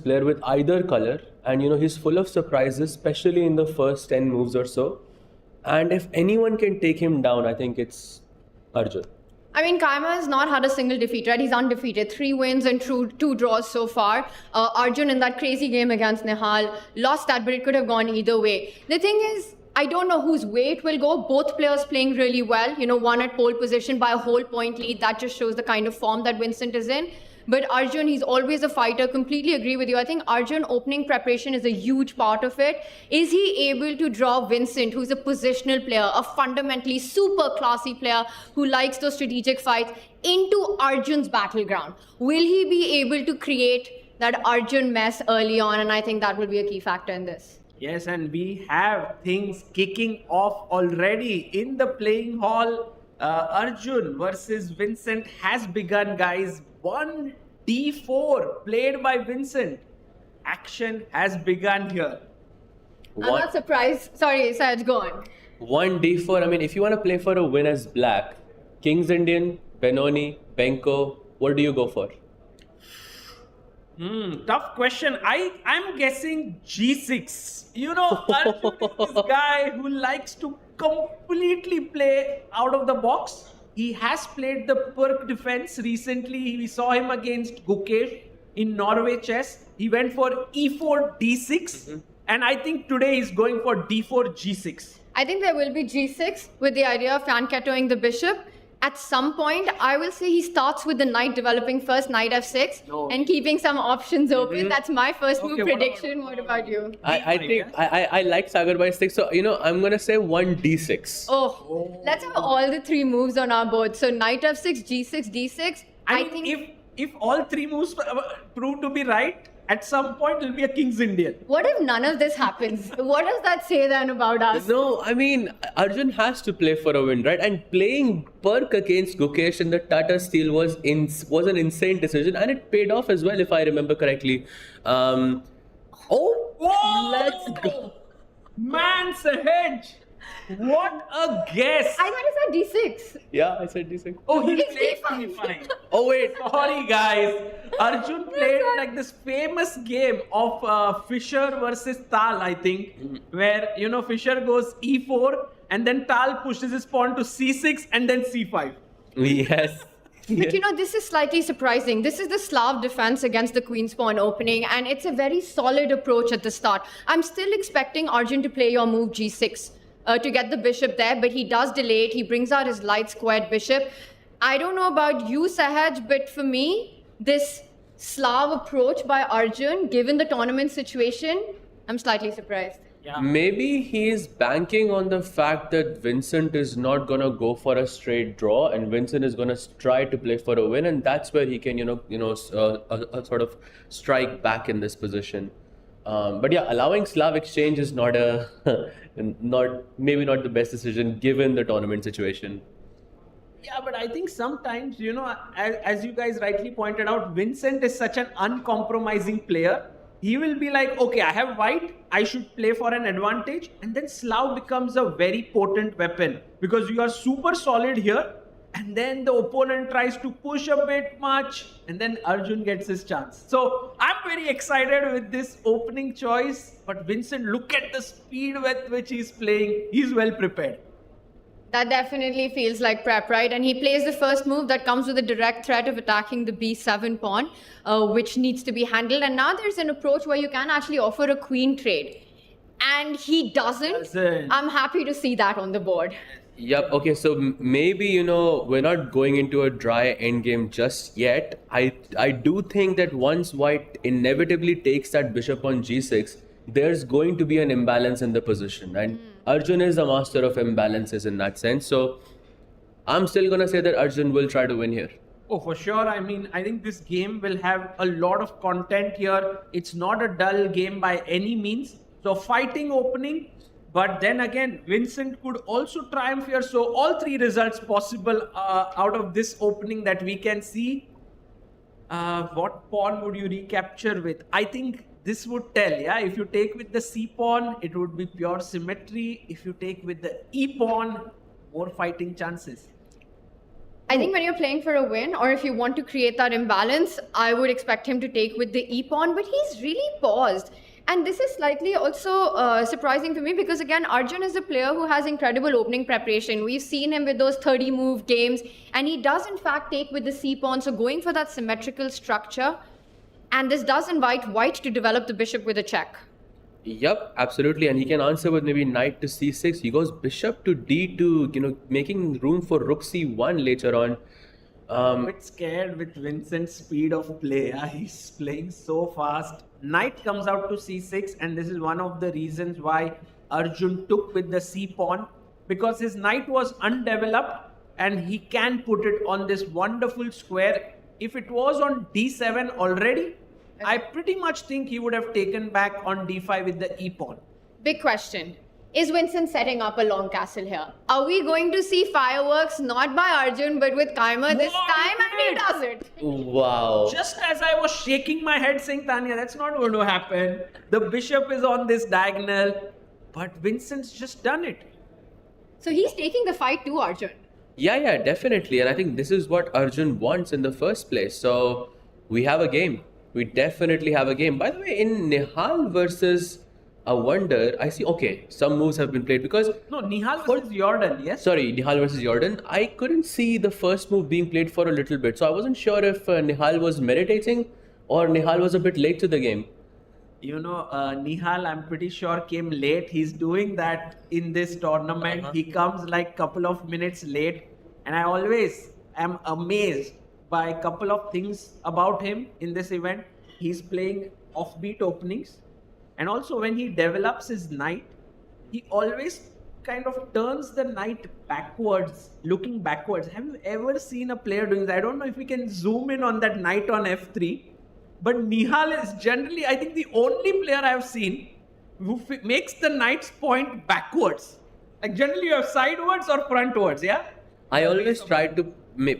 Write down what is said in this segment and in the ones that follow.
player with either color, and he's full of surprises, especially in the first 10 moves or so. And if anyone can take him down, I think it's Arjun. I mean, Keymer has not had a single defeat, right? He's undefeated. 3 wins and two draws so far. Arjun in that crazy game against Nihal lost that, but it could have gone either way. The thing is, I don't know whose way it will go. Both players playing really well. One at pole position by a whole point lead. That just shows the kind of form that Vincent is in. But Arjun, he's always a fighter. Completely agree with you. I think Arjun opening preparation is a huge part of it. Is he able to draw Vincent, who's a positional player, a fundamentally super classy player who likes those strategic fights, into Arjun's battleground? Will he be able to create that Arjun mess early on? And I think that will be a key factor in this. Yes, and we have things kicking off already in the playing hall. Arjun versus Vincent has begun, guys. 1d4 played by Vincent. Action has begun here. I'm not surprised. Sorry, Saj, go on. 1d4. I mean, if you want to play for a win as black, King's Indian, Benoni, Benko, what do you go for? Tough question. I'm guessing G6. Arjun is this guy who likes to completely play out of the box. He has played the perk defense recently. We saw him against Gukesh in Norway chess. He went for E4 D6, and I think today he's going for D4 G6. I think there will be G6 with the idea of fan-catoing the bishop. At some point, I will say he starts with the knight developing first, knight f6, and keeping some options open. That's my first move prediction. What about you? I think I like Sagar by 6, so I'm gonna say 1d6. Oh, let's have all the 3 moves on our board. So knight f6, g6, d6. I think if all 3 moves prove to be right, at some point it'll be a King's Indian. What if none of this happens? What does that say then about us? No, I mean, Arjun has to play for a win, right? And playing perk against Gukesh in the Tata Steel was an insane decision, and it paid off as well, if I remember correctly. Whoa! Let's go. Man's hedge. What a guess! I thought you said d6. Yeah, I said d6. Oh, he It's played D5. D5. Oh, wait. Sorry, guys. Arjun played like this famous game of Fischer versus Tal, I think, where, Fischer goes E4 and then Tal pushes his pawn to C6 and then C5. Yes. But this is slightly surprising. This is the Slav defense against the queen's pawn opening, and it's a very solid approach at the start. I'm still expecting Arjun to play your move g6 to get the bishop there, but he does delay it. He brings out his light squared bishop. I don't know about you, Sahaj, but for me, this Slav approach by Arjun, given the tournament situation, I'm slightly surprised. Yeah. Maybe he is banking on the fact that Vincent is not going to go for a straight draw, and Vincent is going to try to play for a win, and that's where he can, sort of strike back in this position. But yeah, allowing Slav exchange is not maybe not the best decision given the tournament situation. Yeah, but I think sometimes, as you guys rightly pointed out, Vincent is such an uncompromising player. He will be like, okay, I have white, I should play for an advantage. And then Slav becomes a very potent weapon because you are super solid here. And then the opponent tries to push a bit much, and then Arjun gets his chance. So I'm very excited with this opening choice. But Vincent, look at the speed with which he's playing. He's well prepared. That definitely feels like prep, right? And he plays the first move that comes with a direct threat of attacking the b7 pawn, which needs to be handled. And now there's an approach where you can actually offer a queen trade. And he doesn't. I'm happy to see that on the board. Yep. Okay. So maybe, we're not going into a dry endgame just yet. I do think that once white inevitably takes that bishop on g6, there's going to be an imbalance in the position. And Arjun is a master of imbalances in that sense. So I'm still going to say that Arjun will try to win here. Oh, for sure. I mean, I think this game will have a lot of content here. It's not a dull game by any means. So fighting opening. But then again, Vincent could also triumph here. So all 3 results possible out of this opening that we can see. What pawn would you recapture with? I think this would tell, yeah? If you take with the C pawn, it would be pure symmetry. If you take with the E pawn, more fighting chances. I think when you're playing for a win, or if you want to create that imbalance, I would expect him to take with the e-pawn, but he's really paused. And this is slightly also surprising for me because, again, Arjun is a player who has incredible opening preparation. We've seen him with those 30-move games, and he does, in fact, take with the c-pawn, so going for that symmetrical structure. And this does invite white to develop the bishop with a check. Yep, absolutely. And he can answer with maybe knight to c6. He goes bishop to d2, making room for rook c1 later on. A bit scared with Vincent's speed of play. He's playing so fast. Knight comes out to c6, and this is one of the reasons why Arjun took with the c-pawn, because his knight was undeveloped and he can put it on this wonderful square. If it was on d7 already, I pretty much think he would have taken back on d5 with the e-pawn. Big question. Is Vincent setting up a long castle here? Are we going to see fireworks not by Arjun but with Keymer this time, and he does it? Wow. Just as I was shaking my head saying, Tanya, that's not going to happen. The bishop is on this diagonal. But Vincent's just done it. So he's taking the fight to Arjun. Yeah, definitely. And I think this is what Arjun wants in the first place. So we have a game. We definitely have a game. By the way, in Nihal versus Awonder, I see, okay, some moves have been played because... No, Nihal versus Yordan, yes? Sorry, Nihal versus Yordan. I couldn't see the first move being played for a little bit. So I wasn't sure if Nihal was meditating or Nihal was a bit late to the game. Nihal, I'm pretty sure, came late. He's doing that in this tournament. He comes like couple of minutes late. And I always am amazed by a couple of things about him in this event. He's playing offbeat openings. And also when he develops his knight, he always kind of turns the knight backwards, looking backwards. Have you ever seen a player doing that? I don't know if we can zoom in on that knight on f3. But Nihal is generally, I think, the only player I've seen who makes the knight's point backwards. Like generally you have sidewards or frontwards, yeah? I always try to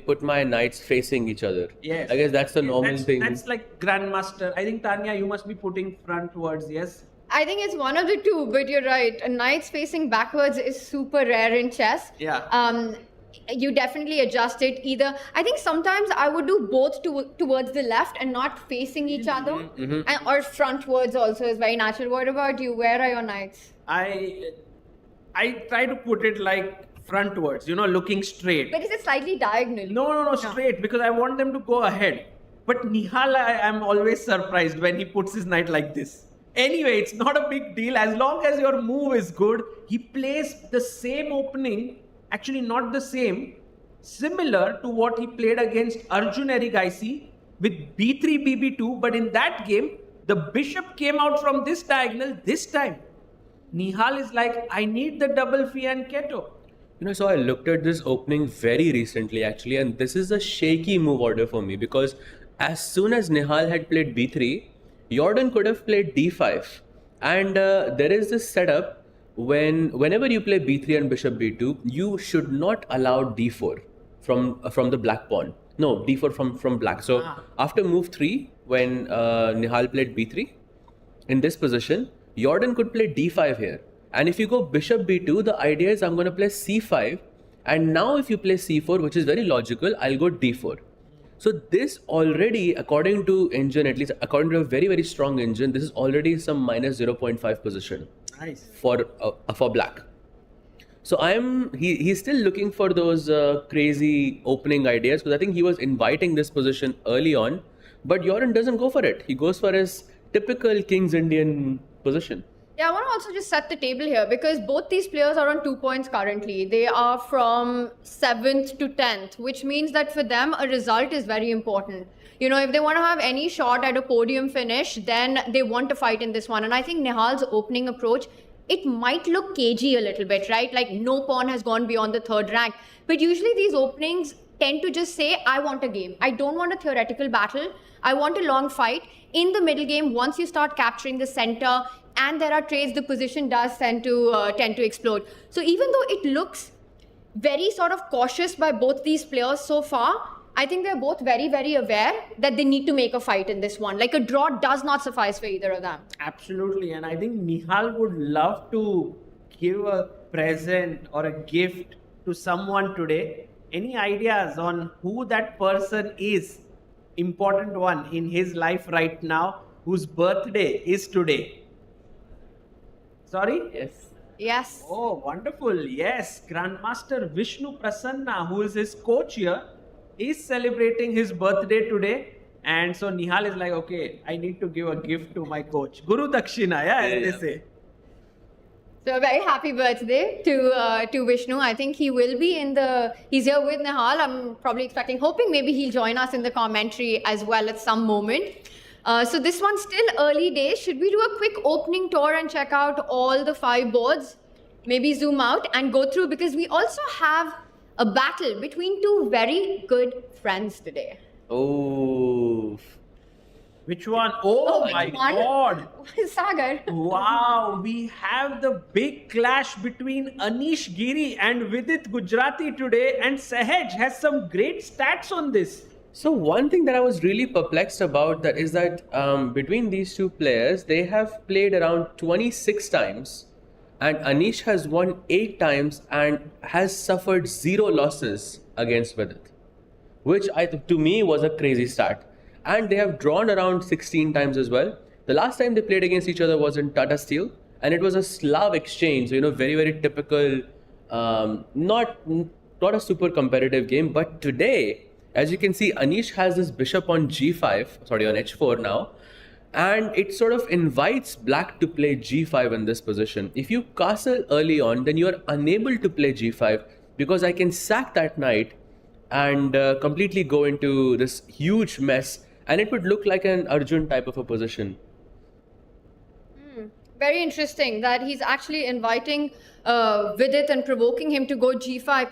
put my knights facing each other. Yes. I guess that's the normal thing. That's like Grandmaster. I think, Tanya, you must be putting frontwards, yes? I think it's one of the two, but you're right. A knight's facing backwards is super rare in chess. Yeah. You definitely adjust it either. I think sometimes I would do both towards the left and not facing each other. Or frontwards also is very natural. What about you? Where are your knights? I try to put it like frontwards, looking straight. But is it slightly diagonal? No, straight, because I want them to go ahead. But Nihal, I'm always surprised when he puts his knight like this. Anyway, it's not a big deal. As long as your move is good, he plays the same opening, actually not the same, similar to what he played against Arjun Erigaisi with b3, bb2. But in that game, the bishop came out from this diagonal this time. Nihal is like, I need the double fianchetto. So I looked at this opening very recently actually, and this is a shaky move order for me because as soon as Nihal had played b3, Yordan could have played d5. And there is this setup whenever you play b3 and bishop b2, you should not allow d4 from the black pawn. No, d4 from black. So after move 3, when Nihal played b3, in this position, Yordan could play d5 here. And if you go bishop b2, the idea is I'm going to play c5. And now if you play c4, which is very logical, I'll go d4. So this already, according to engine, at least according to a very, very strong engine, this is already some minus 0.5 position. Nice. For black. So he's still looking for those crazy opening ideas, because I think he was inviting this position early on. But Yordan doesn't go for it. He goes for his typical King's Indian position. Yeah, I want to also just set the table here because both these players are on 2 points currently. They are from 7th to 10th, which means that for them, a result is very important. If they want to have any shot at a podium finish, then they want to fight in this one. And I think Nihal's opening approach, it might look cagey a little bit, right? Like no pawn has gone beyond the 3rd rank. But usually these openings tend to just say, I want a game. I don't want a theoretical battle. I want a long fight. In the middle game, once you start capturing the center, and there are trades, the position does tend to explode. So even though it looks very sort of cautious by both these players so far, I think they're both very, very aware that they need to make a fight in this one. Like a draw does not suffice for either of them. Absolutely. And I think Nihal would love to give a present or a gift to someone today. any ideas on who that person is, important one in his life right now, whose birthday is today? Sorry? Yes. Yes. Oh, wonderful. Yes, Grandmaster Vishnu Prasanna, who is his coach here, is celebrating his birthday today. And so Nihal is like, okay, I need to give a gift to my coach. Guru Dakshina, yeah, as they say. So a very happy birthday to Vishnu. I think he will be he's here with Nihal. I'm probably hoping maybe he'll join us in the commentary as well at some moment. So this one's still early days. Should we do a quick opening tour and check out all the 5 boards? Maybe zoom out and go through, because we also have a battle between 2 very good friends today. Oh. Which one? Oh, my God. Sagar. Wow, we have the big clash between Anish Giri and Vidit Gujrathi today, and Sahaj has some great stats on this. So one thing that I was really perplexed about that is that between these 2 players, they have played around 26 times, and Anish has won 8 times and has suffered 0 losses against Vidit, which to me was a crazy stat. And they have drawn around 16 times as well. The last time they played against each other was in Tata Steel, and it was a Slav exchange. So, very, very typical, not a super competitive game. But today, as you can see, Anish has this bishop on on h4 now. And it sort of invites black to play g5 in this position. If you castle early on, then you are unable to play g5, because I can sack that knight and completely go into this huge mess. And it would look like an Arjun type of a position. Very interesting that he's actually inviting Vidit and provoking him to go g5.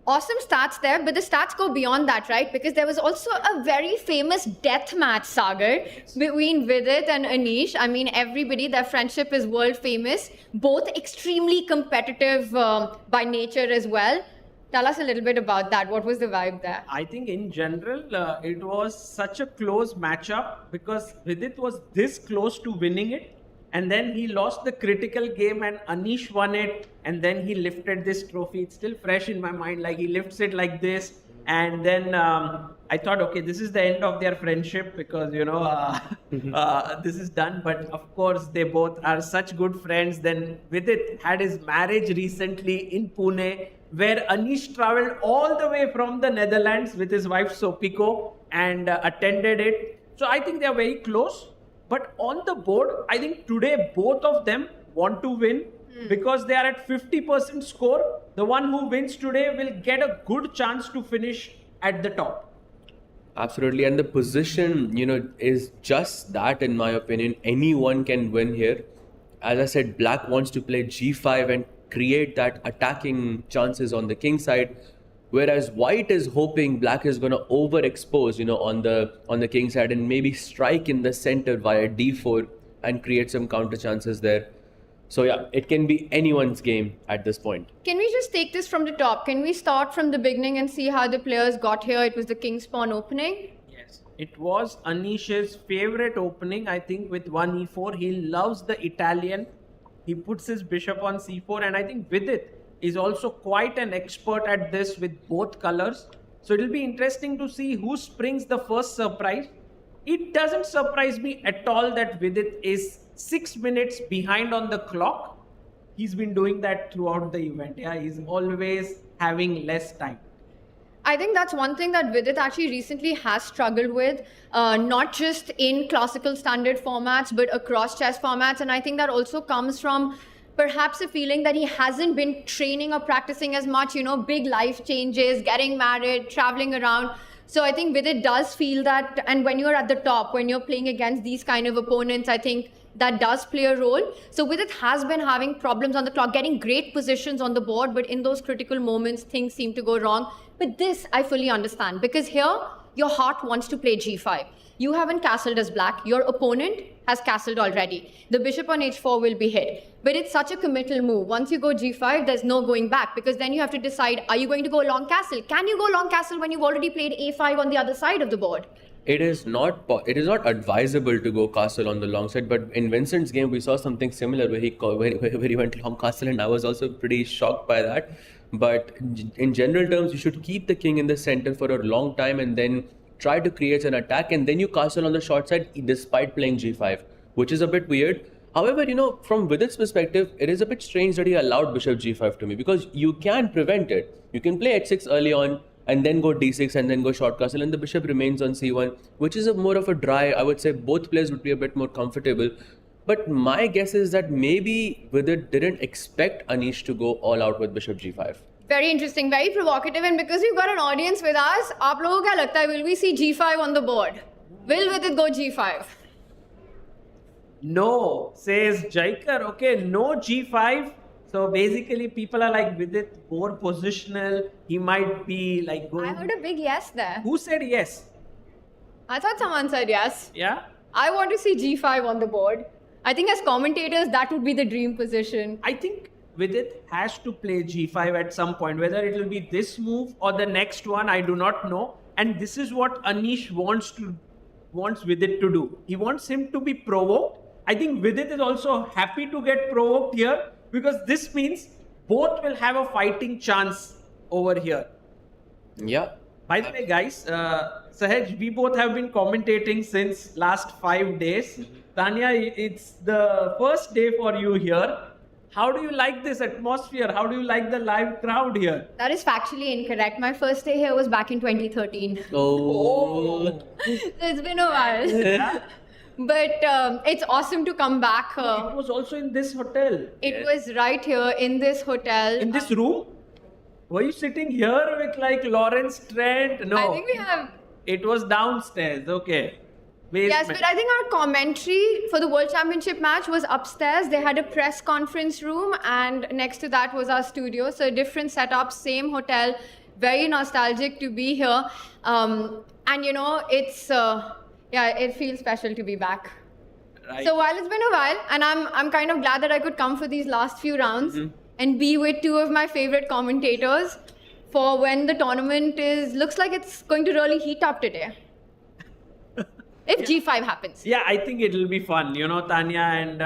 Awesome stats there, but the stats go beyond that, right? Because there was also a very famous death match, Sagar, between Vidit and Anish. I mean, everybody, their friendship is world famous. Both extremely competitive by nature as well. Tell us a little bit about that. What was the vibe there? I think in general, it was such a close matchup because Vidit was this close to winning it. And then he lost the critical game and Anish won it. And then he lifted this trophy. It's still fresh in my mind. Like he lifts it like this. And then I thought, okay, this is the end of their friendship because, this is done. But of course, they both are such good friends. Then Vidit had his marriage recently in Pune, where Anish traveled all the way from the Netherlands with his wife Sopiko and attended it. So I think they are very close. But on the board, I think today both of them want to win because they are at 50% score. The one who wins today will get a good chance to finish at the top. Absolutely. And the position, is just that, in my opinion. Anyone can win here. As I said, black wants to play g5 and create that attacking chances on the king side. Whereas white is hoping black is going to overexpose, on the king side and maybe strike in the center via d4 and create some counter chances there. So yeah, it can be anyone's game at this point. Can we just take this from the top? Can we start from the beginning and see how the players got here? It was the king's pawn opening. Yes, it was Anish's favorite opening, I think, with 1e4. He loves the Italian. He puts his bishop on c4, and I think Vidit is also quite an expert at this with both colors. So it'll be interesting to see who springs the first surprise. It doesn't surprise me at all that Vidit is 6 minutes behind on the clock. He's been doing that throughout the event. Yeah, he's always having less time. I think that's one thing that Vidit actually recently has struggled with, not just in classical standard formats, but across chess formats. And I think that also comes from perhaps a feeling that he hasn't been training or practicing as much, big life changes, getting married, traveling around. So I think Vidit does feel that, and when you're at the top, when you're playing against these kind of opponents, I think that does play a role. So Vidit has been having problems on the clock, getting great positions on the board, but in those critical moments, things seem to go wrong. But this I fully understand, because here, your heart wants to play g5. You haven't castled as black. Your opponent has castled already. The bishop on h4 will be hit. But it's such a committal move. Once you go g5, there's no going back, because then you have to decide, are you going to go long castle? Can you go long castle when you've already played a5 on the other side of the board? It is not advisable to go castle on the long side, but in Vincent's game we saw something similar where he went long castle, and I was also pretty shocked by that. But in general terms, you should keep the king in the center for a long time and then try to create an attack, and then you castle on the short side despite playing g5, which is a bit weird. However, from Vidit's perspective, it is a bit strange that he allowed bishop g5 to me, because you can prevent it. You can play h6 early on and then go d6 and then go short castle, and the bishop remains on c1, which is more of a dry. I would say both players would be a bit more comfortable. But my guess is that maybe Vidit didn't expect Anish to go all out with bishop g5. Very interesting, very provocative, and because we've got an audience with us, आप लोगों को क्या लगता है? Will we see g5 on the board? Will Vidit go g5? No, says Jaikar. Okay, no g5. So basically, people are like, Vidit more positional. He might be like going. I heard a big yes there. Who said yes? I thought someone said yes. Yeah. I want to see g5 on the board. I think as commentators, that would be the dream position. I think Vidit has to play g5 at some point. Whether it will be this move or the next one, I do not know. And this is what Anish wants Vidit to do. He wants him to be provoked. I think Vidit is also happy to get provoked here, because this means both will have a fighting chance over here. Yeah. By the way, guys, Sahaj, we both have been commentating since last 5 days. Tanya, it's the first day for you here. How do you like this atmosphere? How do you like the live crowd here? That is factually incorrect. My first day here was back in 2013. Oh. It's been a while. Yeah. But it's awesome to come back. It was also in this hotel. It was right here in this hotel. In this room? Were you sitting here with like Lawrence Trent? No. I think we have. It was downstairs. Okay. Yes, Basement. but I think our commentary for the World Championship match was upstairs. They had a press conference room, and next to that was our studio. So different setup, same hotel. Very nostalgic to be here. And it's it feels special to be back. Right. So while it's been a while, and I'm kind of glad that I could come for these last few rounds and be with two of my favorite commentators for when the tournament looks like it's going to really heat up today. If g5 happens. Yeah, I think it will be fun, Tanya. And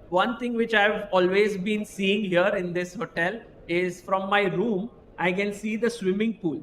one thing which I've always been seeing here in this hotel is from my room, I can see the swimming pool.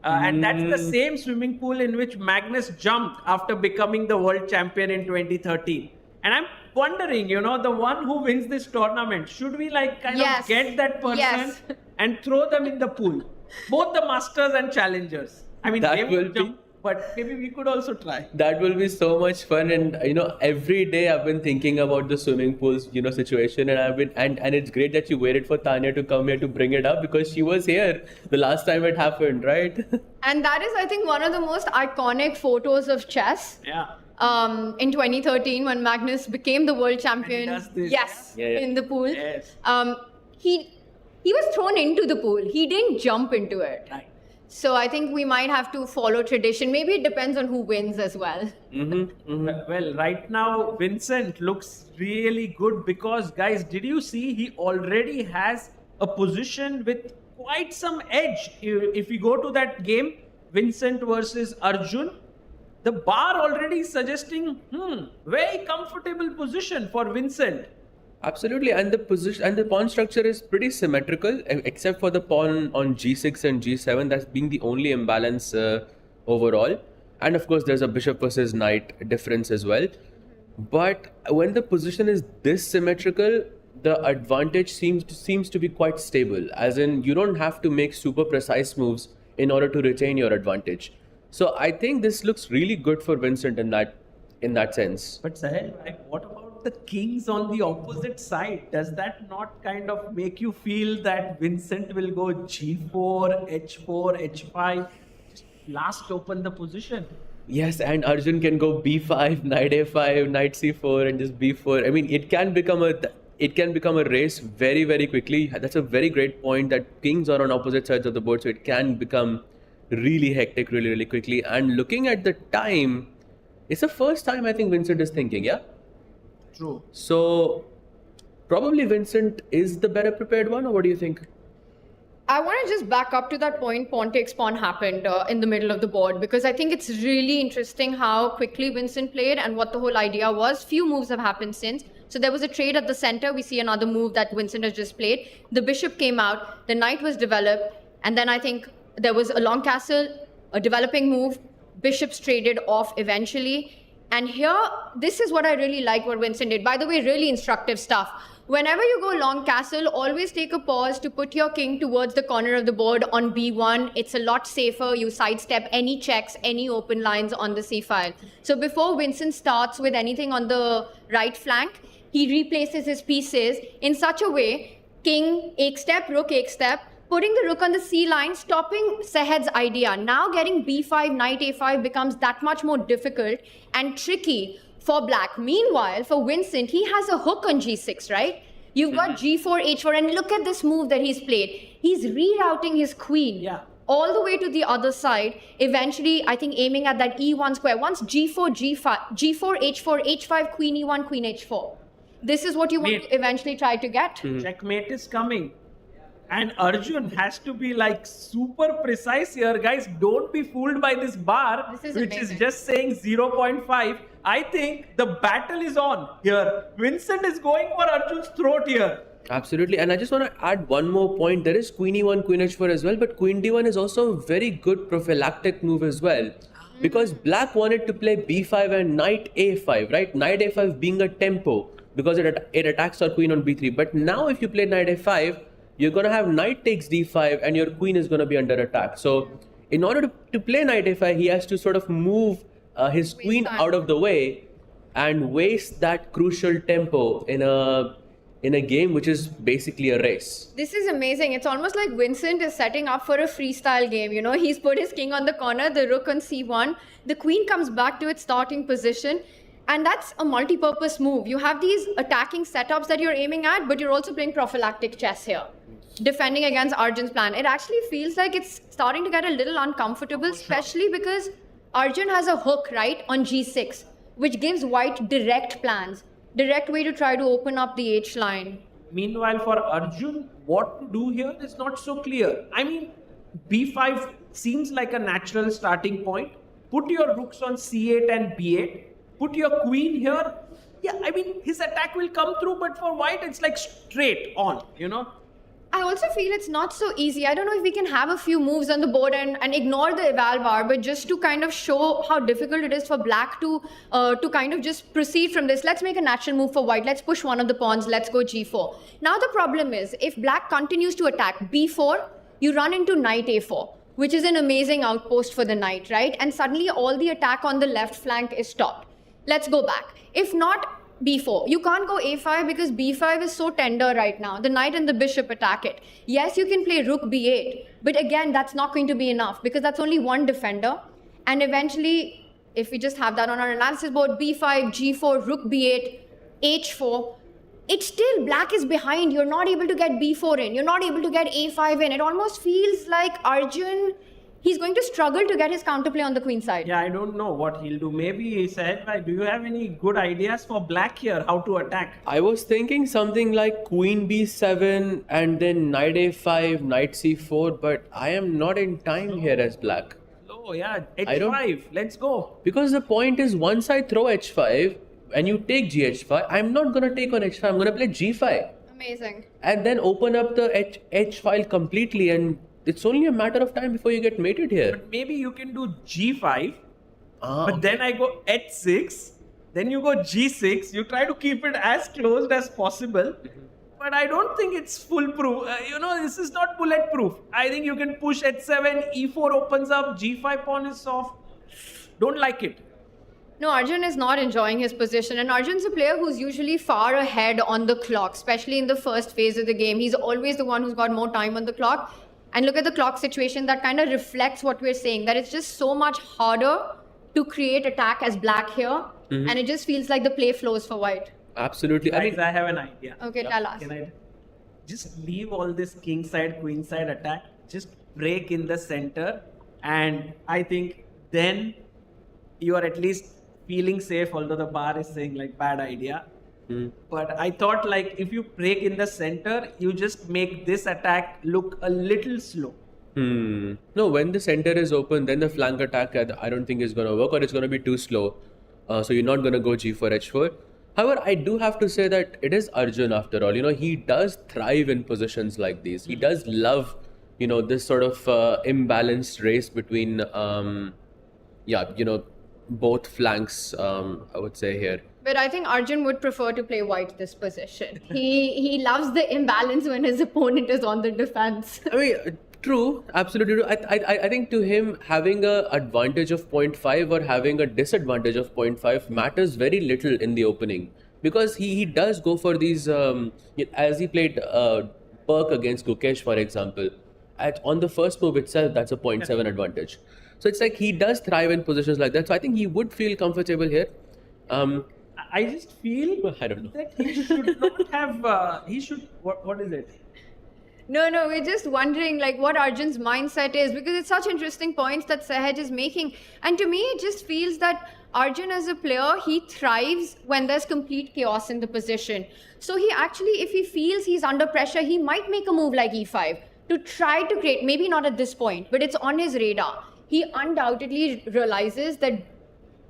And that's the same swimming pool in which Magnus jumped after becoming the world champion in 2013. And I'm wondering, the one who wins this tournament, should we of get that person and throw them in the pool? Both the masters and challengers. I mean, That they will will jump, but maybe we could also try. That will be so much fun, and every day I've been thinking about the swimming pools situation, and it's great that you waited for Tanya to come here to bring it up, because she was here the last time it happened, right? And that is, I think, one of the most iconic photos of chess. Yeah. In 2013, when Magnus became the world champion. does this, Yes, yeah? Yeah. in the pool. Yes. He was thrown into the pool. He didn't jump into it. Right. So I think we might have to follow tradition. Maybe it depends on who wins as well. Well, right now, Vincent looks really good because, guys, did you see he already has a position with quite some edge? If we go to that game, Vincent versus Arjun, the bar already suggesting, very comfortable position for Vincent. Absolutely, and the position and the pawn structure is pretty symmetrical, except for the pawn on g6 and g7. That's being the only imbalance overall. And of course, there's a bishop versus knight difference as well. But when the position is this symmetrical, the advantage seems to be quite stable. As in, you don't have to make super precise moves in order to retain your advantage. So I think this looks really good for Vincent in that sense. But Sahel, what about the kings on the opposite side? Does that not kind of make you feel that Vincent will go g4, h4, h5, just last open the position? Yes, and Arjun can go b5, knight a5, knight c4, and just b4. I mean, it can become a race very, very quickly. That's a very great point, that kings are on opposite sides of the board, so it can become really hectic really, really quickly. And looking at the time, it's the first time I think Vincent is thinking, yeah? True. So probably Vincent is the better prepared one, or what do you think? I want to just back up to that point, pawn takes pawn happened in the middle of the board, because I think it's really interesting how quickly Vincent played and what the whole idea was. Few moves have happened since, So there was a trade at the center. We see another move that Vincent has just played. The bishop came out, the knight was developed, and then I think there was a long castle, a developing move, bishops traded off eventually. And here, this is what I really like what Vincent did. By the way, really instructive stuff. Whenever you go long castle, always take a pause to put your king towards the corner of the board on b1. It's a lot safer. You sidestep any checks, any open lines on the c file. So before Vincent starts with anything on the right flank, he replaces his pieces in such a way, king, ek step, rook, ek step, putting the rook on the c line, stopping Sehed's idea. Now getting b5, knight a5 becomes that much more difficult and tricky for black. Meanwhile, for Vincent, he has a hook on g6, right? You've got g4, h4, and look at this move that he's played. He's rerouting his queen all the way to the other side, eventually, I think, aiming at that e1 square. Once g4, g5, g4, h4, h5, queen e1, queen h4. This is what you want to eventually try to get. Checkmate is coming. And Arjun has to be like super precise here, guys. Don't be fooled by this bar, This is which amazing. is just saying 0.5. I think the battle is on here. Vincent is going for Arjun's throat here. Absolutely. And I just want to add one more point. There is queen e1, queen h4 as well, but queen d1 is also a very good prophylactic move as well. Because black wanted to play b5 and knight a5, right? Knight a5 being a tempo because it attacks our queen on b3. But now if you play knight a5, you're going to have knight takes d5 and your queen is going to be under attack. So in order to play knight a5, he has to sort of move his queen out of the way and waste that crucial tempo in a game which is basically a race. This is amazing. It's almost like Vincent is setting up for a freestyle game. You know, he's put his king on the corner, the rook on c1. The queen comes back to its starting position. And that's a multi-purpose move. You have these attacking setups that you're aiming at, but you're also playing prophylactic chess here, defending against Arjun's plan. It actually feels like it's starting to get a little uncomfortable, especially because Arjun has a hook, right, on g6, which gives white direct plans, direct way to try to open up the h line. Meanwhile, for Arjun, what to do here is not so clear. I mean, b5 seems like a natural starting point. Put your rooks on c8 and b8. Put your queen here. Yeah, I mean, his attack will come through, but for white, it's like straight on, you know? I also feel it's not so easy. I don't know if we can have a few moves on the board and ignore the eval bar, but just to kind of show how difficult it is for black to kind of just proceed from this. Let's make a natural move for white. Let's push one of the pawns. Let's go g4. Now the problem is, if black continues to attack b4, you run into knight a4, which is an amazing outpost for the knight, right? And suddenly all the attack on the left flank is stopped. Let's go back. If not, b4. You can't go a5 because b5 is so tender right now. The knight and the bishop attack it. Yes, you can play rook b8, but again, that's not going to be enough because that's only one defender. And eventually, if we just have that on our analysis board, b5, g4, rook b8, h4, it's still black is behind. You're not able to get b4 in. You're not able to get a5 in. It almost feels like Arjun, he's going to struggle to get his counterplay on the queen side. Yeah, I don't know what he'll do. Maybe he said, like, do you have any good ideas for black here, how to attack? I was thinking something like queen b7 and then knight a5, knight c4, but I am not in time here as black. Oh, yeah, I don't- h5, let's go. Because the point is, once I throw h5 and you take gh5, I'm not going to take on h5, I'm going to play g5. Amazing. And then open up the h file completely, and it's only a matter of time before you get mated here. But maybe you can do g5, but then I go h6, then you go g6, you try to keep it as closed as possible. But I don't think it's foolproof. This is not bulletproof. I think you can push h7, e4 opens up, g5 pawn is soft. Don't like it. No, Arjun is not enjoying his position, and Arjun's a player who's usually far ahead on the clock, especially in the first phase of the game. He's always the one who's got more time on the clock. And look at the clock situation, that kind of reflects what we're saying, that it's just so much harder to create attack as black here, and it just feels like the play flows for white. Absolutely. I Guys, mean, I have an idea. Okay, tell us. Can I just leave all this king side, queen side attack, just break in the center, and I think then you are at least feeling safe, although the bar is saying like bad idea. But I thought like if you break in the center, you just make this attack look a little slow. No, when the center is open, then the flank attack I don't think is going to work, or it's going to be too slow. So you're not going to go g4, h4. However, I do have to say that it is Arjun after all. He does thrive in positions like these. He does love, this sort of imbalanced race between, both flanks, I would say here. But I think Arjun would prefer to play white this position. He loves the imbalance when his opponent is on the defense. I mean, true, absolutely true. I think to him, having a advantage of 0.5 or having a disadvantage of 0.5 matters very little in the opening, because he does go for these, as he played Perk against Gukesh, for example, on the first move itself, that's a 0.7 advantage. So it's like he does thrive in positions like that. So I think he would feel comfortable here. I just feel I don't know. that he should not have. He should. What is it? No, we're just wondering like what Arjun's mindset is, because it's such interesting points that Sahaj is making. And to me, it just feels that Arjun as a player, he thrives when there's complete chaos in the position. So he actually, if he feels he's under pressure, he might make a move like e5 to try to create, maybe not at this point, but it's on his radar. He undoubtedly realizes that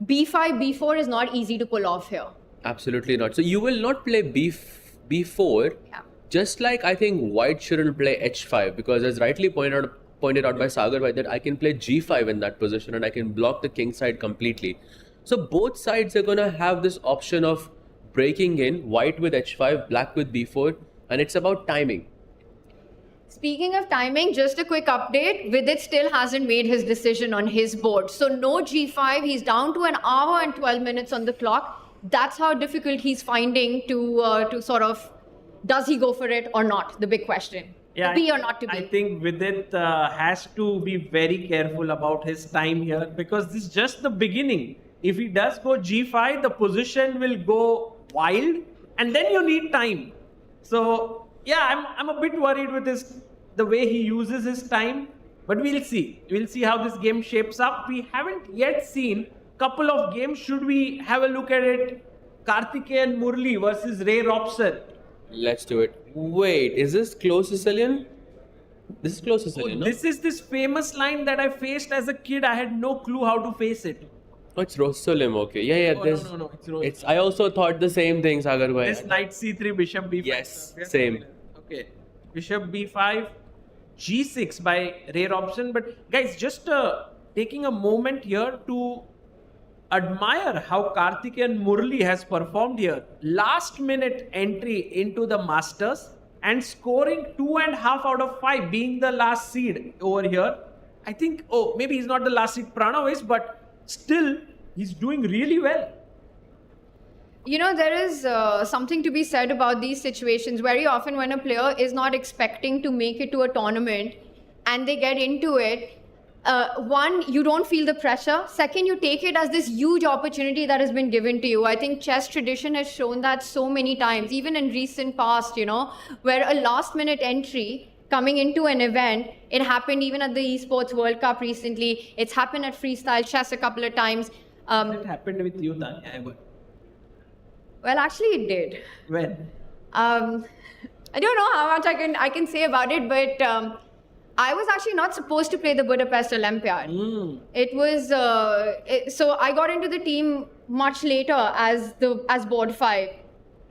b5, b4 is not easy to pull off here. Absolutely not. So you will not play b4. Yeah. Just like I think white shouldn't play h5, because as rightly pointed out by Sagar Bhai, that I can play g5 in that position and I can block the king side completely. So both sides are going to have this option of breaking in, white with h5, black with b4, and it's about timing. Speaking of timing, just a quick update. Vidit still hasn't made his decision on his board. So no g5, he's down to an hour and 12 minutes on the clock. That's how difficult he's finding to sort of, does he go for it or not? The big question. Yeah, to be or not to be. I think Vidit has to be very careful about his time here, because this is just the beginning. If he does go g5, the position will go wild, and then you need time. So yeah, I'm a bit worried with the way he uses his time, but we'll see. We'll see how this game shapes up. We haven't yet seen couple of games. Should we have a look at it? Karthiken Murli versus Ray Robson. Let's do it. Wait, is this close Sicilian? This is close Sicilian, no? This is this famous line that I faced as a kid. I had no clue how to face it. Oh, it's Rosolim, okay. Yeah, Oh, this, no, it's Rosolim. it's. I also thought the same thing, Sagar Bhai. This knight c3, bishop b5. Yes, same. Okay, bishop b5, g6 by Ray Robson. But guys, just taking a moment here to admire how Karthiken Murli has performed here. Last minute entry into the Masters and scoring 2.5 out of 5, being the last seed over here. I think, maybe he's not the last seed, Pranav is, but still, he's doing really well. You know, there is something to be said about these situations. Very often when a player is not expecting to make it to a tournament and they get into it, one, you don't feel the pressure. Second, you take it as this huge opportunity that has been given to you. I think chess tradition has shown that so many times, even in recent past, where a last minute entry coming into an event, it happened even at the Esports World Cup recently. It's happened at freestyle chess a couple of times. That happened with you, Tanya. Well, actually it did. When? I don't know how much I can say about it, but I was actually not supposed to play the Budapest Olympiad. It was so I got into the team much later as board 5.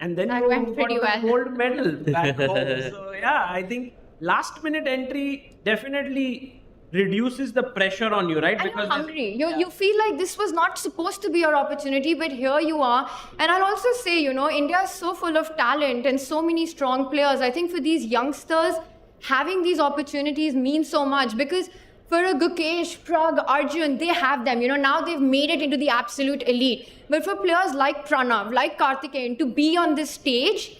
And then that you went pretty got the well. gold medal back home. So yeah, I think last minute entry definitely reduces the pressure on you, right? And you're hungry. You feel like this was not supposed to be your opportunity, but here you are. And I'll also say, India is so full of talent and so many strong players. I think for these youngsters, having these opportunities means so much, because for a Gukesh, Prag, Arjun, they have them. Now they've made it into the absolute elite. But for players like Pranav, like Karthiken, to be on this stage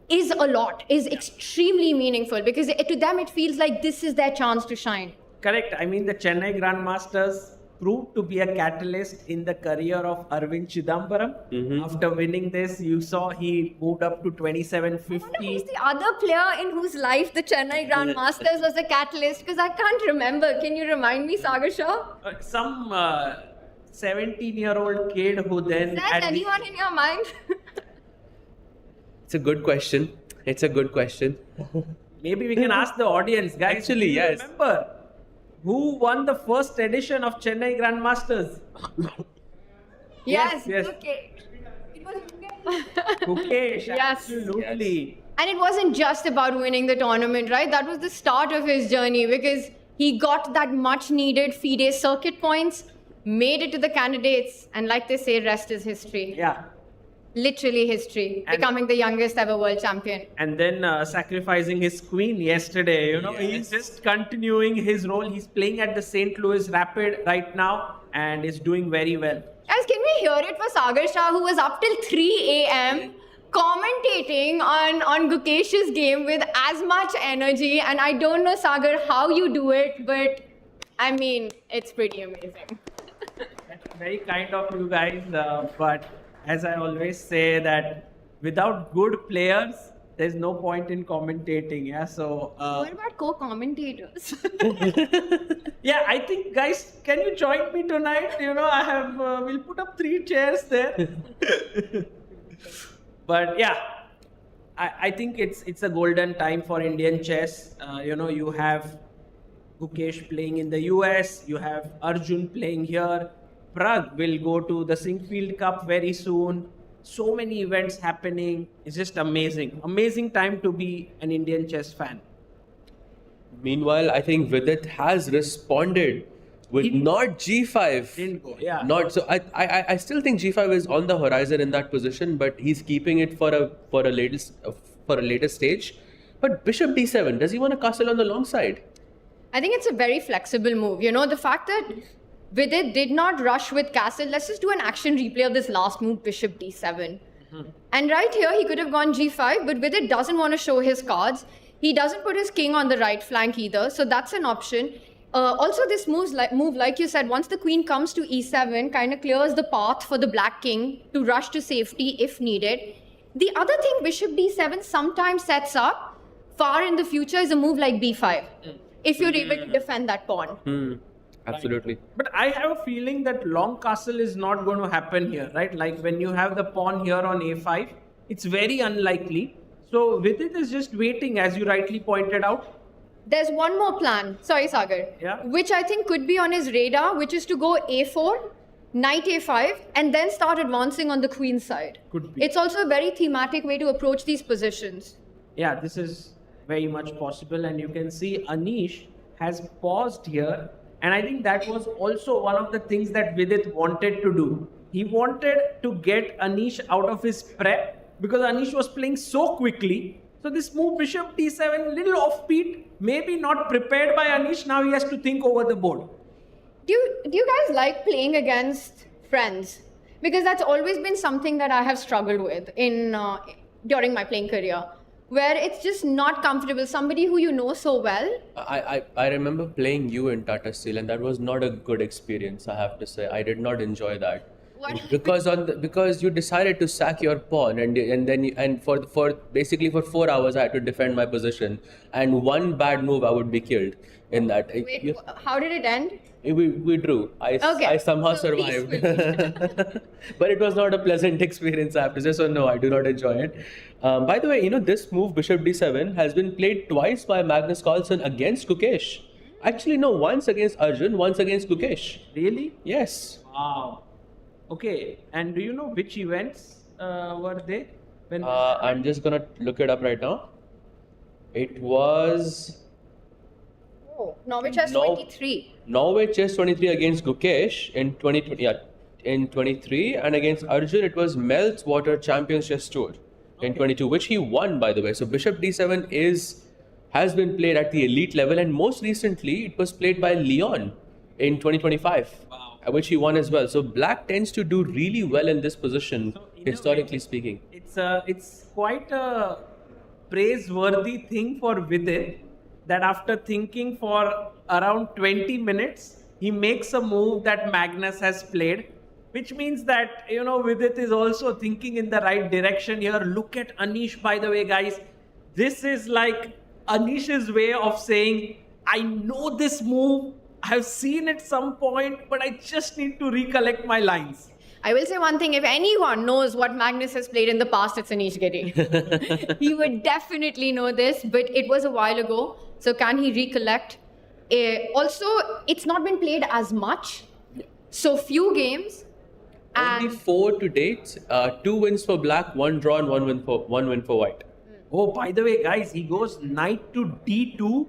is extremely meaningful, because to them it feels like this is their chance to shine. Correct. I mean, the Chennai Grand Masters proved to be a catalyst in the career of Arvind Chidambaram. After winning this, you saw he moved up to 2750. Who's the other player in whose life the Chennai Grand Masters was a catalyst? Because I can't remember. Can you remind me, Sagar Shah? Some 17-year-old kid who then... Is there anyone in your mind? It's a good question. Maybe we can ask the audience, guys. Actually, do you yes. remember who won the first edition of Chennai Grand Masters? Yes. Yes. Okay. It was Gukesh. Gukesh, Yes. absolutely. And it wasn't just about winning the tournament, right? That was the start of his journey because he got that much needed FIDE circuit points, made it to the candidates, and like they say, rest is history. Yeah. Literally history, And- becoming the youngest ever world champion. And then sacrificing his queen yesterday. He's just continuing his role. He's playing at the St. Louis Rapid right now and is doing very well. Guys, can we hear it for Sagar Shah, who was up till 3 a.m. commentating on Gukesh's game with as much energy? And I don't know, Sagar, how you do it, but I mean, it's pretty amazing. That's very kind of you guys. But as I always say, that without good players, there's no point in commentating. Yeah. So. What about co-commentators? Yeah, I think, guys, can you join me tonight? I have. We'll put up 3 chairs there. But yeah, I think it's a golden time for Indian chess. You have Gukesh playing in the US. You have Arjun playing here. Prague will go to the Singfield Cup very soon. So many events happening. It's just amazing. Amazing time to be an Indian chess fan. Meanwhile, I think Vidit has responded with not G5. Didn't go, yeah. Not so. I still think G5 is on the horizon in that position, but he's keeping it for a later stage. But Bishop D7, does he want to castle on the long side? I think it's a very flexible move. The fact that Vidit did not rush with castle. Let's just do an action replay of this last move, Bishop D7. And right here, he could have gone G5, but Vidit doesn't want to show his cards. He doesn't put his king on the right flank either, so that's an option. Also, this move, like you said, once the queen comes to E7, kind of clears the path for the black king to rush to safety if needed. The other thing Bishop D7 sometimes sets up far in the future is a move like B5, if you're able to defend that pawn. Absolutely. But I have a feeling that long castle is not going to happen here, right? Like when you have the pawn here on A5, it's very unlikely. So Vidit is just waiting, as you rightly pointed out. There's one more plan, sorry Sagar, Yeah. which I think could be on his radar, which is to go A4, knight A5, and then start advancing on the queen side. Could be. It's also a very thematic way to approach these positions. Yeah, this is very much possible. And you can see Anish has paused here. And I think that was also one of the things that Vidit wanted to do. He wanted to get Anish out of his prep because Anish was playing so quickly. So this move, Bishop D7, little offbeat, maybe not prepared by Anish. Now he has to think over the board. Do you guys like playing against friends? Because that's always been something that I have struggled with during my playing career, where it's just not comfortable. Somebody who you know so well. I remember playing you in Tata Steel, and that was not a good experience. I have to say, I did not enjoy that. What? Because you decided to sack your pawn, and for 4 hours I had to defend my position, and one bad move I would be killed in that. Wait, how did it end? We drew. I somehow So survived. peacefully. But it was not a pleasant experience, I have to say. So no, I do not enjoy it. By the way, this move Bishop D7 has been played twice by Magnus Carlsen against Gukesh. Actually, no, once against Arjun, once against Gukesh. Really? Yes. Wow. Okay. And do you know which events were they? When I'm just gonna look it up right now. It was Oh, Norwich has No. 23. Norway Chess 23 against Gukesh in 2020. Yeah, in 23, and against Arjun it was Meltwater Champions Chess Tour in 22, which he won, by the way. So Bishop D7 has been played at the elite level, and most recently it was played by Leon in 2025, which he won as well. So Black tends to do really well in this position, in a historically way, speaking. It's quite a praiseworthy thing for Vidit that after thinking for around 20 minutes, he makes a move that Magnus has played, which means that, Vidit is also thinking in the right direction here. Look at Anish, by the way, guys. This is like Anish's way of saying, I know this move, I've seen it some point, but I just need to recollect my lines. I will say one thing, if anyone knows what Magnus has played in the past, it's Anish Giri. He would definitely know this, but it was a while ago. So can he recollect? Also, it's not been played as much. So few games. Only And 4 to date. 2 wins for black, 1 draw, and 1 win for white. Oh, by the way, guys, he goes knight to d2,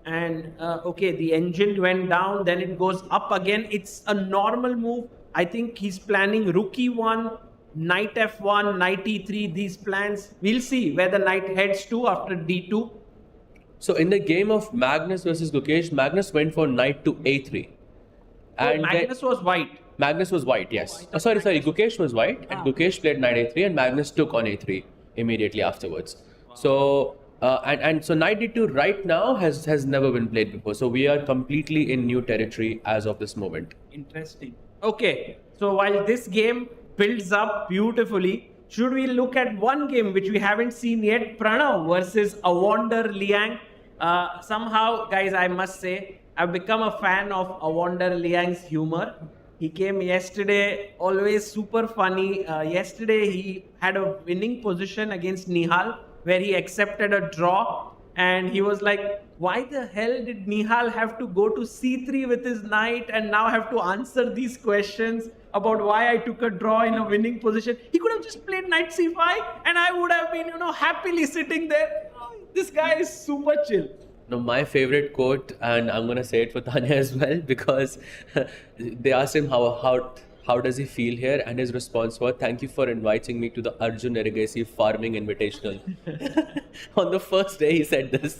and okay, the engine went down, then it goes up again. It's a normal move. I think he's planning rook e1, knight f1, knight e3, these plans. We'll see where the knight heads to after d2. So in the game of Magnus versus Gukesh, Magnus went for knight to a3. And Magnus was white. Magnus was white, yes. Oh, sorry. Gukesh was white, and Gukesh played knight a3, and Magnus took on a3 immediately afterwards. So and so knight d2 right now has never been played before. So we are completely in new territory as of this moment. Interesting. Okay, so while this game builds up beautifully, should we look at one game which we haven't seen yet? Pranav versus Awonder Liang. Somehow, guys, I must say, I've become a fan of Awonder Liang's humor. He came yesterday, always super funny. Yesterday, he had a winning position against Nihal, where he accepted a draw. And he was like, why the hell did Nihal have to go to c3 with his knight and now have to answer these questions about why I took a draw in a winning position? He could have just played knight c5 and I would have been, happily sitting there. This guy is super chill. No, my favorite quote, and I'm gonna say it for Tanya as well, because they asked him how does he feel here, and his response was, "Thank you for inviting me to the Arjun Erigaisi Farming Invitational." On the first day, he said this.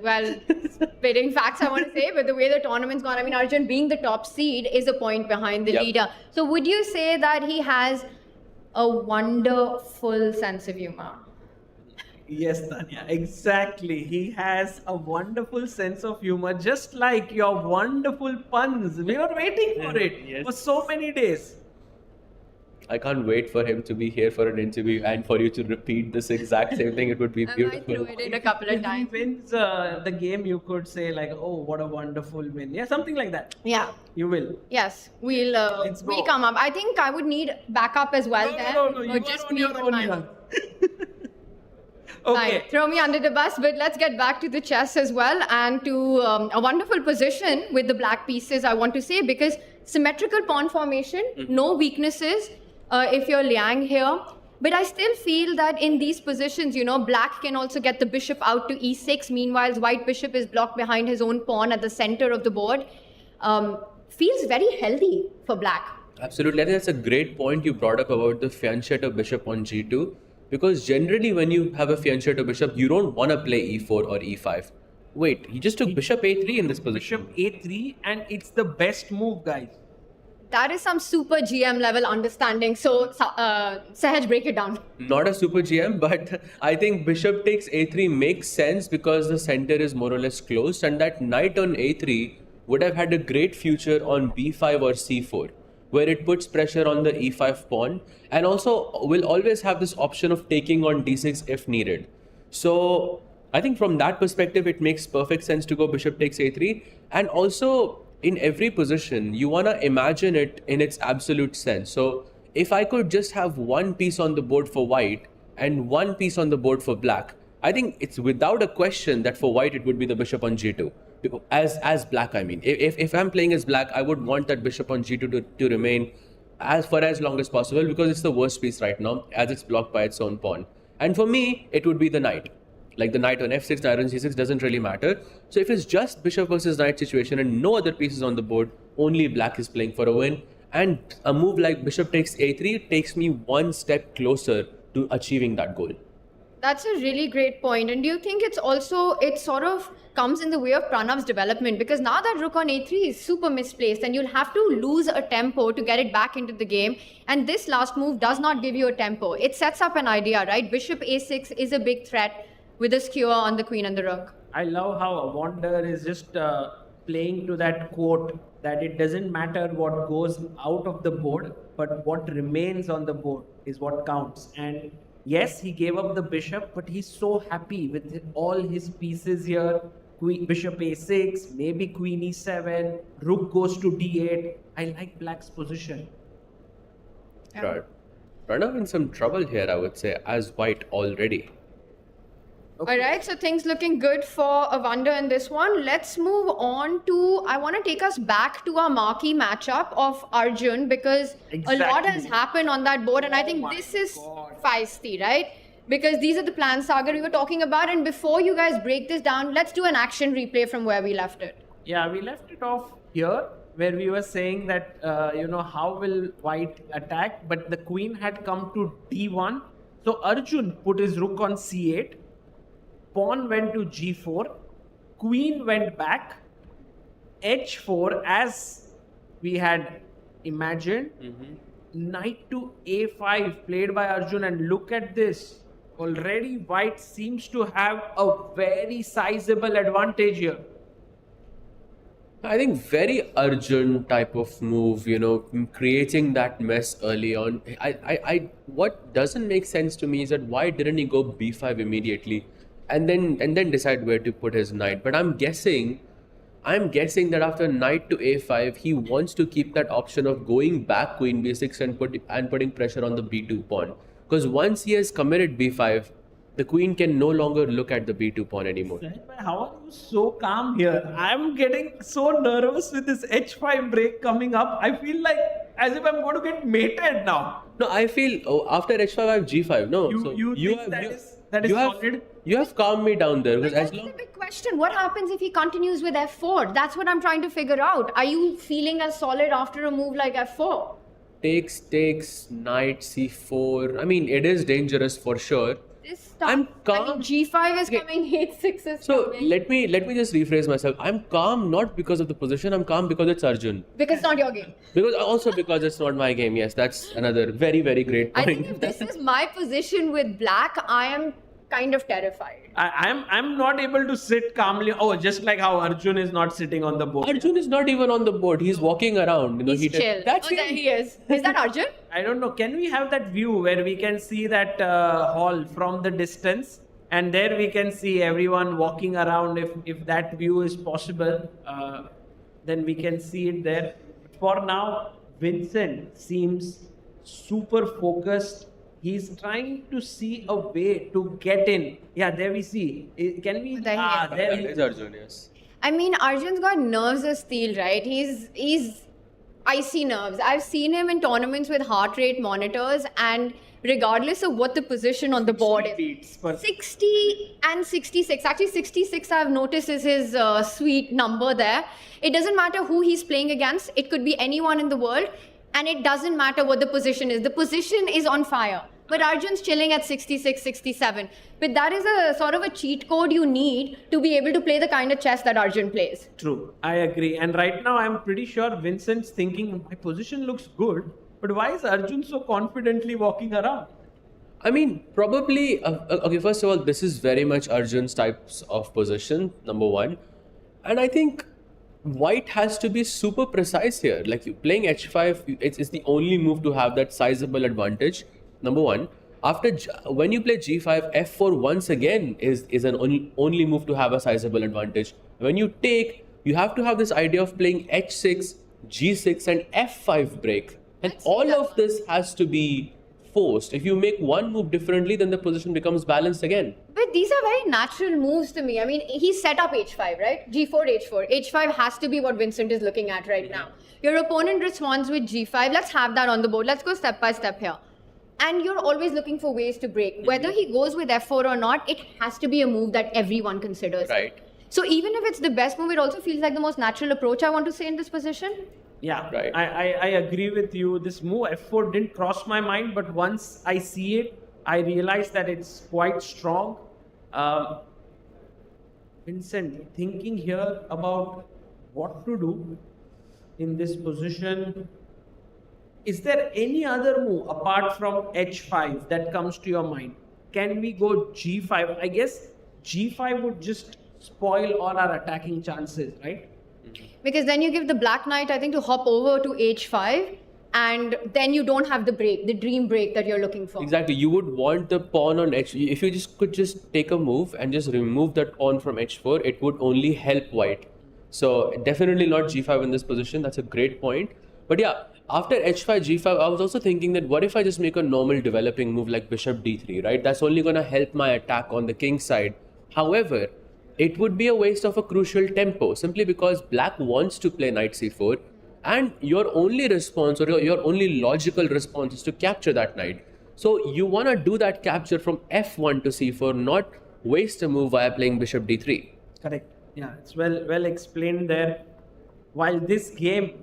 well, spitting facts I want to say, but the way the tournament's gone, I mean, Arjun being the top seed is a point behind the Yep. leader. So would you say that he has a wonderful sense of humor? Yes, Tanya, exactly. He has a wonderful sense of humor, just like your wonderful puns. We were waiting for it Yes. for so many days. I can't wait for him to be here for an interview and for you to repeat this exact same thing. It would be I might beautiful. throw it in a couple of If he times. wins the game, you could say like, "Oh, what a wonderful win!" Yeah, something like that. Yeah. You will. Yes, we'll Let's we'll go. come up. I think I would need backup as well there. No. Or You are just on me your with own. my- Nihal. Fine, Okay. throw me under the bus, but let's get back to the chess as well and to a wonderful position with the black pieces, I want to say, because symmetrical pawn formation, no weaknesses if you're Liang here. But I still feel that in these positions, black can also get the bishop out to e6. Meanwhile, white bishop is blocked behind his own pawn at the center of the board. Feels very healthy for black. Absolutely. I think that's a great point you brought up about the fianchetto bishop on g2. Because generally when you have a fianchetto bishop, you don't want to play e4 or e5. Wait, he just took bishop a3 in this position. Bishop a3, and it's the best move, guys. That is some super GM level understanding. So, Sahaj, break it down. Not a super GM, but I think bishop takes a3 makes sense because the center is more or less closed, and that knight on a3 would have had a great future on b5 or c4, where it puts pressure on the e5 pawn, and also will always have this option of taking on d6 if needed. So I think from that perspective, it makes perfect sense to go bishop takes a3. And also in every position, you want to imagine it in its absolute sense. So if I could just have one piece on the board for white and one piece on the board for black, I think it's without a question that for white, it would be the bishop on g2. As black, I mean, if I'm playing as black, I would want that bishop on g2 to remain for as long as possible, because it's the worst piece right now, as it's blocked by its own pawn. And for me, it would be the knight. Like the knight on f6, knight on c6 doesn't really matter. So if it's just bishop versus knight situation and no other pieces on the board, only black is playing for a win. And a move like bishop takes a3 takes me one step closer to achieving that goal. That's a really great point. And do you think it sort of comes in the way of Pranav's development? Because now that rook on a3 is super misplaced and you'll have to lose a tempo to get it back into the game. And this last move does not give you a tempo. It sets up an idea, right? Bishop a6 is a big threat with a skewer on the queen and the rook. I love how Awonder is just playing to that quote that it doesn't matter what goes out of the board, but what remains on the board is what counts. And yes, he gave up the bishop, but he's so happy with all his pieces here. Bishop a6, maybe queen e7, rook goes to d8. I like black's position. Right. Pranav in some trouble here, I would say, as white already. All right, so things looking good for Awonder in this one. Let's move on to, I want to take us back to our marquee matchup of Arjun because a lot has Exactly. happened on that board and I think my this is God. feisty, right? Because these are the plans saga we were talking about, and before you guys break this down, let's do an action replay from where we left it. Yeah, we left it off here where we were saying that, how will white attack? But the queen had come to d1. So Arjun put his rook on c8. Pawn went to g4. Queen went back. h4 as we had imagined. Knight to a5 played by Arjun. And look at this. Already white seems to have a very sizable advantage here. I think very Arjun type of move, creating that mess early on. What doesn't make sense to me is that why didn't he go b5 immediately, and then decide where to put his knight? But I'm guessing that after knight to a5, he wants to keep that option of going back queen b6 and putting pressure on the b2 pawn. Because once he has committed b5, the queen can no longer look at the b2 pawn anymore. How are you so calm here? I'm getting so nervous with this h5 break coming up. I feel like as if I'm going to get mated now. No, I feel after h5 I have g5. No, You think that is solid? You have calmed me down there because That's the big question. What happens if he continues with f4? That's what I'm trying to figure out. Are you feeling as solid after a move like f4? takes knight c4. I mean, it is dangerous for sure. This stuff, I'm calm. I mean, g5 is Okay. coming, h6 is So coming. let me just rephrase myself. I'm calm not because of the position. I'm calm because it's Arjun. Because it's not your game. Because it's not my game. Yes, that's another very very great I point. think if this is my position with black, I am kind of terrified. I'm not able to sit calmly. Oh, just like how Arjun is not sitting on the board. Arjun is not even on the board. He's walking around. He's chill. That's There him. he is. Is that Arjun? I don't know. Can we have that view where we can see that hall from the distance, and there we can see everyone walking around? If that view is possible, then we can see it there. For now, Vincent seems super focused. He's trying to see a way to get in. Yeah, there we see. Can we? There he is. There That is Arjun. Yes. I mean, Arjun's got nerves of steel, right? He's icy nerves. I've seen him in tournaments with heart rate monitors, and regardless of what the position on the board is, beats per 60 and 66. Actually, 66 I've noticed is his sweet number there. It doesn't matter who he's playing against. It could be anyone in the world. And it doesn't matter what the position is. The position is on fire. But Arjun's chilling at 66, 67. But that is a sort of a cheat code you need to be able to play the kind of chess that Arjun plays. True, I agree. And right now, I'm pretty sure Vincent's thinking, my position looks good, but why is Arjun so confidently walking around? I mean, probably. Okay, first of all, this is very much Arjun's types of position. Number one, and I think white has to be super precise here. Like you playing h5, it's the only move to have that sizable advantage. Number one. When you play g5, f4 once again is an only move to have a sizable advantage. When you take, you have to have this idea of playing h6, g6, and f5 break, and Let's see all that of this has to be forced. If you make one move differently, then the position becomes balanced again. But these are very natural moves to me. I mean, he set up h5, right? g4, h4. h5 has to be what Vincent is looking at right now. Your opponent responds with g5. Let's have that on the board. Let's go step by step here. And you're always looking for ways to break. Whether he goes with f4 or not, it has to be a move that everyone considers. Right. So even if it's the best move, it also feels like the most natural approach, I want to say, in this position. Yeah, Right. I agree with you. This move f4 didn't cross my mind, but once I see it, I realize that it's quite strong. Vincent, thinking here about what to do in this position. Is there any other move apart from h5 that comes to your mind? Can we go g5? I guess g5 would just spoil all our attacking chances, right? Because then you give the black knight, I think, to hop over to h5. And then you don't have the break, the dream break that you're looking for. Exactly. You would want the pawn on h. If you could just take a move and just remove that pawn from h4, it would only help white. So definitely not g5 in this position. That's a great point. But yeah, after h5, g5, I was also thinking that what if I just make a normal developing move like bishop d3, right? That's only going to help my attack on the king side. However, it would be a waste of a crucial tempo simply because black wants to play knight c4, and your only response or your only logical response is to capture that knight. So you want to do that capture from f1 to c4, not waste a move via playing bishop d3. Correct. Yeah, it's well explained there. While this game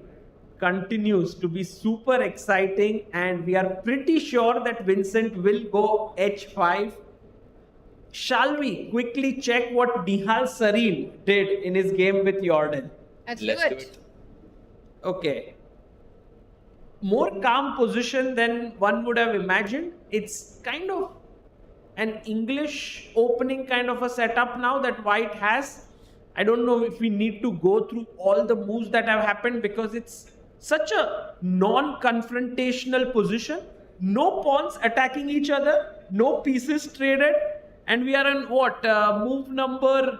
continues to be super exciting, and we are pretty sure that Vincent will go h5, shall we quickly check what Nihal Sarin did in his game with Yordan? Let's Let's do do it. it. Okay. More calm position than one would have imagined. It's kind of an English opening kind of a setup now that White has. I don't know if we need to go through all the moves that have happened because it's such a non-confrontational position. No pawns attacking each other, no pieces traded, and we are on what? Move number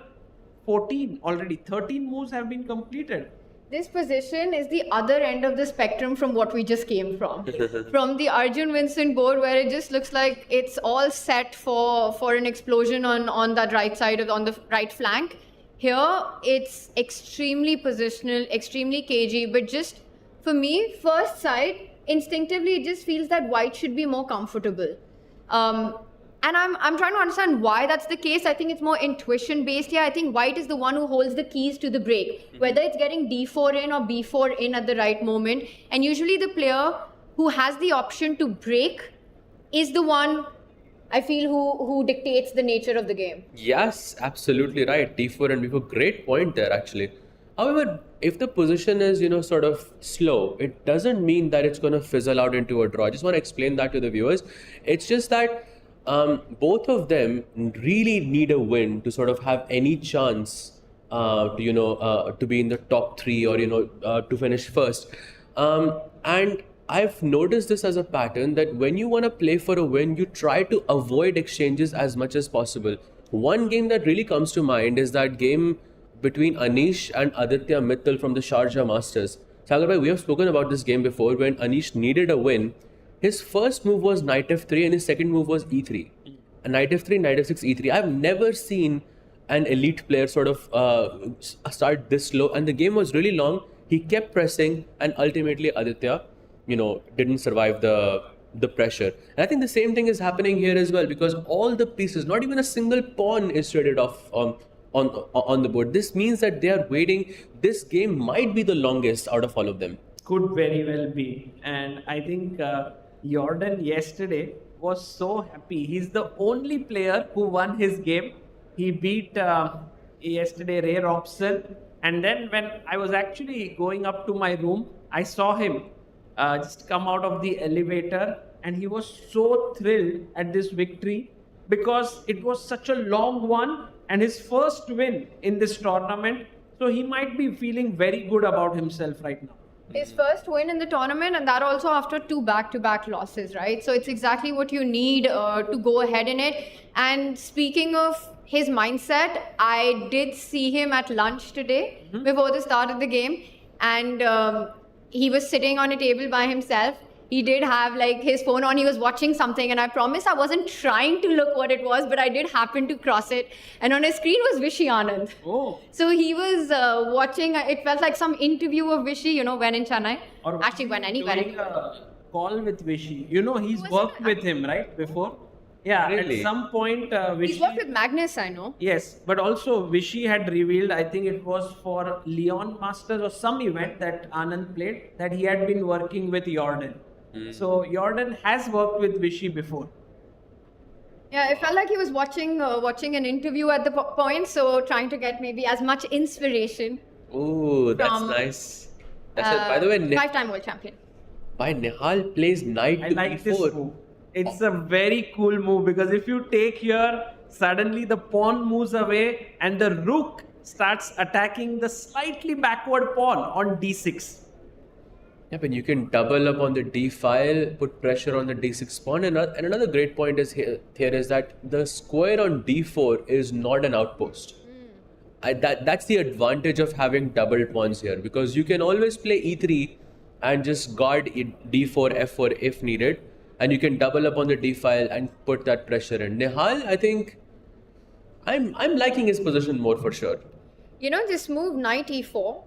14 already. 13 moves have been completed. This position is the other end of the spectrum from what we just came from. From the Arjun Vincent board, where it just looks like it's all set for an explosion on that right side on the right flank. Here, it's extremely positional, extremely cagey, but just for me, first sight, instinctively, it just feels that White should be more comfortable. And I'm trying to understand why that's the case. I think it's more intuition based here. I think White is the one who holds the keys to the break, whether it's getting d4 in or b4 in at the right moment. And usually the player who has the option to break is the one, I feel, who dictates the nature of the game. Yes, absolutely right. d4 and b4, great point there actually. However, if the position is, sort of slow, it doesn't mean that it's going to fizzle out into a draw. I just want to explain that to the viewers. It's just that both of them really need a win to sort of have any chance to be in the top three or to finish first. And I've noticed this as a pattern that when you want to play for a win, you try to avoid exchanges as much as possible. One game that really comes to mind is that game between Anish and Aditya Mittal from the Sharjah Masters. Sagar bhai, we have spoken about this game before. When Anish needed a win, his first move was knight f3 and his second move was e3. Knight f3, knight f6, e3. I've never seen an elite player sort of start this slow, and the game was really long. He kept pressing, and ultimately Aditya, didn't survive the pressure. And I think the same thing is happening here as well, because all the pieces, not even a single pawn is traded off on the board. This means that they are waiting. This game might be the longest out of all of them. Could very well be. And I think Yordan yesterday was so happy. He's the only player who won his game. He beat yesterday Ray Robson. And then when I was actually going up to my room, I saw him just come out of the elevator, and he was so thrilled at this victory because it was such a long one and his first win in this tournament. So he might be feeling very good about himself right now. His first win in the tournament, and that also after 2 back-to-back losses, right? So it's exactly what you need to go ahead in it. And speaking of his mindset, I did see him at lunch today before the start of the game, and he was sitting on a table by himself. He did have like his phone on, he was watching something, and I promise I wasn't trying to look what it was, but I did happen to cross it, and on his screen was Vishy Anand. Oh. So he was watching, it felt like some interview of Vishy, when in Chennai. Or Actually, when anywhere. doing a call with Vishy. He's Was worked it? with him, right, before? Yeah, Really? at some point Vishy... He's worked with Magnus, I know. Yes, but also Vishy had revealed, I think it was for Leon Masters or some event that Anand played, that he had been working with Yordan. So Yordan has worked with Vishy before. Yeah, it felt like he was watching an interview at the point, so trying to get maybe as much inspiration. Oh, that's From, nice. That's it. By the way, 5-time world champion. Nihal plays knight I to like this e4. move. It's a very cool move because if you take here, suddenly the pawn moves away and the rook starts attacking the slightly backward pawn on d6. Yep, and you can double up on the d file, put pressure on the d6 pawn. And another great point is here is that the square on d4 is not an outpost. That's the advantage of having double pawns here, because you can always play e3 and just guard d4, f4 if needed, and you can double up on the d file and put that pressure in. Nihal, I think I'm liking his position more for sure. You know, this move knight e4, for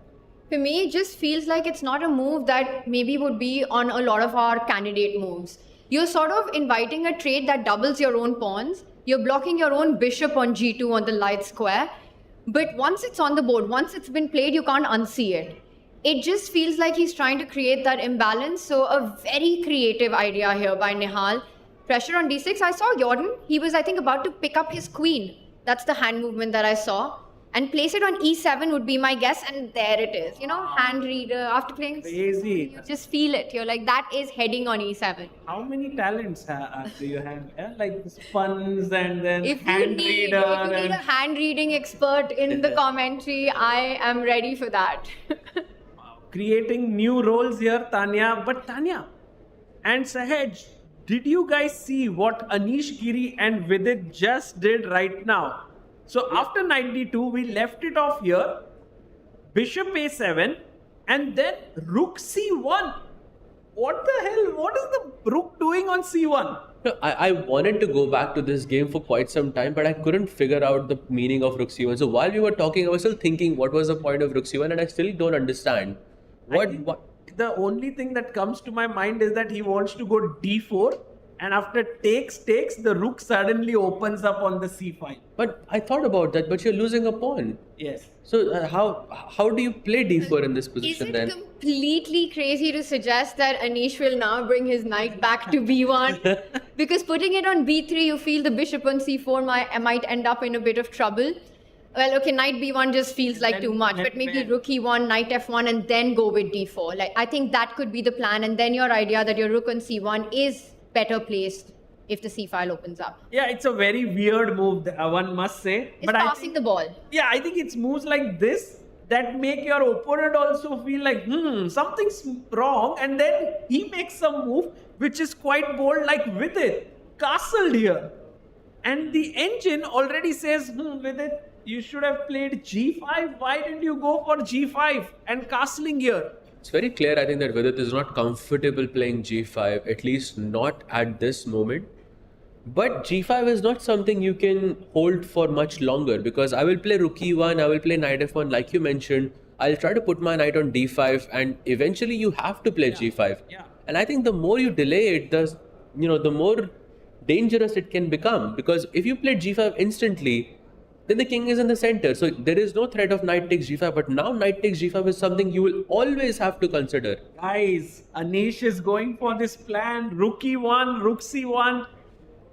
me, it just feels like it's not a move that maybe would be on a lot of our candidate moves. You're sort of inviting a trade that doubles your own pawns. You're blocking your own bishop on g2 on the light square. But once it's on the board, once it's been played, you can't unsee it. It just feels like he's trying to create that imbalance. So a very creative idea here by Nihal. Pressure on d6. I saw Yordan. He was, I think, about to pick up his queen. That's the hand movement that I saw. And place it on e7 would be my guess. And there it is. You know, hand reader. After playing, Crazy. you just feel it. You're like, that is heading on e7. How many talents do you have? Yeah? Like spuns and then If you hand need reader. a hand reading expert in the commentary, I am ready for that. Creating new roles here, Tanya. But Tanya and Sahaj, did you guys see what Anish Giri and Vidit just did right now? So after knight d2, we left it off here. Bishop a7 and then rook c1. What the hell? What is the rook doing on c1? No, I wanted to go back to this game for quite some time, but I couldn't figure out the meaning of rook c1. So while we were talking, I was still thinking what was the point of rook c1, and I still don't understand. What? The only thing that comes to my mind is that he wants to go d4, and after takes, the rook suddenly opens up on the c5. But I thought about that, but you're losing a pawn. Yes. So how do you play d4 in this Is position it then? completely crazy to suggest that Anish will now bring his knight back to b1? Because putting it on b3, you feel the bishop on c4 might end up in a bit of trouble. Well, okay, knight b1 just feels like too much, but maybe rook e1, knight f1, and then go with d4. Like, I think that could be the plan, and then your idea that your rook on c1 is better placed if the c file opens up. Yeah, it's a very weird move, one must say. It's passing the ball. Yeah, I think it's moves like this that make your opponent also feel like, something's wrong. And then he makes some move which is quite bold, like with it, castled here. And the engine already says, with it, you should have played g5. Why didn't you go for g5 and castling here? It's very clear, I think, that Vidit is not comfortable playing g5, at least not at this moment. But g5 is not something you can hold for much longer, because I will play rook e1, I will play knight f1 like you mentioned. I'll try to put my knight on d5, and eventually you have to play g5. Yeah. And I think the more you delay it, the more dangerous it can become, because if you play g5 instantly, then the king is in the center. So there is no threat of knight takes g5, but now knight takes g5 is something you will always have to consider. Guys, Anish is going for this plan, rook e1, rook c1.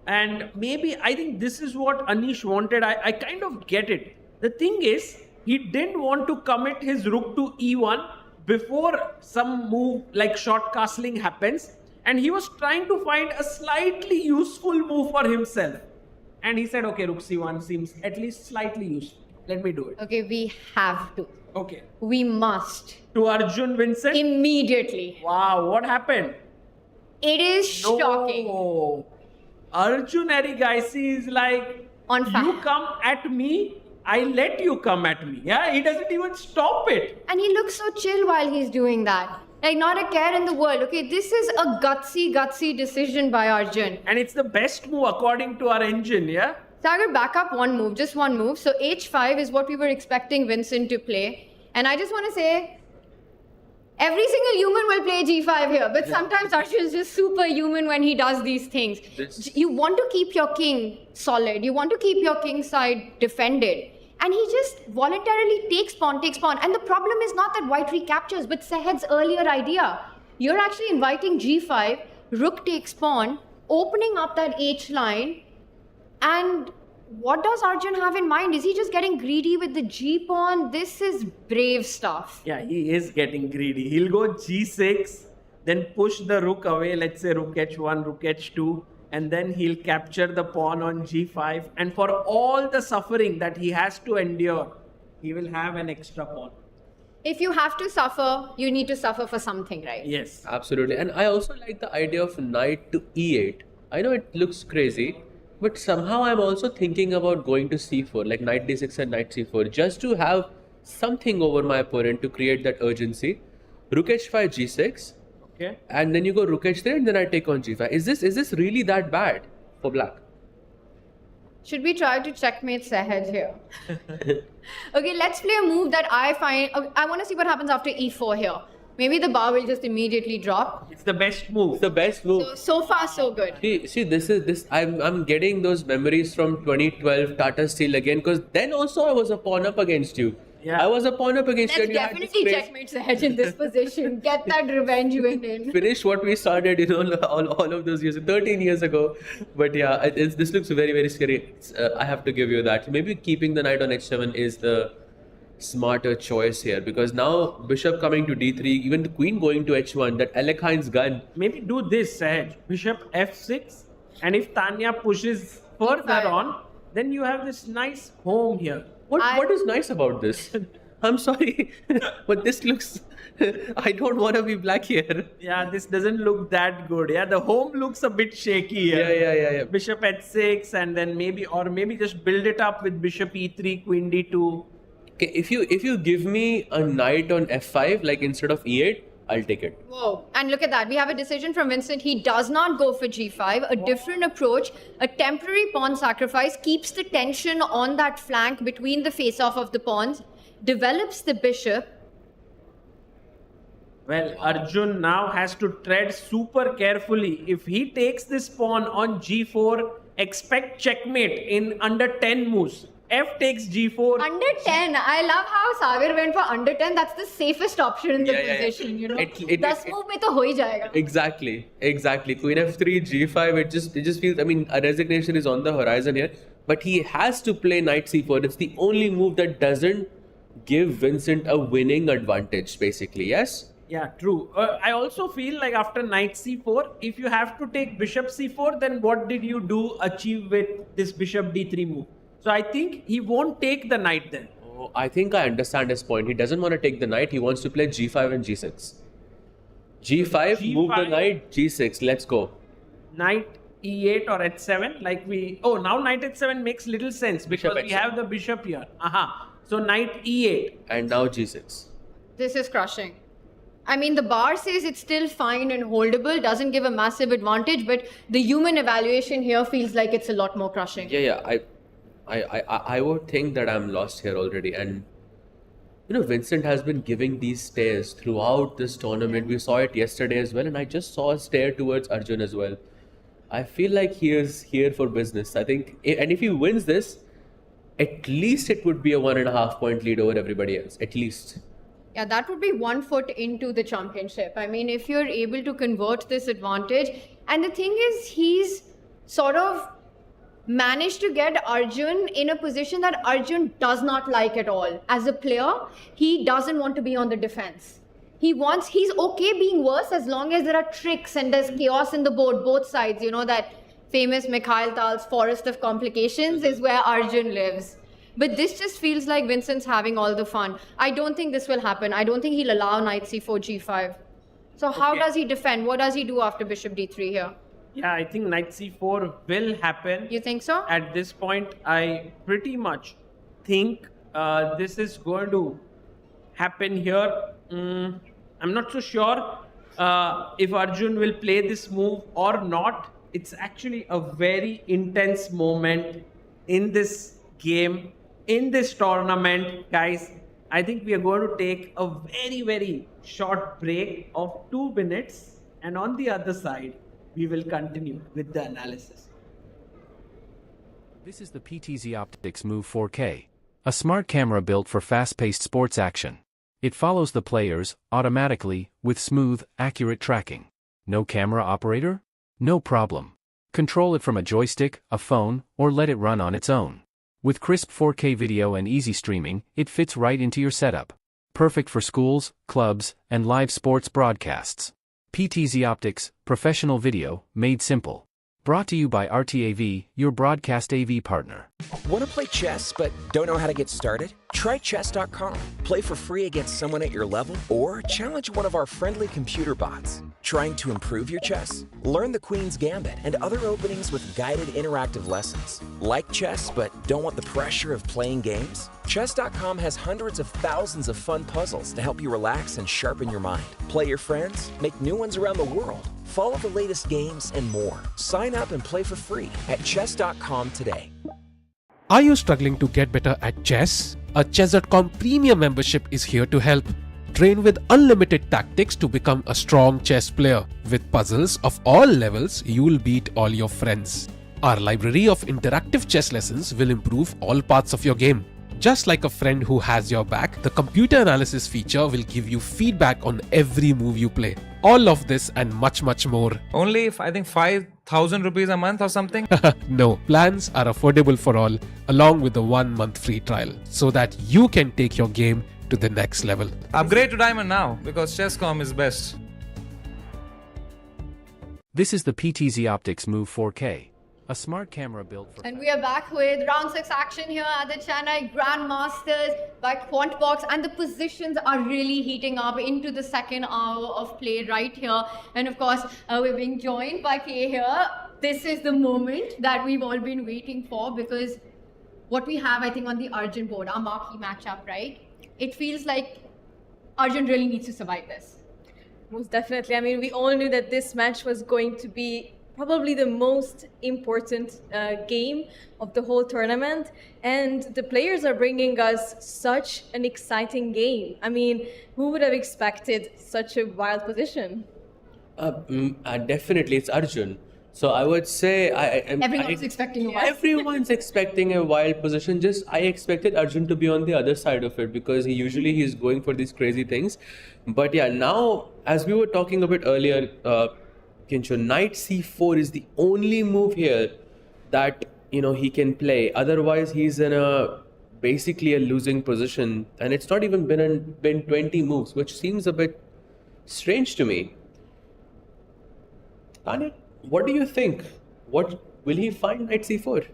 And maybe, I think this is what Anish wanted. I kind of get it. The thing is, he didn't want to commit his rook to e1 before some move like short castling happens. And he was trying to find a slightly useful move for himself. And he said, okay, rook c1 seems at least slightly useful. Let me do it. Okay, we have to. Okay. We must. To Arjun, Vincent. Immediately. Wow, what happened? It is shocking. No. Arjun Erigaisi is like, On fire. you come at me, I let you come at me. Yeah, he doesn't even stop it. And he looks so chill while he's doing that. Like, not a care in the world. Okay, this is a gutsy decision by Arjun. And it's the best move according to our engine, yeah? Sagar, back up one move, just one move. So h5 is what we were expecting Vincent to play. And I just want to say, every single human will play g5 here. But sometimes Arjun is just superhuman when he does these things. You want to keep your king solid. You want to keep your king side defended. And he just voluntarily takes pawn. And the problem is not that white recaptures, but Sahed's earlier idea. You're actually inviting g5, rook takes pawn, opening up that h line. And what does Arjun have in mind? Is he just getting greedy with the g pawn? This is brave stuff. Yeah, he is getting greedy. He'll go g6, then push the rook away, let's say rook h1, rook h2. And then he'll capture the pawn on g5. And for all the suffering that he has to endure, he will have an extra pawn. If you have to suffer, you need to suffer for something, right? Yes. Absolutely. And I also like the idea of knight to e8. I know it looks crazy, but somehow I'm also thinking about going to c4, like knight d6 and knight c4, just to have something over my opponent to create that urgency. Rook h5, g6. Okay. And then you go rook h3 and then I take on g5. Is this really that bad for black? Should we try to checkmate Sahaj here? Okay, let's play a move that I find... Okay, I want to see what happens after e4 here. Maybe the bar will just immediately drop. It's the best move. It's the best move. So far, so good. See, this. I'm getting those memories from 2012 Tata Steel again, because then also I was a pawn up against you. Yeah. I was a pawn up against you. Let's and you had this definitely crazy- checkmate Sahaj in this position. Get that revenge win in. Finish what we started, all of those years, 13 years ago. But yeah, this looks very, very scary. I have to give you that. Maybe keeping the knight on h7 is the smarter choice here, because now bishop coming to d3, even the queen going to h1, that Alekhines gun. Maybe do this, Sahaj. Bishop f6. And if Tanya pushes further Fine. on, then you have this nice home here. What is nice about this? I'm sorry, but this looks... I don't want to be black here. Yeah, this doesn't look that good. Yeah, the home looks a bit shaky here. Yeah. Bishop h6, and then maybe just build it up with bishop e3, queen d2. Okay, if you give me a knight on f5, like instead of e8, I'll take it. Whoa. And look at that. We have a decision from Vincent. He does not go for g5. A different approach. A temporary pawn sacrifice keeps the tension on that flank between the face-off of the pawns. Develops the bishop. Well, Arjun now has to tread super carefully. If he takes this pawn on g4, expect checkmate in under 10 moves. F takes g4. Under 10. I love how Sagar went for under 10. That's the safest option in the position, you know. 10 move mein to ho hi jayega. Exactly. Queen f3, g5. It just feels. I mean, a resignation is on the horizon here. But he has to play knight c4. It's the only move that doesn't give Vincent a winning advantage, basically. Yes. Yeah, true. I also feel like after knight c4, if you have to take bishop c4, then what did you achieve with this bishop d3 move? So I think he won't take the knight then. Oh, I think I understand his point. He doesn't want to take the knight. He wants to play g5 and g6. G5, move the knight, g6. Let's go. Knight e8 or h7, now knight h7 makes little sense because we have the bishop here. So knight e8. And now g6. This is crushing. I mean, the bar says it's still fine and holdable, doesn't give a massive advantage, but the human evaluation here feels like it's a lot more crushing. Yeah. I would think that I'm lost here already. And, Vincent has been giving these stares throughout this tournament. We saw it yesterday as well. And I just saw a stare towards Arjun as well. I feel like he is here for business. I think, and if he wins this, at least it would be a 1.5 point lead over everybody else. At least. Yeah, that would be 1 foot into the championship. I mean, if you're able to convert this advantage. And the thing is, he's sort of managed to get Arjun in a position that Arjun does not like at all. As a player, he doesn't want to be on the defense. He's okay being worse as long as there are tricks and there's chaos in the board, both sides. You know, that famous Mikhail Tal's forest of complications is where Arjun lives. But this just feels like Vincent's having all the fun. I don't think this will happen. I don't think he'll allow knight c4, g5. So how does he defend? What does he do after bishop d3 here? Yeah, I think knight c4 will happen. You think so? At this point, I pretty much think this is going to happen here. I'm not so sure if Arjun will play this move or not. It's actually a very intense moment in this game, in this tournament, guys. I think we are going to take a very, very short break of 2 minutes. And on the other side, we will continue with the analysis. This is the PTZ Optics Move 4K, a smart camera built for fast-paced sports action. It follows the players automatically with smooth, accurate tracking. No camera operator? No problem. Control it from a joystick, a phone, or let it run on its own. With crisp 4K video and easy streaming, it fits right into your setup. Perfect for schools, clubs, and live sports broadcasts. PTZ Optics, professional video, made simple. Brought to you by RTAV, your broadcast AV partner. Want to play chess but don't know how to get started? Try chess.com. Play for free against someone at your level or challenge one of our friendly computer bots. Trying to improve your chess? Learn the Queen's Gambit and other openings with guided interactive lessons. Like chess but don't want the pressure of playing games? Chess.com has hundreds of thousands of fun puzzles to help you relax and sharpen your mind. Play your friends, make new ones around the world, follow the latest games, and more. Sign up and play for free at chess.com today. Are you struggling to get better at chess? A chess.com premium membership is here to help. Train with unlimited tactics to become a strong chess player. With puzzles of all levels, you'll beat all your friends. Our library of interactive chess lessons will improve all parts of your game. Just like a friend who has your back, the computer analysis feature will give you feedback on every move you play. All of this and much more. Only, I think, 5,000 rupees a month or something. No, plans are affordable for all, along with a 1-month free trial, so that you can take your game to the next level. Upgrade to Diamond now, because Chess.com is best. This is the PTZ Optics Move 4K, a smart camera built for... And we are back with round 6 action here at the Chennai Grand Masters by Quantbox, and the positions are really heating up into the second hour of play right here. And of course, we're being joined by Kay here. This is the moment that we've all been waiting for, because what we have, I think, on the Arjun board, our marquee matchup, right? It feels like Arjun really needs to survive this. Most definitely. I mean, we all knew that this match was going to be probably the most important game of the whole tournament, and the players are bringing us such an exciting game. I mean, who would have expected such a wild position? Definitely, it's Arjun. So I would say Everyone's expecting a wild. Everyone's expecting a wild position. Just I expected Arjun to be on the other side of it, because he's going for these crazy things. But yeah, now as we were talking a bit earlier, Kincho, knight c4 is the only move here that he can play. Otherwise, he's in basically a losing position, and it's not even been 20 moves, which seems a bit strange to me. Tanya, what do you think? What will he find knight c4?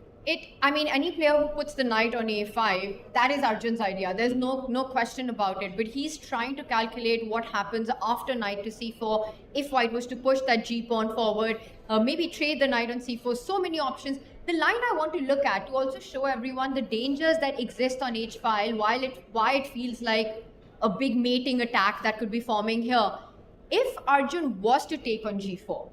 I mean, any player who puts the knight on a5, that is Arjun's idea. There's no question about it. But he's trying to calculate what happens after knight to c4. If white was to push that g pawn forward, maybe trade the knight on c4. So many options. The line I want to look at to also show everyone the dangers that exist on h-file, why it feels like a big mating attack that could be forming here. If Arjun was to take on g4,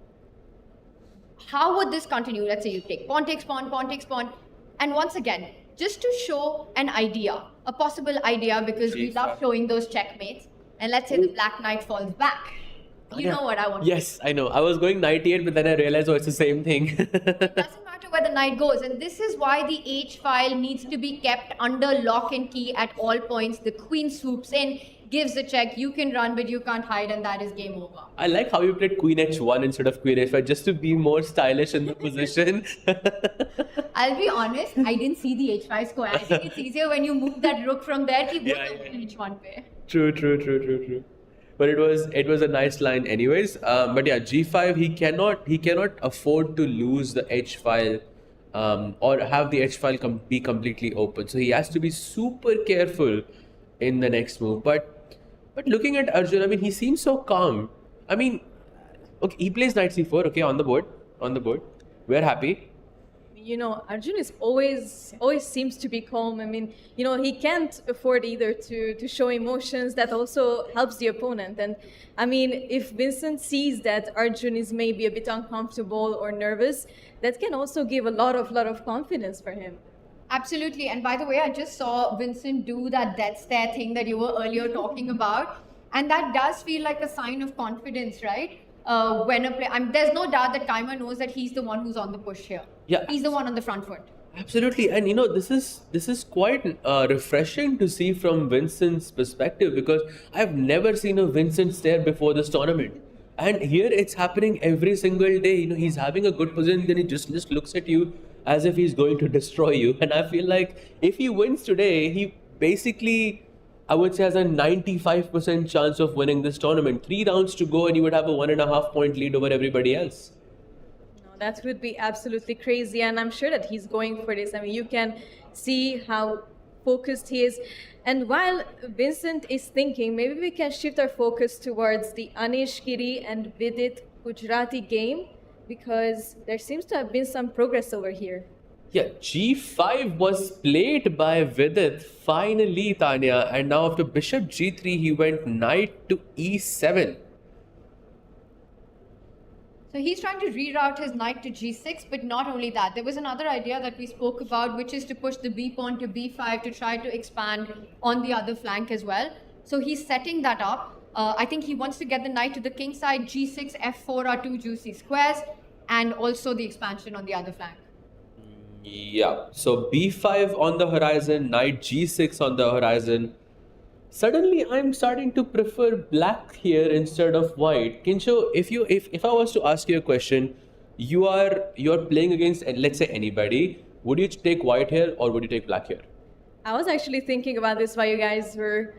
how would this continue? Let's say you take pawn takes pawn, pawn takes pawn. And once again, just to show an idea, a possible idea, because we love showing those checkmates. And let's say the black knight falls back. You know what I want. Yes, I know. I was going knight e8, but then I realized, it's the same thing. It doesn't matter where the knight goes. And this is why the h-file needs to be kept under lock and key at all points. The queen swoops in, gives the check. You can run, but you can't hide, and that is game over. I like how you played queen h1 instead of queen h5, just to be more stylish in the position. I'll be honest, I didn't see the h5 square. I think it's easier when you move that rook from there to h1 pair. True. But it was a nice line anyways. But yeah, g5, he cannot afford to lose the h file or have the h file be completely open. So he has to be super careful in the next move. But looking at Arjun, I mean, he seems so calm. I mean, okay, he plays knight c4, okay, on the board. We're happy. Arjun is always seems to be calm. I mean, he can't afford either to show emotions. That also helps the opponent. And I mean, if Vincent sees that Arjun is maybe a bit uncomfortable or nervous, that can also give a lot of confidence for him. Absolutely. And by the way, I just saw Vincent do that death stare thing that you were earlier talking about. And that does feel like a sign of confidence, right? When a player, there's no doubt that Keymer knows that he's the one who's on the push here. Yeah. He's the one on the front foot. Absolutely. And this is quite refreshing to see from Vincent's perspective, because I've never seen a Vincent stare before this tournament. And here it's happening every single day. He's having a good position, then he just looks at you as if he's going to destroy you. And I feel like if he wins today, he basically, I would say, has a 95% chance of winning this tournament. 3 rounds to go and you would have a 1.5 point lead over everybody else. No, that would be absolutely crazy. And I'm sure that he's going for this. I mean, you can see how focused he is. And while Vincent is thinking, maybe we can shift our focus towards the Anish Giri and Vidit Gujrathi game, because there seems to have been some progress over here. Yeah, g5 was played by Vidit finally, Tanya, and now after bishop g3 he went knight to e7. So he's trying to reroute his knight to g6, but not only that. There was another idea that we spoke about, which is to push the b pawn to b5 to try to expand on the other flank as well. So he's setting that up. I think he wants to get the knight to the king side. g6, f4 are two juicy squares, and also the expansion on the other flank. Yeah, so b5 on the horizon, knight g6 on the horizon. Suddenly, I'm starting to prefer black here instead of white. Kinsho, if I was to ask you a question, you're playing against, let's say, anybody, would you take white here or would you take black here? I was actually thinking about this while you guys were,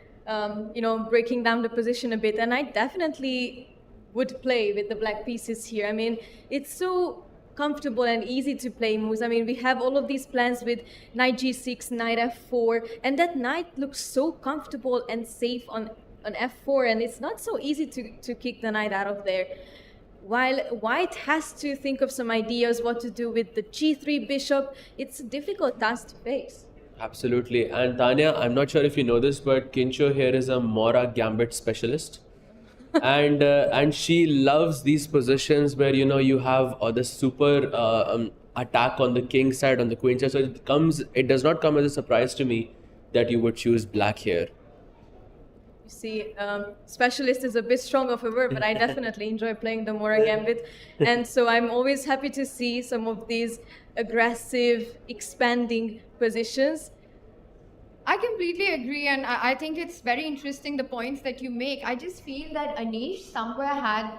breaking down the position a bit, and I definitely would play with the black pieces here. I mean, it's so comfortable and easy to play moves. I mean, we have all of these plans with knight g6, knight f4, and that knight looks so comfortable and safe on f4, and it's not so easy to kick the knight out of there. While white has to think of some ideas what to do with the g3 bishop, it's a difficult task to face. Absolutely. And Tanya, I'm not sure if you know this, but Kinsho here is a Mora Gambit specialist. And she loves these positions where you have the super attack on the king side, on the queen side. So it does not come as a surprise to me that you would choose black here. You see, specialist is a bit strong of a word, but I definitely enjoy playing the Mora Gambit. And so I'm always happy to see some of these aggressive, expanding positions. I completely agree, and I think it's very interesting the points that you make. I just feel that Anish somewhere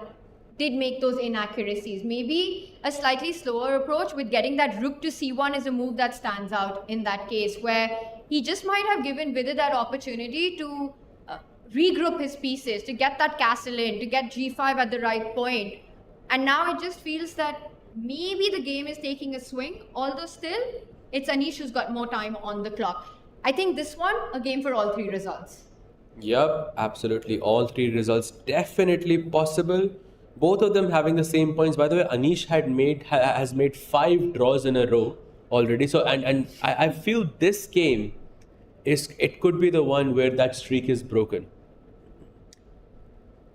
did make those inaccuracies. Maybe a slightly slower approach with getting that rook to c1 is a move that stands out in that case, where he just might have given Vidit that opportunity to regroup his pieces, to get that castle in, to get g5 at the right point. And now it just feels that maybe the game is taking a swing, although still it's Anish who's got more time on the clock. I think this one, a game for all three results. Yep, absolutely. All three results definitely possible. Both of them having the same points. By the way, Anish has made 5 draws in a row already. So and I feel this game it could be the one where that streak is broken.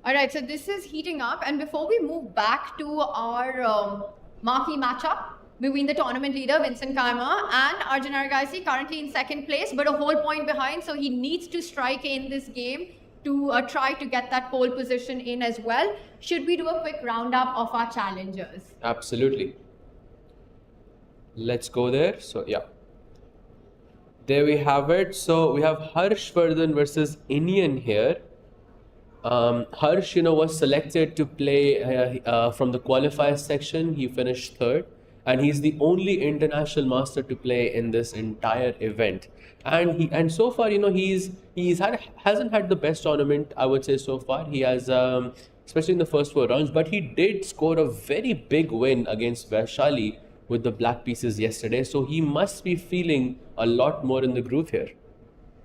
All right, so this is heating up, and before we move back to our marquee matchup between the tournament leader, Vincent Keymer, and Arjun Erigaisi, currently in second place, but a whole point behind. So he needs to strike in this game to try to get that pole position in as well. Should we do a quick roundup of our challengers? Absolutely. Let's go there. So, yeah. There we have it. So, we have Harshvardhan versus Indian here. Harsh, was selected to play from the qualifier section. He finished third. And he's the only international master to play in this entire event. And so far, hasn't had the best tournament, I would say, so far. He has, especially in the first 4 rounds, but he did score a very big win against Vashali with the black pieces yesterday. So he must be feeling a lot more in the groove here.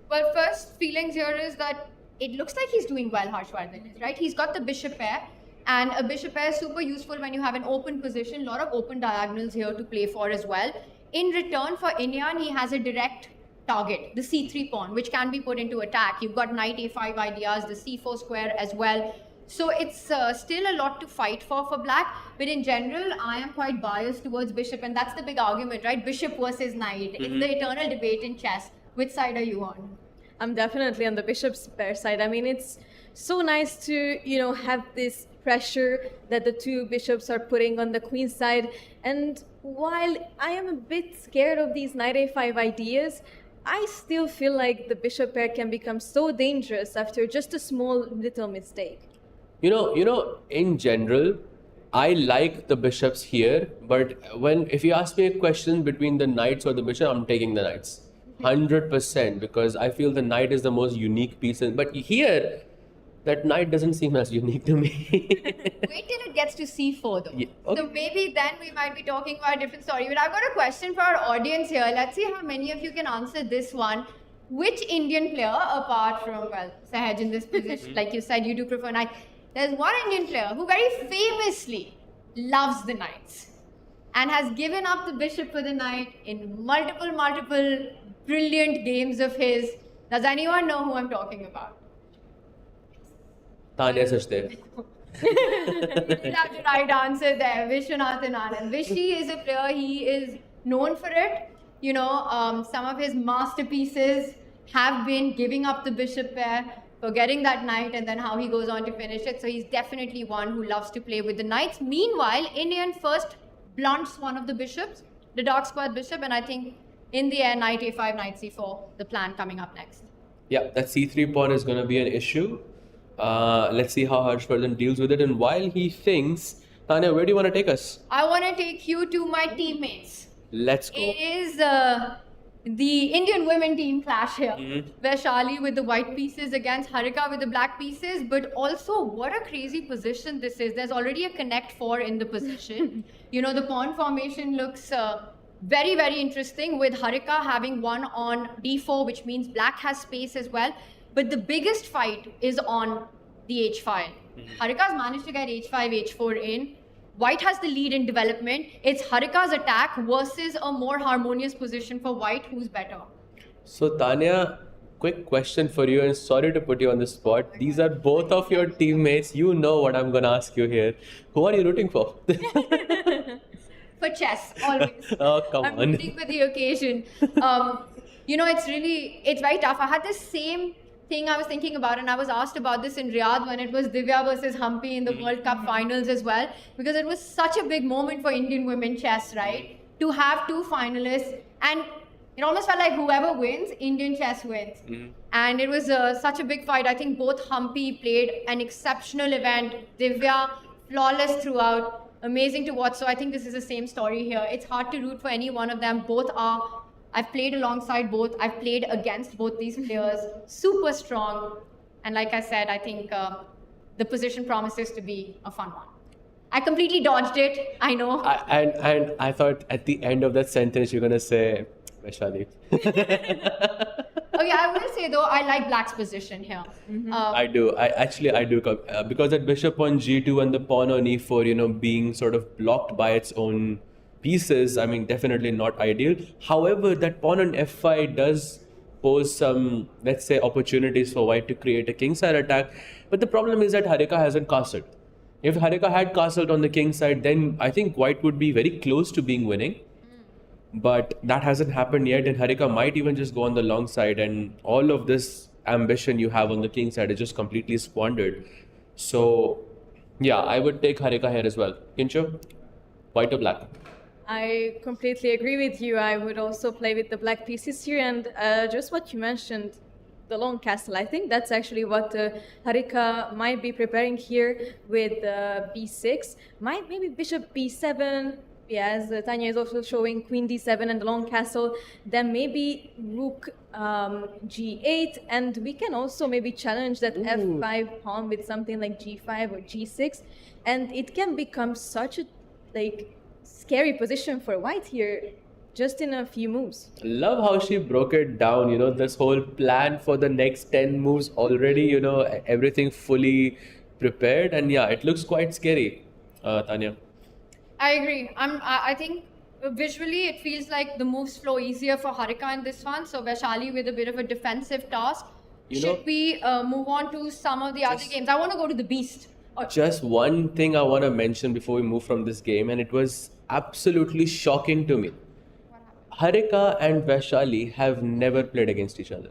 Well, first feelings here is that it looks like he's doing well, Harshvardhan, right? He's got the bishop pair. And a bishop pair is super useful when you have an open position, a lot of open diagonals here to play for as well. In return for Indian, he has a direct target, the c3 pawn, which can be put into attack. You've got knight a5 ideas, the c4 square as well. So it's still a lot to fight for black. But in general, I am quite biased towards bishop, and that's the big argument, right? Bishop versus knight. It's the eternal debate in chess. Which side are you on? I'm definitely on the bishop's pair side. I mean, it's so nice to, have this pressure that the two bishops are putting on the queen side. And while I am a bit scared of these knight a5 ideas, I still feel like the bishop pair can become so dangerous after just a small little mistake. In general, I like the bishops here, but if you ask me a question between the knights or the bishop, I'm taking the knights. 100%, because I feel the knight is the most unique piece. But here, that knight doesn't seem as unique to me. Wait till it gets to c4 though. Yeah, okay. So maybe then we might be talking about a different story. But I've got a question for our audience here. Let's see how many of you can answer this one. Which Indian player, apart from, Sahaj in this position, like you said, you do prefer knight. There's one Indian player who very famously loves the knights and has given up the bishop for the knight in multiple brilliant games of his. Does anyone know who I'm talking about? Tanya Sachdev. You didn't have the right answer there. Vishwanathan Anand. Vishy is a player, he is known for it. Some of his masterpieces have been giving up the bishop pair, forgetting that knight, and then how he goes on to finish it. So he's definitely one who loves to play with the knights. Meanwhile, Indian first blunts one of the bishops, the dark squared bishop, and I think in the end, knight a5, knight c4, the plan coming up next. Yeah, that c3 pawn is going to be an issue. Let's see how Harshvardhan deals with it. And while he thinks, Tanya, where do you want to take us? I want to take you to my teammates. Let's go. It is the Indian women team clash here. Vashali with the white pieces against Harika with the black pieces. But also, what a crazy position this is. There's already a connect 4 in the position. The pawn formation looks very, very interesting with Harika having one on d4, which means black has space as well. But the biggest fight is on the h file. Harika's managed to get h5, h4 in. White has the lead in development. It's Harika's attack versus a more harmonious position for White. Who's better? So, Tanya, quick question for you, and sorry to put you on the spot. These are both of your teammates. You know what I'm going to ask you here. Who are you rooting for? For chess, always. Oh, come I'm on. rooting for the occasion. It's very tough. I had the same thing I was thinking about, and I was asked about this in Riyadh when it was Divya versus Humpy in the World Cup finals as well, because it was such a big moment for Indian women chess, right? To have two finalists, and it almost felt like whoever wins, Indian chess wins. And it was such a big fight. I think both Humpy played an exceptional event. Divya, flawless throughout, amazing to watch. So I think this is the same story here. It's hard to root for any one of them. Both are, I've played alongside both. I've played against both these players. Super strong. And like I said, I think the position promises to be a fun one. I completely dodged it, I know. And I thought at the end of that sentence you're going to say, Vashali. Okay, I will say though, I like Black's position here. I do. I do. Because that bishop on g2 and the pawn on e4, being sort of blocked by its own pieces, I mean, definitely not ideal. However, that pawn on f5 does pose some, let's say, opportunities for White to create a kingside attack. But the problem is that Harika hasn't castled. If Harika had castled on the king side, then I think White would be very close to being winning. But that hasn't happened yet, and Harika might even just go on the long side, and all of this ambition you have on the king side is just completely squandered. So, yeah, I would take Harika here as well. Kincho, white or black? I completely agree with you. I would also play with the black pieces here, and just what you mentioned, the long castle. I think that's actually what Harika might be preparing here with b6. Maybe bishop b7. Yes, Tanya is also showing queen d7 and the long castle. Then maybe rook g8, and we can also maybe challenge that f5 pawn with something like g5 or g6, and it can become such a scary position for White here, just in a few moves. Love how she broke it down. This whole plan for the next 10 moves already. Everything fully prepared, and yeah, it looks quite scary. Tanya. I agree. I think visually it feels like the moves flow easier for Harika in this one. So Vashali with a bit of a defensive task. Should we move on to some of the other games? I want to go to the Beast. Just one thing I want to mention before we move from this game, and it was absolutely shocking to me. Harika and Vashali have never played against each other.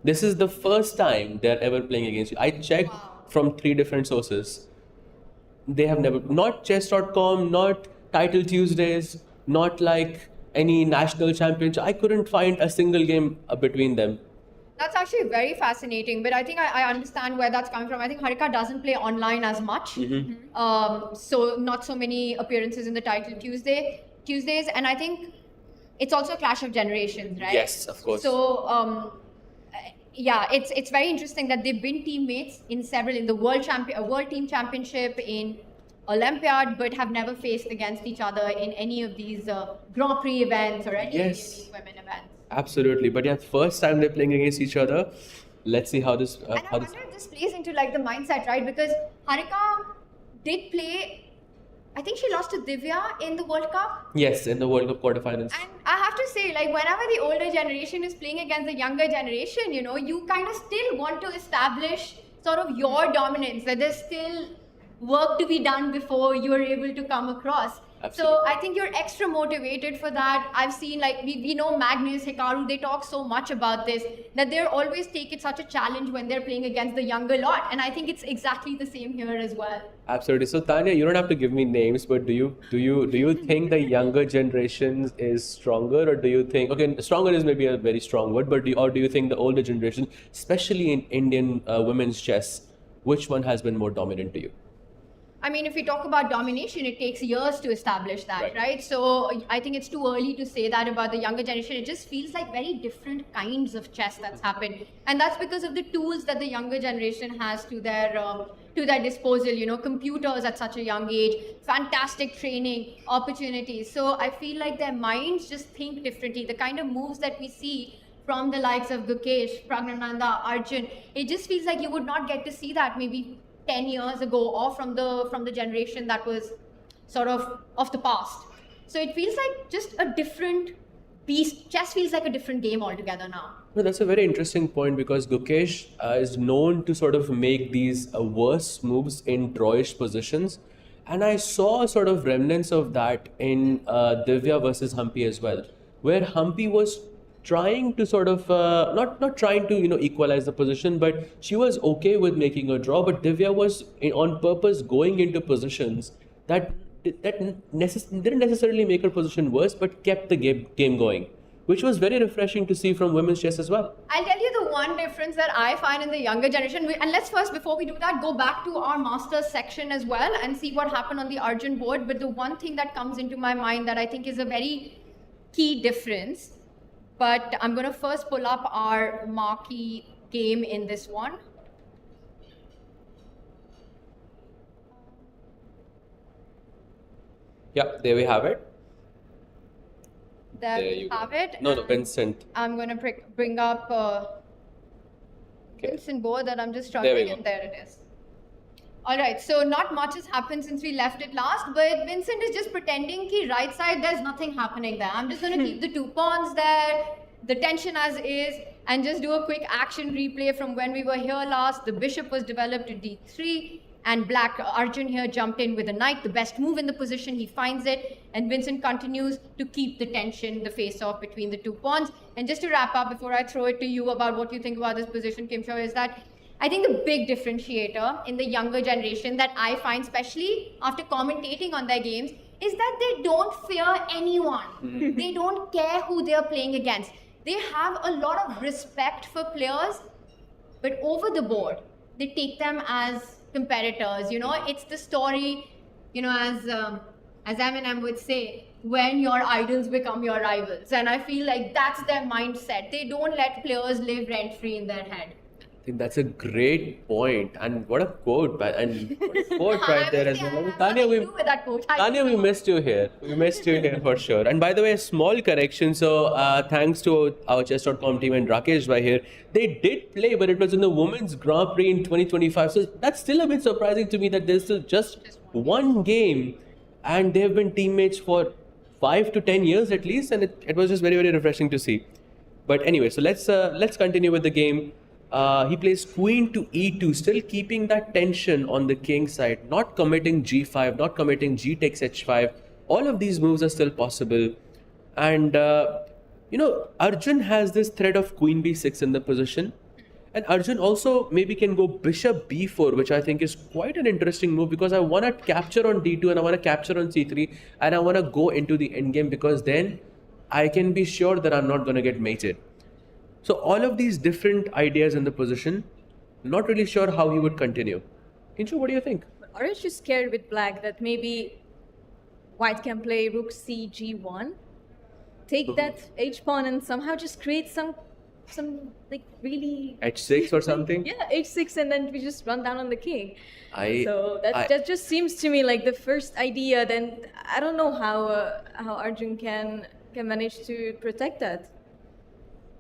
This is the first time they're ever playing against each other. I checked from 3 different sources. They have never, not chess.com, not Title Tuesdays, not like any national championship. I couldn't find a single game between them. That's actually very fascinating, but I think I understand where that's coming from. I think Harika doesn't play online as much, so not so many appearances in the Title Tuesdays, and I think it's also a clash of generations, right? Yes, of course. So yeah, it's very interesting that they've been teammates in the World Team Championship, in Olympiad, but have never faced against each other in any of these Grand Prix events or any of these women events. Absolutely, but yeah, first time they're playing against each other. Let's see how this. And I wonder if this plays into the mindset, right? Because Harika did play. I think she lost to Divya in the World Cup. Yes, in the World Cup quarterfinals. And I have to say, whenever the older generation is playing against the younger generation, you kind of still want to establish sort of your dominance. That there's still work to be done before you are able to come across. Absolutely. So I think you're extra motivated for that. I've seen like we know Magnus, Hikaru, they talk so much about this, that they're always take it such a challenge when they're playing against the younger lot. And I think it's exactly the same here as well. Absolutely. So Tanya, you don't have to give me names, but do you think the younger generation is stronger, or do you think, okay, stronger is maybe a very strong word, but do you think the older generation, especially in Indian women's chess, which one has been more dominant to you? I mean, if we talk about domination, it takes years to establish that, right? So I think it's too early to say that about the younger generation. It just feels like very different kinds of chess that's happened. And that's because of the tools that the younger generation has to their disposal, you know, computers at such a young age, fantastic training, opportunities. So I feel like their minds just think differently. The kind of moves that we see from the likes of Gukesh, Pragnananda, Arjun, it just feels like you would not get to see that maybe 10 years ago, or from the generation that was sort of the past. So it feels like just a different beast. Chess feels like a different game altogether now. No, that's a very interesting point, because Gukesh is known to sort of make these worse moves in drawish positions. And I saw sort of remnants of that in Divya versus Humpy as well, where Humpy was trying to sort of not trying to equalize the position, but she was okay with making a draw. But Divya was on purpose going into positions that didn't necessarily make her position worse, but kept the game going, which was very refreshing to see from women's chess as well. I'll tell you the one difference that I find in the younger generation, and let's first, before we do that, go back to our Masters section as well and see what happened on the Arjun board. But the one thing that comes into my mind that I think is a very key difference, but I'm going to first pull up our marquee game in this one. Yeah, there we have it. There you you go. have it. No, And Vincent. I'm going to bring up Okay. Vincent board that I'm just There struggling, we go. and there it is. All right, so not much has happened since we left it last, but Vincent is just pretending ki right side, there's nothing happening there. I'm just going to keep the 2 pawns there, the tension as is, and just do a quick action replay from when we were here last. The bishop was developed to d3, and black Arjun here jumped in with a knight, the best move in the position. He finds it, and Vincent continues to keep the tension, the face-off between the 2 pawns. And just to wrap up, before I throw it to you about what you think about this position, Kim Shaw, is that I think the big differentiator in the younger generation that I find, especially after commentating on their games, is that they don't fear anyone. They don't care who they're playing against. They have a lot of respect for players, but over the board, they take them as competitors. You know, it's the story, you know, as Eminem would say, when your idols become your rivals. And I feel like that's their mindset. They don't let players live rent-free in their head. I think that's a great point, and what a quote, and what a quote right there as well. Tanya, we missed you here. We missed you here for sure. And by the way, a small correction. So thanks to our chess.com team and Rakesh by here, they did play, but it was in the Women's Grand Prix in 2025. So that's still a bit surprising to me that there's still just one game, and they've been teammates for 5 to 10 years at least, and it was just very, very refreshing to see. But anyway, so let's continue with the game. He plays queen to e2, still keeping that tension on the king side, not committing g5, not committing g takes h5. All of these moves are still possible. And, Arjun has this threat of queen b6 in the position. And Arjun also maybe can go bishop b4, which I think is quite an interesting move, because I want to capture on d2 and I want to capture on c3 and I want to go into the endgame, because then I can be sure that I'm not going to get mated. So all of these different ideas in the position, not really sure how he would continue. Kinchu, what do you think? Aren't you scared with black that maybe white can play rook c g1, take that h pawn and somehow just create some like really h6 or something? Yeah, h6, and then we just run down on the king. So that just seems to me like the first idea. Then I don't know how Arjun can manage to protect that.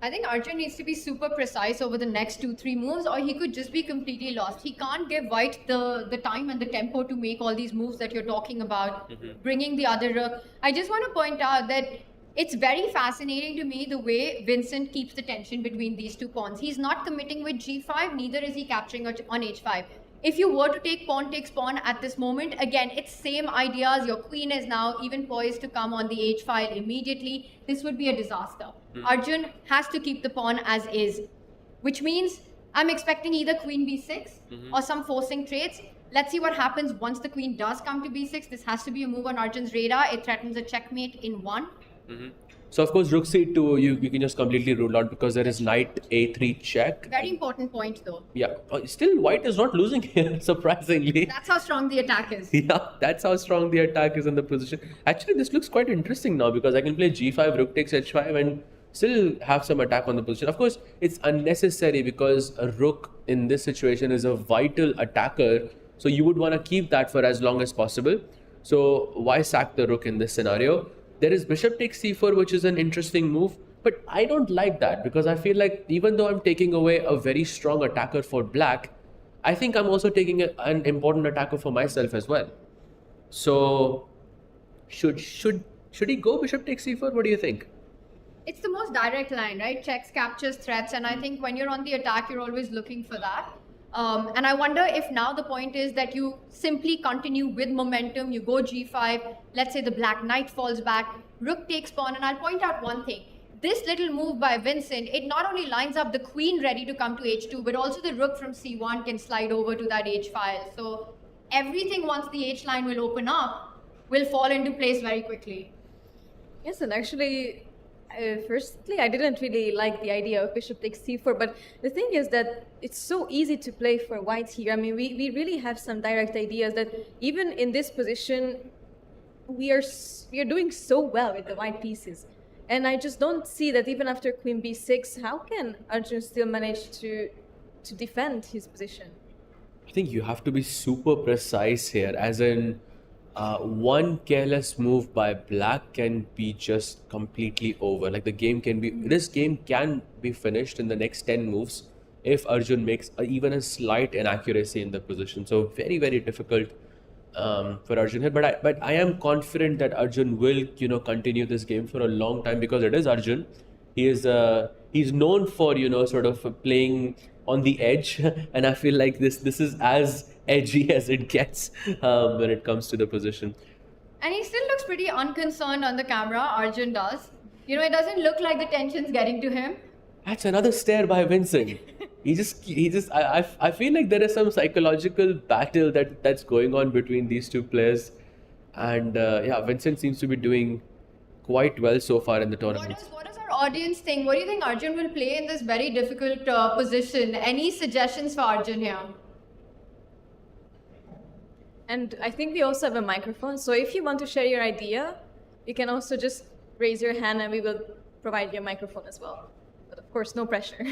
I think Arjun needs to be super precise over the next 2-3 moves, or he could just be completely lost. He can't give white the time and the tempo to make all these moves that you're talking about, bringing the other rook. I just want to point out that it's very fascinating to me the way Vincent keeps the tension between these 2 pawns. He's not committing with g5, neither is he capturing on h5. If you were to take pawn takes pawn at this moment, again, it's same ideas. Your queen is now even poised to come on the h file immediately. This would be a disaster. Arjun has to keep the pawn as is, which means I'm expecting either queen b6 or some forcing trades. Let's see what happens once the queen does come to b6. This has to be a move on Arjun's radar. It threatens a checkmate in one. So of course, rook c2 you can just completely rule out because there is knight a3 check. Very important point though. Yeah, still white is not losing here, surprisingly. That's how strong the attack is. Yeah, that's how strong the attack is in the position. Actually, this looks quite interesting now because I can play g5, rook takes h5 and still have some attack on the position. Of course, it's unnecessary because a rook in this situation is a vital attacker. So you would want to keep that for as long as possible. So why sack the rook in this scenario? There is bishop takes c4, which is an interesting move. But I don't like that because I feel like even though I'm taking away a very strong attacker for black, I think I'm also taking an important attacker for myself as well. So should he go bishop takes c4? What do you think? It's the most direct line, right? Checks, captures, threats, and I think when you're on the attack, you're always looking for that. And I wonder if now the point is that you simply continue with momentum, you go g5, let's say the black knight falls back, rook takes pawn, and I'll point out one thing. This little move by Vincent, it not only lines up the queen ready to come to h2, but also the rook from c1 can slide over to that h file. So everything once the h line will open up will fall into place very quickly. Yes, and actually, firstly, I didn't really like the idea of bishop takes c4, but the thing is that it's so easy to play for white here. I mean, we really have some direct ideas that even in this position, we are doing so well with the white pieces. And I just don't see that even after queen b6, how can Arjun still manage to defend his position? I think you have to be super precise here, as in one careless move by black can be just completely over. Like this game can be finished in the next 10 moves if Arjun makes even a slight inaccuracy in the position. So very, very difficult for Arjun here. But I am confident that Arjun will continue this game for a long time because it is Arjun. He's known for sort of playing on the edge, and I feel like this is as edgy as it gets when it comes to the position. And he still looks pretty unconcerned on the camera, Arjun does. It doesn't look like the tension's getting to him. That's another stare by Vincent. I feel like there is some psychological battle that's going on between these two players. And Vincent seems to be doing quite well so far in the tournament. What does our audience think? What do you think Arjun will play in this very difficult position? Any suggestions for Arjun here? And I think we also have a microphone, so if you want to share your idea, you can also just raise your hand and we will provide you a microphone as well. But of course, no pressure.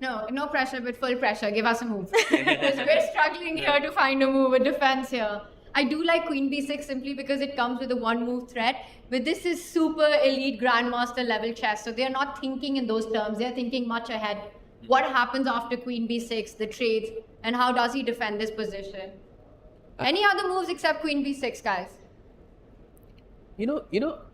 No pressure, but full pressure. Give us a move. Because we're struggling here to find a move, a defense here. I do like queen b6 simply because it comes with a one-move threat, but this is super elite grandmaster level chess, so they're not thinking in those terms. They're thinking much ahead. What happens after queen b6, the trades, and how does he defend this position? Any other moves except queen b6, guys?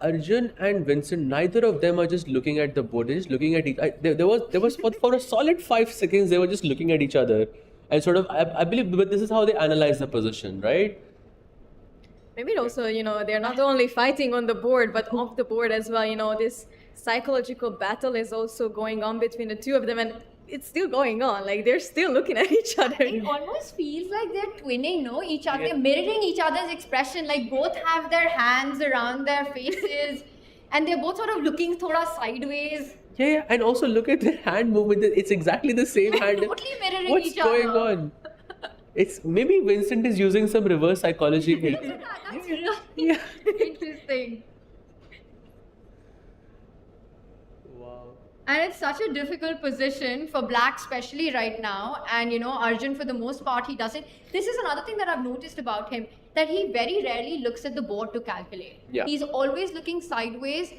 Arjun and Vincent, neither of them are just looking at the board. They're just looking at each. There was for a solid 5 seconds they were just looking at each other, and sort of I believe, but this is how they analyze the position, right? Maybe also, they're not only fighting on the board, but off the board as well. This psychological battle is also going on between the two of them, and it's still going on. Like, they're still looking at each other. It almost feels like they're twinning, each other. They're mirroring each other's expression. Like, both have their hands around their faces, and they're both sort of looking thoda sideways. Yeah, and also look at their hand movement. It's exactly the same hand. Totally mirroring each other. What's going on? It's maybe Vincent is using some reverse psychology here. That's really interesting. Wow. And it's such a difficult position for black, especially right now. And Arjun, for the most part, he doesn't. This is another thing that I've noticed about him, that he very rarely looks at the board to calculate. Yeah. He's always looking sideways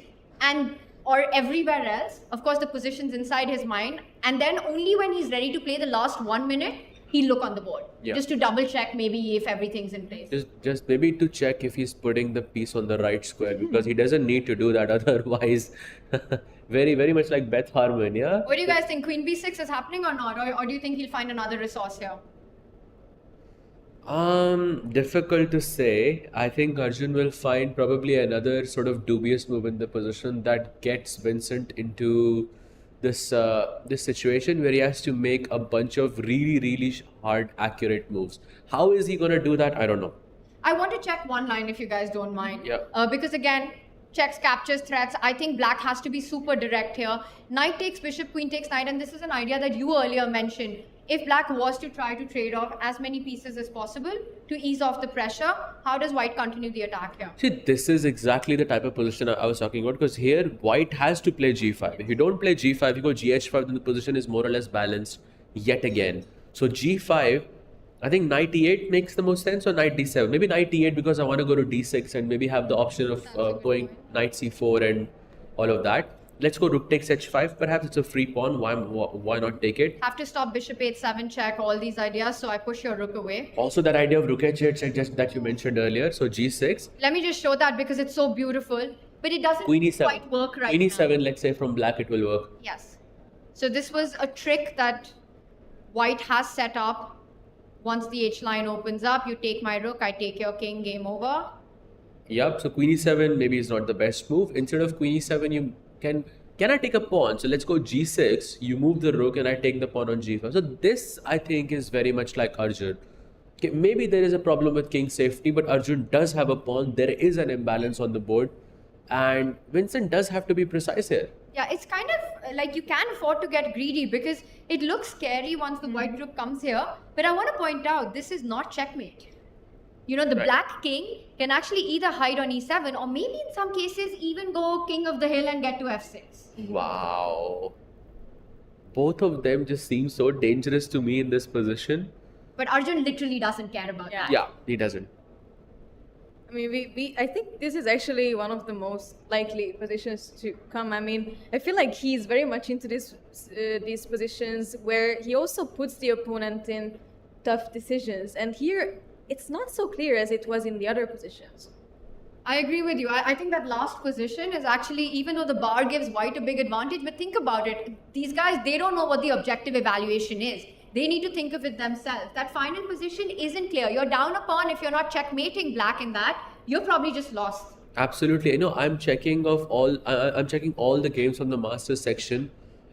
or everywhere else. Of course, the position's inside his mind. And then only when he's ready to play the last 1 minute, he'll look on the board. Yeah. Just to double check maybe if everything's in place. Just maybe to check if he's putting the piece on the right square, because he doesn't need to do that otherwise. Very, very much like Beth Harmon, yeah? What do you guys think? Queen b6 is happening or not? Or do you think he'll find another resource here? Difficult to say. I think Arjun will find probably another sort of dubious move in the position that gets Vincent into this situation where he has to make a bunch of really hard, accurate moves. How is he gonna do that? I don't know. I want to check one line if you guys don't mind. Yeah. Because again, checks, captures, threats. I think black has to be super direct here. Knight takes bishop, queen takes knight, and this is an idea that you earlier mentioned. If black was to try to trade off as many pieces as possible to ease off the pressure, how does white continue the attack here? See, this is exactly the type of position I was talking about, because here white has to play g5. If you don't play g5, you go gh5, then the position is more or less balanced yet again. So g5, I think knight e8 makes the most sense, or knight d7. Maybe knight e8 because I want to go to d6 and maybe have the option of going knight c4 and all of that. Let's go rook takes h5. Perhaps it's a free pawn. Why not take it? Have to stop bishop h7 check, all these ideas, so I push your rook away. Also, that idea of rook h8 check just that you mentioned earlier. So g6. Let me just show that because it's so beautiful, but it doesn't Queen e7. quite work right Queen now. e7, let's say from black it will work. Yes. So this was a trick that white has set up. Once the H line opens up, you take my rook, I take your king, game over. Yup, so queen e7 maybe is not the best move. Instead of queen e7, you can I take a pawn? So let's go g6, you move the rook and I take the pawn on g5. So this, I think, is very much like Arjun. Okay, maybe there is a problem with king safety, but Arjun does have a pawn. There is an imbalance on the board. And Vincent does have to be precise here. Yeah, it's kind of like you can afford to get greedy because it looks scary once the white rook comes here. But I want to point out, this is not checkmate. You know, the Right. black king can actually either hide on e7 or maybe in some cases even go king of the hill and get to f6. Wow. Both of them just seem so dangerous to me in this position. But Arjun literally doesn't care about that. Yeah, he doesn't. I mean, I think this is actually one of the most likely positions to come. I mean, I feel like he's very much into these positions where he also puts the opponent in tough decisions. And here, it's not so clear as it was in the other positions. I agree with you. I think that last position is actually, even though the bar gives white a big advantage, but think about it. These guys, they don't know what the objective evaluation is. They need to think of it themselves. That final position isn't clear. You're down a pawn. If you're not checkmating black in that, you're probably just lost. Absolutely. I'm checking I'm checking all the games from the Masters section,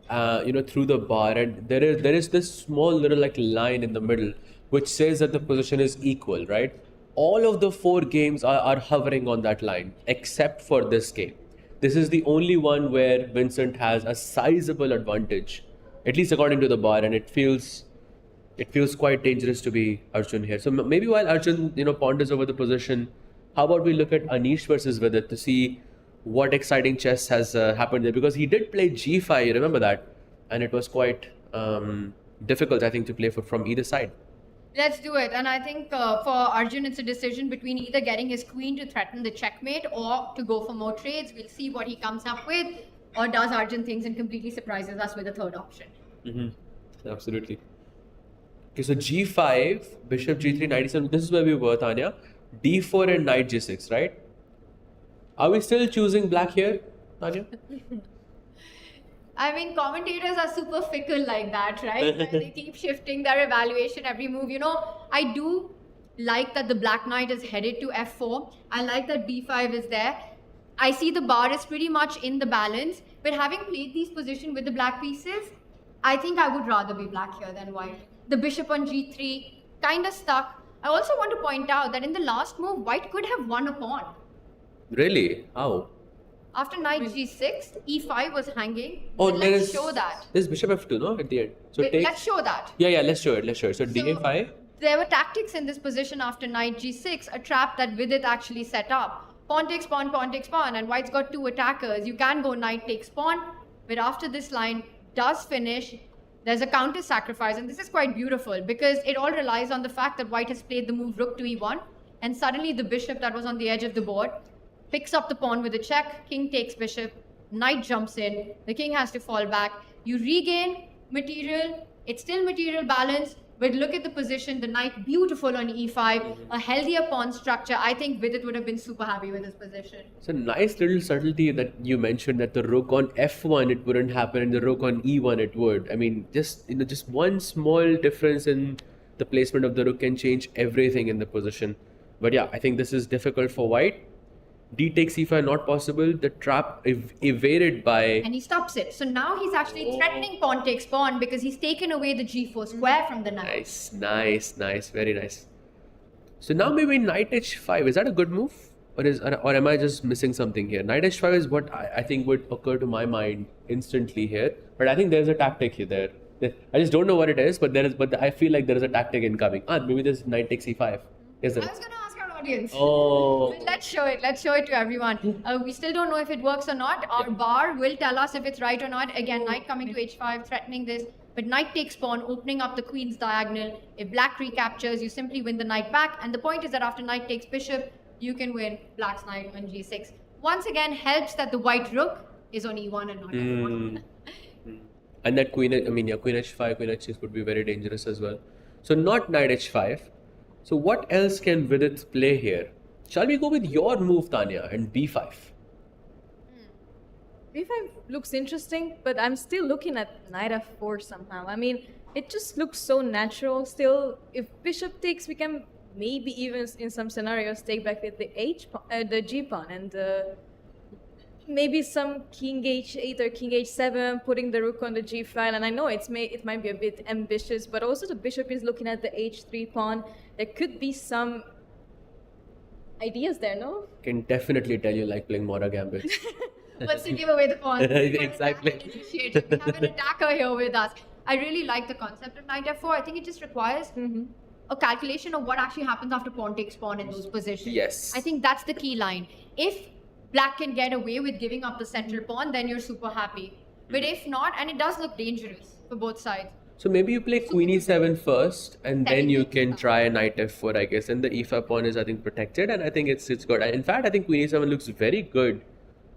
through the bar, and there is this small little like line in the middle which says that the position is equal, right? All of the 4 games are hovering on that line, except for this game. This is the only one where Vincent has a sizable advantage, at least according to the bar, and it feels quite dangerous to be Arjun here. So maybe while Arjun, ponders over the position, how about we look at Anish versus Vidit to see what exciting chess has happened there? Because he did play g5, you remember that? And it was quite difficult, I think, to play from either side. Let's do it. And I think for Arjun, it's a decision between either getting his queen to threaten the checkmate or to go for more trades. We'll see what he comes up with. Or does Arjun things and completely surprises us with a third option? Mm-hmm. Absolutely. Okay, so g5, bishop g3, knight e7. This is where we were, Tanya. d4 and knight g6, right? Are we still choosing black here, Tanya? I mean, commentators are super fickle like that, right? They keep shifting their evaluation every move. I do like that the black knight is headed to f4. I like that b5 is there. I see the bar is pretty much in the balance. But having played these positions with the black pieces, I think I would rather be black here than white. The bishop on g3, kind of stuck. I also want to point out that in the last move, white could have won a pawn. Really? How? After knight g6, e5 was hanging. Oh, But let's show that. There's bishop f2, no? At the end. So Wait, let's show that. Yeah, let's show it. So d5. There were tactics in this position after knight g6, a trap that Vidit actually set up. Pawn takes pawn, pawn takes pawn, and white's got 2 attackers. You can go knight takes pawn, but after this line does finish, there's a counter sacrifice, and this is quite beautiful because it all relies on the fact that white has played the move rook to e1, and suddenly the bishop that was on the edge of the board picks up the pawn with a check, king takes bishop, knight jumps in, the king has to fall back. You regain material, it's still material balance, but look at the position, the knight beautiful on e5, a healthier pawn structure. I think Vidit would have been super happy with this position. It's a nice little subtlety that you mentioned, that the rook on f1 it wouldn't happen and the rook on e1 it would. I mean, just one small difference in the placement of the rook can change everything in the position. But yeah, I think this is difficult for white. D takes e5 not possible. The trap evaded by... And he stops it. So now he's actually threatening pawn takes pawn because he's taken away the g4 square from the knight. Nice, very nice. So now maybe knight h5. Is that a good move? Or am I just missing something here? Knight h5 is what I think would occur to my mind instantly here. But I think there's a tactic here there. I just don't know what it is, but I feel like there is a tactic incoming. Maybe this knight takes e5. Is it? I was going to ask our audience. Oh. But let's show it to everyone. We still don't know if it works or not. Our bar will tell us if it's right or not. Again, knight coming to h5, threatening this. But knight takes pawn, opening up the queen's diagonal. If black recaptures, you simply win the knight back. And the point is that after knight takes bishop, you can win black's knight on g6. Once again, helps that the white rook is on e1 and not f1. And that queen h5, queen h6 would be very dangerous as well. So not knight h5. So what else can Vidit play here? Shall we go with your move, Tanya, and b5? b5 looks interesting, but I'm still looking at knight f4 somehow. I mean, it just looks so natural. Still, if bishop takes, we can maybe even in some scenarios take back with the g pawn, and maybe some king h8 or king h7, putting the rook on the g file. And I know it might be a bit ambitious, but also the bishop is looking at the h3 pawn. There could be some ideas there, no? Can definitely tell you like playing Mora Gambit. Wants to give away the pawn. Exactly. We have an attacker here with us. I really like the concept of knight f4. I think it just requires a calculation of what actually happens after pawn takes pawn in those positions. Yes. I think that's the key line. If black can get away with giving up the central pawn, then you're super happy. But if not, and it does look dangerous for both sides. So maybe you play queen e7 first, and then you can try knight f4, I guess. And the e5 pawn is, I think, protected, and I think it's good. In fact, I think queen e7 looks very good.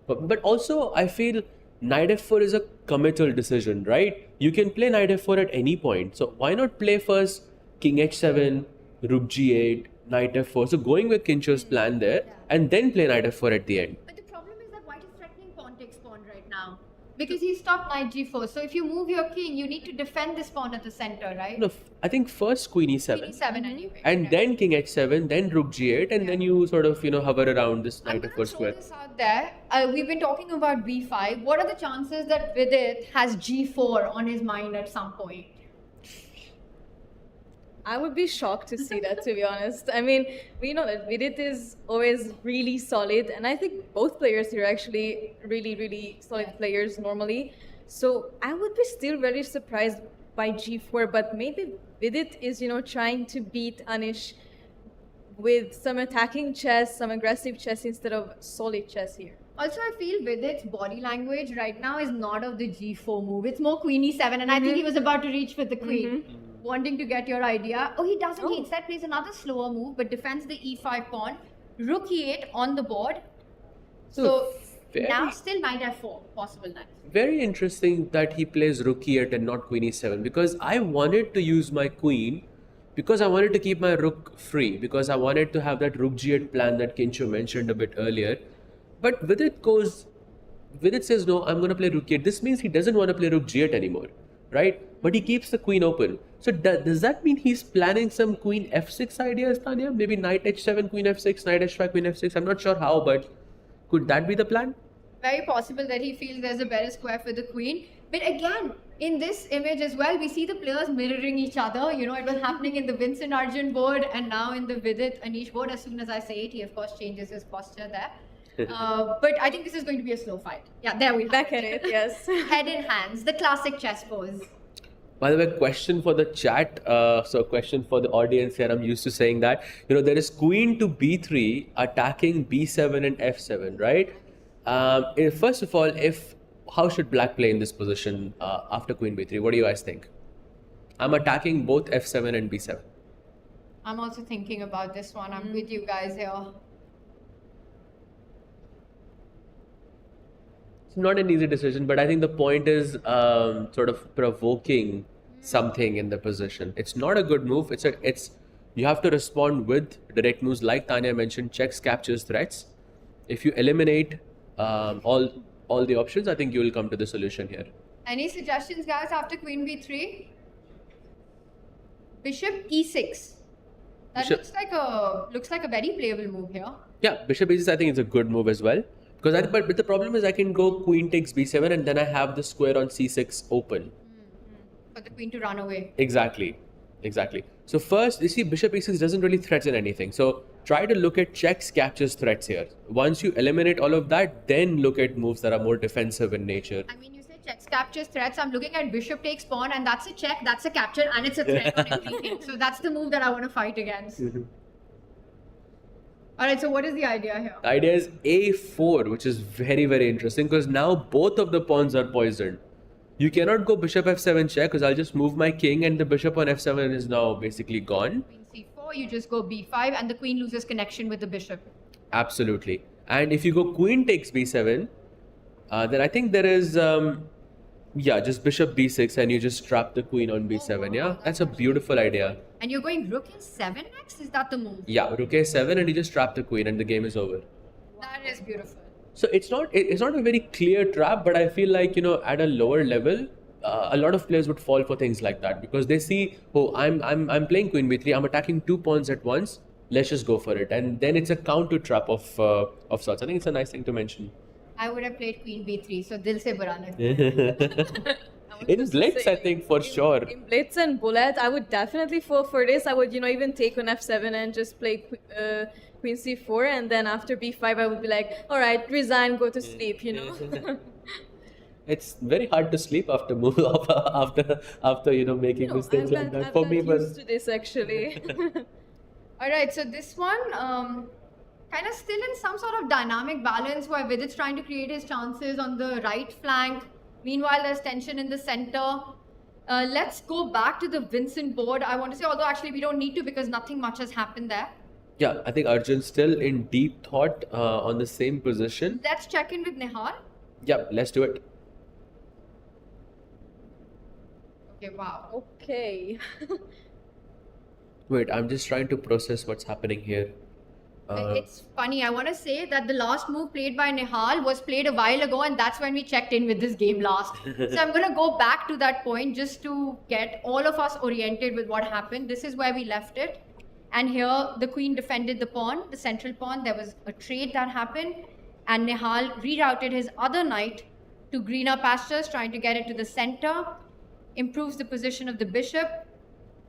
But also, I feel knight f4 is a committal decision, right? You can play knight f4 at any point. So why not play first king h7, rook g8, knight f4? So going with Kincho's plan there, and then play knight f4 at the end. But the problem is that white is threatening pawn takes pawn right now. Because he stopped knight g4. So if you move your king, you need to defend this pawn at the center, right? No, I think first queen e7. Queen e7 anyway. And then king h7, then rook g8, and then you sort of, hover around this I'm knight going f4 to throw square. this out there. We've been talking about b5. What are the chances that Vidit has g4 on his mind at some point? I would be shocked to see that, to be honest. I mean, we know that Vidit is always really solid, and I think both players here are actually really, really solid players normally. So I would be still very surprised by g4, but maybe Vidit is, trying to beat Anish with some attacking chess, some aggressive chess instead of solid chess here. Also, I feel Vidit's body language right now is not of the g4 move. It's more queen e7, and I think he was about to reach with the queen. Wanting to get your idea. Oh, he doesn't. He instead plays another slower move, but defends the e5 pawn. Rook e8 on the board. So now still knight f4, possible knight. Very interesting that he plays rook e8 and not queen e7, because I wanted to use my queen because I wanted to keep my rook free, because I wanted to have that rook g8 plan that Kincho mentioned a bit earlier. But Vidit says, no, I'm going to play rook e8. This means he doesn't want to play rook g8 anymore, right? But he keeps the queen open. So does that mean he's planning some queen f6 ideas, Tanya? Maybe knight h7, queen f6, knight h5, queen f6. I'm not sure how, but could that be the plan? Very possible that he feels there's a better square for the queen. But again, in this image as well, we see the players mirroring each other. It was happening in the Vincent Arjun board and now in the Vidit Anish board. As soon as I say it, he of course changes his posture there. But I think this is going to be a slow fight. Yeah, there we Back at it, yes. Head in hands, the classic chess pose. By the way, question for the chat, so question for the audience here, I'm used to saying that, there is queen to b3 attacking b7 and f7, right? First of all, how should black play in this position after queen b3? What do you guys think? I'm attacking both f7 and b7. I'm also thinking about this one. I'm with you guys here. It's not an easy decision, but I think the point is sort of provoking something in the position. It's not a good move. You have to respond with direct moves, like Tanya mentioned, checks, captures, threats. If you eliminate all the options, I think you will come to the solution here. Any suggestions, guys, after queen b3? Bishop e6. That Bishop- looks like a very playable move here. Yeah, bishop e6 I think is a good move as well. Because but the problem is I can go queen takes b7 and then I have the square on c6 open. For the queen to run away. Exactly. So first, you see, bishop e6 doesn't really threaten anything. So try to look at checks, captures, threats here. Once you eliminate all of that, then look at moves that are more defensive in nature. I mean, you say checks, captures, threats. I'm looking at bishop takes pawn, and that's a check, that's a capture, and it's a threat on everything. So that's the move that I want to fight against. Alright, so what is the idea here? The idea is a4, which is very, very interesting because now both of the pawns are poisoned. You cannot go bishop f7 check because I'll just move my king and the bishop on f7 is now basically gone. Queen c4, you just go b5, and the queen loses connection with the bishop. Absolutely. And if you go queen takes b7, then I think there is, just bishop b6 and you just trap the queen on b7. Yeah, that's a beautiful idea. And you're going rook a7 next? Is that the move? Yeah, rook a7 and you just trap the queen and the game is over. That is beautiful. So it's not a very clear trap, but I feel like, at a lower level, a lot of players would fall for things like that because they see, oh, I'm playing queen b3, I'm attacking two pawns at once, let's just go for it. And then it's a counter trap of sorts. I think it's a nice thing to mention. I would have played queen b3, so dil se bura lagta. In blitz, I think, for sure. In blitz and bullet, I would definitely fall for this. I would, even take on f7 and just play queen c4, and then after b5, I would be like, all right, resign, go to sleep, It's very hard to sleep after making mistakes like that. I'm For not me, but used to this actually. Alright, so this one kind of still in some sort of dynamic balance where Vidit's trying to create his chances on the right flank. Meanwhile, there's tension in the center. Let's go back to the Vincent board. I want to say, although actually we don't need to because nothing much has happened there. yeah, I think Arjun's still in deep thought on the same position. Let's check in with Nihal. Yeah, let's do it. Okay, wow. Okay. Wait, I'm just trying to process what's happening here. It's funny. I want to say that the last move played by Nihal was played a while ago, and that's when we checked in with this game last. So I'm going to go back to that point just to get all of us oriented with what happened. This is where we left it. And here the queen defended the pawn, the central pawn. There was a trade that happened, and Nihal rerouted his other knight to greener pastures, trying to get it to the center. Improves the position of the bishop.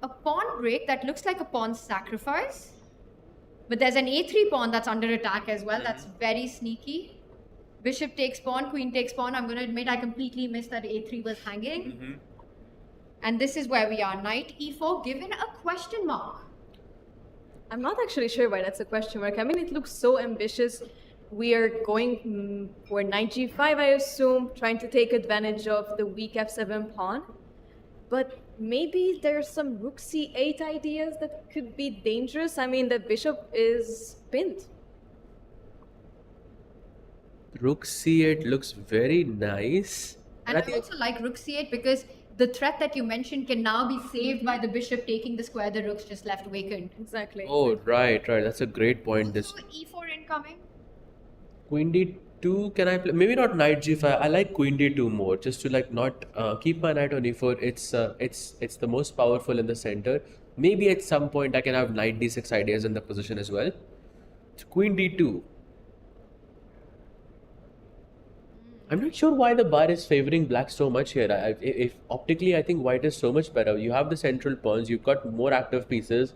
A pawn break that looks like a pawn sacrifice. But there's an a3 pawn that's under attack as well. That's very sneaky. Bishop takes pawn, queen takes pawn. I'm going to admit I completely missed that a3 was hanging. And this is where we are. Knight e4 given a question mark. I'm not actually sure why that's a question mark. I mean, it looks so ambitious. We are going for knight g5, I assume, trying to take advantage of the weak f7 pawn. But maybe there's some rook c8 ideas that could be dangerous. I mean, the bishop is pinned. Rook c8 looks very nice. And I also like rook c8 because the threat that you mentioned can now be saved by the bishop taking the square the rook's just left vacant. Exactly. Oh, right. That's a great point. This So e4 incoming. queen d2, can I play? Maybe not knight g5. I like queen d2 more, just to not keep my knight on e4. It's the most powerful in the center. Maybe at some point I can have knight d6 ideas in the position as well. So queen d2. I'm not sure why the bar is favoring black so much here. If optically, I think white is so much better. You have the central pawns, you've got more active pieces.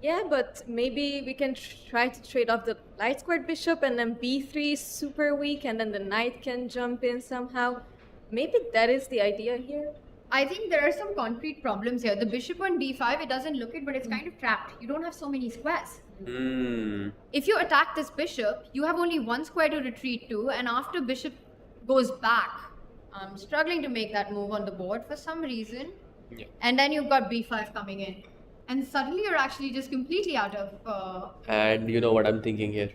Yeah, but maybe we can try to trade off the light squared bishop, and then b3 is super weak, and then the knight can jump in somehow. Maybe that is the idea here. I think there are some concrete problems here. The bishop on d5, it doesn't look it, but it's kind of trapped. You don't have so many squares. If you attack this bishop, you have only one square to retreat to, and after bishop goes back, I'm struggling to make that move on the board for some reason. Yeah. And then you've got b5 coming in. And suddenly you're actually just completely out of... And you know what I'm thinking here.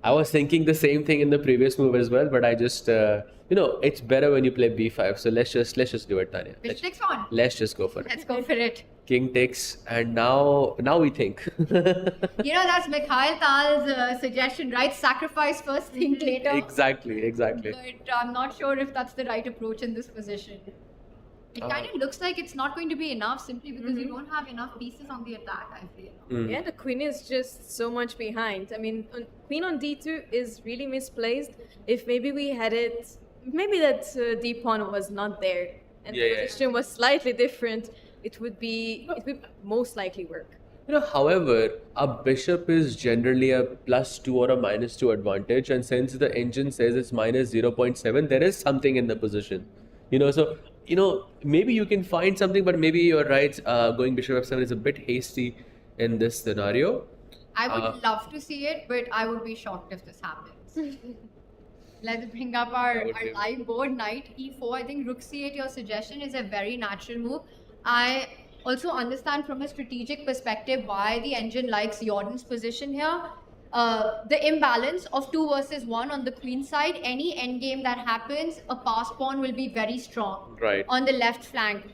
I was thinking the same thing in the previous move as well, but I just, it's better when you play b5. So let's just do it, Tanya. Bishop takes on. Let's just go for it. Let's go for it. King takes, and now we think. That's Mikhail Tal's suggestion, right? Sacrifice first, think later. Exactly. But I'm not sure if that's the right approach in this position. It kind of looks like it's not going to be enough simply because you don't have enough pieces on the attack, I feel. Yeah, the queen is just so much behind. I mean, queen on d2 is really misplaced. If maybe we had it, maybe that d pawn was not there and the position was slightly different, it would most likely work. However, a bishop is generally a +2 or a -2 advantage, and since the engine says it's -0.7, there is something in the position. So maybe you can find something, but maybe you're right. Going bishop f7 is a bit hasty in this scenario. I would love to see it, but I would be shocked if this happens. Let's bring up our live board. Knight e4. I think rook c8, your suggestion, is a very natural move. I also understand from a strategic perspective why the engine likes Yordan's position here. The imbalance of 2 versus 1 on the queen side, any endgame that happens, a pass pawn will be very strong on the left flank.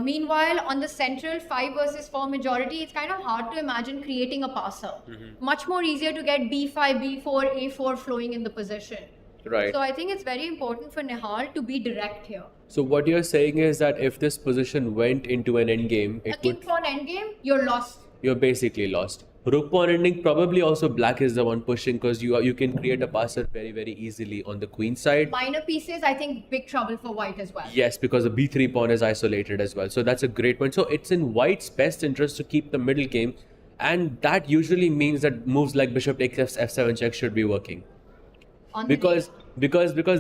Meanwhile, on the central 5 versus 4 majority, it's kind of hard to imagine creating a passer. Much more easier to get b5, b4, a4 flowing in the position. So I think it's very important for Nihal to be direct here. So what you're saying is that if this position went into an endgame, A king pawn endgame, you're lost. You're basically lost. Rook pawn ending, probably also black is the one pushing because you can create a passer very, very easily on the queen side. Minor pieces, I think big trouble for white as well. Yes, because the b3 pawn is isolated as well. So that's a great point. So it's in white's best interest to keep the middle game, and that usually means that moves like bishop takes f7 check should be working. Because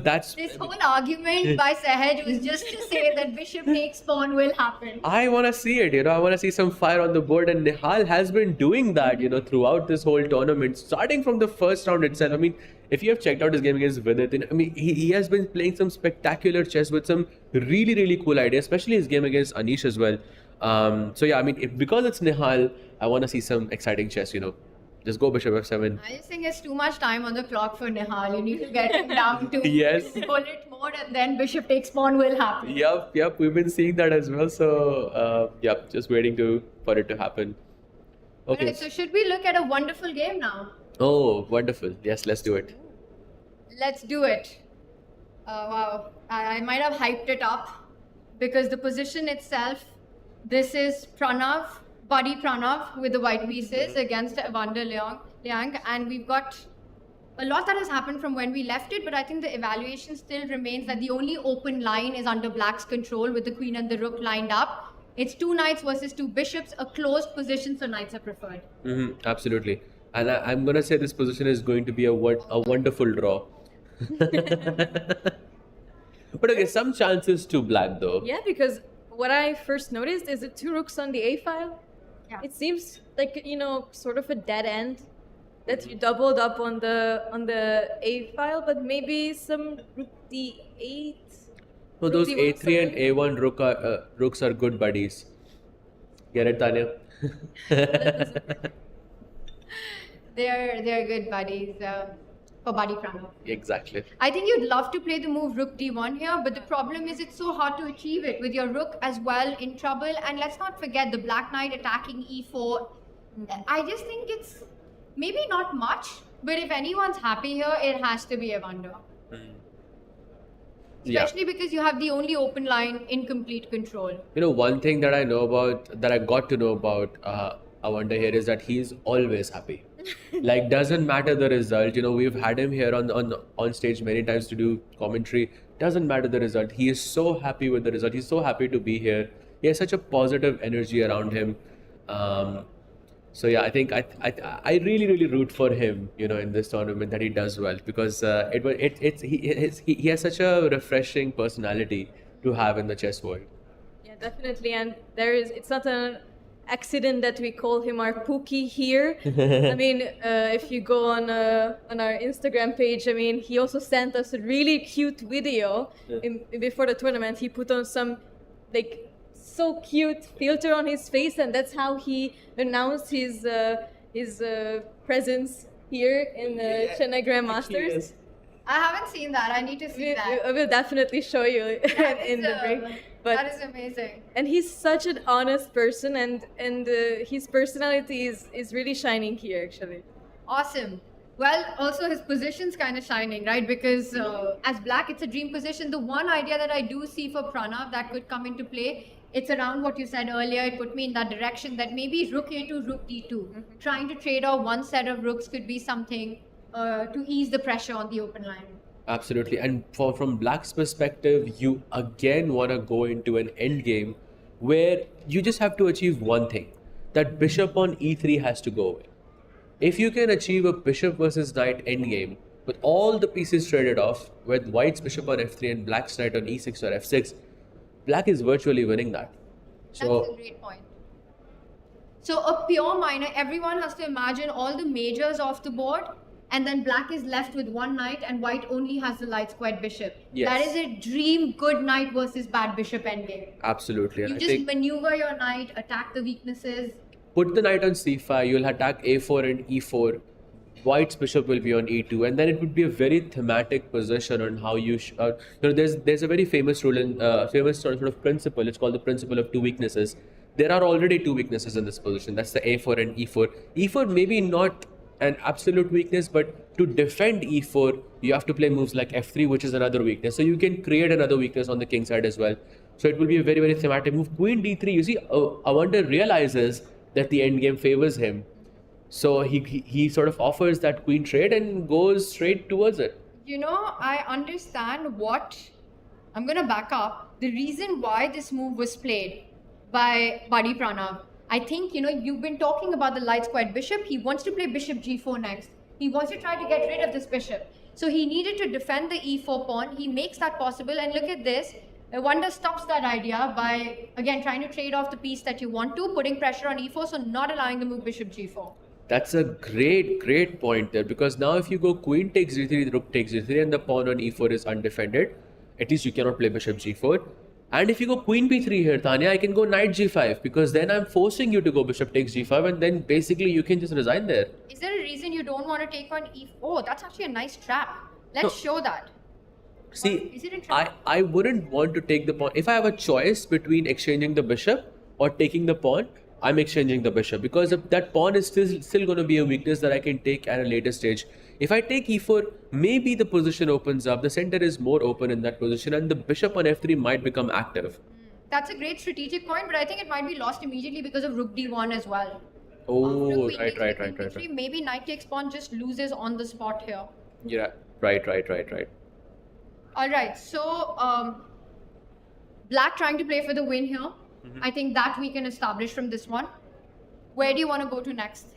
that's this whole argument by Sahaj was just to say that bishop takes pawn will happen. I want to see it, I want to see some fire on the board, and Nihal has been doing that, throughout this whole tournament, starting from the first round itself. I mean, if you have checked out his game against Vidit, I mean, he has been playing some spectacular chess with some really, really cool ideas, especially his game against Anish as well. So yeah, I mean, because it's Nihal, I want to see some exciting chess, Just go bishop f7. I just think it's too much time on the clock for Nihal. You need to get him down to bullet mode, and then bishop takes pawn will happen. Yep, we've been seeing that as well. So, just waiting for it to happen. Okay. Alright, so should we look at a wonderful game now? Oh, wonderful. Yes, let's do it. Let's do it. Wow, I might have hyped it up because the position itself, this is Pranav. Buddy Pranav with the white pieces against Awonder Liang, and we've got a lot that has happened from when we left it, but I think the evaluation still remains that the only open line is under black's control with the queen and the rook lined up. It's 2 knights versus 2 bishops, a closed position, so knights are preferred. Absolutely. And I'm going to say this position is going to be a wonderful draw. But okay, some chances to black though. Yeah, because what I first noticed is the 2 rooks on the a file. Yeah. It seems like, sort of a dead end that you doubled up on the a file, but maybe some rook d8. No, those a3 and a1 rooks are good buddies. Get it, Tanya? They're good buddies for Buddy Pranav. Exactly. I think you'd love to play the move rook d1 here, but the problem is it's so hard to achieve it with your rook as well in trouble. And let's not forget the black knight attacking e4. I just think it's maybe not much, but if anyone's happy here, it has to be Awonder. Especially because you have the only open line in complete control. One thing that I got to know about Awonder here is that he's always happy. Like, doesn't matter the result. We've had him here on stage many times to do commentary. Doesn't matter the result. He is so happy with the result. He's so happy to be here. He has such a positive energy around him. So yeah, I think I really, really root for him, in this tournament, that he does well, because he has such a refreshing personality to have in the chess world. Yeah, definitely. And it's not an accident that we call him our Pookie here. I mean, if you go on our Instagram page, I mean, he also sent us a really cute video before the tournament. He put on some so cute filter on his face, and that's how he announced his presence here in the Chennai Grand Masters. I haven't seen that. I need to see that. I will definitely show you in the break. But, that is amazing. And he's such an honest person, and his personality is really shining here, actually. Awesome. Well, also his position's kind of shining, right? Because as black, it's a dream position. The one idea that I do see for Pranav that could come into play, it's around what you said earlier. It put me in that direction that maybe rook a2, rook d2. Trying to trade off one set of rooks could be something to ease the pressure on the open line. Absolutely. And from black's perspective, you again want to go into an endgame where you just have to achieve one thing. That bishop on e3 has to go away. If you can achieve a bishop versus knight endgame with all the pieces traded off, with white's bishop on f3 and black's knight on e6 or f6, black is virtually winning that. That's a great point. So a pure minor, everyone has to imagine all the majors off the board, and then black is left with one knight and white only has the light squared bishop. Yes. That is a dream good knight versus bad bishop endgame. Absolutely. And You I just think maneuver your knight, attack the weaknesses. put the knight on c5, you'll attack a4 and e4. White's bishop will be on e2, and then it would be a very thematic position on how you. There's a very famous rule in famous sort of principle. It's called the principle of two weaknesses. There are already two weaknesses in this position. That's the a4 and e4. E4 maybe not an absolute weakness, but to defend e4, you have to play moves like f3, which is another weakness. So you can create another weakness on the king side as well. So it will be a very, very thematic move. Queen d3. You see, Awonder realizes that the endgame favors him. So he sort of offers that queen trade and goes straight towards it. You know, I understand what. I'm going to back up. The reason why this move was played by Buddy Pranav. I think, you've been talking about the light squared bishop. He wants to play bishop g4 next. He wants to try to get rid of this bishop. So he needed to defend the e4 pawn. He makes that possible. And look at this. Awonder stops that idea by, again, trying to trade off the piece that you want to, putting pressure on e4, so not allowing the move bishop g4. That's a great point there, because now if you go queen takes g3, the rook takes g3, and the pawn on e4 is undefended, at least you cannot play bishop g4. And if you go queen b3 here, Tanya, I can go knight g5, because then I'm forcing you to go bishop takes g5, and then basically you can just resign there. Is there a reason you don't want to take on e4? Oh, that's actually a nice trap. Let's show that. See, Is it a trap? I wouldn't want to take the pawn. If I have a choice between exchanging the bishop or taking the pawn, I'm exchanging the bishop, because that pawn is still going to be a weakness that I can take at a later stage. If I take e4, maybe the position opens up, the center is more open in that position, and the bishop on f3 might become active. That's a great strategic point, but I think it might be lost immediately because of rook d1 as well. Oh, After queen right. takes queen b3, maybe knight takes pawn just loses on the spot here. Yeah, right. All right, so black trying to play for the win here. I think that we can establish from this one. Where do you want to go to next?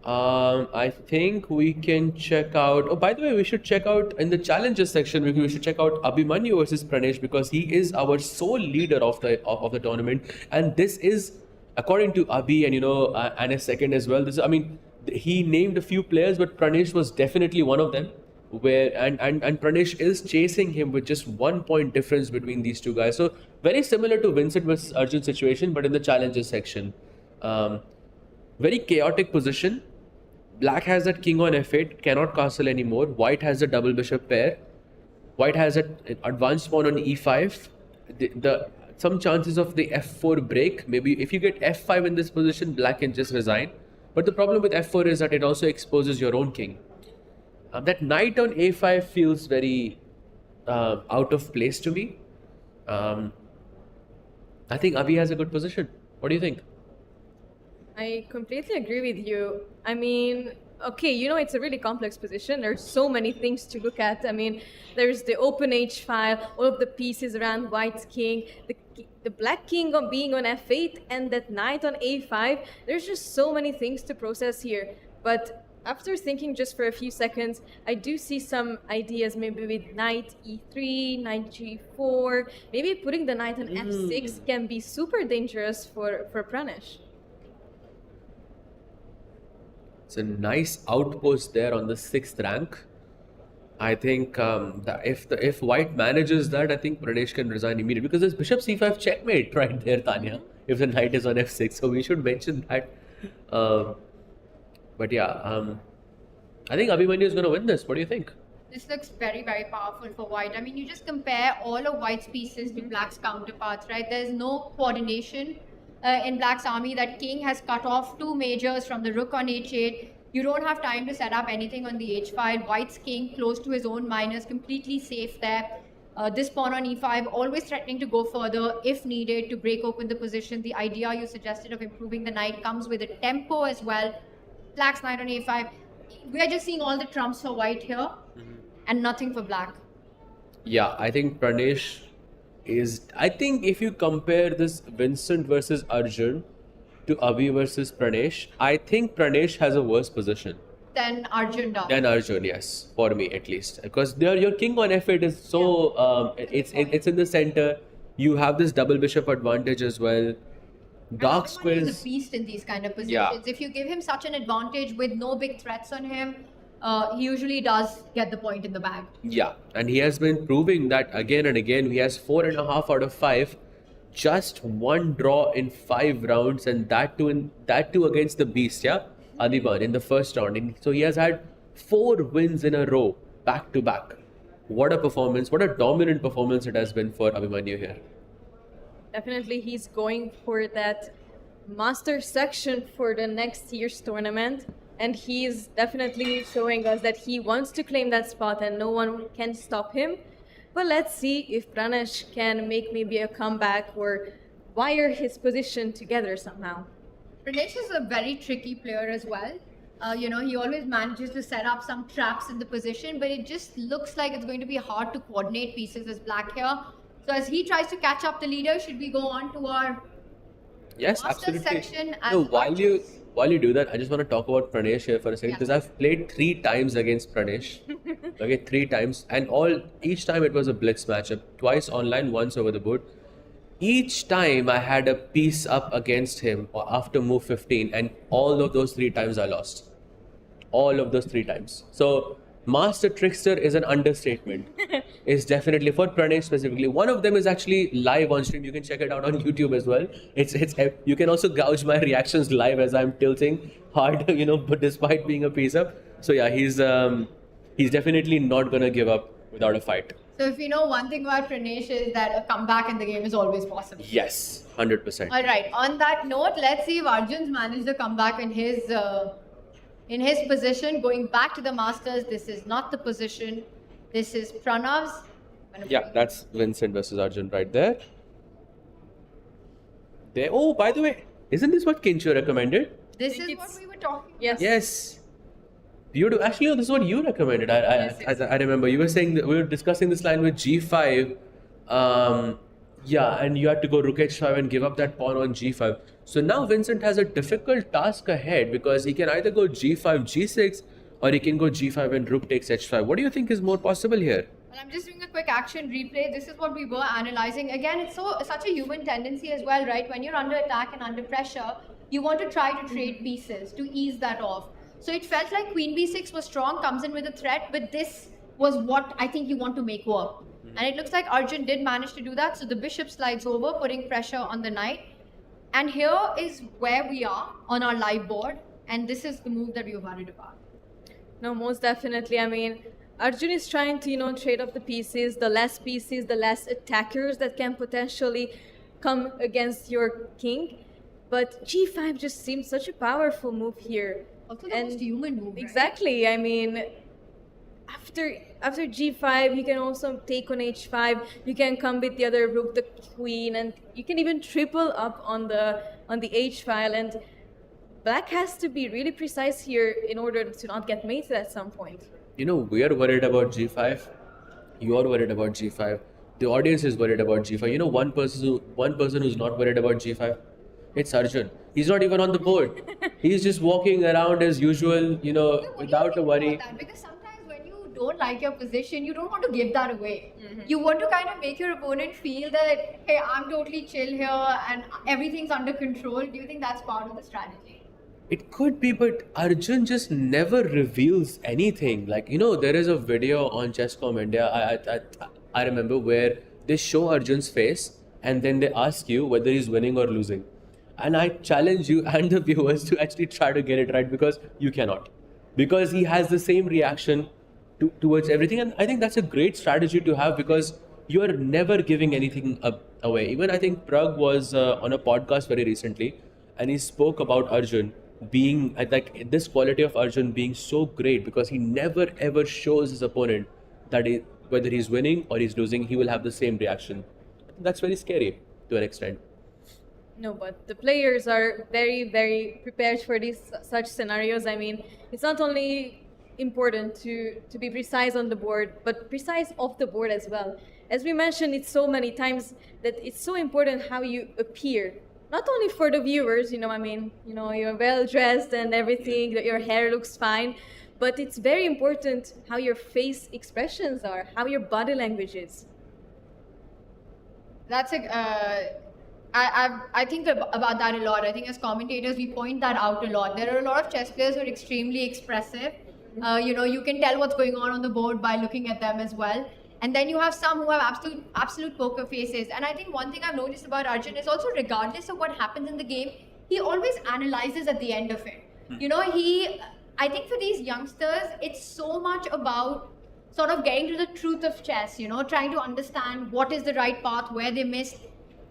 I think we can check out. Oh, by the way, we should check out in the challenges section. We should check out Abhimanyu versus Pranesh, because he is our sole leader of the tournament, and this is according to Abhi and a second as well. He named a few players, but Pranesh was definitely one of them. And Pranesh is chasing him with just 1 point difference between these two guys. So very similar to Vincent versus Arjun situation, but in the challenges section. Very chaotic position. Black has that king on f8, cannot castle anymore. White has a double bishop pair. White has an advanced pawn on e5. Some chances of the f4 break. Maybe if you get f5 in this position, black can just resign. But the problem with f4 is that it also exposes your own king. That knight on a5 feels very out of place to me. I think Abhi has a good position. What do you think? I completely agree with you. I mean, okay, it's a really complex position. There's so many things to look at. I mean, there's the open H file, all of the pieces around white's king, the black king being on f8, and that knight on a5. There's just so many things to process here. But after thinking just for a few seconds, I do see some ideas, maybe with knight e3, knight g4. Maybe putting the knight on f6 can be super dangerous for Pranesh. It's a nice outpost there on the 6th rank. I think if White manages that, I think Pranesh can resign immediately, because there's bishop c5 checkmate right there, Tanya, if the knight is on f6. So we should mention that. But yeah, I think Abhimanyu is going to win this. What do you think? This looks very, very powerful for white. I mean, you just compare all of white's pieces to black's counterparts, right? There's no coordination in black's army. That king has cut off two majors from the rook on h8. You don't have time to set up anything on the h5. White's king close to his own minus, completely safe there. This pawn on e5, always threatening to go further if needed to break open the position. The idea you suggested of improving the knight comes with a tempo as well. Black's knight on a5. We are just seeing all the trumps for white here and nothing for black. Yeah, I think Pranesh is. I think if you compare this Vincent versus Arjun to Avi versus Pranesh, I think Pranesh has a worse position Then Arjun does. than Arjun. Yes, for me at least, because your king on f8 is so it's in the center. You have this double bishop advantage as well. Dark He's squares. a beast in these kind of positions. Yeah. If you give him such an advantage with no big threats on him, he usually does get the point in the bag. Yeah, and he has been proving that again and again. He has 4.5 out of 5, just one draw in 5 rounds, and that too against the beast. Yeah, Adiban in the first round. And so he has had 4 wins in a row, back to back. What a performance! What a dominant performance it has been for Abhimanyu here. Definitely, he's going for that master section for the next year's tournament. And he's definitely showing us that he wants to claim that spot and no one can stop him. But let's see if Pranesh can make maybe a comeback or wire his position together somehow. Pranesh is a very tricky player as well. He always manages to set up some traps in the position, but it just looks like it's going to be hard to coordinate pieces as black here. So as he tries to catch up the leader, should we go on to our Yes, master absolutely. section? No, and while you do that, I just want to talk about Pranesh here for a second, Yeah. because I've played 3 times against Pranesh. Okay, 3 times, and each time it was a blitz matchup. Twice online, once over the board. Each time I had a piece up against him or after move 15, and all of those 3 times I lost. All of those 3 times. So Master Trickster is an understatement. It's definitely for Pranav specifically. One of them is actually live on stream. You can check it out on YouTube as well. It's you can also gouge my reactions live as I'm tilting hard, but despite being a piece up. So yeah, he's definitely not gonna give up without a fight. So if you know one thing about Pranesh is that a comeback in the game is always possible. Yes, 100%. All right. On that note, let's see if Arjun's managed a comeback in his position. Going back to the Masters, this is not the position. This is Pranav's. Yeah, that's Vincent versus Arjun right there. Oh, by the way, isn't this what Kincho recommended? This think is what it's- we were talking about. Yes. Yes. Beautiful. Actually, no, this is what you recommended. I remember you were saying that we were discussing this line with G5. Yeah, and you had to go rook h5 and give up that pawn on g5. So now Vincent has a difficult task ahead because he can either go g5, g6, or he can go g5 and rook takes h5. What do you think is more possible here? Well, I'm just doing a quick action replay. This is what we were analyzing. Again, it's such a human tendency as well, right? When you're under attack and under pressure, you want to try to trade pieces to ease that off. So it felt like queen b6 was strong, comes in with a threat, but this was what I think you want to make work. And it looks like Arjun did manage to do that. So the bishop slides over, putting pressure on the knight. And here is where we are on our live board. And this is the move that we were worried about. No, most definitely. I mean, Arjun is trying to, trade off the pieces, the less attackers that can potentially come against your king. But g5 just seems such a powerful move here. Also the most human move. Right? Exactly. I mean, after g5, you can also take on h5. You can come with the other rook, the queen, and you can even triple up on the h file. And black has to be really precise here in order to not get mated at some point. We are worried about g5. You are worried about g5. The audience is worried about g5. One person who's not worried about g5. It's Arjun. He's not even on the board. He's just walking around as usual, without a worry. Because sometimes when you don't like your position, you don't want to give that away. You want to kind of make your opponent feel that, hey, I'm totally chill here and everything's under control. Do you think that's part of the strategy? It could be, but Arjun just never reveals anything. There is a video on Chess.com India, I remember, where they show Arjun's face and then they ask you whether he's winning or losing. And I challenge you and the viewers to actually try to get it right, because you cannot. Because he has the same reaction towards everything. And I think that's a great strategy to have, because you are never giving anything away. Even I think Prag was on a podcast very recently and he spoke about Arjun. being like this quality of Arjun being so great, because he never ever shows his opponent that whether he's winning or he's losing, he will have the same reaction. That's very scary to an extent. No, but the players are very, very prepared for these such scenarios. I mean, it's not only important to be precise on the board, but precise off the board as well. As we mentioned it so many times, that it's so important how you appear. Not only for the viewers, you're well dressed and everything, that your hair looks fine, but it's very important how your face expressions are, how your body language is. That's I think about that a lot. I think as commentators, we point that out a lot. There are a lot of chess players who are extremely expressive. You can tell what's going on the board by looking at them as well. And then you have some who have absolute poker faces. And I think one thing I've noticed about Arjun is also, regardless of what happens in the game, he always analyzes at the end of it. I think for these youngsters, it's so much about sort of getting to the truth of chess, trying to understand what is the right path, where they missed.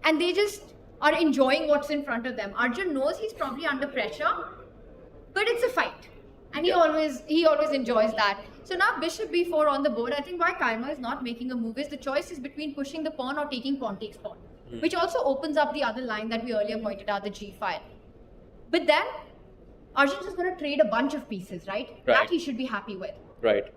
And they just are enjoying what's in front of them. Arjun knows he's probably under pressure, but it's a fight. And he always enjoys that. So now bishop b4 on the board. I think why Keymer is not making a move is the choice is between pushing the pawn or taking pawn takes pawn, which also opens up the other line that we earlier pointed out, the g file. But then Arjun's just going to trade a bunch of pieces, right? That he should be happy with. Right.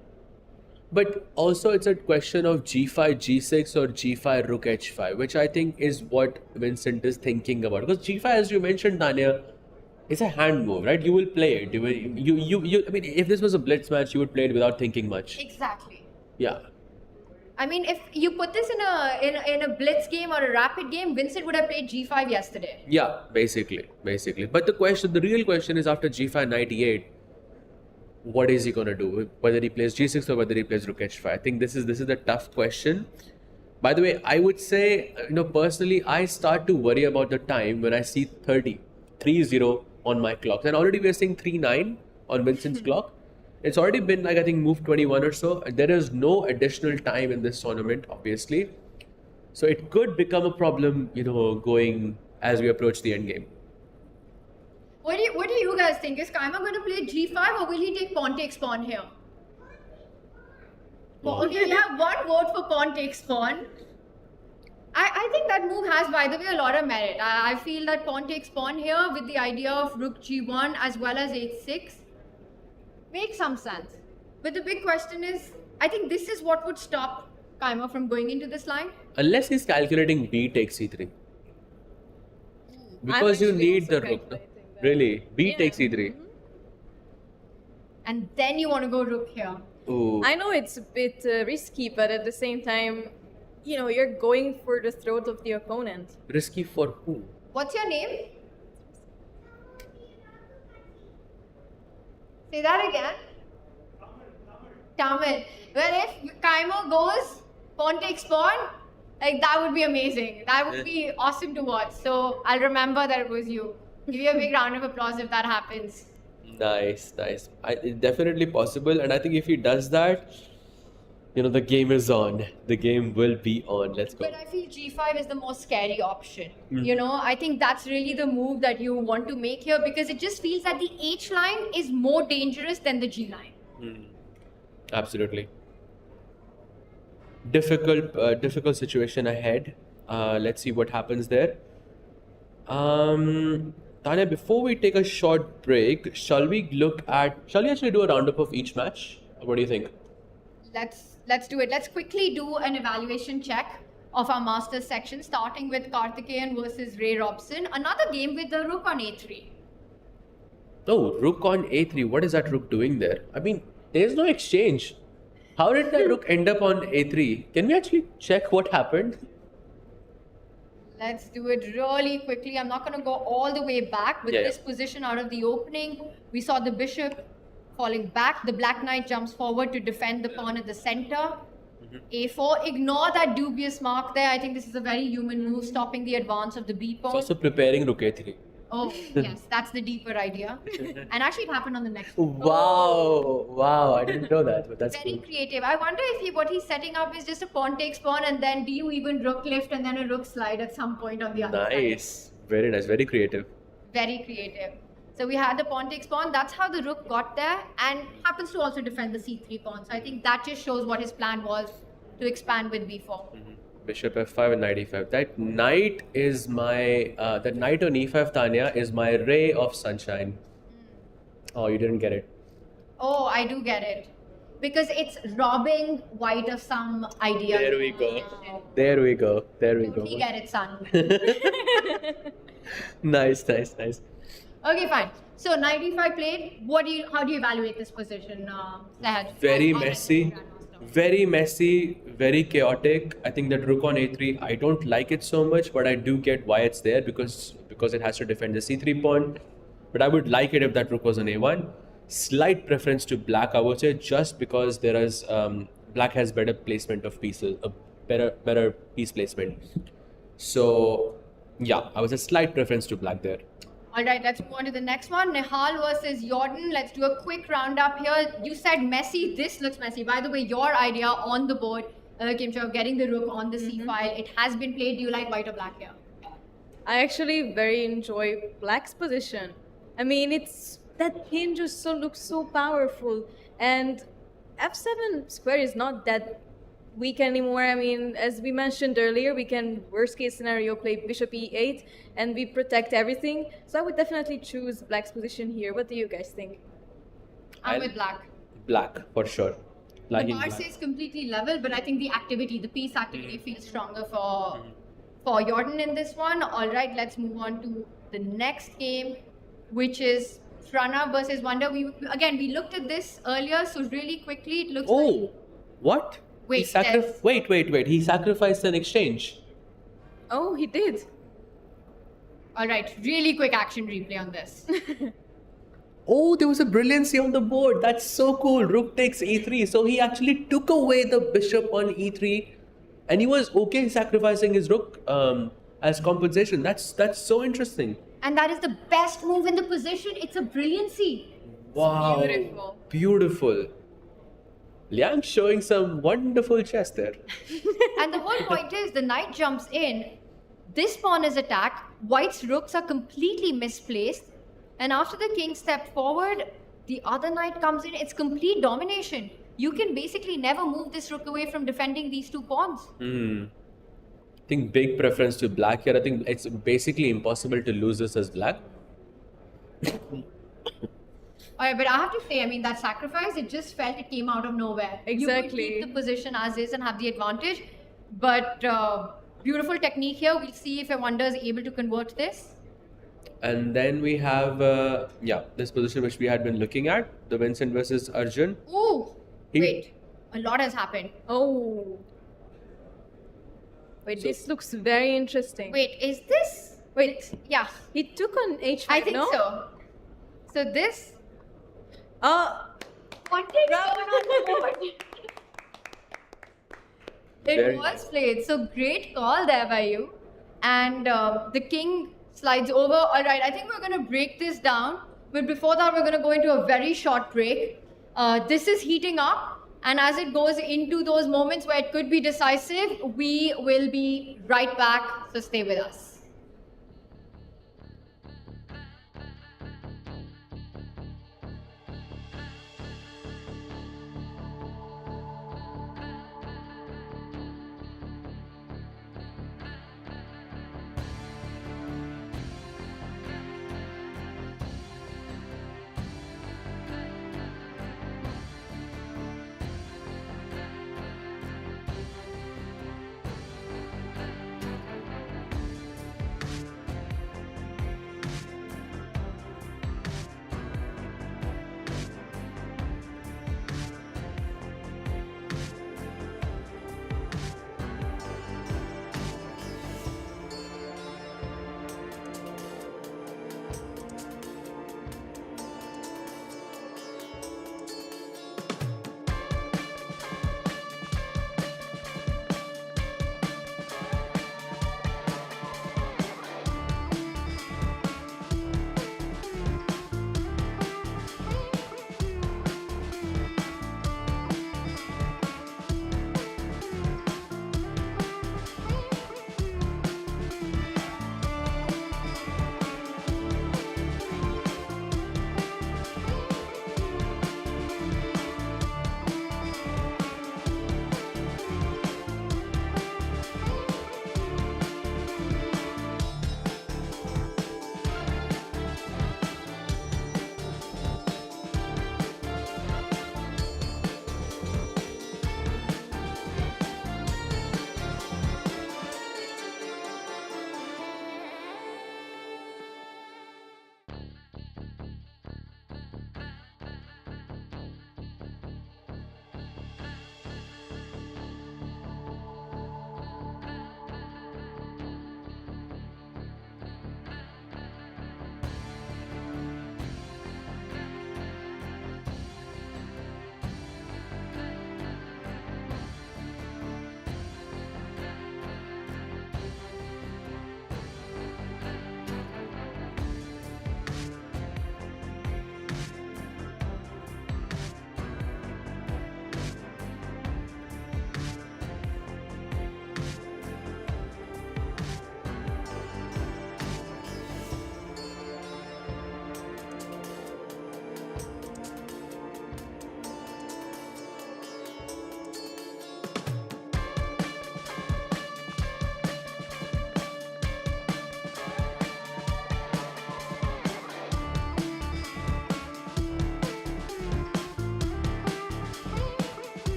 But also it's a question of g5, g6 or g5, rook h5, which I think is what Vincent is thinking about. Because g5, as you mentioned, Tanya, is a hand move, right? You will play it. I mean, if this was a blitz match, you would play it without thinking much. Exactly. Yeah. I mean, if you put this in a blitz game or a rapid game, Vincent would have played g5 yesterday. Yeah, basically. But the real question is, after g5, knight e8, what is he going to do? Whether he plays g6 or whether he plays rook h5. I think this is the tough question. By the way, I would say, personally, I start to worry about the time when I see 3-0 on my clock. And already we're seeing 3-9 on Vincent's clock. It's already been I think move 21 or so. There is no additional time in this tournament, obviously. So it could become a problem, going as we approach the end game. What do you guys think? Is Keymer going to play g5 or will he take pawn takes pawn here? Okay, we have one vote for pawn takes pawn. I think that move has, by the way, a lot of merit. I feel that pawn takes pawn here with the idea of rook g1 as well as h6 makes some sense. But the big question is, I think this is what would stop Keymer from going into this line. Unless he's calculating b takes e3. Because you need the rook. No? Really? B takes e3. And then you want to go rook here. Ooh. I know it's a bit risky, but at the same time, you're going for the throat of the opponent. Risky for who? What's your name? Say that again. Tamil. Well, if Keymer goes pawn takes pawn, that would be amazing. That would be awesome to watch. So I'll remember that it was you. Give you a big round of applause if that happens. Nice. It's definitely possible. And I think if he does that, the game is on. The game will be on. Let's go. But I feel g5 is the most scary option. I think that's really the move that you want to make here, because it just feels that the h line is more dangerous than the g line. Absolutely. Difficult situation ahead. Let's see what happens there. Tanya, before we take a short break, shall we actually do a roundup of each match? What do you think? Let's do it. Let's quickly do an evaluation check of our Masters section, starting with Karthiken versus Robson. Another game with the rook on a3. Oh, rook on a3. What is that rook doing there? I mean, there's no exchange. How did that rook end up on a3? Can we actually check what happened? Let's do it really quickly. I'm not going to go all the way back. With this position out of the opening, we saw the bishop falling back. The black knight jumps forward to defend the pawn at the center. a4. Ignore that dubious mark there. I think this is a very human move, stopping the advance of the b pawn. It's also preparing rook a3. Oh, yes. That's the deeper idea. And actually, it happened on the next one. Wow. I didn't know that, but that's very cool. Creative. I wonder if what he's setting up is just a pawn takes pawn, and then do you even rook lift and then a rook slide at some point on the other side. Nice. Very nice. Very creative. Very creative. So we had the pawn takes pawn. That's how the rook got there, and happens to also defend the c3 pawn. So I think that just shows what his plan was to expand with b4. Bishop f5 and knight e5. That knight is my that knight on e5, Tanya, is my ray of sunshine. Oh, you didn't get it. Oh, I do get it. Because it's robbing white of some idea. There we go. There we go. There we go. Totally get it, son. Nice, nice, nice. Okay, fine. So knight e5 played. How do you evaluate this position, Sahaj? Very messy. Very messy, very chaotic. I think that rook on a3, I don't like it so much, but I do get why it's there because it has to defend the c3 pawn. But I would like it if that rook was on a1. Slight preference to black, I would say, just because there is black has better placement of pieces, a better piece placement. So yeah, I was a slight preference to black there. All right, let's move on to the next one. Nihal versus Yordan. Let's do a quick roundup here. You said messy. This looks messy. By the way, your idea on the board, Kimchi, of getting the rook on the c file, it has been played. Do you like white or black here? I actually very enjoy black's position. I mean, it's that pin just looks so powerful, and f7 square is not that weak anymore. I mean, as we mentioned earlier, we can worst case scenario play bishop e8 and we protect everything. So I would definitely choose black's position here. What do you guys think? I'm with black. Black for sure. The Liking bar black. says completely level, but I think the activity, the piece activity, feels stronger for Yordan in this one. All right, let's move on to the next game, which is Pranav versus Wonder. We looked at this earlier, so really quickly it looks like. Oh, what? Wait, Wait. He sacrificed an exchange. Oh, he did. All right, really quick action replay on this. Oh, there was a brilliancy on the board. That's so cool. Rook takes e3. So he actually took away the bishop on e3, and he was okay sacrificing his rook as compensation. That's so interesting. And that is the best move in the position. It's a brilliancy. Wow. Beautiful. Beautiful. Liang showing some wonderful chess there. And the whole point is the knight jumps in. This pawn is attacked. White's rooks are completely misplaced. And after the king stepped forward, the other knight comes in. It's complete domination. You can basically never move this rook away from defending these two pawns. I think big preference to black here. I think it's basically impossible to lose this as black. All right, but I have to say, I mean, that sacrifice, it just felt it came out of nowhere. Exactly. You could keep the position as is and have the advantage. But beautiful technique here. We'll see if Awonder is able to convert this. And then we have, this position which we had been looking at, the Vincent versus Arjun. Ooh, He- wait. A lot has happened. Oh. Wait, this looks very interesting. Wait, is this? Wait. Yeah, He took on h5, I think no? so. So this. One takes pawn on the board. It Very was played. So great call there by you. And the king slides over. All right, I think we're going to break this down. But before that, we're going to go into a very short break. This is heating up. And as it goes into those moments where it could be decisive, we will be right back. So stay with us.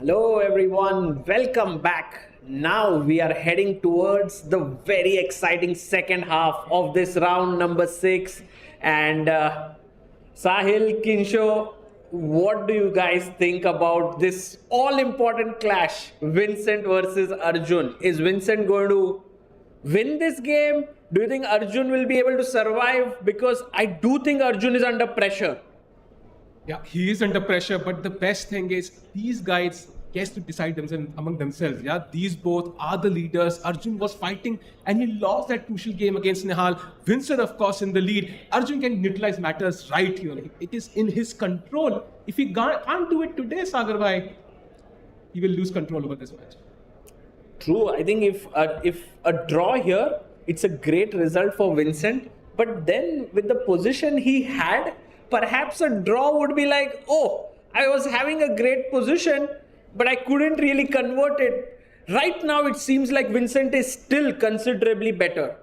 Hello everyone, welcome back. Now we are heading towards the very exciting second half of this round number 6. And Sahil, Kinsho, what do you guys think about this all-important clash, Vincent versus Arjun? Is Vincent going to win this game? Do you think Arjun will be able to survive? Because I do think Arjun is under pressure. Yeah, he is under pressure, but the best thing is these guys get to decide among themselves. Yeah, these both are the leaders. Arjun was fighting and he lost that crucial game against Nihal. Vincent, of course, in the lead. Arjun can neutralize matters right here. It is in his control. If he can't do it today, Sagar bhai, he will lose control over this match. True. I think if a draw here, it's a great result for Vincent. But then with the position he had, perhaps a draw would be like, oh, I was having a great position, but I couldn't really convert it. Right now, it seems like Vincent is still considerably better.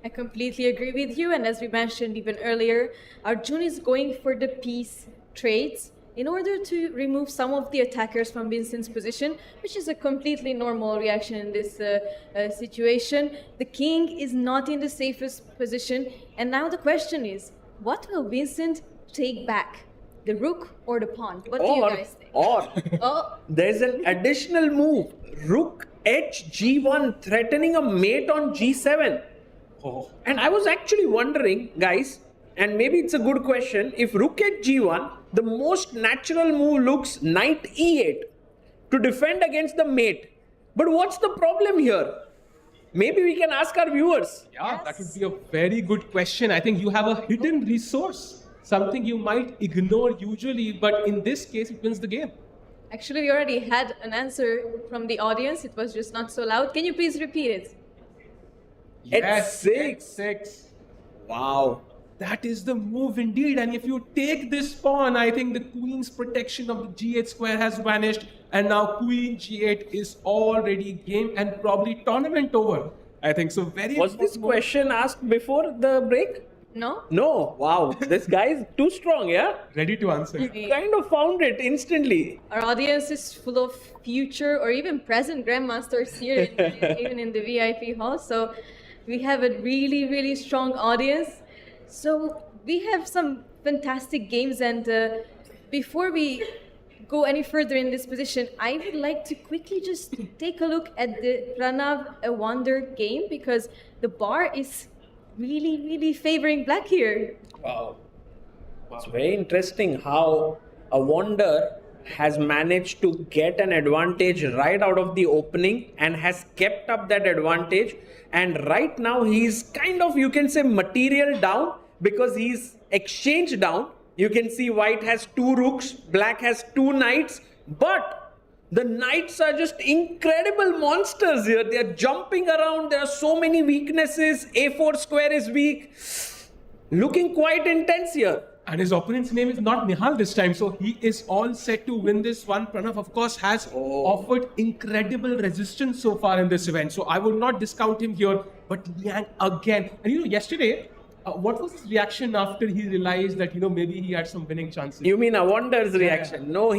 I completely agree with you. And as we mentioned even earlier, Arjun is going for the peace trades in order to remove some of the attackers from Vincent's position, which is a completely normal reaction in this situation. The king is not in the safest position. And now the question is, what will Vincent take back? The rook or the pawn? What do you guys think? Oh. There's an additional move. Rook h g1 threatening a mate on g7. Oh. And I was actually wondering, guys, and maybe it's a good question, if rook at g1, the most natural move looks knight e8 to defend against the mate. But what's the problem here? Maybe we can ask our viewers. Yeah, that would be a very good question. I think you have a hidden resource, something you might ignore usually, but in this case, it wins the game. Actually, we already had an answer from the audience. It was just not so loud. Can you please repeat it? Yes, H6. Wow. That is the move indeed. And if you take this pawn, I think the queen's protection of the g8 square has vanished. And now queen g8 is already game and probably tournament over. I think so. Was this question asked before the break? No? No. Wow. This guy is too strong, yeah? Ready to answer. Kind of found it instantly. Our audience is full of future or even present grandmasters here, even in the VIP hall. So we have a really, really strong audience. So we have some fantastic games, and before we go any further in this position, I would like to quickly just take a look at the Pranav Awonder game, because the bar is really, really favoring black here. Wow. It's very interesting how Awonder has managed to get an advantage right out of the opening and has kept up that advantage. And right now he's kind of, you can say, material down, because he's exchanged down. You can see white has 2 rooks, black has 2 knights, but the knights are just incredible monsters here. They are jumping around. There are so many weaknesses. A4 square is weak. Looking quite intense here. And his opponent's name is not Nihal this time, so he is all set to win this one. Pranav, of course, has offered incredible resistance so far in this event, so I would not discount him here. But Liang again, and yesterday, what was his reaction after he realized that maybe he had some winning chances? You mean Awonder's reaction? Yeah. No,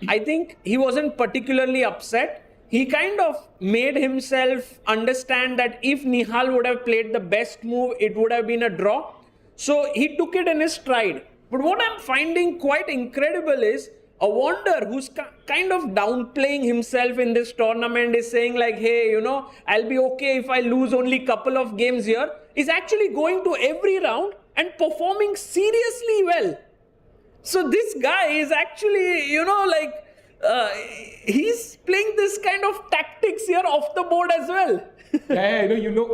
I think he wasn't particularly upset. He kind of made himself understand that if Nihal would have played the best move, it would have been a draw. So he took it in his stride. But what I'm finding quite incredible is Awonder, who's kind of downplaying himself in this tournament, is saying like, hey, I'll be okay if I lose only a couple of games here, is actually going to every round and performing seriously well. So this guy is actually, he's playing this kind of tactics here off the board as well. Yeah,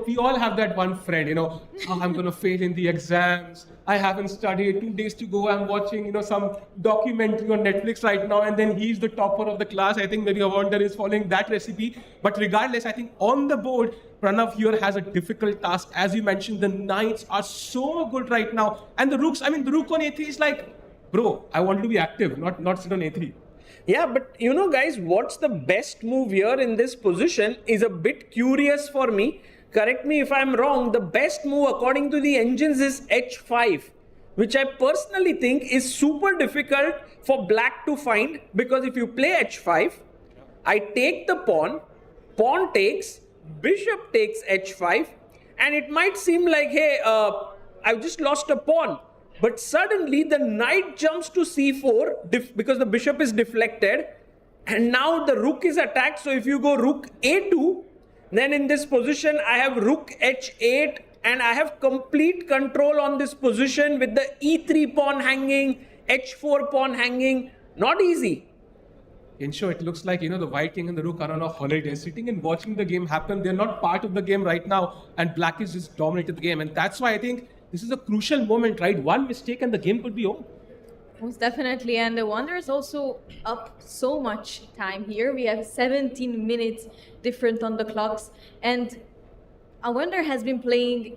we all have that one friend, I'm going to fail in the exams. I haven't studied, 2 days to go. I'm watching, some documentary on Netflix right now, and then he's the topper of the class. I think maybe Awonder is following that recipe. But regardless, I think on the board, Pranav here has a difficult task. As you mentioned, the knights are so good right now. And the rooks, the rook on a3 is like, bro, I want to be active, not sit on a3. Yeah, but guys, what's the best move here in this position is a bit curious for me. Correct me if I'm wrong. The best move according to the engines is h5. which I personally think is super difficult for black to find, because if you play h5, I take the pawn takes, bishop takes h5, and it might seem like, hey, I've just lost a pawn. But suddenly the knight jumps to c4 because the bishop is deflected, and now the rook is attacked. So if you go rook a2, then in this position I have rook h8, and I have complete control on this position with the e3 pawn hanging, h4 pawn hanging. Not easy. In short, it looks like, the white king and the rook are on a holiday, sitting and watching the game happen. They're not part of the game right now, and black is just dominated the game. And that's why I think this is a crucial moment, right? One mistake and the game could be over. Most definitely, and the Wonder is also up so much time here. We have 17 minutes different on the clocks, and Awonder has been playing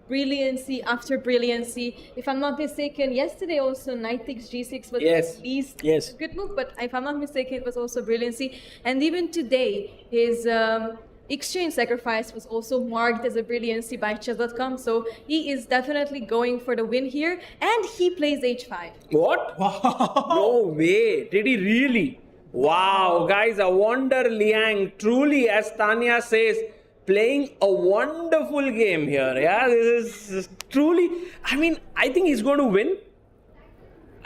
brilliancy after brilliancy. If I'm not mistaken, yesterday also knight takes g6 was at least a good move, but if I'm not mistaken, it was also brilliancy. And even today, his exchange sacrifice was also marked as a brilliancy by chess.com. So he is definitely going for the win here, and he plays h5. What? No way. Did he really? Wow, guys, Awonder Liang, truly, as Tanya says, playing a wonderful game here. Yeah, this is truly, I think he's going to win.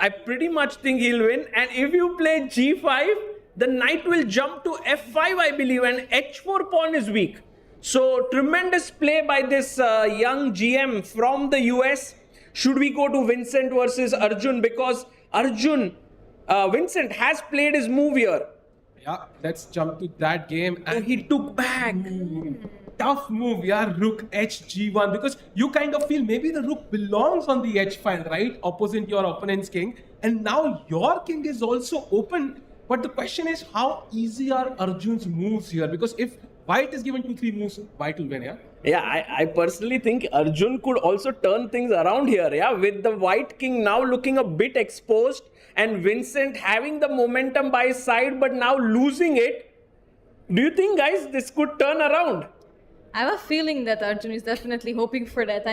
I pretty much think he'll win. And if you play g5, the knight will jump to f5, I believe, and h4 pawn is weak. So tremendous play by this young GM from the US. Should we go to Vincent versus Arjun? Because Vincent has played his move here. Yeah, let's jump to that game. And he took back. Tough move, yeah, rook hg1, because you kind of feel maybe the rook belongs on the h file, right? Opposite your opponent's king. And now your king is also open. But the question is, how easy are Arjun's moves here? Because if white is given 2-3 moves, white will win, yeah? Yeah, I personally think Arjun could also turn things around here, yeah? With the white king now looking a bit exposed, and Vincent having the momentum by his side but now losing it. Do you think, guys, this could turn around? I have a feeling that Arjun is definitely hoping for that.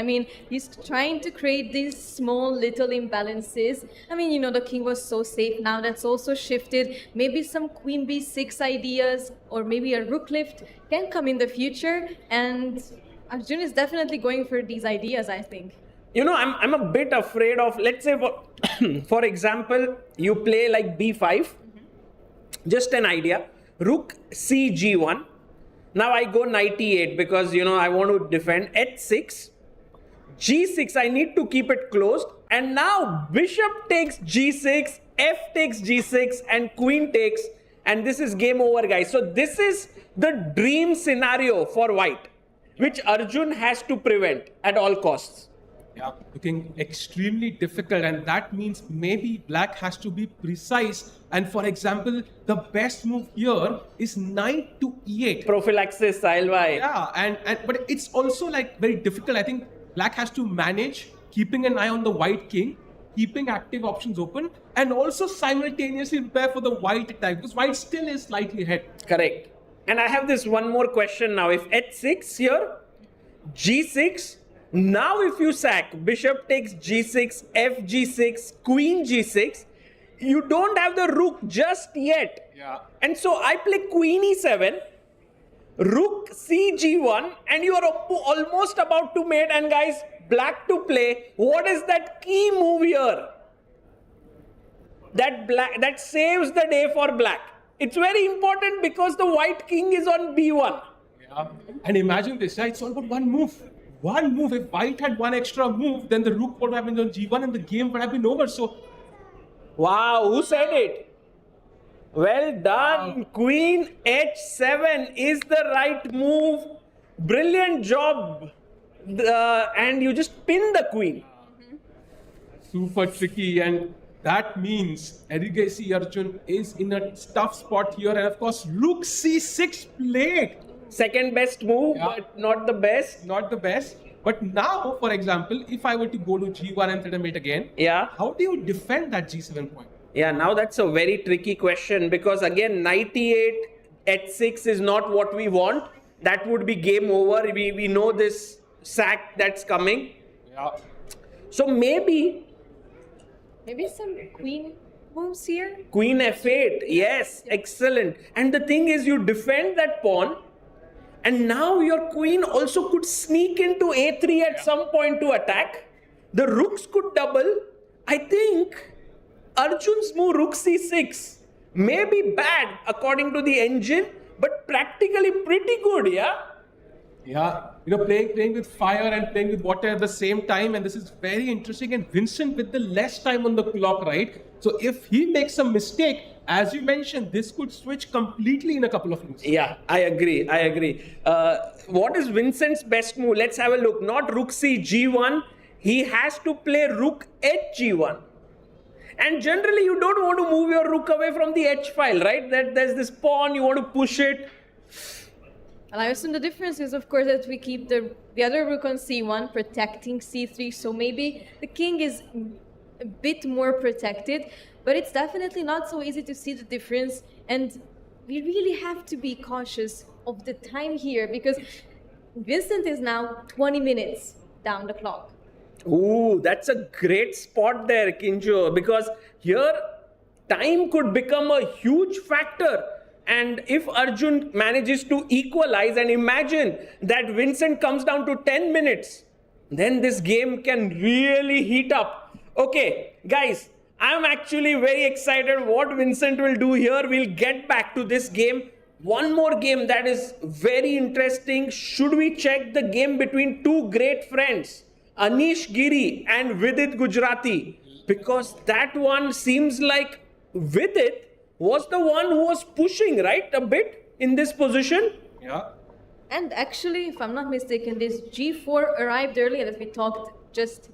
He's trying to create these small little imbalances. The king was so safe. Now that's also shifted. Maybe some queen b6 ideas, or maybe a rook lift can come in the future. And Arjun is definitely going for these ideas, I think. I'm a bit afraid of, let's say, for example, you play like b5. Just an idea. Rook c g1. Now I go knight e8 because, I want to defend. h6, g6, I need to keep it closed. And now bishop takes g6, f takes g6, and queen takes. And this is game over, guys. So this is the dream scenario for white, which Arjun has to prevent at all costs. Yeah, looking extremely difficult, and that means maybe black has to be precise. And for example, the best move here is knight to e8. Prophylaxis, Salvai. Yeah, but it's also like very difficult. I think black has to manage keeping an eye on the white king, keeping active options open, and also simultaneously prepare for the white attack, because white still is slightly ahead. Correct. And I have this one more question now. If h6 here, g6, now if you sack, bishop takes g6, f g6, queen g6, you don't have the rook just yet. Yeah. And so I play queen e7, rook c g1, and you are almost about to mate. And guys, black to play. What is that key move here? That saves the day for black. It's very important because the white king is on b1. Yeah. And imagine this, right? It's all about one move. One move. If white had one extra move, then the rook would have been on g1 and the game would have been over. So, wow, who said it? Well done. Wow. Queen h7 is the right move. Brilliant job. And you just pin the queen. Super tricky, and that means Erigaisi Arjun is in a tough spot here. And of course, rook c6 played. Second best move, Yeah. but not the best. Not the best. But now, for example, if I were to go to g1 and threat a mate again, Yeah. how do you defend that g7 point? Yeah, now that's a very tricky question, because again, knight e8, h6 is not what we want. That would be game over. We know this sack that's coming. Yeah. So maybe Maybe some queen moves here. Queen f8, yes, excellent. And the thing is, you defend that pawn, and now your queen also could sneak into a3 at some point to attack. The rooks could double. I think Arjun's move rook c6 may be bad according to the engine, but practically pretty good, yeah? Yeah, playing with fire and playing with water at the same time, and this is very interesting. And Vincent with the less time on the clock, right? So if he makes a mistake, as you mentioned, this could switch completely in a couple of moves. Yeah, I agree. What is Vincent's best move? Let's have a look. Not rook c g1. He has to play rook h g1. And generally, you don't want to move your rook away from the h file, right? That there's this pawn, you want to push it. And I assume the difference is, of course, that we keep the other rook on c1, protecting c3. So maybe the king is a bit more protected, but it's definitely not so easy to see the difference. And we really have to be cautious of the time here, because Vincent is now 20 minutes down the clock. Ooh, that's a great spot there, Kinjo, because here time could become a huge factor. And if Arjun manages to equalize, and imagine that Vincent comes down to 10 minutes, then this game can really heat up. Okay, guys, I'm actually very excited what Vincent will do here. We'll get back to this game. One more game that is very interesting. Should we check the game between two great friends, Anish Giri and Vidit Gujrathi? Because that one seems like Vidit was the one who was pushing, right, a bit in this position. Yeah. And actually, if I'm not mistaken, this g4 arrived earlier that we talked just,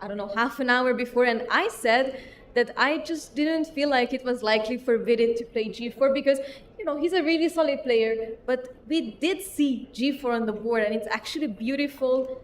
I don't know, half an hour before. And I said that I just didn't feel like it was likely for Vidit to play g4 because, he's a really solid player. But we did see g4 on the board, and it's actually beautiful.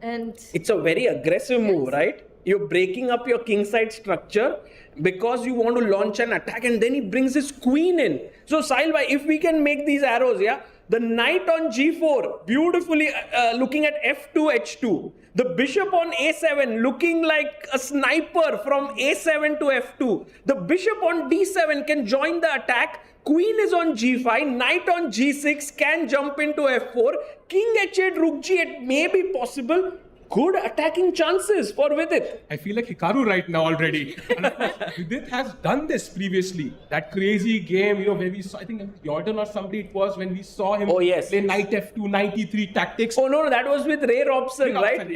And it's a very aggressive move, right? You're breaking up your kingside structure because you want to launch an attack, and then he brings his queen in. So, Sahil bhai, if we can make these arrows, yeah, the knight on g4, beautifully looking at f2, h2. The bishop on a7, looking like a sniper from a7 to f2. The bishop on d7 can join the attack. Queen is on g5, knight on g6 can jump into f4. King h8, rook g8 may be possible. Good attacking chances for Vidit. I feel like Hikaru right now already. And of course, Vidit has done this previously. That crazy game, where we saw, I think Yordan or somebody it was, when we saw him play knight f2, knight e3 tactics. Oh no, that was with Ray Robson, right?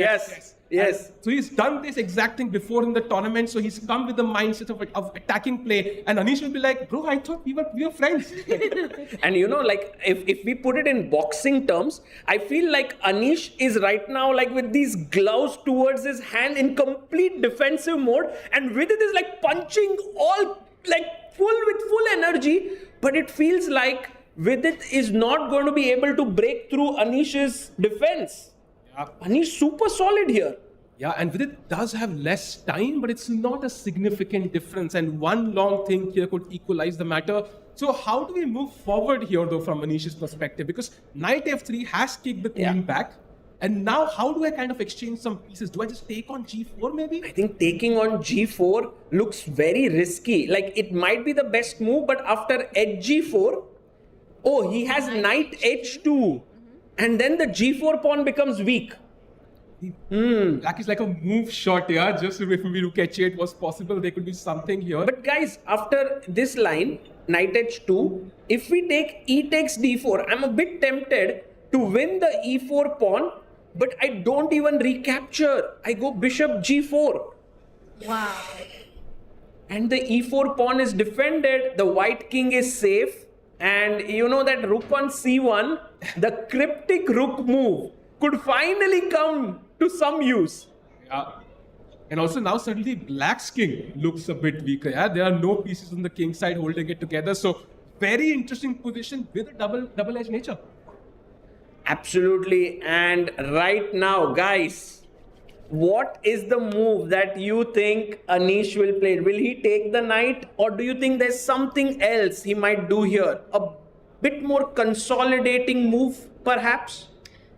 Yes. So he's done this exact thing before in the tournament. So he's come with the mindset of attacking play. And Anish will be like, bro, I thought we were friends. And if we put it in boxing terms, I feel like Anish is right now like with these gloves towards his hand in complete defensive mode. And Vidit is like punching all like with full energy. But it feels like Vidit is not going to be able to break through Anish's defense. Anish super solid here. Yeah, and Vidit does have less time, but it's not a significant difference. And one long thing here could equalize the matter. So how do we move forward here, though, from Anish's perspective? Because knight f3 has kicked the queen back. And now how do I kind of exchange some pieces? Do I just take on g4 maybe? I think taking on g4 looks very risky. Like it might be the best move, but after h4, he has knight h2. And then the g4 pawn becomes weak. Black is like a move shot, yeah. Just if we look at it was possible, there could be something here. But guys, after this line, knight h2, if we take e takes d4, I'm a bit tempted to win the e4 pawn, but I don't even recapture. I go bishop g4. wow. And the e4 pawn is defended. The white king is safe. And that rook on c1, the cryptic rook move could finally come to some use. Yeah. And also now suddenly black's king looks a bit weaker. Yeah, there are no pieces on the king side holding it together. So very interesting position with a double-edged nature. Absolutely. And right now, guys, what is the move that you think Anish will play? Will he take the knight, or do you think there's something else he might do here? A bit more consolidating move, perhaps?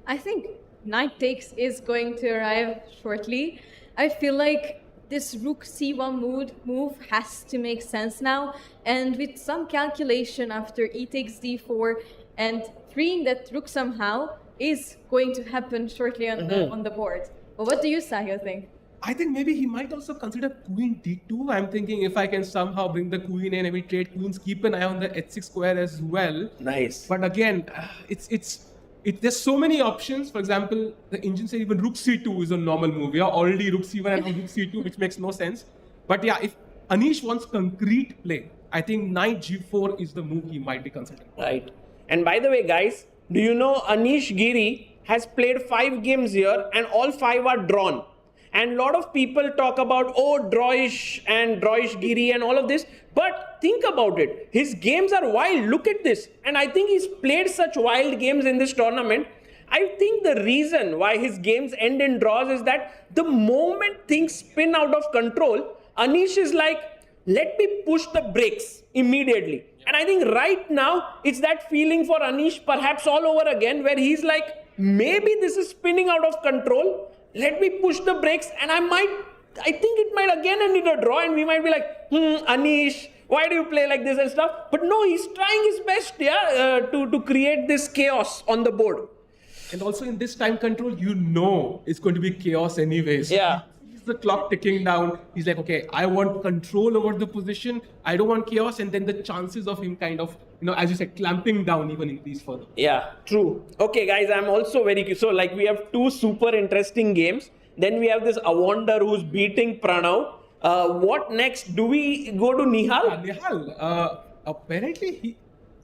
I think knight takes is going to arrive shortly. I feel like this rook c1 move has to make sense now. And with some calculation after e takes d4 and freeing that rook somehow is going to happen shortly on the board. But what do you, Sahil, think? I think maybe he might also consider queen d2. I'm thinking if I can somehow bring the queen in and we trade queens, keep an eye on the h6 square as well. Nice. But again, there's so many options. For example, the engine said even rook c2 is a normal move. Yeah, already rook c1 and rook c2, which makes no sense. But yeah, if Anish wants concrete play, I think knight g4 is the move he might be considering. Right. And by the way, guys, do you know Anish Giri has played 5 games here and all 5 are drawn. And a lot of people talk about, Droish and Droish Giri and all of this. But think about it. His games are wild. Look at this. And I think he's played such wild games in this tournament. I think the reason why his games end in draws is that the moment things spin out of control, Anish is like, let me push the brakes immediately. And I think right now, it's that feeling for Anish perhaps all over again, where he's like, maybe this is spinning out of control. Let me push the brakes, and I think it might again end in a draw, and we might be like, Anish, why do you play like this and stuff? But no, he's trying his best, to create this chaos on the board. And also in this time control, it's going to be chaos anyways. Yeah. He's the clock ticking down. He's like, okay, I want control over the position. I don't want chaos. And then the chances of him kind of, as you said, clamping down even increase further. Yeah, true. Okay, guys, I'm also very curious. So, we have 2 super interesting games. Then we have this Awonder who's beating Pranav. What next? Do we go to Nihal? Nihal, apparently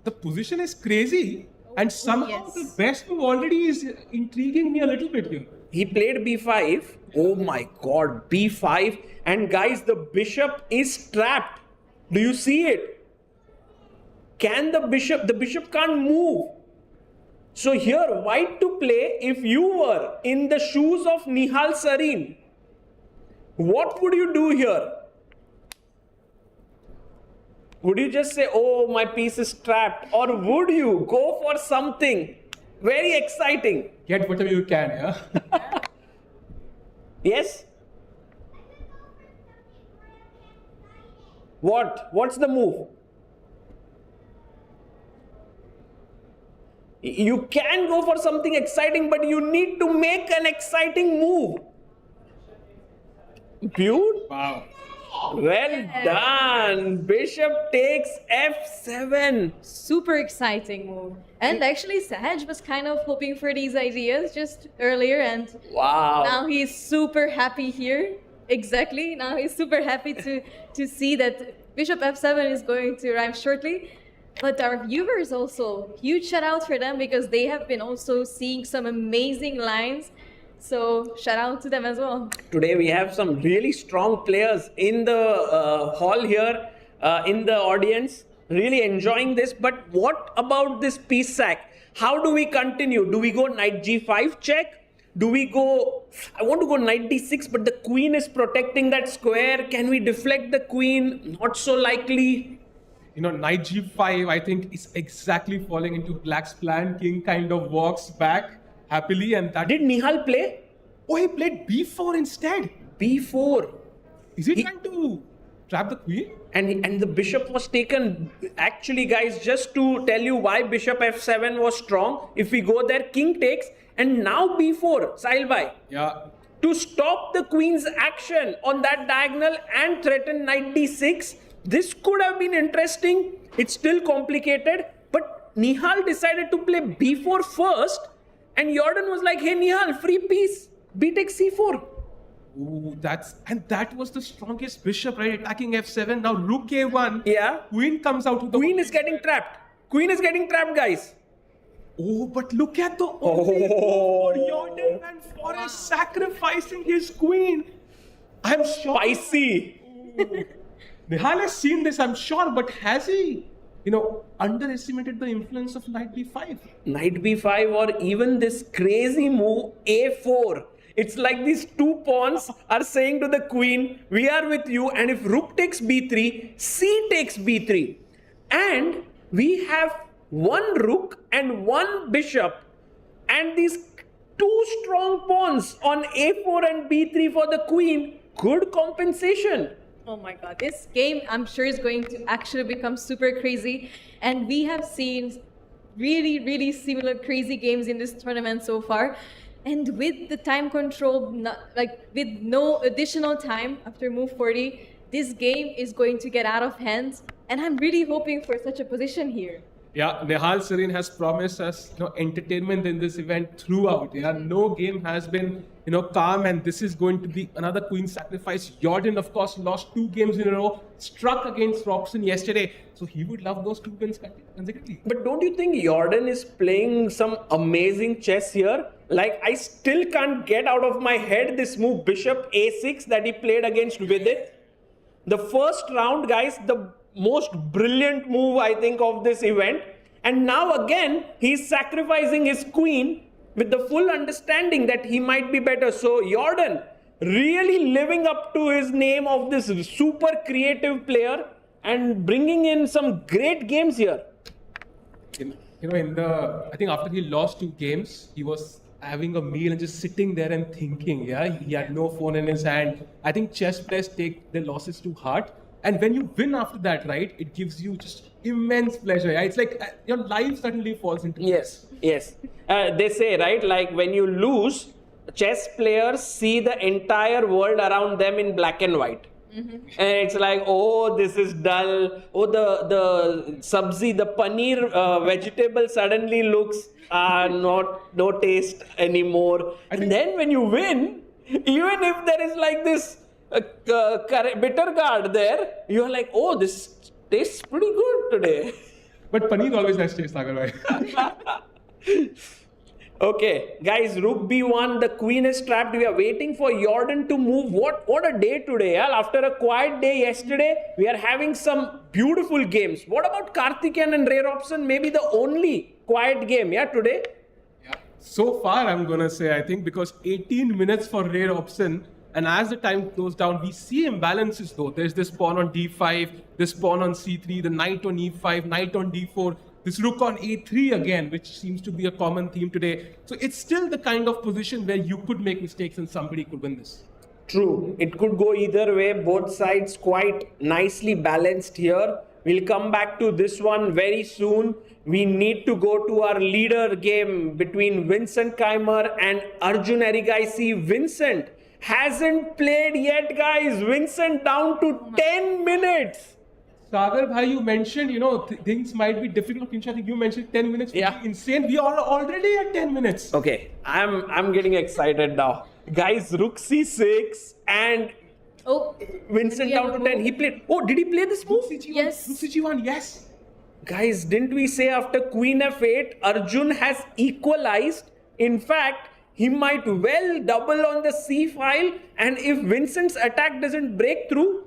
the position is crazy. And somehow the best move already is intriguing me a little bit here. He played b5. Oh my god, b5. And guys, the bishop is trapped. Do you see it? Can the bishop can't move. So here, white to play, if you were in the shoes of Nihal Sarin, what would you do here? Would you just say, oh, my piece is trapped? Or would you go for something very exciting? Get whatever you can, yeah? Yes? What? What's the move? You can go for something exciting, but you need to make an exciting move. Beaut? Wow. Well done. Bishop takes f7. Super exciting move. And actually, Sahaj was kind of hoping for these ideas just earlier, and wow. Now he's super happy here. Exactly. Now he's super happy to see that Bishop f7 is going to arrive shortly. But our viewers also, huge shout out for them because they have been also seeing some amazing lines. So shout out to them as well. Today we have some really strong players in the hall here, in the audience, really enjoying this. But what about this piece sack? How do we continue? Do we go knight g5 check? Do we go, I want to go knight d6, but the queen is protecting that square. Can we deflect the queen? Not so likely. Knight g5, I think, is exactly falling into black's plan. King kind of walks back happily, and that... Did Nihal play? Oh, he played b4 instead. b4. Is he trying to trap the queen? And the bishop was taken. Actually, guys, just to tell you why bishop f7 was strong, if we go there, king takes, and now b4, Sahil bhai. Yeah. To stop the queen's action on that diagonal and threaten knight d6, this could have been interesting. It's still complicated, but Nihal decided to play b4 first, and Yordan was like, hey Nihal, free piece, b takes c4. Ooh, that was the strongest bishop, right? Attacking f7. Now rook a1. Yeah. Queen comes out. Queen is getting trapped. Queen is getting trapped, guys. Oh, but look at the Yordan and Forrest sacrificing his queen. I'm sure. Spicy. Nihal has seen this, I'm sure, but has he, underestimated the influence of knight b5? Knight b5 or even this crazy move a4. It's like these 2 pawns are saying to the queen, we are with you, and if rook takes b3, c takes b3. And we have 1 rook and 1 bishop, and these 2 strong pawns on a4 and b3 for the queen. good compensation. Oh my god, this game I'm sure is going to actually become super crazy. And we have seen really, really similar crazy games in this tournament so far. And with the time control, with no additional time after move 40, this game is going to get out of hand. And I'm really hoping for such a position here. Yeah, Nihal Sarin has promised us entertainment in this event throughout. Yeah, no game has been calm, and this is going to be another queen sacrifice. Yordan, of course, lost 2 games in a row, struck against Robson yesterday, so he would love those 2 wins consecutively. But don't you think Yordan is playing some amazing chess here? Like, I still can't get out of my head this move, Bishop A6, that he played against Vidit. The first round, guys, the most brilliant move, I think, of this event. And now again, he's sacrificing his queen with the full understanding that he might be better. So Yordan really living up to his name of this super creative player and bringing in some great games here. I think after he lost 2 games, he was having a meal and just sitting there and thinking. Yeah, he had no phone in his hand. I think chess players take their losses to heart. And when you win after that, right, it gives you just immense pleasure. Yeah? It's like your life suddenly falls into place. Yes. They say, right, like when you lose, chess players see the entire world around them in black and white. Mm-hmm. And it's like, oh, this is dull. Oh, the sabzi, the paneer vegetable suddenly looks no taste anymore. And then when you win, even if there is like this bitter guard there, you're like, oh, this tastes pretty good today. But paneer always has taste, Sagar bhai. Okay, guys, rook b1, the queen is trapped. We are waiting for Yordan to move. What a day today, yeah? After a quiet day yesterday, we are having some beautiful games. What about Karthiken and Robson? Maybe the only quiet game, yeah, today? Yeah. So far, I'm going to say, I think, because 18 minutes for Robson. And as the time goes down, we see imbalances though. There's this pawn on d5, this pawn on c3, the knight on e5, knight on d4, this rook on a3 again, which seems to be a common theme today. So it's still the kind of position where you could make mistakes and somebody could win this. True. It could go either way. Both sides quite nicely balanced here. We'll come back to this one very soon. We need to go to our leader game between Vincent Keymer and Arjun Erigaisi. Vincent hasn't played yet, guys. Vincent down to 10 minutes. Sagar bhai, you mentioned, things might be difficult. I think you mentioned 10 minutes. Yeah. Insane. We are already at 10 minutes. Okay, I'm getting excited now. Guys, rook c6 and Vincent down to 10. He played. Oh, did he play this move? Yes. Rook c1, yes. Guys, didn't we say after queen f8, Arjun has equalized? In fact, he might well double on the c file, and if Vincent's attack doesn't break through,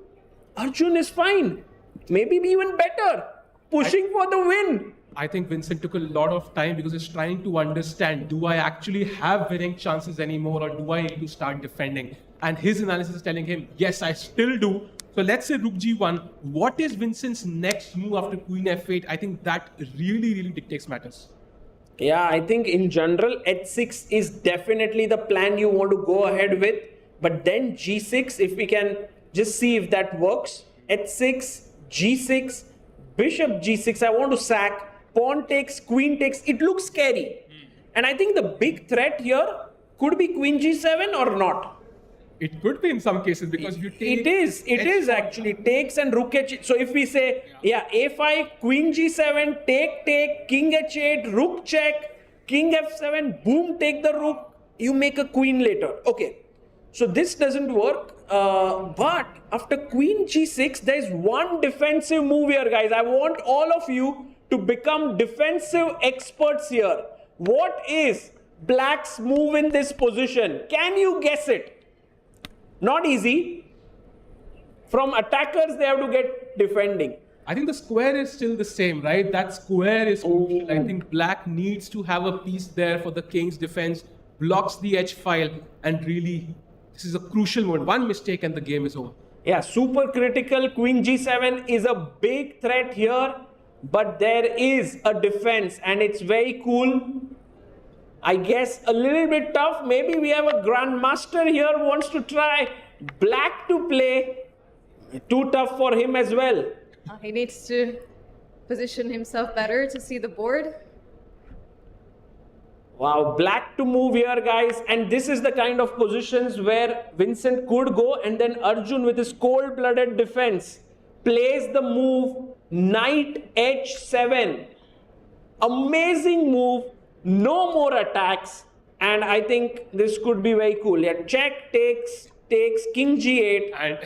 Arjun is fine. Maybe even better. Pushing for the win. I think Vincent took a lot of time because he's trying to understand, do I actually have winning chances anymore, or do I need to start defending? And his analysis is telling him, yes, I still do. So let's say rook g1. What is Vincent's next move after queen f8? I think that really, really dictates matters. Yeah, I think in general, h6 is definitely the plan you want to go ahead with. But then g6, if we can just see if that works. h6, g6, bishop g6, I want to sack, pawn takes, queen takes, it looks scary. And I think the big threat here could be queen g7 or not. It could be in some cases because you take... It is actually takes and rook h8. So if we say, a5, queen g7, take, king h8, rook check, king f7, boom, take the rook, you make a queen later. Okay, so this doesn't work. But after queen g6, there's one defensive move here, guys. I want all of you to become defensive experts here. What is black's move in this position? Can you guess it? Not easy. From attackers, they have to get defending. I think the square is still the same, right? That square is crucial. I think black needs to have a piece there for the king's defense, blocks the h file, and really, this is a crucial moment. One mistake and the game is over. Yeah, super critical. Queen g7 is a big threat here, but there is a defense, and it's very cool. I guess a little bit tough. Maybe we have a Grand Master here who wants to try Black to play, too tough for him as well. He needs to position himself better to see the board. Wow, black to move here, guys. And this is the kind of positions where Vincent could go, and then Arjun with his cold-blooded defense plays the move knight h7. Amazing move, no more attacks, and I think this could be very cool. Yeah, check, takes king g8. And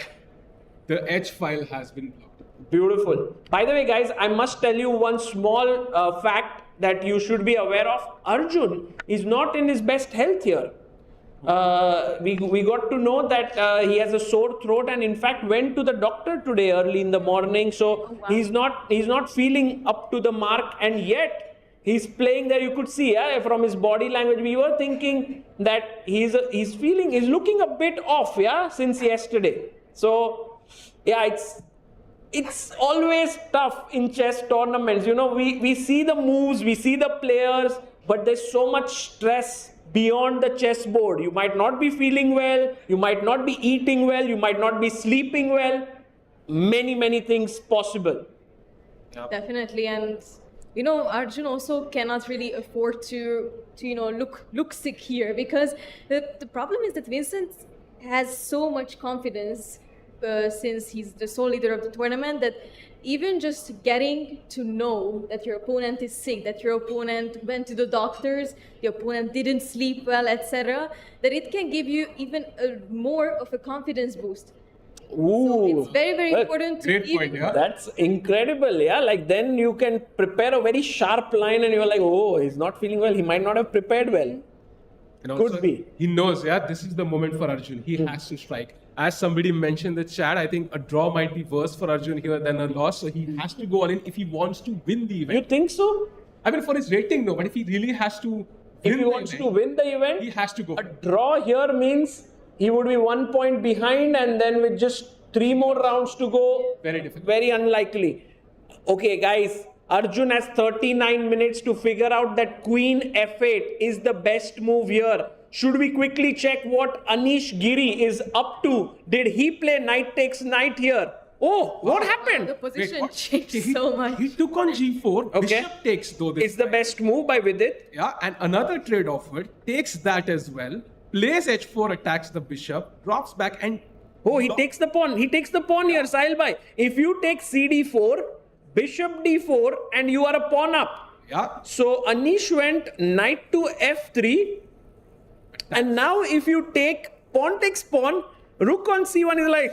the H file has been blocked. Beautiful. By the way, guys, I must tell you one small fact that you should be aware of. Arjun is not in his best health here. We got to know that he has a sore throat, and in fact went to the doctor today early in the morning. So he's not feeling up to the mark, and yet he's playing there. You could see from his body language. We were thinking that he's looking a bit off, since yesterday. So it's always tough in chess tournaments. We see the moves, we see the players, but there's so much stress beyond the chessboard. You might not be feeling well, you might not be eating well, you might not be sleeping well. Many things possible. Definitely, and Arjun also cannot really afford to look sick here, because the problem is that Vincent has so much confidence since he's the sole leader of the tournament, that even just getting to know that your opponent is sick, that your opponent went to the doctors, the opponent didn't sleep well, etc., that it can give you even more of a confidence boost. Ooh, so it's very important to Great point, yeah. That's incredible, Like then you can prepare a very sharp line, and you're like, oh, he's not feeling well. He might not have prepared well. And also, Could be. He knows, this is the moment for Arjun. He has to strike. As somebody mentioned in the chat, I think a draw might be worse for Arjun here than a loss. So he has to go all in if he wants to win the event. You think so? I mean, for his rating, no. But if he really has to If he wants to win the event, he has to go. A draw here means he would be 1 point behind, and then with just 3 more rounds to go, Very difficult. Very unlikely. Okay, guys, Arjun has 39 minutes to figure out that Queen F8 is the best move here. Should we quickly check what Anish Giri is up to? Did he play knight takes knight here? Oh, what happened? The position what? changed so much. He took on G4. Okay. Bishop takes though. This It's the time. best move by Vidit. Yeah, and another trade offered, takes that as well, plays H4, attacks the bishop, drops back, and Oh, he takes the pawn. He takes the pawn here, Sahil bhai. If you take CD4, bishop D4, and you are a pawn up. yeah, So Anish went knight to F3. And now if you take pawn takes pawn, rook on C1 is like,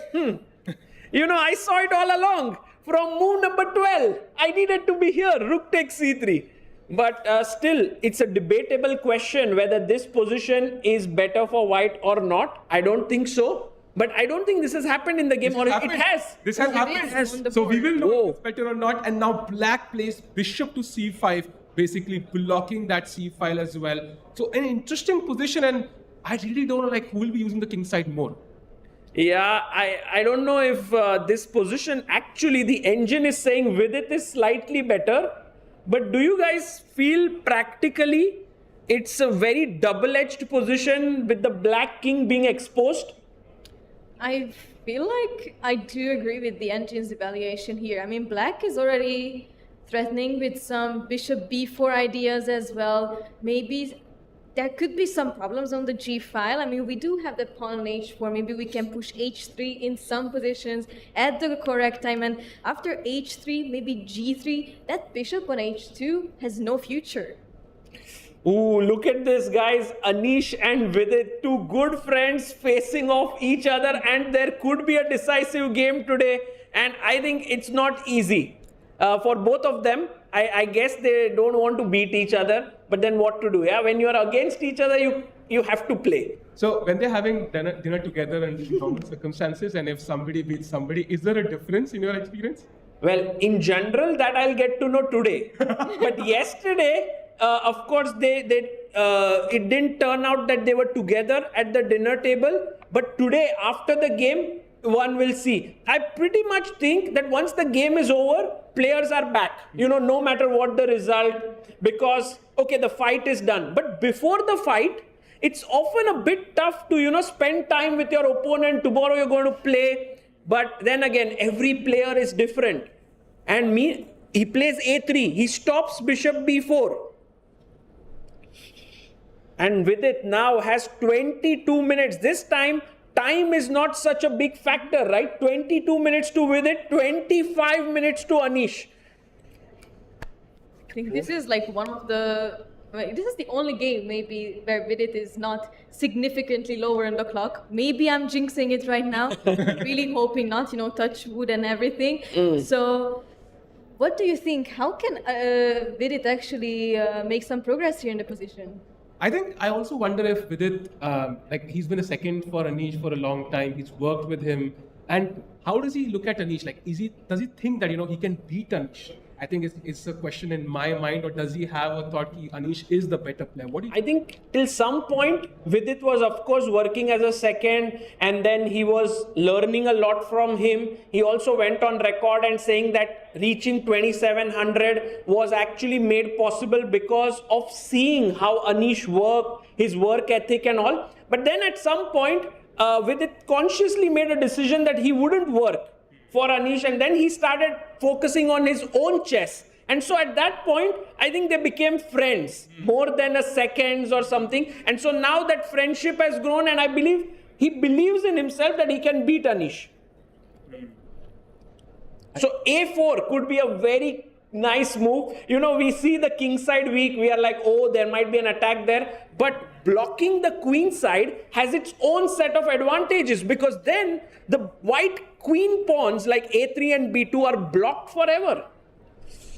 I saw it all along. From move number 12, I needed to be here. Rook takes C3. But still, it's a debatable question whether this position is better for white or not. I don't think so. But I don't think this has happened in the game, or it has. This has It happened. is on the So we board. will know Whoa. if it's better or not. And now black plays bishop to C5, basically blocking that C file as well. So an interesting position, and I really don't know who will be using the king side more. Yeah, I don't know if this position, actually the engine is saying Vidit is slightly better. But do you guys feel practically it's a very double-edged position with the black king being exposed? I feel like I do agree with the engine's evaluation here. I mean, black is already threatening with some bishop b4 ideas as well. Maybe there could be some problems on the g file. I mean, we do have the pawn on h4. Maybe we can push h3 in some positions at the correct time. And after h3, maybe g3, that bishop on h2 has no future. Ooh, look at this, guys. Anish and Vidit, two good friends facing off each other, and there could be a decisive game today. And I think it's not easy for both of them. I guess they don't want to beat each other, but then what to do? Yeah, when you are against each other, you have to play. So when they're having dinner together in normal circumstances, and if somebody beats somebody, is there a difference in your experience? Well, in general, that I'll get to know today. But yesterday, of course, it didn't turn out that they were together at the dinner table. But today, after the game, one will see. I pretty much think that once the game is over, players are back. No matter what the result, because, okay, the fight is done. But before the fight, it's often a bit tough to, spend time with your opponent. Tomorrow you're going to play. But then again, every player is different. And he plays a3. He stops bishop b4. And Vidit now has 22 minutes. This time is not such a big factor, right? 22 minutes to Vidit, 25 minutes to Anish. I think this is like one of the. This is the only game maybe where Vidit is not significantly lower on the clock. Maybe I'm jinxing it right now. Really hoping not, touch wood and everything. So, what do you think? How can Vidit actually make some progress here in the position? I also wonder if Vidit, he's been a second for Anish for a long time. He's worked with him. And how does he look at Anish? Does he think that, he can beat Anish? I think it's a question in my mind, or does he have a thought that Anish is the better player? What do you I think till some point, Vidit was of course working as a second, and then he was learning a lot from him. He also went on record and saying that reaching 2700 was actually made possible because of seeing how Anish worked, his work ethic and all. But then at some point, Vidit consciously made a decision that he wouldn't work for Anish, and then he started focusing on his own chess. And so at that point, I think they became friends more than a seconds or something. And so now that friendship has grown, and I believe he believes in himself that he can beat Anish. So a4 could be a very nice move. We see the king side weak. We are like, oh, there might be an attack there. But blocking the queen side has its own set of advantages, because then the white queen pawns like a3 and b2 are blocked forever.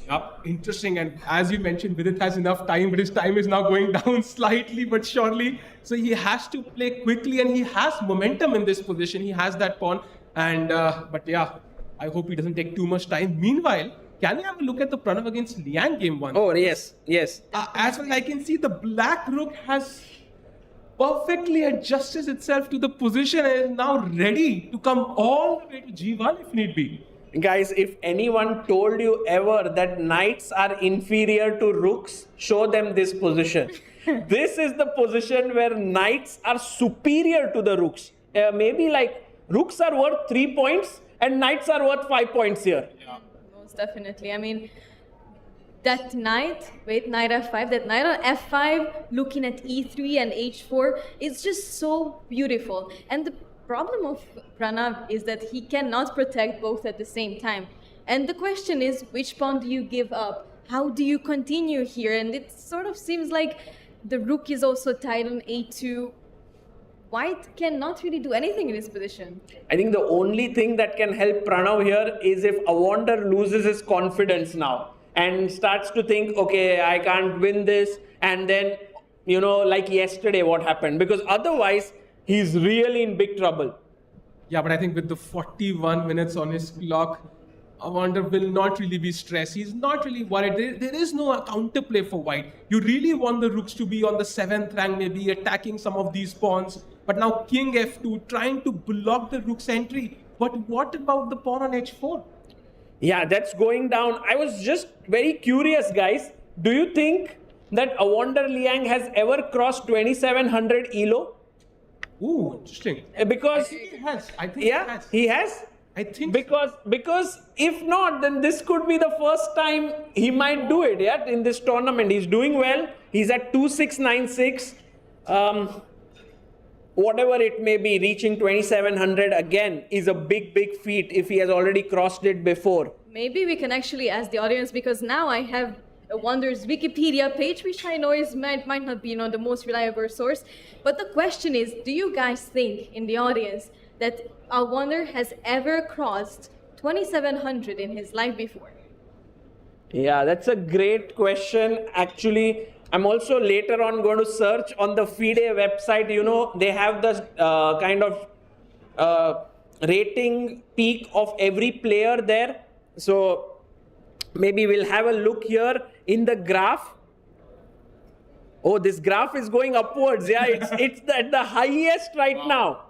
Yep, interesting. And as you mentioned, Vidit has enough time, but his time is now going down slightly but surely. So he has to play quickly, and he has momentum in this position. He has that pawn. And but yeah, I hope he doesn't take too much time. Meanwhile, can we have a look at the Pranav against Liang game 1? Oh, yes. As far as I can see, the black rook has perfectly adjusted itself to the position and is now ready to come all the way to G1 if need be. Guys, if anyone told you ever that knights are inferior to rooks, show them this position. This is the position where knights are superior to the rooks. Maybe like rooks are worth 3 points and knights are worth 5 points here. Yeah. Most definitely. I mean, that knight f5, that knight on f5, looking at e3 and h4, it's just so beautiful. And the problem of Pranav is that he cannot protect both at the same time. And the question is, which pawn do you give up? How do you continue here? And it sort of seems like the rook is also tied on a2. White cannot really do anything in this position. I think the only thing that can help Pranav here is if Awonder loses his confidence now and starts to think, okay, I can't win this. And then, like yesterday, what happened? Because otherwise, he's really in big trouble. Yeah, but I think with the 41 minutes on his clock, Awonder will not really be stressed. He's not really worried. There is no counterplay for White. You really want the rooks to be on the 7th rank, maybe attacking some of these pawns. But now King F2, trying to block the rook's entry. But what about the pawn on H4? Yeah, that's going down. I was just very curious, guys. Do you think that Awonder Liang has ever crossed 2700 ELO? Ooh, interesting. Because I think he has. He has? I think because if not, then this could be the first time he might do it, in this tournament. He's doing well. He's at 2696. Whatever it may be, reaching 2700 again is a big feat if he has already crossed it before. Maybe we can actually ask the audience, because now I have Awonder's Wikipedia page, which I know might not be the most reliable source. But the question is, do you guys think in the audience that Awonder has ever crossed 2700 in his life before? Yeah, that's a great question. Actually, I'm also later on going to search on the FIDE website. They have the kind of rating peak of every player there. So maybe we'll have a look here in the graph. Oh, this graph is going upwards. Yeah, it's at the highest right now.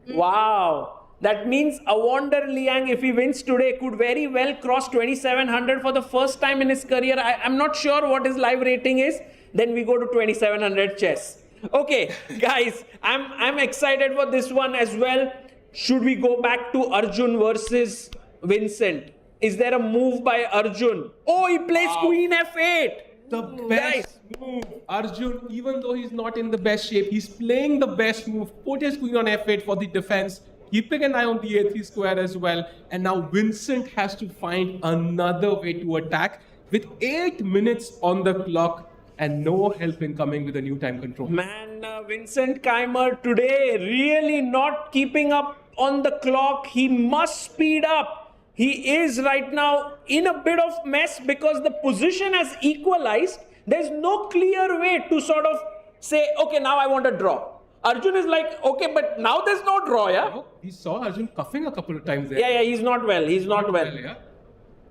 Wow. That means Awonder Liang, if he wins today, could very well cross 2700 for the first time in his career. I'm not sure what his live rating is. Then we go to 2700 chess. Okay, guys, I'm excited for this one as well. Should we go back to Arjun versus Vincent? Is there a move by Arjun? Oh, he plays Queen F8. The best move. Arjun, even though he's not in the best shape, he's playing the best move. Put his queen on f8 for the defense, keeping an eye on the a3 square as well. And now Vincent has to find another way to attack with 8 minutes on the clock and no help in coming with a new time control. Man, Vincent Keymer today really not keeping up on the clock. He must speed up. He is right now in a bit of mess because the position has equalized. There's no clear way to sort of say, okay, now I want a draw. Arjun is like, okay, but now there's no draw, yeah? Oh, he saw Arjun cuffing a couple of times there. Yeah, he's not well. He's not well. Yeah.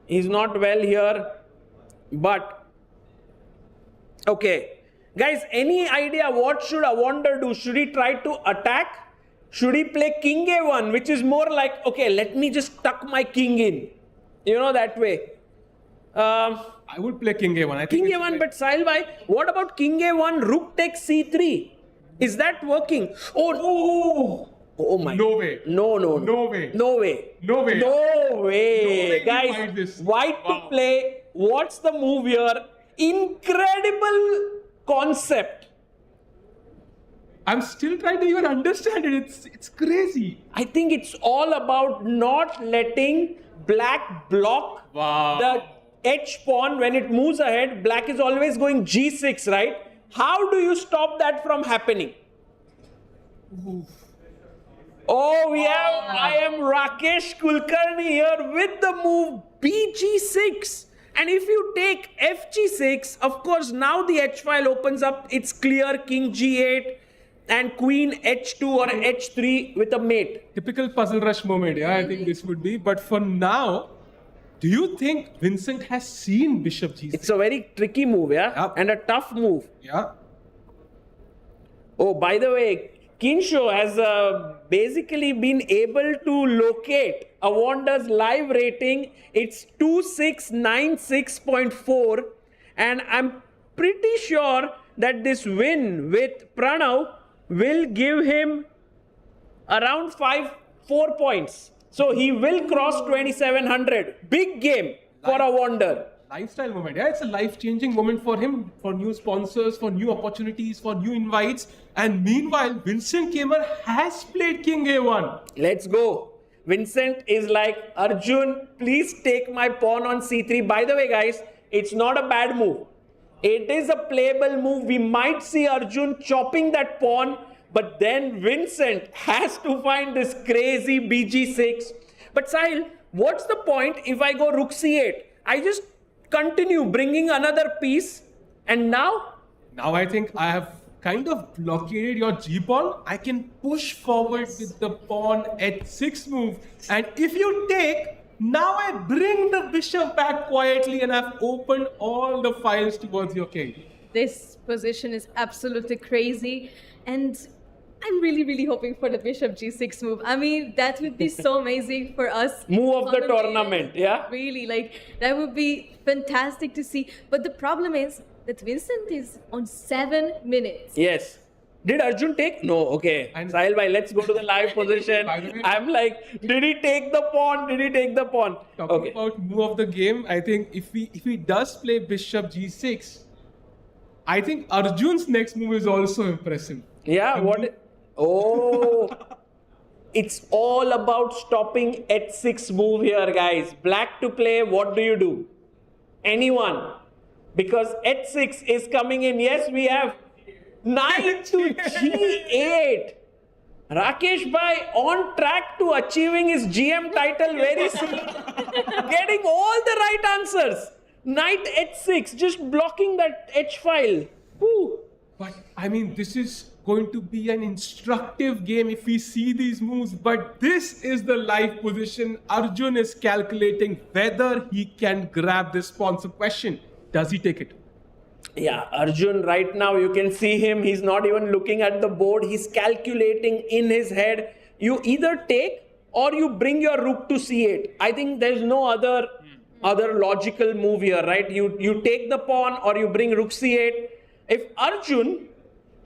He's not well here. But, okay. Guys, any idea what should Awonder do? Should he try to attack? Should he play King A1, which is more like, okay, let me just tuck my king in. You know, that way. I would play King A1. I think King A1, but Sahil bhai, what about King A1, Rook takes C3? Is that working? Oh my. No way. No. No way. No way. No way. No way. He Guys, find this. white Wow. to play. What's the move here? Incredible concept. I'm still trying to even understand it. It's crazy. I think it's all about not letting black block the H pawn when it moves ahead. Black is always going G6, right? How do you stop that from happening? Oh, I am Rakesh Kulkarni here with the move BG6. And if you take FG6, of course, now the H file opens up. It's clear King G8 and Queen H2 or H3 with a mate. Typical puzzle rush moment, yeah, I think this would be. But for now, do you think Vincent has seen Bishop G6? It's a very tricky move, yeah? Yep. And a tough move. Yeah. Oh, by the way, Kinsho has basically been able to locate Awonder's live rating. It's 2696.4. And I'm pretty sure that this win with Pranav will give him around 4 points. So he will cross 2700. Big game for Awonder. Lifestyle moment, yeah, it's a life-changing moment for him, for new sponsors, for new opportunities, for new invites. And meanwhile, Vincent Keymer has played King A1. Let's go. Vincent is like, Arjun, please take my pawn on C3. By the way, guys, it's not a bad move. It is a playable move. We might see Arjun chopping that pawn, but then Vincent has to find this crazy BG6. But Sahil, what's the point if I go Rook C8? I just continue bringing another piece, and now? Now I think I have kind of blockaded your G-pawn. I can push forward with the pawn at 6 move. And if you take, now I bring the bishop back quietly and I've opened all the files towards your king. This position is absolutely crazy, and I'm really hoping for the Bishop G6 move. I mean, that would be so amazing for us. Move of the commentators. tournament, yeah? Really, that would be fantastic to see. But the problem is that Vincent is on 7 minutes. Yes. Did Arjun take? No, okay. And Sahil bhai, let's go to the live position. By the way, I'm like, did he take the pawn? Did he take the pawn? Talking about move of the game, I think if he does play Bishop G6, I think Arjun's next move is also impressive. Yeah, Oh, it's all about stopping H6 move here, guys. Black to play, what do? Anyone. Because H6 is coming in. Yes, we have Knight to G8. Rakesh bhai on track to achieving his GM title very soon. Getting all the right answers. Knight H6, just blocking that H file. Whew. But I mean, this is going to be an instructive game if we see these moves. But this is the live position. Arjun is calculating whether he can grab this pawn. So question, does he take it? Yeah, Arjun right now, you can see him. He's not even looking at the board. He's calculating in his head. You either take or you bring your rook to C8. I think there's no other logical move here, right? You take the pawn or you bring rook C8. If Arjun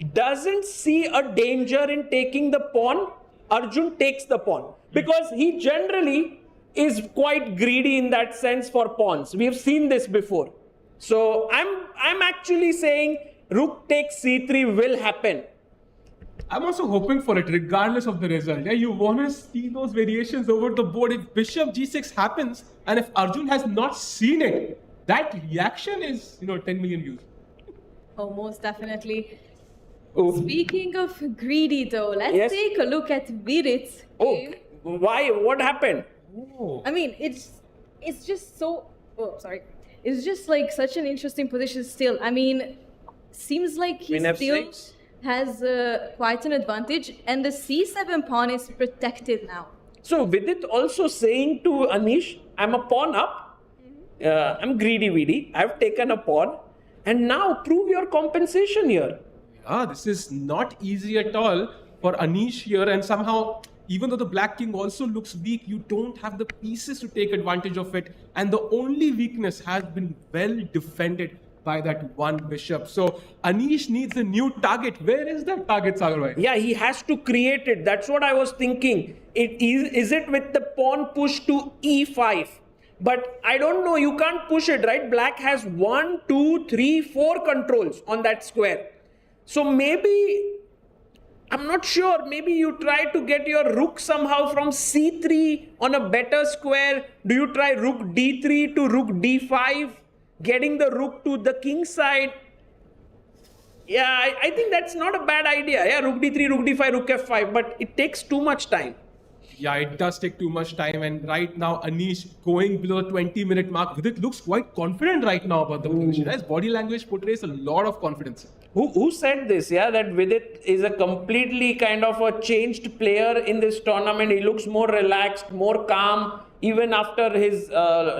doesn't see a danger in taking the pawn, Arjun takes the pawn. Because he generally is quite greedy in that sense for pawns. We have seen this before. So I'm actually saying rook takes c3 will happen. I'm also hoping for it regardless of the result. Yeah, you want to see those variations over the board. If bishop g6 happens and if Arjun has not seen it, that reaction is, 10 million views. Oh, most definitely. Oh. Speaking of greedy though, let's Yes. take a look at Vidit's Oh, game. why? What happened? I mean, it's just so. Oh, sorry. It's just like such an interesting position still. I mean, seems like he Queen still f6. has quite an advantage, and the c7 pawn is protected now. So Vidit also saying to Anish, I'm a pawn up. I'm greedy, Vidi. I've taken a pawn. And now prove your compensation here. Yeah, this is not easy at all for Anish here, and somehow, even though the black king also looks weak, you don't have the pieces to take advantage of it, and the only weakness has been well defended by that one bishop. So Anish needs a new target. Where is that target, Sagar? Yeah, he has to create it. That's what I was thinking. Is it with the pawn push to e5? But I don't know, you can't push it, right? Black has 1, 2, 3, 4 controls on that square. So maybe, I'm not sure, maybe you try to get your rook somehow from c3 on a better square. Do you try rook d3 to rook d5? Getting the rook to the king side? Yeah, I think that's not a bad idea. Yeah, rook d3, rook d5, rook f5, but it takes too much time. Yeah, it does take too much time, and right now Anish going below the 20-minute mark. Vidit looks quite confident right now about the position. His body language portrays a lot of confidence. Who said this? Yeah, that Vidit is a completely kind of a changed player in this tournament. He looks more relaxed, more calm. Even after his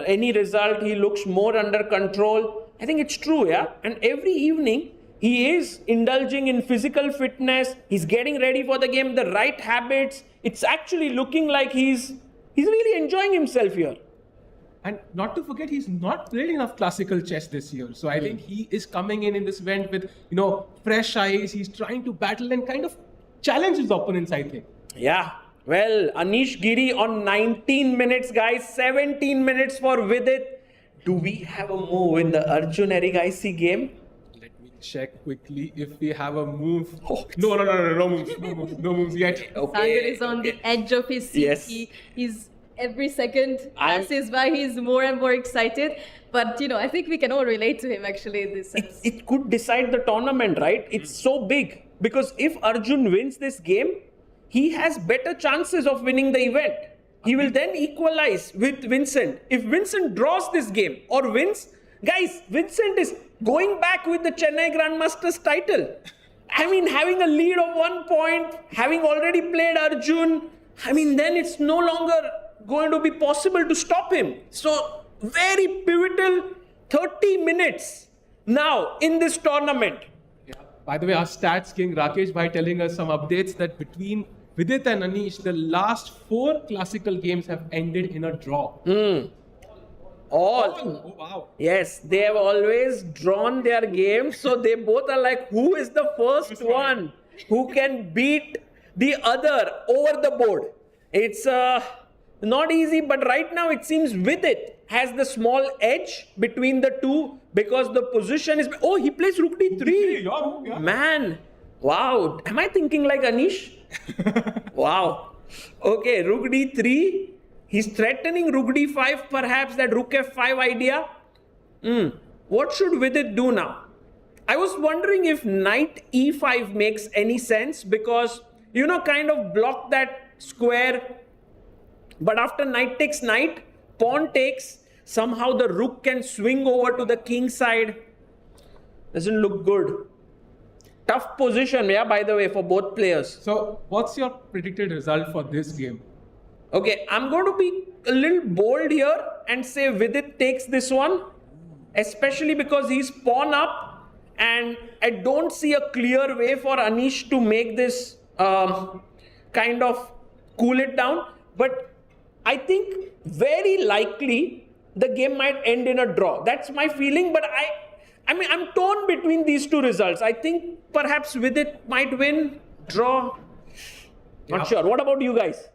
any result, he looks more under control. I think it's true, yeah. And every evening, he is indulging in physical fitness. He's getting ready for the game, the right habits. It's actually looking like he's really enjoying himself here. And not to forget, he's not played enough classical chess this year. So I think he is coming in this event with, fresh eyes. He's trying to battle and kind of challenge his opponents, I think. Yeah. Well, Anish Giri on 19 minutes, guys. 17 minutes for Vidit. Do we have a move in the Arjun Erigaisi game? Let me check quickly if we have a move. Oh, no moves yet. Sagar is on the edge of his seat. Yes. He's every second passes by, he's more and more excited. But I think we can all relate to him actually in this sense. It could decide the tournament, right? It's so big. Because if Arjun wins this game, he has better chances of winning the event. He will then equalize with Vincent. If Vincent draws this game or wins, guys, Vincent is going back with the Chennai Grand Masters title. I mean, having a lead of 1 point, having already played Arjun, then it's no longer going to be possible to stop him. So, very pivotal 30 minutes now in this tournament. Yeah. By the way, our stats king Rakesh Bhai telling us some updates that between Vidit and Anish, the last 4 classical games have ended in a draw. All. Oh, wow. Yes, they have always drawn their games. So they both are like, who is the first one who can beat the other over the board? It's not easy, but right now it seems Vidit has the small edge between the two because the position is... Oh, he plays rook d3. Yeah. Man, wow. Am I thinking like Anish? Wow. Okay, rook d3. He's threatening rook d5, perhaps that rook f5 idea. What should Vidit do now? I was wondering if knight e5 makes any sense because, kind of block that square. But after knight takes knight, pawn takes, somehow the rook can swing over to the king side. Doesn't look good. Tough position, yeah, by the way, for both players. So, what's your predicted result for this game? Okay, I'm going to be a little bold here and say Vidit takes this one, especially because he's pawn up and I don't see a clear way for Anish to make this kind of cool it down. But I think very likely the game might end in a draw. That's my feeling, but I mean, I'm torn between these two results. I think perhaps Vidit might win, draw. Not sure. What about you guys?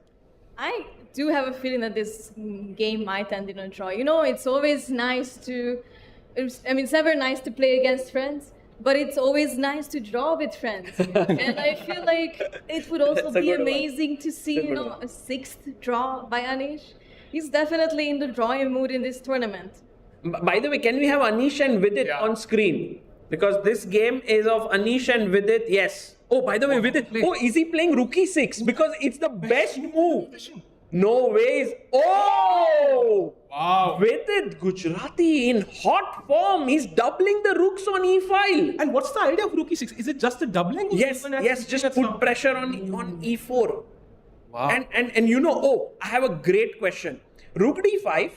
I do have a feeling that this game might end in a draw. You know, it's always nice to. It's never nice to play against friends, but it's always nice to draw with friends. And I feel like it would also That's a be good one. amazing to see, That's a you good know, one. a sixth draw by Anish. He's definitely in the drawing mood in this tournament. By the way, can we have Anish and Vidit on screen? Because this game is of Anish and Vidit. Yes. Oh, by the way, Vidit. Oh, is he playing Rook E6? Because it's the best move. No ways. Oh! Wow. Vidit Gujrathi in hot form. He's doubling the rooks on E file. And what's the idea of Rook E6? Is it just a doubling? Yes, yes, just put pressure on E4. Wow. And you know, oh, I have a great question. Rook D5,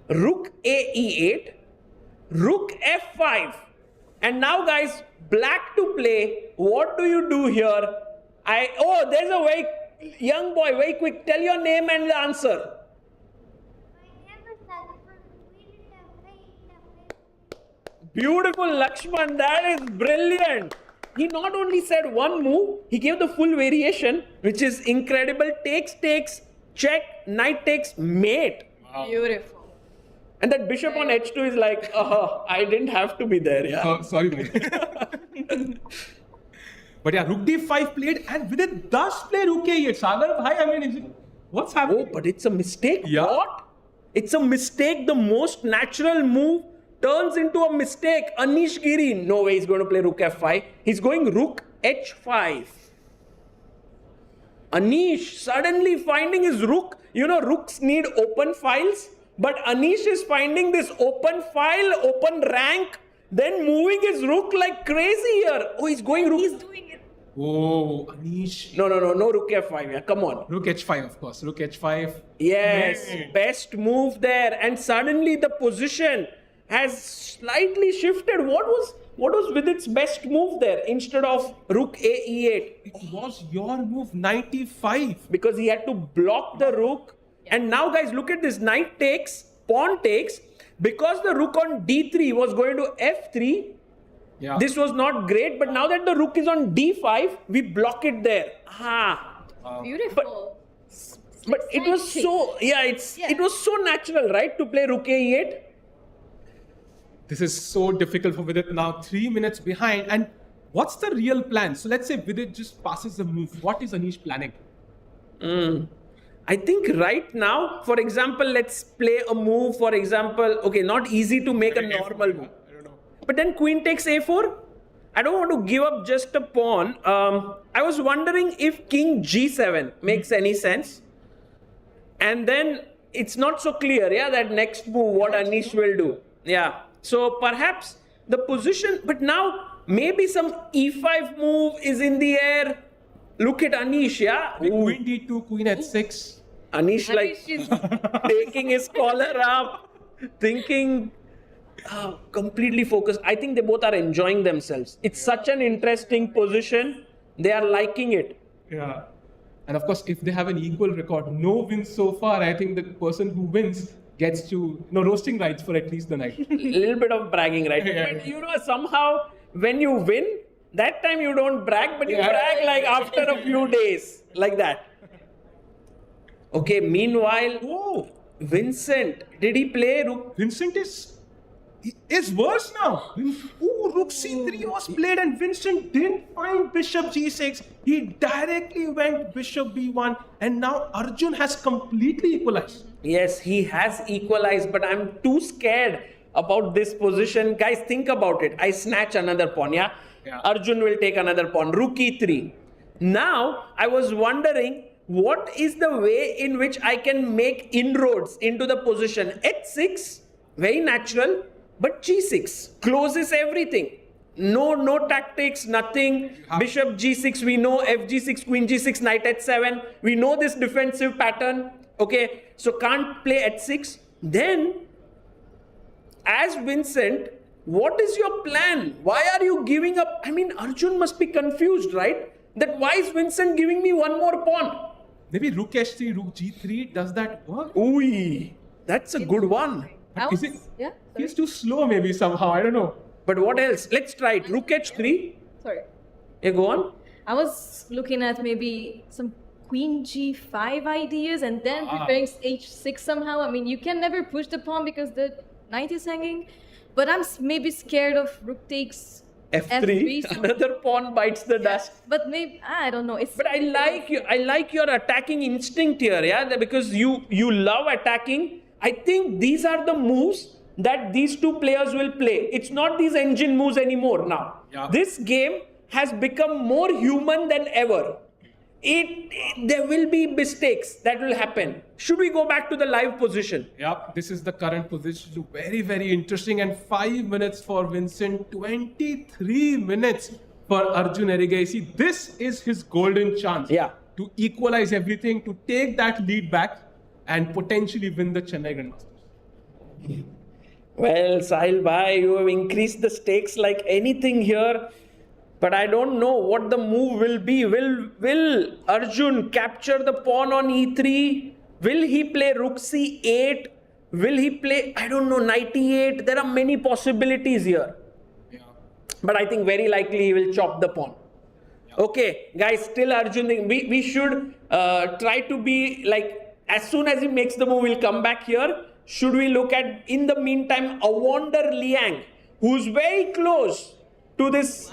Rook A E8, Rook F5. And now guys, black to play. What do you do here? There's a very young boy, very quick. Tell your name and the answer. Beautiful, Lakshman. That is brilliant. He not only said one move, he gave the full variation, which is incredible. Takes, check, knight takes, mate. Beautiful. And that bishop on h2 is like, I didn't have to be there. Yeah. Sorry, mate. But yeah, Rook D5 played, and Vidit does play Rook A8. Sagar, hi, I mean, what's happening? Oh, but it's a mistake. Yeah. What? It's a mistake. The most natural move turns into a mistake. Anish Giri, no way he's going to play Rook F5. He's going Rook H5. Anish suddenly finding his rook. You know, rooks need open files. But Anish is finding this open file, open rank, then moving his rook like crazy here. Oh, he's going rook. He's doing it. Oh, Anish. No Rook F5. Yeah, come on. Rook H5, of course. Rook H5. Yes, best move there. And suddenly the position has slightly shifted. What was Vidit's best move there instead of Rook A E8? It was your move, 95. Because he had to block the rook. And now guys, look at this. Knight takes, pawn takes. Because the rook on D3 was going to F3, this was not great. But now that the rook is on D5, we block it there. Beautiful. But it was so, it was so natural, right? To play Rook A8. This is so difficult for Vidit now. 3 minutes behind. And what's the real plan? So let's say Vidit just passes the move. What is Anish planning? I think right now, for example, let's play a move. For example, okay, not easy to make a normal move. I don't know. But then Queen takes A4. I don't want to give up just a pawn. I was wondering if King G7 makes any sense. And then it's not so clear, that next move, what Anish will do. Yeah. So perhaps the position, but now maybe some E5 move is in the air. Look at Anish, Queen D2, Queen H6. Anish like is taking his collar up, thinking, completely focused. I think they both are enjoying themselves. It's such an interesting position. They are liking it. Yeah. And of course, if they have an equal record, no wins so far, I think the person who wins gets to roasting rights for at least the night. A little bit of bragging, right? Yeah. But you know, somehow when you win, that time you don't brag, but you brag like after a few days, like that. Okay, meanwhile, Vincent, did he play Rook? Vincent is worse now. Rook C3 was played and Vincent didn't find Bishop G6. He directly went Bishop B1 and now Arjun has completely equalized. Yes, he has equalized, but I'm too scared about this position. Guys, think about it. I snatch another pawn, yeah? Arjun will take another pawn. Rook E3. Now, I was wondering, what is the way in which I can make inroads into the position? H6, very natural, but G6 closes everything. No tactics, nothing. Bishop G6, we know. FG6, Queen G6, Knight H7. We know this defensive pattern. Okay, so can't play H6. Then, as Vincent, what is your plan? Why are you giving up? I mean, Arjun must be confused, right? That why is Vincent giving me one more pawn? Maybe Rook H3, Rook G3, does that work? Ooh, that's a good one. I Is was, it? yeah. He's too slow, maybe somehow. I don't know. But what else? Let's try it. Rook h3. Sorry. Yeah, go on. I was looking at maybe some queen g5 ideas and then preparing h6 somehow. I mean, you can never push the pawn because the knight is hanging. But I'm maybe scared of rook takes f3. so- Another pawn bites the dust. But maybe, I don't know. It's But I like your attacking instinct here, yeah, because you love attacking. I think these are the moves that these two players will play. It's not these engine moves anymore now. Yeah. This game has become more human than ever. There will be mistakes that will happen. Should we go back to the live position? Yep, this is the current position. Very, very interesting. And 5 minutes for Vincent, 23 minutes for Arjun Erigaisi. This is his golden chance to equalize everything, to take that lead back and potentially win the Chennai Grand Masters. Well, Sahil bhai, you have increased the stakes like anything here. But I don't know what the move will be. Will Arjun capture the pawn on e3? Will he play rook c8? Will he play, I don't know, knight e8? There are many possibilities here. Yeah. But I think very likely he will chop the pawn. Okay, guys, still Arjun, we should try to be like, as soon as he makes the move, we'll come back here. Should we look at, in the meantime, Awonder Liang, who's very close to this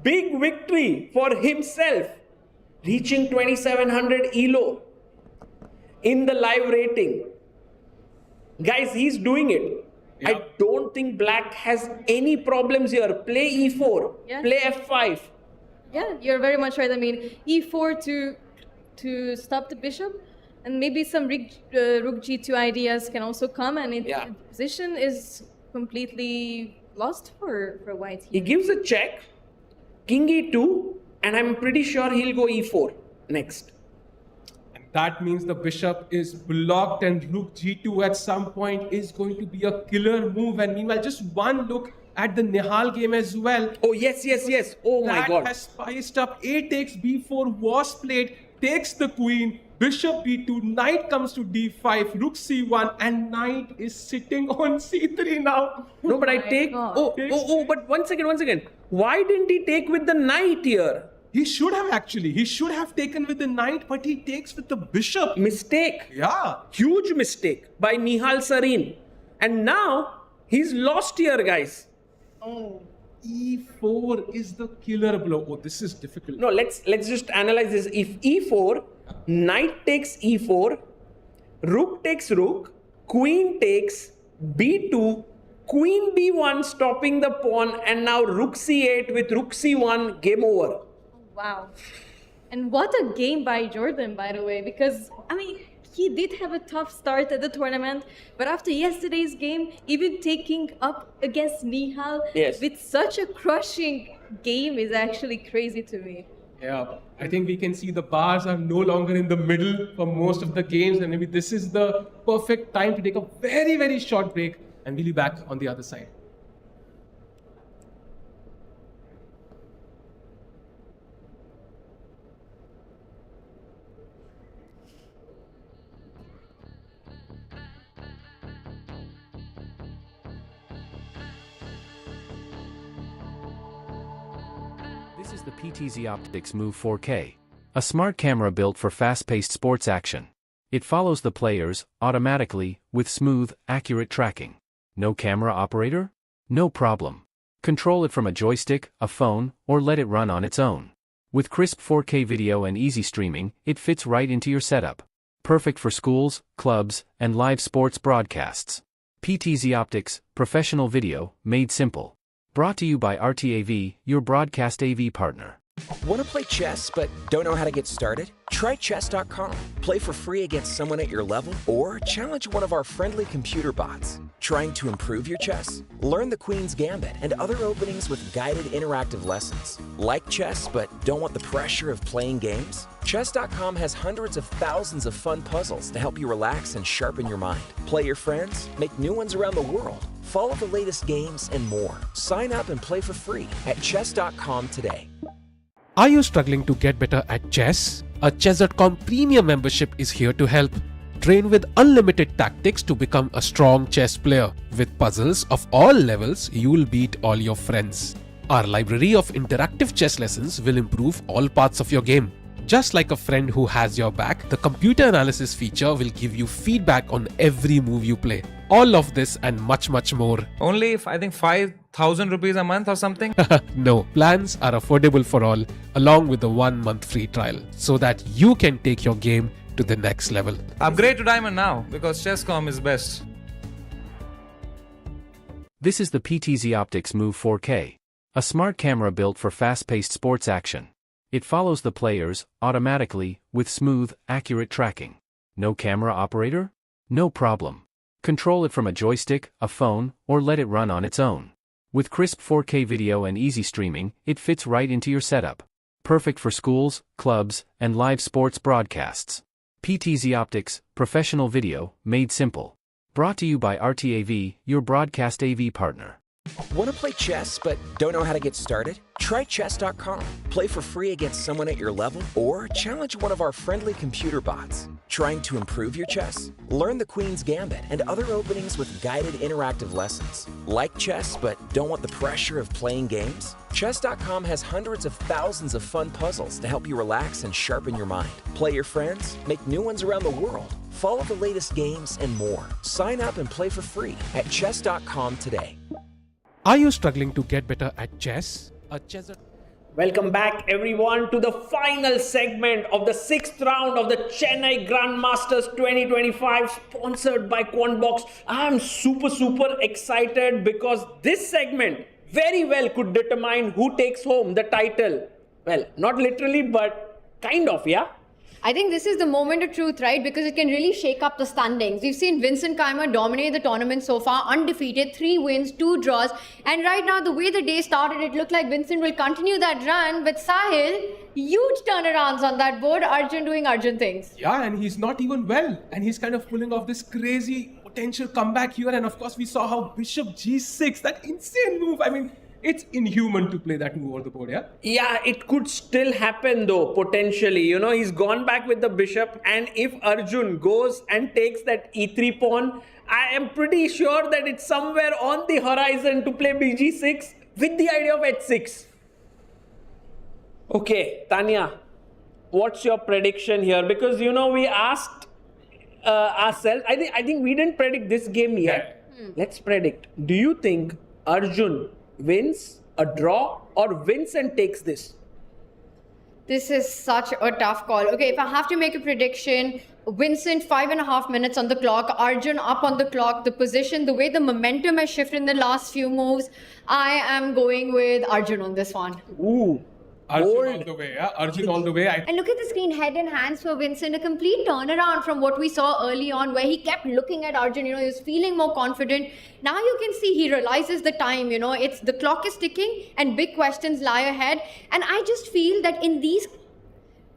big victory for himself, reaching 2700 ELO in the live rating. Guys, he's doing it. Yeah. I don't think black has any problems here. Play e4, play f5. Yeah, you're very much right. I mean, e4 to stop the bishop, and maybe some rook g2 ideas can also come, and the position is completely lost for white here. He gives a check, king e2, and I'm pretty sure he'll go e4 next. And that means the bishop is blocked, and rook g2 at some point is going to be a killer move. And meanwhile, just one look at the Nihal game as well. Oh, yes. Oh, my God. That has spiced up. A takes b4, was played, takes the queen, bishop b2, knight comes to d5, rook c1, and knight is sitting on c3 now. No, but I take... but one second. Why didn't he take with the knight here? He should have actually. He should have taken with the knight, but he takes with the bishop. Mistake. Yeah. Huge mistake by Nihal Sarin. And now, he's lost here, guys. Oh, e4 is the killer blow. Oh, this is difficult. No, let's just analyze this. If e4, knight takes e4, rook takes rook, queen takes b2, queen b1 stopping the pawn, and now rook c8 with rook c1, game over. Wow. And what a game by Yordan, by the way, because, I mean, he did have a tough start at the tournament, but after yesterday's game, even taking up against Nihal with such a crushing game is actually crazy to me. Yeah, I think we can see the bars are no longer in the middle for most of the games, and maybe this is the perfect time to take a very, very short break, and we'll be back on the other side. This is the PTZ Optics Move 4K, a smart camera built for fast-paced sports action. It follows the players automatically with smooth, accurate tracking. No camera operator? No problem. Control it from a joystick, a phone, or let it run on its own. With crisp 4K video and easy streaming, it fits right into your setup. Perfect for schools, clubs, and live sports broadcasts. PTZ Optics, professional video, made simple. Brought to you by RTAV, your broadcast AV partner. Want to play chess but don't know how to get started? Try chess.com. Play for free against someone at your level or challenge one of our friendly computer bots. Trying to improve your chess? Learn the Queen's Gambit and other openings with guided interactive lessons. Like chess but don't want the pressure of playing games? Chess.com has hundreds of thousands of fun puzzles to help you relax and sharpen your mind. Play your friends, make new ones around the world, follow the latest games, and more. Sign up and play for free at chess.com today. Are you struggling to get better at chess? A chess.com premium membership is here to help. Train with unlimited tactics to become a strong chess player. With puzzles of all levels, you'll beat all your friends. Our library of interactive chess lessons will improve all parts of your game. Just like a friend who has your back, the computer analysis feature will give you feedback on every move you play. All of this and much more. Only, I think, 5,000 rupees a month or something. No, plans are affordable for all, along with the 1 month free trial, so that you can take your game to the next level. Upgrade to Diamond now because Chess.com is best. This is the PTZ Optics Move 4K, a smart camera built for fast-paced sports action. It follows the players automatically with smooth, accurate tracking. No camera operator? No problem. Control it from a joystick, a phone, or let it run on its own. With crisp 4K video and easy streaming, it fits right into your setup. Perfect for schools, clubs, and live sports broadcasts. PTZ Optics, professional video, made simple. Brought to you by RTAV, your broadcast AV partner. Want to play chess but don't know how to get started? Try chess.com. Play for free against someone at your level or challenge one of our friendly computer bots. Trying to improve your chess? Learn the Queen's Gambit and other openings with guided interactive lessons. Like chess but don't want the pressure of playing games? Chess.com has hundreds of thousands of fun puzzles to help you relax and sharpen your mind. Play your friends, make new ones around the world, follow the latest games, and more. Sign up and play for free at chess.com today. Are you struggling to get better at chess? Welcome back everyone to the final segment of the 6th round of the Chennai Grand Masters 2025 sponsored by Quantbox. I am super excited because this segment very well could determine who takes home the title. Well, not literally, but kind of, yeah? I think this is the moment of truth, right? Because it can really shake up the standings. We've seen Vincent Keymer dominate the tournament so far, undefeated, 3 wins, 2 draws. And right now, the way the day started, it looked like Vincent will continue that run. But Sahil, huge turnarounds on that board. Arjun doing Arjun things. Yeah, and he's not even well. And he's kind of pulling off this crazy potential comeback here. And of course, we saw how Bishop G6, that insane move. I mean, it's inhuman to play that move over the board, yeah? Yeah, it could still happen though, potentially. You know, he's gone back with the bishop, and if Arjun goes and takes that e3 pawn, I am pretty sure that it's somewhere on the horizon to play bg6 with the idea of h6. Okay, Tanya, what's your prediction here? Because, you know, we asked ourselves, I think we didn't predict this game yet. Let's predict. Do you think Arjun wins, a draw, or Vincent takes this? This is such a tough call. Okay, if I have to make a prediction, Vincent 5.5 minutes on the clock, Arjun up on the clock, the position, the way the momentum has shifted in the last few moves, I am going with Arjun on this one. Ooh. Arjun all the way, yeah? Arjun all the way. And look at the screen, head and hands for Vincent, a complete turnaround from what we saw early on where he kept looking at Arjun, you know, he was feeling more confident. Now you can see he realizes the time, you know, it's the clock is ticking and big questions lie ahead. And I just feel that in these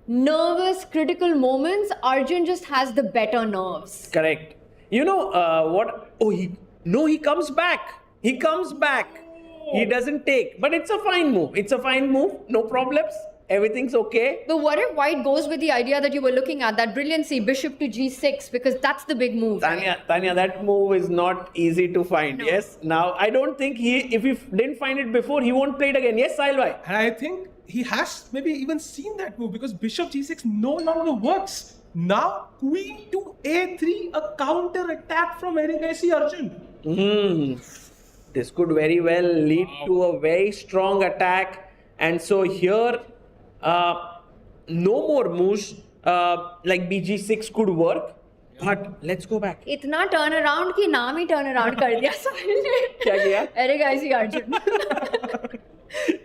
nervous, critical moments, Arjun just has the better nerves. Correct. You know what? Oh, he comes back. He comes back. He doesn't take, but it's a fine move. It's a fine move. No problems. Everything's okay. But what if white goes with the idea that you were looking at, that brilliancy, bishop to g6, because that's the big move. Tanya, that move is not easy to find. No. Yes. Now, I don't think if he didn't find it before, he won't play it again. Yes, Sailbhai. And I think he has maybe even seen that move because bishop g6 no longer works. Now, queen to a3, a counter attack from Erigaisi Arjun. This could very well lead to a very strong attack. And so here, no more moves like bg6 could work. But let's go back. इतना turn around कि नाम ही turn around कर दिया साहिल ने. क्या किया? Erigaisi Arjun.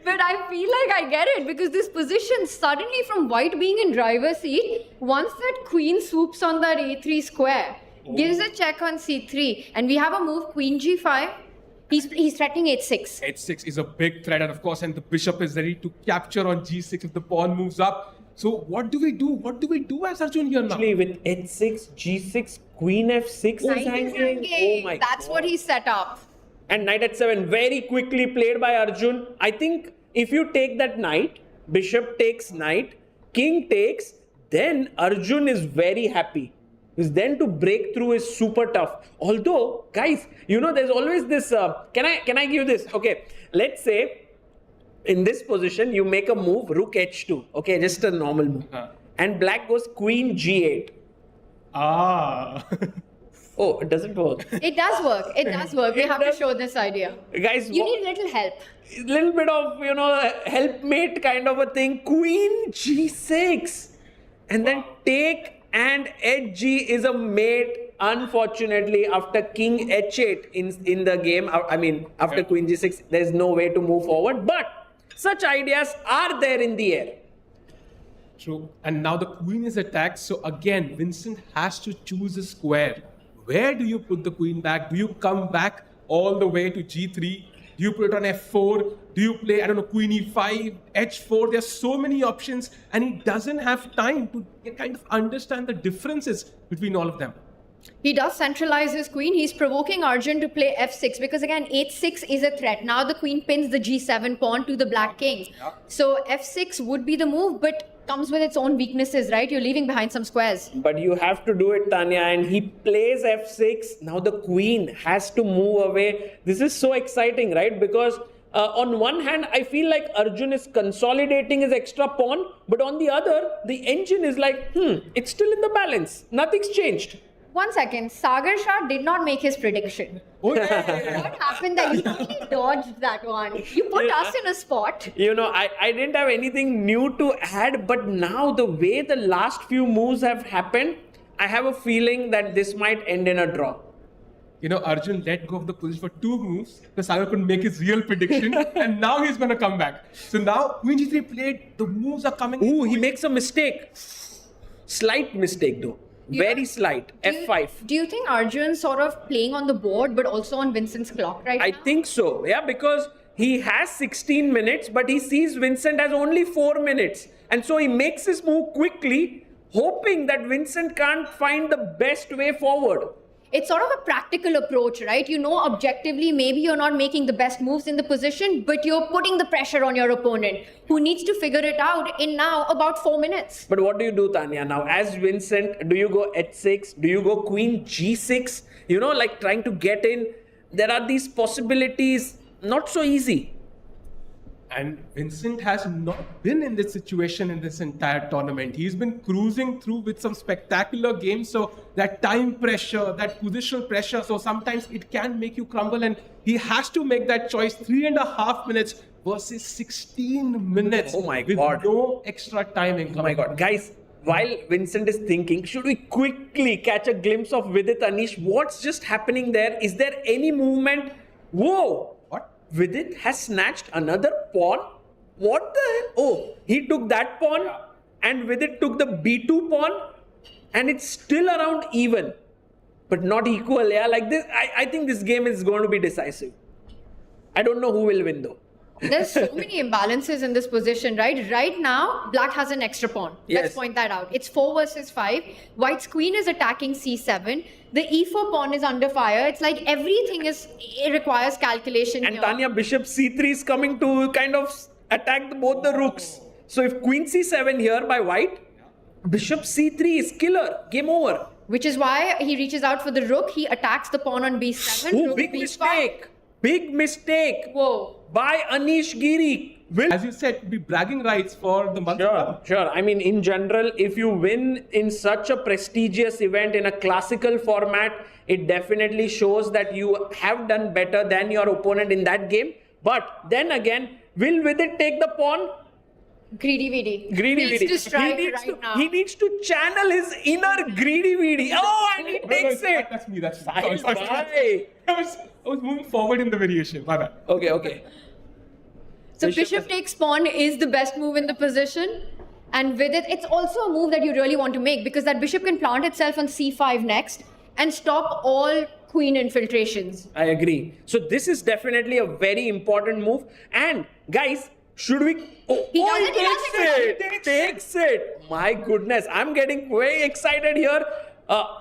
But I feel like I get it because this position suddenly from white being in driver's seat, once that queen swoops on that a3 square, gives a check on c3, and we have a move queen g5. He's threatening h6. h6 is a big threat, and of course, and the bishop is ready to capture on g6 if the pawn moves up. So what do we do? What do we do as Arjun here now? Actually, with h6, g6, queen f6 is hanging. Oh my That's God. What he set up. And knight h7, very quickly played by Arjun. I think if you take that knight, bishop takes knight, king takes, then Arjun is very happy. Because then to break through is super tough. Although, guys, there's always this. Can I give this? Okay, let's say in this position you make a move, rook h2. Okay, just a normal move, and black goes queen g8. Ah. Oh, it doesn't work. It does work. It does work. We have to show this idea. Guys, You need little help. little bit of helpmate kind of a thing. Queen g6, and then take and hg is a mate. Unfortunately, after king h8 in the game, I mean after queen g6, there's no way to move forward. But such ideas are there in the air. True. And now the queen is attacked. So again, Vincent has to choose a square. Where do you put the queen back? Do you come back all the way to g3? Do you put it on f4? Do you play, queen e5, h4? There's so many options, and he doesn't have time to kind of understand the differences between all of them. He does centralize his queen. He's provoking Arjun to play f6 because again, h6 is a threat. Now the queen pins the g7 pawn to the black king. So f6 would be the move, but comes with its own weaknesses, right? You're leaving behind some squares. But you have to do it, Tanya, and he plays f6. Now the queen has to move away. This is so exciting, right? Because on one hand, I feel like Arjun is consolidating his extra pawn, but on the other, the engine is like, it's still in the balance. Nothing's changed. 1 second, Sagar Shah did not make his prediction. Oh, yeah. What happened that you totally dodged that one? You put us in a spot. I didn't have anything new to add, but now the way the last few moves have happened, I have a feeling that this might end in a draw. Arjun let go of the position for 2 moves because Sagar couldn't make his real prediction, and now he's going to come back. So now queen g3 played, the moves are coming. Ooh, he makes a mistake. Slight mistake though. Very slight. f5. Do you think Arjun's sort of playing on the board but also on Vincent's clock right now? I think so, yeah, because he has 16 minutes, but he sees Vincent has only 4 minutes. And so he makes his move quickly, hoping that Vincent can't find the best way forward. It's sort of a practical approach, right? Objectively, maybe you're not making the best moves in the position, but you're putting the pressure on your opponent, who needs to figure it out in now about 4 minutes. But what do you do, Tanya? Now, as Vincent, do you go h6? Do you go queen g6? Like trying to get in. There are these possibilities, not so easy. And Vincent has not been in this situation in this entire tournament. He's been cruising through with some spectacular games. So that time pressure, that positional pressure, so sometimes it can make you crumble. And he has to make that choice. 3.5 minutes versus 16 minutes. Oh my with God. no extra timing. Oh my God. Guys, while Vincent is thinking, should we quickly catch a glimpse of Vidit, Anish? What's just happening there? Is there any movement? Whoa! Vidit has snatched another pawn. What the hell? Oh, he took that pawn and Vidit took the b2 pawn, and it's still around even, but not equal. Yeah, like this. I think this game is going to be decisive. I don't know who will win though. There's so many imbalances in this position, right? Right now, black has an extra pawn. Yes. Let's point that out. It's 4 versus 5. White's queen is attacking c7. The e4 pawn is under fire. It's like everything it requires calculation And here. Tanya, bishop c3 is coming to kind of attack both the rooks. So if queen c7 here by white, bishop c3 is killer. Game over. Which is why he reaches out for the rook. He attacks the pawn on b7. Oh, rook big b5. mistake. Big mistake. Whoa. By Anish Giri. As you said, be bragging rights for the month. Sure. I mean, in general, if you win in such a prestigious event in a classical format, it definitely shows that you have done better than your opponent in that game. But then again, will Vidit take the pawn? Greedy VD. Greedy needs VD. to strike now. He needs to channel his inner greedy VD. Oh, and he takes it. That's me. Bye. I was moving forward in the variation. My bad. Okay. So bishop takes pawn is the best move in the position. And with it, it's also a move that you really want to make because that bishop can plant itself on c5 next and stop all queen infiltrations. I agree. So this is definitely a very important move. And guys, should we... He takes it. My goodness. I'm getting very excited here.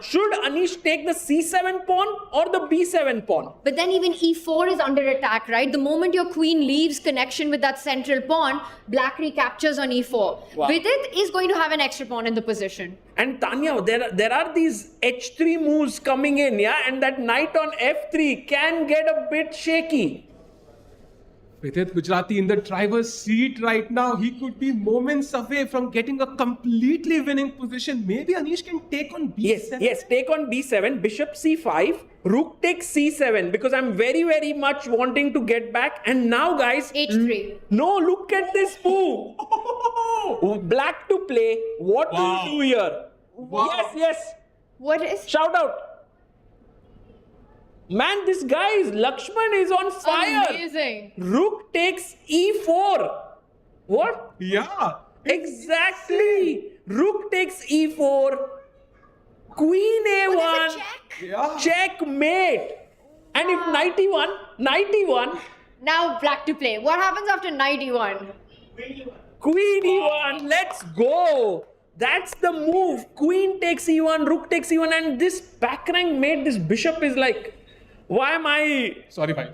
Should Anish take the c7 pawn or the b7 pawn? But then even e4 is under attack, right? The moment your queen leaves connection with that central pawn, black recaptures on e4. Wow. Vidit is going to have an extra pawn in the position. And Tanya, there are these h3 moves coming in, yeah? And that knight on f3 can get a bit shaky. Vidit Gujrathi in the driver's seat right now. He could be moments away from getting a completely winning position. Maybe Anish can take on b7. Yes, take on b7, bishop c5, rook takes c7, because I'm very, very much wanting to get back. And now, guys, h3. no, look at this move. Black to play. What do you do here? Yes. What is... Shout out. Man, this guy is Lakshman is on fire. Amazing. Rook takes e4. What? Yeah. Exactly. Rook takes e4. Queen a1. What is a check? Yeah. Checkmate. And if knight e1. Now black to play. What happens after knight e1? Queen e1. Let's go. That's the move. Queen takes e1, rook takes e1, and this back rank mate, this bishop is like, why am I Sorry, bhai.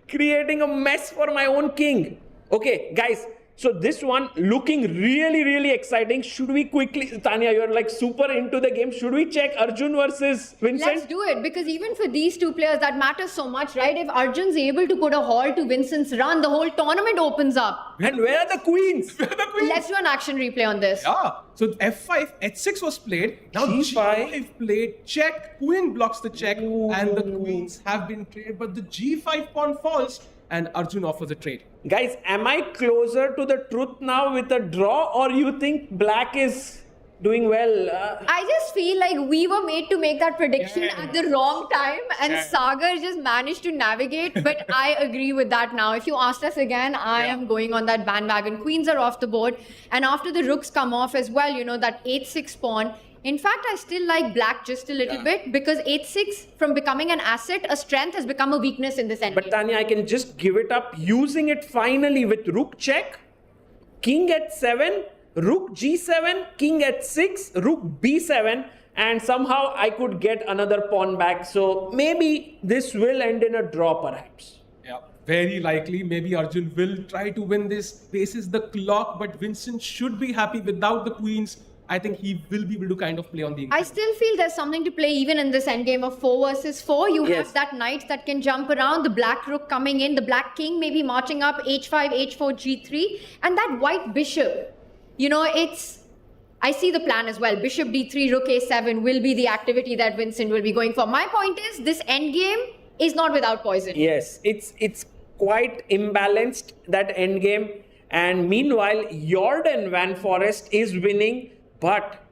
creating a mess for my own king? Okay, guys. So this one looking really, really exciting. Should we quickly, Tanya, you're like super into the game. Should we check Arjun versus Vincent? Let's do it, because even for these two players, that matters so much, right? If Arjun's able to put a halt to Vincent's run, the whole tournament opens up. And where are the queens? Let's do an action replay on this. Yeah. So f5, h6 was played. Now g5 played. Check. Queen blocks the check. And the queens have been traded. But the g5 pawn falls. And Arjun offers a trade. Guys, am I closer to the truth now with a draw, or you think black is doing well? I just feel like we were made to make that prediction at the wrong time, and Sagar just managed to navigate. But I agree with that now. If you asked us again, I am going on that bandwagon. Queens are off the board, and after the rooks come off as well, you know, that h6 pawn. In fact, I still like black just a little bit, because h6, from becoming an asset, a strength, has become a weakness in this endgame. But Tanya, I can just give it up using it finally with rook check, king h7, rook g7, king h6, rook b7, and somehow I could get another pawn back. So maybe this will end in a draw perhaps. Yeah, very likely. Maybe Arjun will try to win this, paces the clock, but Vincent should be happy without the queens. I think he will be able to kind of play on the... I still feel there's something to play even in this endgame of 4 versus 4. You have that knight that can jump around, the black rook coming in, the black king maybe marching up, h5, h4, g3, and that white bishop. You know, I see the plan as well. Bishop d3, rook a7 will be the activity that Vincent will be going for. My point is, this endgame is not without poison. Yes, it's quite imbalanced, that endgame. And meanwhile, Yordan Van Forest is winning. But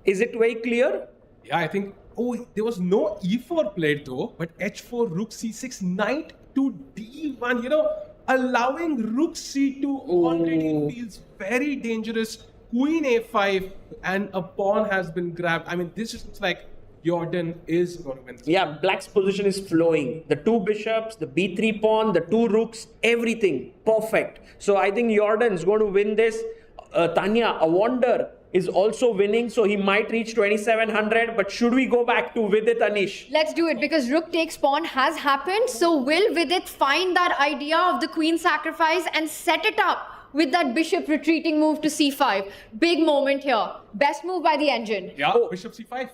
is it very clear? Yeah, I think... Oh, there was no e4 played though. But h4, rook c6, knight to d1. You know, allowing rook c2 already feels very dangerous. Queen a5 and a pawn has been grabbed. I mean, this just looks like Yordan is going to win this. Yeah, black's position is flowing. The two bishops, the b3 pawn, the two rooks, everything perfect. So I think Yordan is going to win this. Tanya, Awonder is also winning, so he might reach 2700. But should we go back to Vidit, Anish? Let's do it, because rook takes pawn has happened. So will Vidit find that idea of the queen sacrifice and set it up with that bishop retreating move to c5? Big moment here. Best move by the engine. Yeah, bishop c5.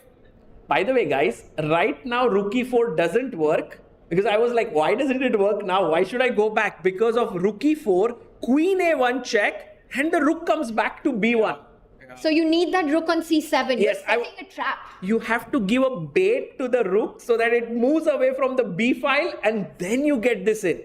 By the way, guys, right now rook e4 doesn't work, because I was like, why doesn't it work now? Why should I go back? Because of rook e4, queen a1 check, and the rook comes back to b1. So you need that rook on c7. Yes, You're setting a trap. You have to give a bait to the rook so that it moves away from the b file, and then you get this in.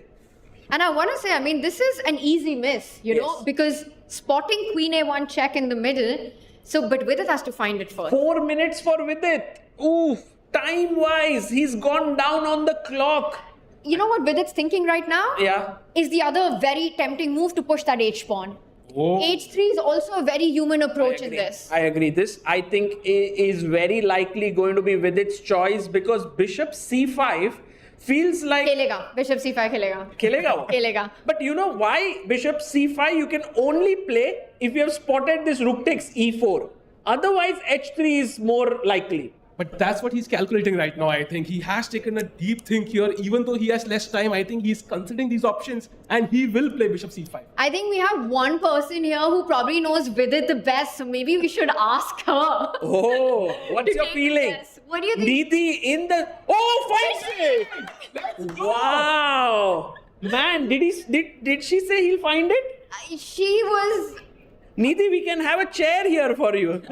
And I want to say, I mean, this is an easy miss, you know, because spotting queen a1 check in the middle. So, but Vidit has to find it first. 4 minutes for Vidit. Oof, time-wise, he's gone down on the clock. You know what Vidit's thinking right now? Yeah. Is the other very tempting move to push that h-pawn. Oh. h3 is also a very human approach in this. I agree. This, I think, is very likely going to be Vidit's choice, because bishop c5 feels like... Khelega. Bishop c5 khelega. Khelega. Khelega. But you know why bishop c5 you can only play if you have spotted this rook takes e4. Otherwise, h3 is more likely. But that's what he's calculating right now, I think. He has taken a deep think here. Even though he has less time, I think he's considering these options and he will play bishop c5. I think we have one person here who probably knows Vidit the best, so maybe we should ask her. Oh, what's your Take feeling? this. What do you think? Nidhi in the... Oh, fine save! Wow! Man, did she say he'll find it? She was... Nidhi, we can have a chair here for you.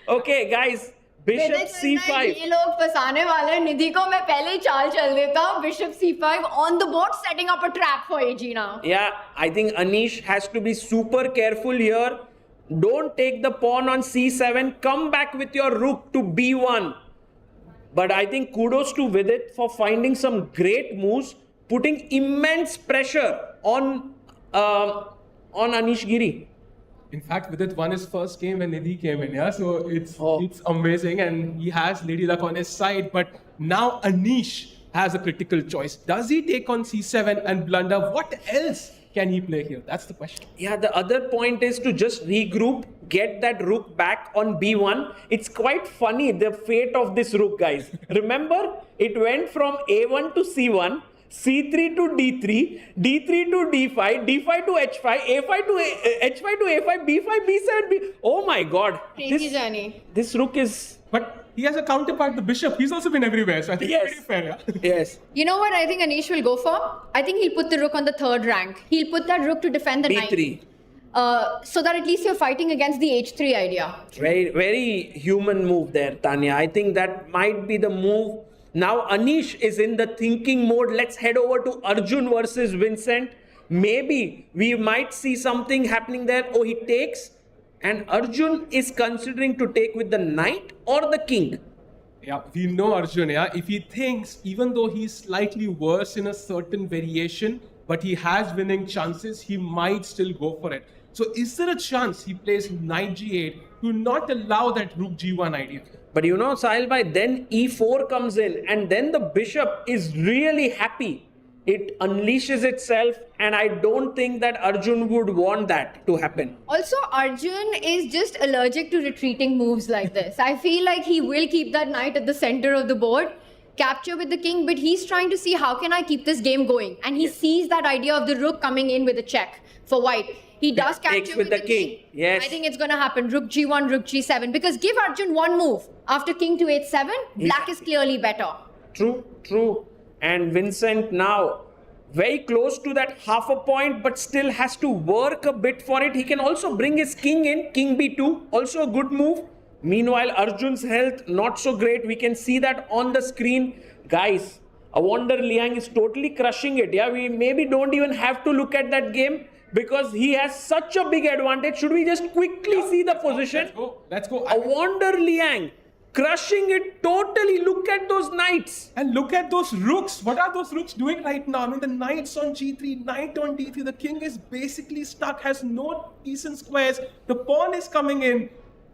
Okay, guys. Bishop Vidit was like, c5. ये लोग फंसाने वाले हैं। निधि को मैं पहले ही चाल चल देता हूँ. Bishop c5 on the board, setting up a trap for AG now. Yeah, I think Anish has to be super careful here. Don't take the pawn on c7. Come back with your rook to b1. But I think kudos to Vidit for finding some great moves, putting immense pressure on Anish Giri. In fact, Vidit won his first game when Nidhi came in, yeah? So it's amazing and he has Lady Luck on his side. But now Anish has a critical choice. Does he take on c7 and blunder? What else can he play here? That's the question. Yeah, the other point is to just regroup, get that rook back on b1. It's quite funny, the fate of this rook, guys. Remember, it went from a1 to c1, c3 to d3, d3 to d5, d5 to h5, a5 to h5 to a5, b5, b7, b... Oh my god. Crazy journey. This rook is... But he has a counterpart, the bishop. He's also been everywhere, so I think it's pretty fair, yeah? Yes. You know what I think Anish will go for? I think he'll put the rook on the third rank. He'll put that rook to defend the b3. knight. So that at least you're fighting against the h3 idea. Very, very human move there, Tanya. I think that might be the move. Now Anish is in the thinking mode. Let's head over to Arjun versus Vincent. Maybe we might see something happening there. Oh, he takes. And Arjun is considering to take with the knight or the king. Yeah, we know Arjun, yeah. If he thinks, even though he's slightly worse in a certain variation, but he has winning chances, he might still go for it. So is there a chance he plays knight g8 to not allow that rook g1 idea? But you know, Sahil bhai, then e4 comes in and then the bishop is really happy. It unleashes itself and I don't think that Arjun would want that to happen. Also, Arjun is just allergic to retreating moves like this. I feel like he will keep that knight at the center of the board, capture with the king, but he's trying to see how can I keep this game going. And he sees that idea of the rook coming in with a check for white. He does capture with the king. Yes. I think it's going to happen. Rook g1, rook g7. Because give Arjun one move. After king to h7, black is clearly better. True, true. And Vincent now very close to that half a point, but still has to work a bit for it. He can also bring his king in, king b2, also a good move. Meanwhile, Arjun's health not so great. We can see that on the screen. Guys, Awonder Liang is totally crushing it. Yeah, we maybe don't even have to look at that game because he has such a big advantage. Should we just quickly see the position? Let's go. Awonder Liang crushing it totally. Look at those knights. And look at those rooks. What are those rooks doing right now? I mean, the knight's on g3, knight on d3. The king is basically stuck, has no decent squares. The pawn is coming in.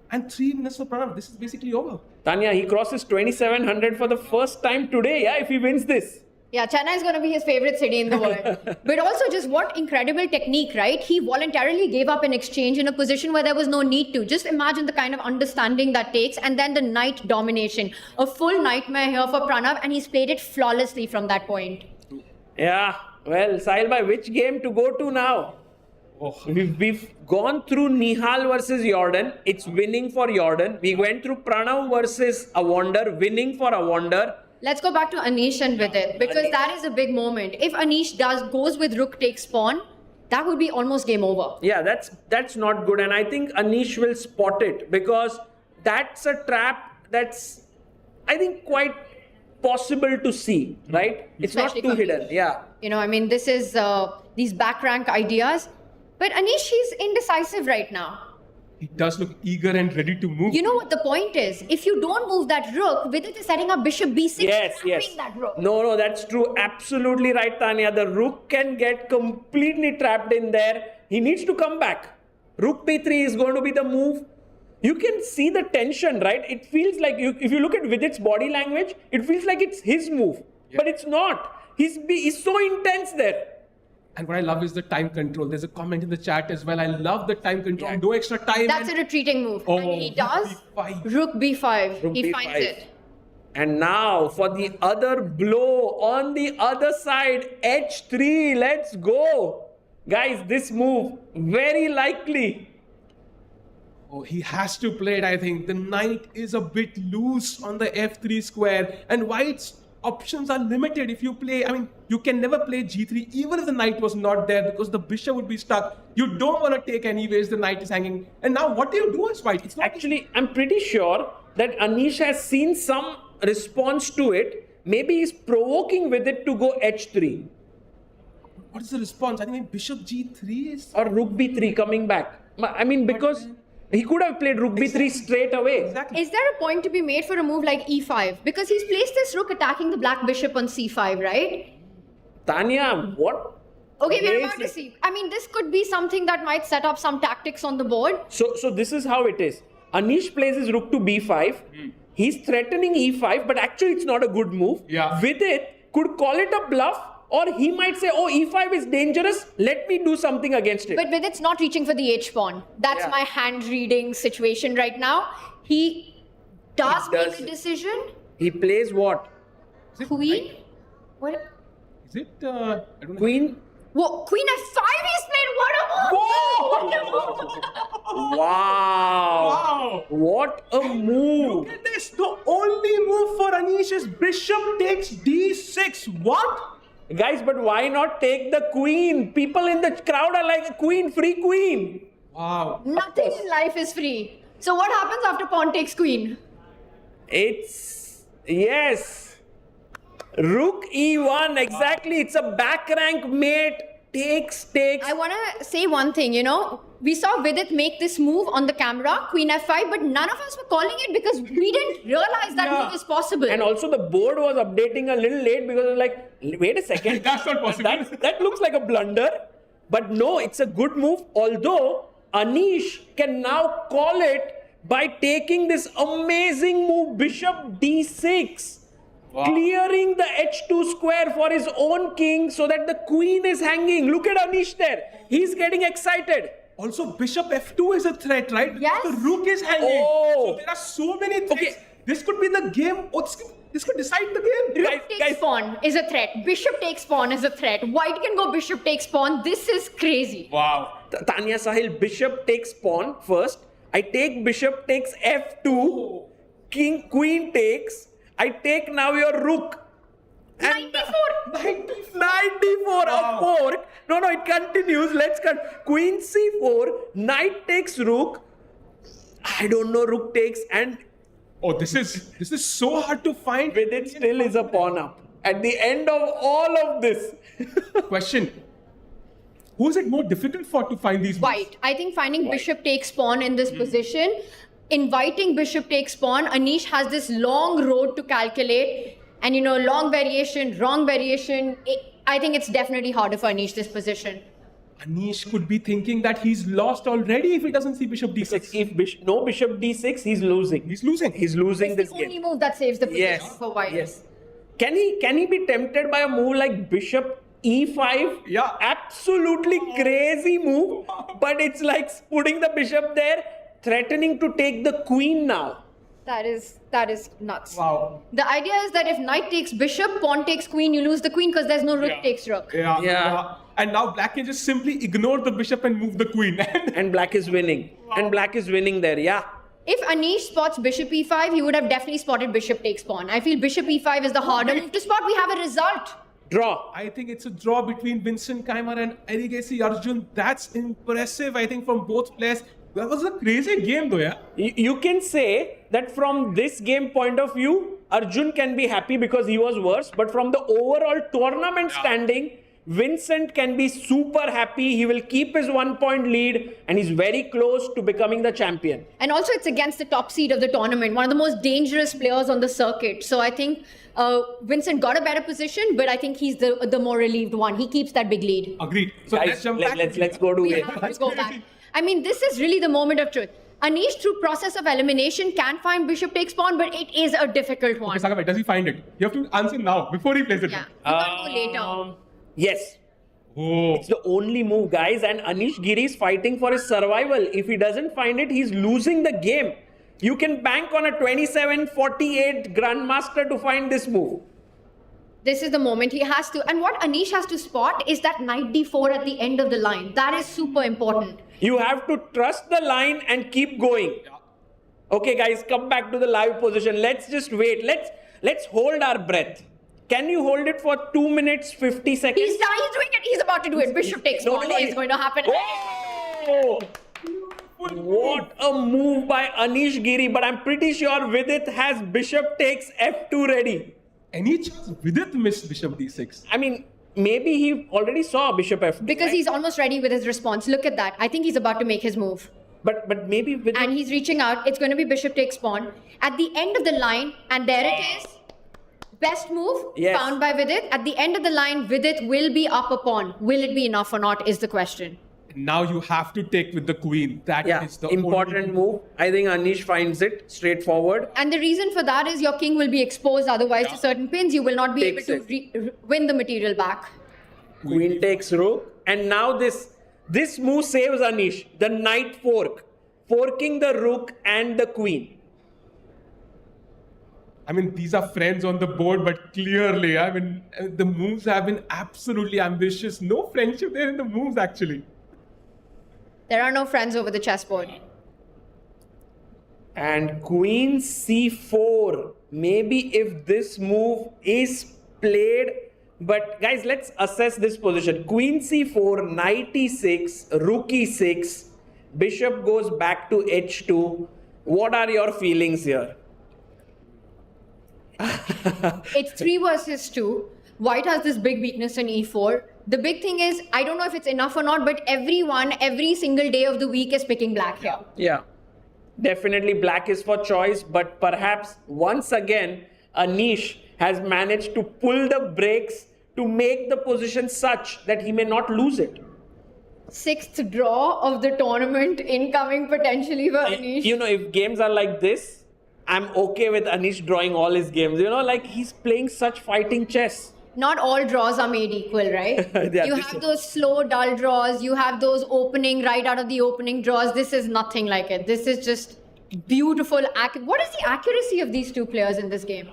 And 3 minutes for Pranav. This is basically over. Tanya, he crosses 2700 for the first time today, yeah, if he wins this. Yeah, Chennai is going to be his favorite city in the world. But also just what incredible technique, right? He voluntarily gave up an exchange in a position where there was no need to. Just imagine the kind of understanding that takes. And then the knight domination. A full nightmare here for Pranav. And he's played it flawlessly from that point. Yeah, well, Sahil bhai, which game to go to now? We've gone through Nihal versus Yordan. It's winning for Yordan. We went through Pranav versus Awonder, winning for Awonder. Let's go back to Anish and Vidit, because that is a big moment. If Anish goes with rook takes pawn, that would be almost game over. Yeah, that's not good. And I think Anish will spot it because that's a trap that's, I think, quite possible to see, right? It's Especially not too hidden. Yeah. You know, I mean, this is these back rank ideas. But Anish, he's indecisive right now. He does look eager and ready to move. You know what the point is? If you don't move that rook, Vidit is setting up bishop b6, trapping that rook. No, that's true. Absolutely right, Tanya. The rook can get completely trapped in there. He needs to come back. Rook b3 is going to be the move. You can see the tension, right? It feels like, if you look at Vidit's body language, it feels like it's his move. Yeah. But it's not. He's so intense there. And what I love is the time control. There's a comment in the chat as well. I love the time control. No extra time. That's a retreating move. Oh, and he does. B5. Rook b5. Rook he b5. finds it. And now for the other blow on the other side, h3. Let's go. Guys, this move, very likely. Oh, he has to play it, I think. The knight is a bit loose on the f3 square. And white's options are limited. If you play, I mean, you can never play g3 even if the knight was not there because the bishop would be stuck. You don't want to take anyways, the knight is hanging. And now what do you do as white? It's not Actually, I'm pretty sure that Anish has seen some response to it. Maybe he's provoking with it to go h3. What is the response? I think bishop g3 is... Or rook b3 coming back. I mean, because he could have played rook b3 straight away. Exactly. Is there a point to be made for a move like e5? Because he's placed this rook attacking the black bishop on c5, right? Tanya, what? Okay, we're Amazing. about to see. I mean, this could be something that might set up some tactics on the board. So this is how it is. Anish plays his rook to b5. He's threatening e5, but actually it's not a good move. Yeah. Vidit could call it a bluff, or he might say, oh, e5 is dangerous. Let me do something against it. But Vidit's not reaching for the h-pawn. That's Yeah. my hand-reading situation right now. He does make does. a decision. He plays what? Queen? What? Is it... I don't know. Queen? Whoa, Queen f5 he's played. What a move! What a move! Wow. Wow. What a move. Look at this. The only move for Anish is bishop takes d6. What? Guys, but why not take the queen? People in the crowd are like, queen, free queen. Wow. Nothing in life is free. So what happens after pawn takes queen? It's... Yes. Rook e1, exactly. It's a back rank mate. Takes. I want to say one thing, you know. We saw Vidit make this move on the camera, Queen f5, but none of us were calling it because we didn't realize that move is possible. And also the board was updating a little late because it was like, wait a second. That's not possible. That looks like a blunder. But no, it's a good move. Although Anish can now call it by taking this amazing move, bishop d6. Wow. Clearing the h2 square for his own king so that the queen is hanging. Look at Anish there. He's getting excited. Also, bishop f2 is a threat, right? Yes. The rook is hanging. Oh. So there are so many threats. Okay. This could be the game. Oh, this could decide the game. Rook takes pawn is a threat. Bishop takes pawn is a threat. White can go bishop takes pawn. This is crazy. Wow. Tanya Sahil, bishop takes pawn first. I take bishop takes f2. King, queen takes. I take now your rook. And 94 a fork. No, it continues. Let's cut. Queen c4. Knight takes rook. I don't know. Rook takes and Oh, this is so hard to find. with it still is a pawn up. At the end of all of this. Question. Who is it more difficult for to find these moves? White. I think finding bishop takes pawn in this position, inviting bishop takes pawn, Anish has this long road to calculate. And you know, long variation, wrong variation. I think it's definitely harder for Anish this position. Anish could be thinking that he's lost already if he doesn't see bishop d6. If no bishop d6, he's losing. He's losing. He's losing It's this the game. only move that saves the position for White. Yes. Can he be tempted by a move like bishop e5? Yeah. Absolutely crazy move. But it's like putting the bishop there, threatening to take the queen now. That is nuts. Wow. The idea is that if knight takes bishop, pawn takes queen, you lose the queen because there's no rook takes rook. Yeah. And now black can just simply ignore the bishop and move the queen. And black is winning. And black is winning there, yeah. If Anish spots bishop e5, he would have definitely spotted bishop takes pawn. I feel bishop e5 is the harder move to spot. We have a result. Draw. I think it's a draw between Vincent Keymer and Erigaisi Arjun. That's impressive, I think, from both players. That was a crazy game though, yeah? You can say that from this game point of view, Arjun can be happy because he was worse. But from the overall tournament standing, Vincent can be super happy. He will keep his 1 point lead and he's very close to becoming the champion. And also it's against the top seed of the tournament, one of the most dangerous players on the circuit. So I think Vincent got a better position, but I think he's the more relieved one. He keeps that big lead. Agreed. So Guys, let's jump back. let's go to We it. have to go back. I mean, this is really the moment of truth. Anish, through process of elimination, can find bishop takes pawn, but it is a difficult one. Okay, Saga, does he find it? You have to answer now, before he plays it. Yeah, you can't go later. Yes. Oh. It's the only move, guys, and Anish Giri is fighting for his survival. If he doesn't find it, he's losing the game. You can bank on a 27-48 Grandmaster to find this move. This is the moment he has to. And what Anish has to spot is that knight d4 at the end of the line. That is super important. You have to trust the line and keep going. Okay, guys, come back to the live position. Let's just wait. Let's hold our breath. Can you hold it for 2 minutes 50 seconds? He's doing it. He's about to do it. Bishop takes pawn is going to happen. Oh! What a move by Anish Giri, but I'm pretty sure Vidit has bishop takes f2 ready. Any chance Vidit missed bishop d6? I mean, maybe he already saw bishop f2. Because he's almost ready with his response. Look at that. I think he's about to make his move. But maybe Vidit... And he's reaching out. It's going to be bishop takes pawn. At the end of the line, and there it is. Best move found by Vidit. At the end of the line, Vidit will be up a pawn. Will it be enough or not is the question. Now you have to take with the queen. That is the important move. I think Anish finds it straightforward. And the reason for that is your king will be exposed otherwise to certain pins. You will not be able to win the material back. Queen takes rook. And now this move saves Anish. The knight fork. Forking the rook and the queen. I mean, these are friends on the board, but clearly, I mean, the moves have been absolutely ambitious. No friendship there in the moves, actually. There are no friends over the chessboard. And queen c4. Maybe if this move is played. But guys, let's assess this position. Queen c4, knight e6, rook e6. Bishop goes back to h2. What are your feelings here? It's 3 versus 2. White has this big weakness in e4. The big thing is, I don't know if it's enough or not, but every single day of the week is picking black here. Yeah, definitely black is for choice, but perhaps once again, Anish has managed to pull the brakes to make the position such that he may not lose it. 6th draw of the tournament incoming potentially for Anish. You know, if games are like this, I'm okay with Anish drawing all his games. You know, like he's playing such fighting chess. Not all draws are made equal, right? You have those slow, dull draws. You have those opening, right out of the opening draws. This is nothing like it. This is just beautiful. What is the accuracy of these two players in this game?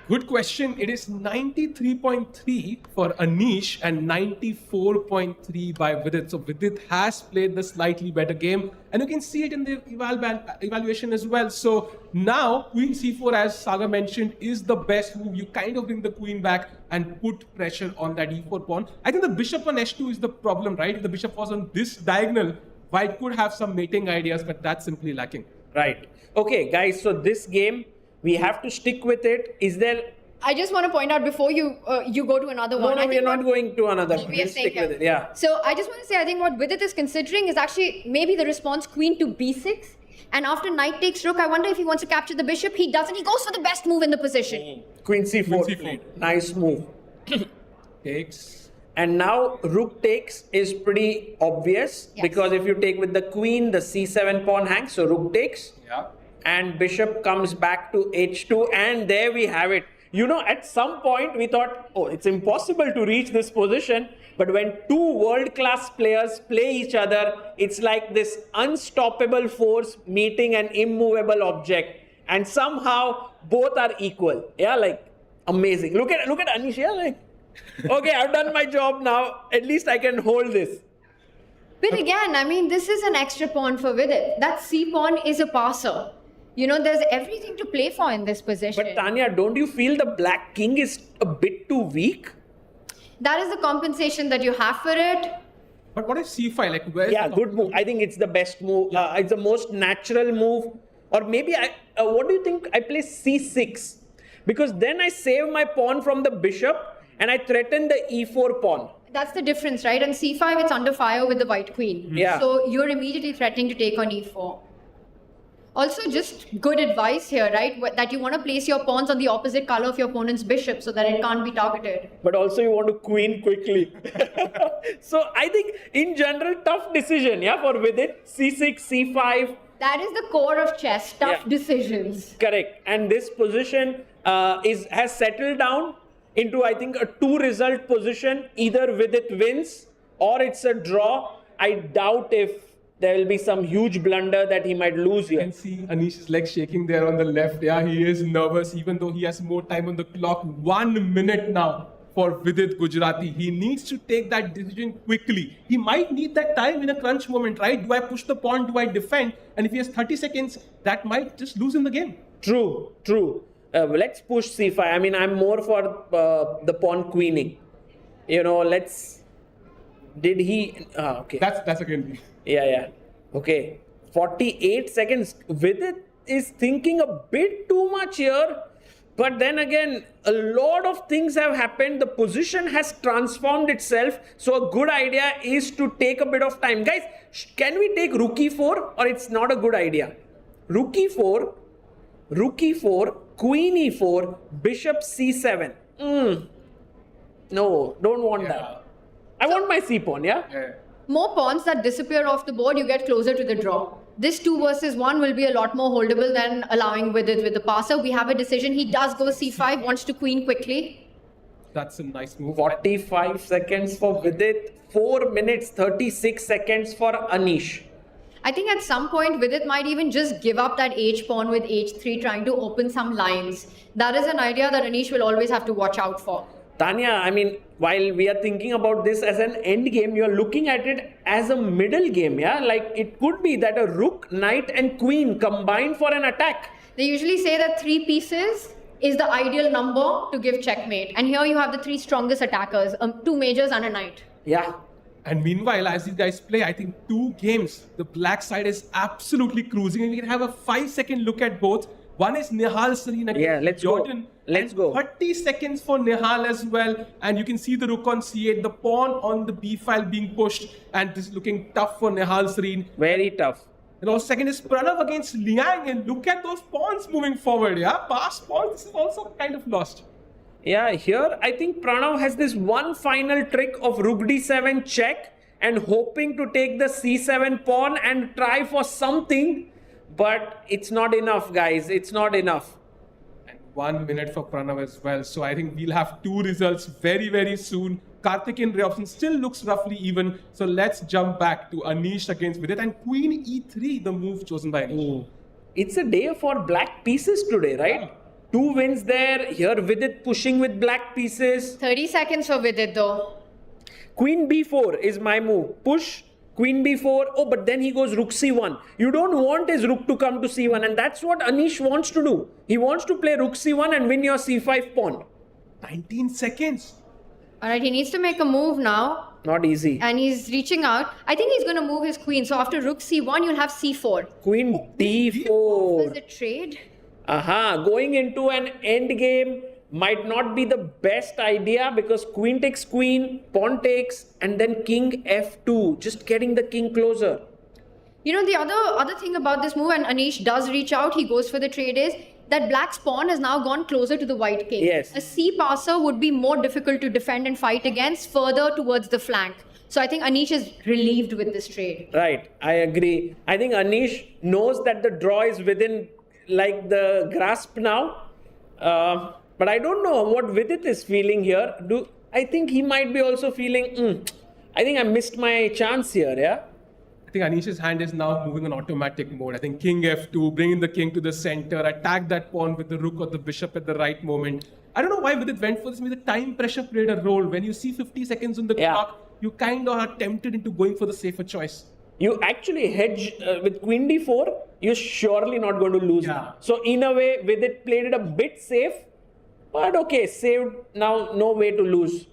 Good question. It is 93.3 for Anish and 94.3 by Vidit. So Vidit has played the slightly better game, and you can see it in the evaluation as well. So now queen c4, as Saga mentioned, is the best move. You kind of bring the queen back and put pressure on that e4 pawn. I think the bishop on h2 is the problem, right? If the bishop was on this diagonal, White could have some mating ideas, but that's simply lacking. Right. Okay, guys. So this game, we have to stick with it. Is there... I just want to point out before you go to another one. No, we are not going to another. We'll stick with it. Yeah. So I just want to say, I think what Vidit is considering is actually maybe the response queen to b6. And after knight takes rook, I wonder if he wants to capture the bishop. He doesn't. He goes for the best move in the position. Queen c4. Nice move. Takes. And now rook takes is pretty obvious because if you take with the queen, the c7 pawn hangs. So rook takes. Yeah. And bishop comes back to h2, and there we have it. You know, at some point we thought, oh, it's impossible to reach this position. But when two world-class players play each other, it's like this unstoppable force meeting an immovable object. And somehow both are equal. Yeah, like amazing. Look at Anish here, like, okay, I've done my job now. At least I can hold this. But again, I mean, this is an extra pawn for Vidit. That c pawn is a passer. You know, there's everything to play for in this position. But Tanya, don't you feel the black king is a bit too weak? That is the compensation that you have for it. But what is c5? Like, where? Yeah, good move. I think it's the best move. It's the most natural move. Or maybe what do you think? I play c6 because then I save my pawn from the bishop and I threaten the e4 pawn. That's the difference, right? On c5, it's under fire with the white queen. Yeah. So you're immediately threatening to take on e4. Also, just good advice here, right? That you want to place your pawns on the opposite color of your opponent's bishop so that it can't be targeted. But also you want to queen quickly. So I think in general, tough decision, yeah, for Vidit. c6, c5. That is the core of chess, tough decisions. Correct. And this position has settled down into, I think, a 2-result position. Either Vidit wins or it's a draw. I doubt if there will be some huge blunder that he might lose You here. can see Anish's leg shaking there on the left. Yeah, he is nervous, even though he has more time on the clock. 1 minute now for Vidit Gujrathi. He needs to take that decision quickly. He might need that time in a crunch moment, right? Do I push the pawn? Do I defend? And if he has 30 seconds, that might just lose him the game. True. Let's push c5. I mean, I'm more for the pawn queening. Let's. Did he? Okay. That's again. Yeah. Okay. 48 seconds. Vidit is thinking a bit too much here. But then again, a lot of things have happened. The position has transformed itself. So a good idea is to take a bit of time. Guys, can we take rook e4 or it's not a good idea? Rook e4, queen e4, bishop c7. No, don't want that. I want my c-pawn, yeah? More pawns that disappear off the board, you get closer to the draw. This 2 versus 1 will be a lot more holdable than allowing Vidit with the passer. We have a decision. He does go c5, wants to queen quickly. That's a nice move. 45 seconds for Vidit, 4 minutes, 36 seconds for Anish. I think at some point, Vidit might even just give up that h-pawn with h3, trying to open some lines. That is an idea that Anish will always have to watch out for. Tanya, I mean, while we are thinking about this as an end game, you are looking at it as a middle game, yeah? Like, it could be that a rook, knight and queen combine for an attack. They usually say that 3 pieces is the ideal number to give checkmate. And here you have the 3 strongest attackers, 2 majors and a knight. Yeah. And meanwhile, as these guys play, I think 2 games, the black side is absolutely cruising. And we can have a 5-second look at both. One is Nihal Sarin against Yordan. Let's go. 30 seconds for Nihal as well. And you can see the rook on c8, the pawn on the b file being pushed. And this is looking tough for Nihal Sarin. Very tough. And also second is Pranav against Liang. And look at those pawns moving forward. Yeah, past pawns, this is also kind of lost. Yeah, here I think Pranav has this one final trick of rook d7 check and hoping to take the c7 pawn and try for something. But it's not enough, guys. It's not enough. And 1 minute for Pranav as well. So I think we'll have 2 results very, very soon. Karthiken Robson still looks roughly even. So let's jump back to Anish against Vidit. And queen e3, the move chosen by Anish. It's a day for black pieces today, right? Yeah. 2 wins there. Here Vidit pushing with black pieces. 30 seconds for Vidit though. Queen b4 is my move. Push. Queen b4. Oh, but then he goes rook c1. You don't want his rook to come to c1. And that's what Anish wants to do. He wants to play rook c1 and win your c5 pawn. 19 seconds. Alright, he needs to make a move now. Not easy. And he's reaching out. I think he's going to move his queen. So after rook c1, you'll have c4. Queen Was d4. the trade? Going into an end game might not be the best idea because queen takes queen, pawn takes, and then king f2. Just getting the king closer. You know, the other thing about this move, and Anish does reach out, he goes for the trade, is that black's pawn has now gone closer to the white king. Yes. A c passer would be more difficult to defend and fight against, further towards the flank. So I think Anish is relieved with this trade. Right, I agree. I think Anish knows that the draw is within like the grasp now. But I don't know what Vidit is feeling here. I think he might be also feeling, I think I missed my chance here, yeah? I think Anish's hand is now moving on automatic mode. I think king f2, bringing the king to the center, attack that pawn with the rook or the bishop at the right moment. I don't know why Vidit went for this. Maybe the time pressure played a role. When you see 50 seconds on the clock, you kind of are tempted into going for the safer choice. You actually hedge with queen d4, you're surely not going to lose. Yeah. So in a way, Vidit played it a bit safe. But okay, saved now, no way to lose.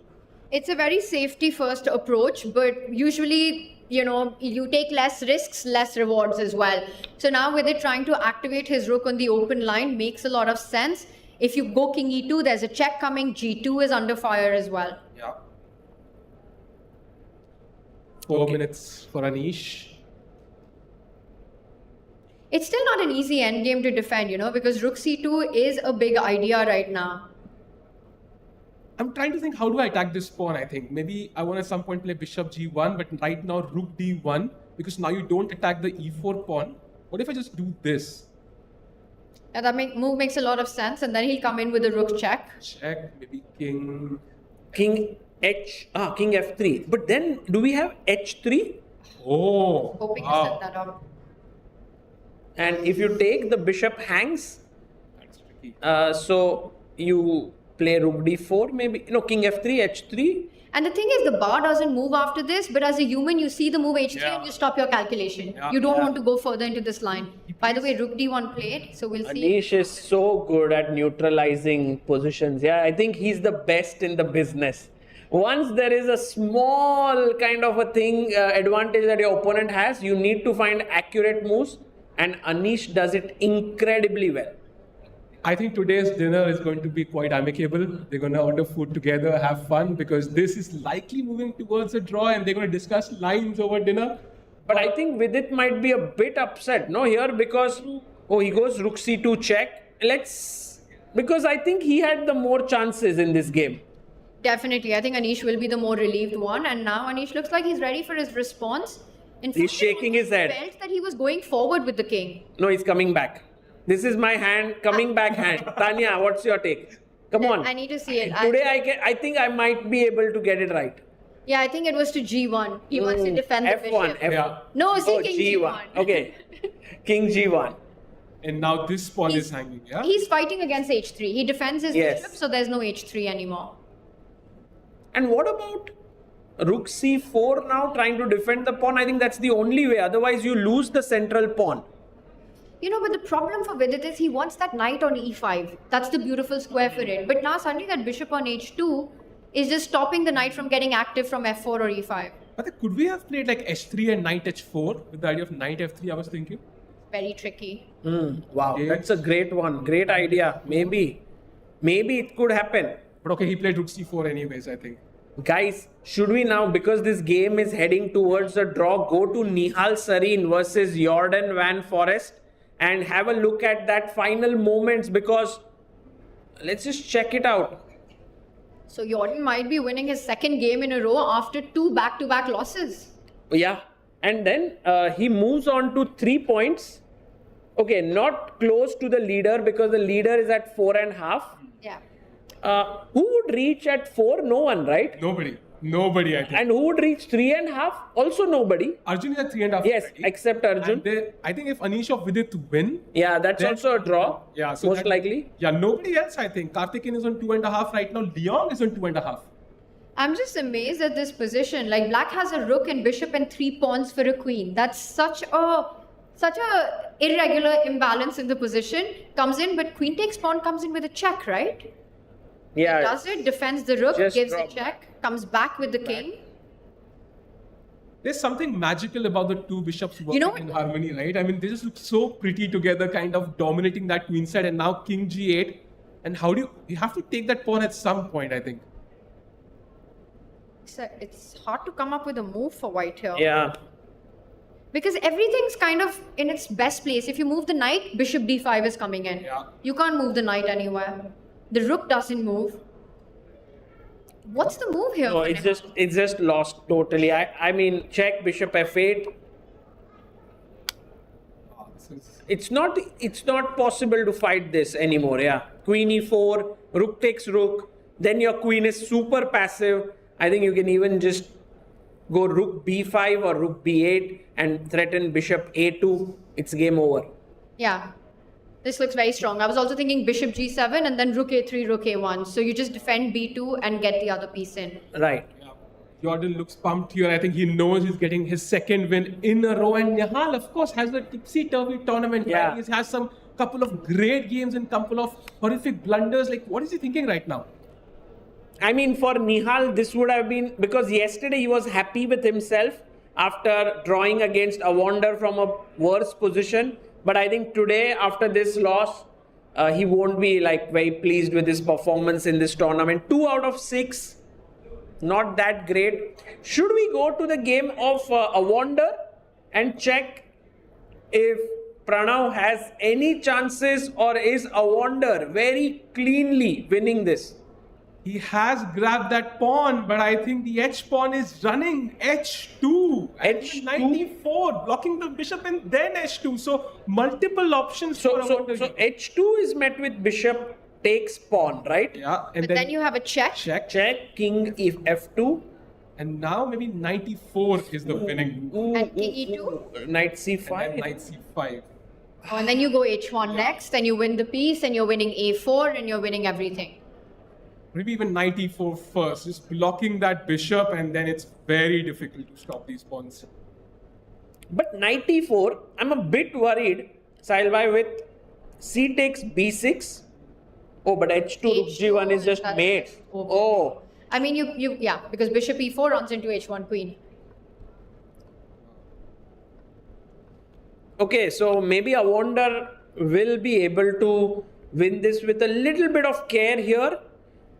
It's a very safety first approach, but usually, you know, you take less risks, less rewards as well. So now with it trying to activate his rook on the open line makes a lot of sense. If you go king e2, there's a check coming, g2 is under fire as well. Yeah. 4 minutes for Anish. It's still not an easy endgame to defend, you know, because rook c2 is a big idea right now. I'm trying to think, how do I attack this pawn, I think. Maybe I want at some point play bishop g1, but right now rook d1, because now you don't attack the e4 pawn. What if I just do this? Yeah, that move makes a lot of sense, and then he'll come in with a rook check. Check, maybe king. King King F3. But then, do we have H3? Oh, Hoping to wow. set that up. And if you take the bishop hangs, That's tricky. so you play rook d4, maybe. No, king f3, h3. And the thing is, the bar doesn't move after this, but as a human, you see the move h3 Yeah. and you stop your calculation. Yeah. You don't want to go further into this line. By the way, rook d1 played, so we'll see. Anish is so good at neutralizing positions. Yeah, I think he's the best in the business. Once there is a small kind of a thing, advantage that your opponent has, you need to find accurate moves, and Anish does it incredibly well. I think today's dinner is going to be quite amicable. They're going to order food together, have fun, because this is likely moving towards a draw and they're going to discuss lines over dinner. But I think Vidit might be a bit upset, no, here, because, he goes rook c2 check. Because I think he had the more chances in this game. Definitely. I think Anish will be the more relieved one. And now Anish looks like he's ready for his response. In He's fact, shaking his head. He felt that he was going forward with the king. No, he's coming back. This is my hand, coming back hand. Tanya, what's your take? Come on. I need to see it. Today I think I might be able to get it right. Yeah, I think it was to g1. He wants to defend the F1, bishop. F1. Yeah. No, see, Oh, king G1. Okay. King G1. And now this pawn is hanging, yeah? He's fighting against h3. He defends his Yes. bishop, so there's no h3 anymore. And what about rook c4 now, trying to defend the pawn? I think that's the only way. Otherwise, you lose the central pawn. You know, but the problem for Vidit is he wants that knight on e5. That's the beautiful square for it. But now suddenly that bishop on h2 is just stopping the knight from getting active from f4 or e5. But could we have played like h3 and knight h4 with the idea of knight f3, I was thinking? Very tricky. Wow, that's a great one. Great idea. Maybe it could happen. But okay, he played rook c4 anyways, I think. Guys, should we now, because this game is heading towards a draw, go to Nihal Sarin versus Yordan Van Forest and have a look at that final moments, because let's just check it out. So Yordan might be winning his second game in a row after 2 back-to-back losses. Yeah, and then he moves on to 3 points. Okay, not close to the leader because the leader is at 4.5. Yeah. Who would reach at 4? No one, right? Nobody, I think. And who would reach 3.5? Also nobody. Arjun is at 3.5. Yes, already. except Arjun. And I think if Anish or Vidit win, Yeah, that's then- also a draw. yeah, so most that- likely. Yeah, nobody else, I think. Karthiken is on 2.5 right now. Liang is on 2.5. I'm just amazed at this position. Like, black has a rook and bishop and 3 pawns for a queen. That's such a irregular imbalance in the position. Comes in, but queen takes pawn comes in with a check, right? Yeah. Does it, defends the rook, Just gives drop. a check, comes back with the king. There's something magical about the two bishops working know- in harmony, right? I mean, they just look so pretty together, kind of dominating that queen side, and now king g8. And how do you have to take that pawn at some point, I think. It's hard to come up with a move for white here. Yeah. Because everything's kind of in its best place. If you move the knight, bishop d5 is coming in. Yeah. You can't move the knight anywhere. The rook doesn't move. What's the move here? No, for it's Nihal? just lost totally. I mean, check bishop f8. It's not possible to fight this anymore. Yeah. Queen e4, rook takes rook. Then your queen is super passive. I think you can even just go rook b5 or rook b8 and threaten bishop a2. It's game over. Yeah. This looks very strong. I was also thinking bishop g7 and then rook a3, rook a1. So you just defend b2 and get the other piece in. Right. Jordan looks pumped here. I think he knows he's getting his second win in a row. And Nihal, of course, has a tipsy-turvy tournament. Yeah. Right? He has some couple of great games and couple of horrific blunders. Like, what is he thinking right now? I mean, for Nihal, this would have been, because yesterday he was happy with himself after drawing against Awonder from a worse position. But I think today, after this loss, he won't be like very pleased with his performance in this tournament. 2 out of 6, not that great. Should we go to the game of Awonder and check if Pranav has any chances, or is Awonder very cleanly winning this? He has grabbed that pawn, but I think the H pawn is running H2. H2? 94, blocking the bishop and then H2. So multiple options So for Awonder. H2 is met with bishop takes pawn, right? Yeah, and But then you have a check. check. Check, king if f2. And now maybe 94 is the winning move. And king e2. Knight And c5. then knight c5. Oh, and then you go h1 next, and you win the piece, and you're winning a4, and you're winning everything. Maybe even 94 first, just blocking that bishop, and then it's very difficult to stop these pawns. But knight e4, I'm a bit worried, Sailbhai, with c takes b6. Oh, but h2 rook g1 is just that's mate. over. Oh, I mean, yeah, because bishop e4 runs into h1 queen. okay. So maybe Awonder will be able to win this with a little bit of care here.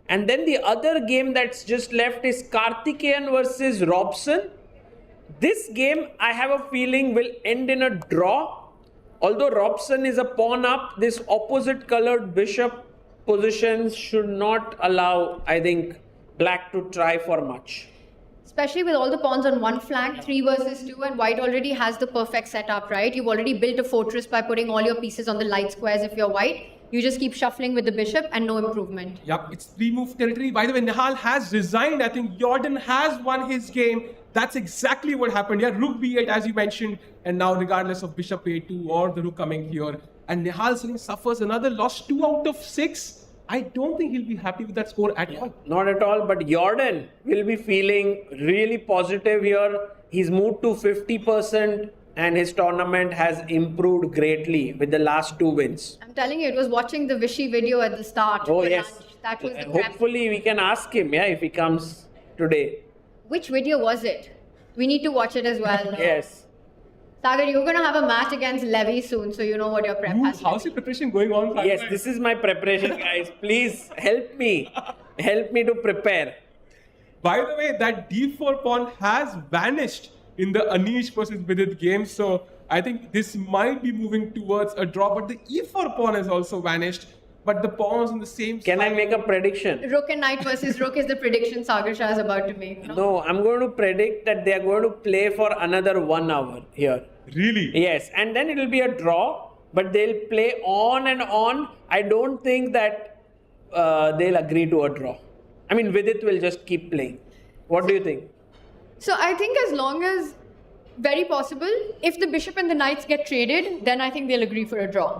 And then the other game that's just left is Karthiken versus Robson. This game, I have a feeling, will end in a draw. Although Robson is a pawn up, this opposite colored bishop positions should not allow, I think, black to try for much. Especially with all the pawns on one flank, 3 versus 2, and white already has the perfect setup, right? You've already built a fortress by putting all your pieces on the light squares if you're white. You just keep shuffling with the bishop and no improvement. Yep, it's 3-move territory. By the way, Nihal has resigned. I think Yordan has won his game. That's exactly what happened. Yeah, rook b8 as you mentioned. And now regardless of bishop a2 or the rook coming here. And Nihal Sarin suffers another loss, 2 out of 6. I don't think he'll be happy with that score at all. Not at all, but Yordan will be feeling really positive here. He's moved to 50% and his tournament has improved greatly with the last 2 wins. I'm telling you, it was watching the Vichy video at the start. Oh for yes. lunch. That was the prep. Hopefully we can ask him, yeah, if he comes today. Which video was it? We need to watch it as well. Yes. Sagar, you're going to have a match against Levy soon, so you know what your prep has to How's be. your preparation going on? Yes, this is my preparation, guys. Please help me. Help me to prepare. By the way, that d4 pawn has vanished in the Anish versus Vidit game. So I think this might be moving towards a draw. But the e4 pawn has also vanished. But the pawns on the same Can side. I make a prediction? Rook and knight versus rook is the prediction Sagar Shah is about to make. No, I'm going to predict that they are going to play for another 1 hour here. Really? Yes, and then it will be a draw, but they'll play on and on. I don't think that they'll agree to a draw. I mean, Vidit will just keep playing. What do you think? So I think as long as, very possible, if the bishop and the knights get traded, then I think they'll agree for a draw.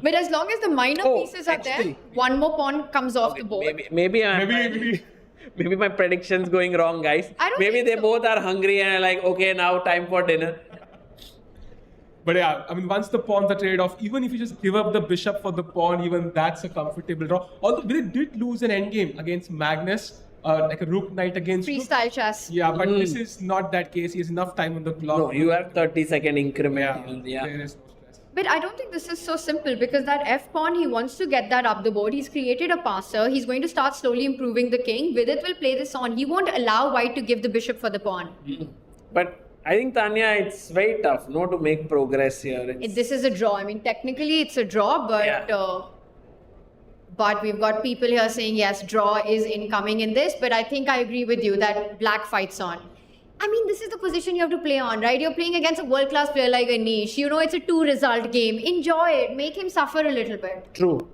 But as long as the minor pieces are there, one more pawn comes off the board. Maybe my prediction's going wrong, guys. I don't Maybe think they so. both are hungry and are like, okay, now time for dinner. But yeah, I mean, once the pawns are traded off, even if you just give up the bishop for the pawn, even that's a comfortable draw. Although Vidit did lose an endgame against Magnus, like a rook knight against rook. Freestyle chess. Yeah, but this is not that case. He has enough time on the clock. No, you have 30-second increment. Yeah. There is no stress. But I don't think this is so simple because that f pawn, he wants to get that up the board. He's created a passer. He's going to start slowly improving the king. Vidit will play this on. He won't allow white to give the bishop for the pawn. But I think, Tanya, it's very tough, to make progress here. This is a draw. I mean, technically it's a draw, but Yeah. but we've got people here saying yes, draw is incoming in this. But I think I agree with you that black fights on. I mean, this is the position you have to play on, right? You're playing against a world-class player like Anish. You know, it's a 2-result game. Enjoy it. Make him suffer a little bit. True.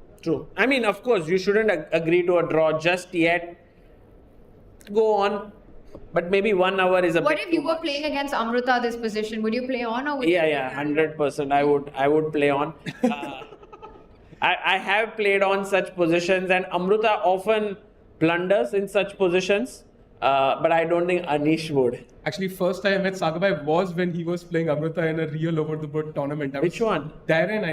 I mean, of course, you shouldn't agree to a draw just yet. Go on. But maybe 1 hour is a What bit if you too were much. playing against Amrita this position? Would you play on or would you Yeah, 100%. I would play on. I have played on such positions, and Amrita often blunders in such positions. But I don't think Anish would. Actually, first time I met Sagabai was when he was playing Amrita in a real over-the-board tournament. Which one? Darren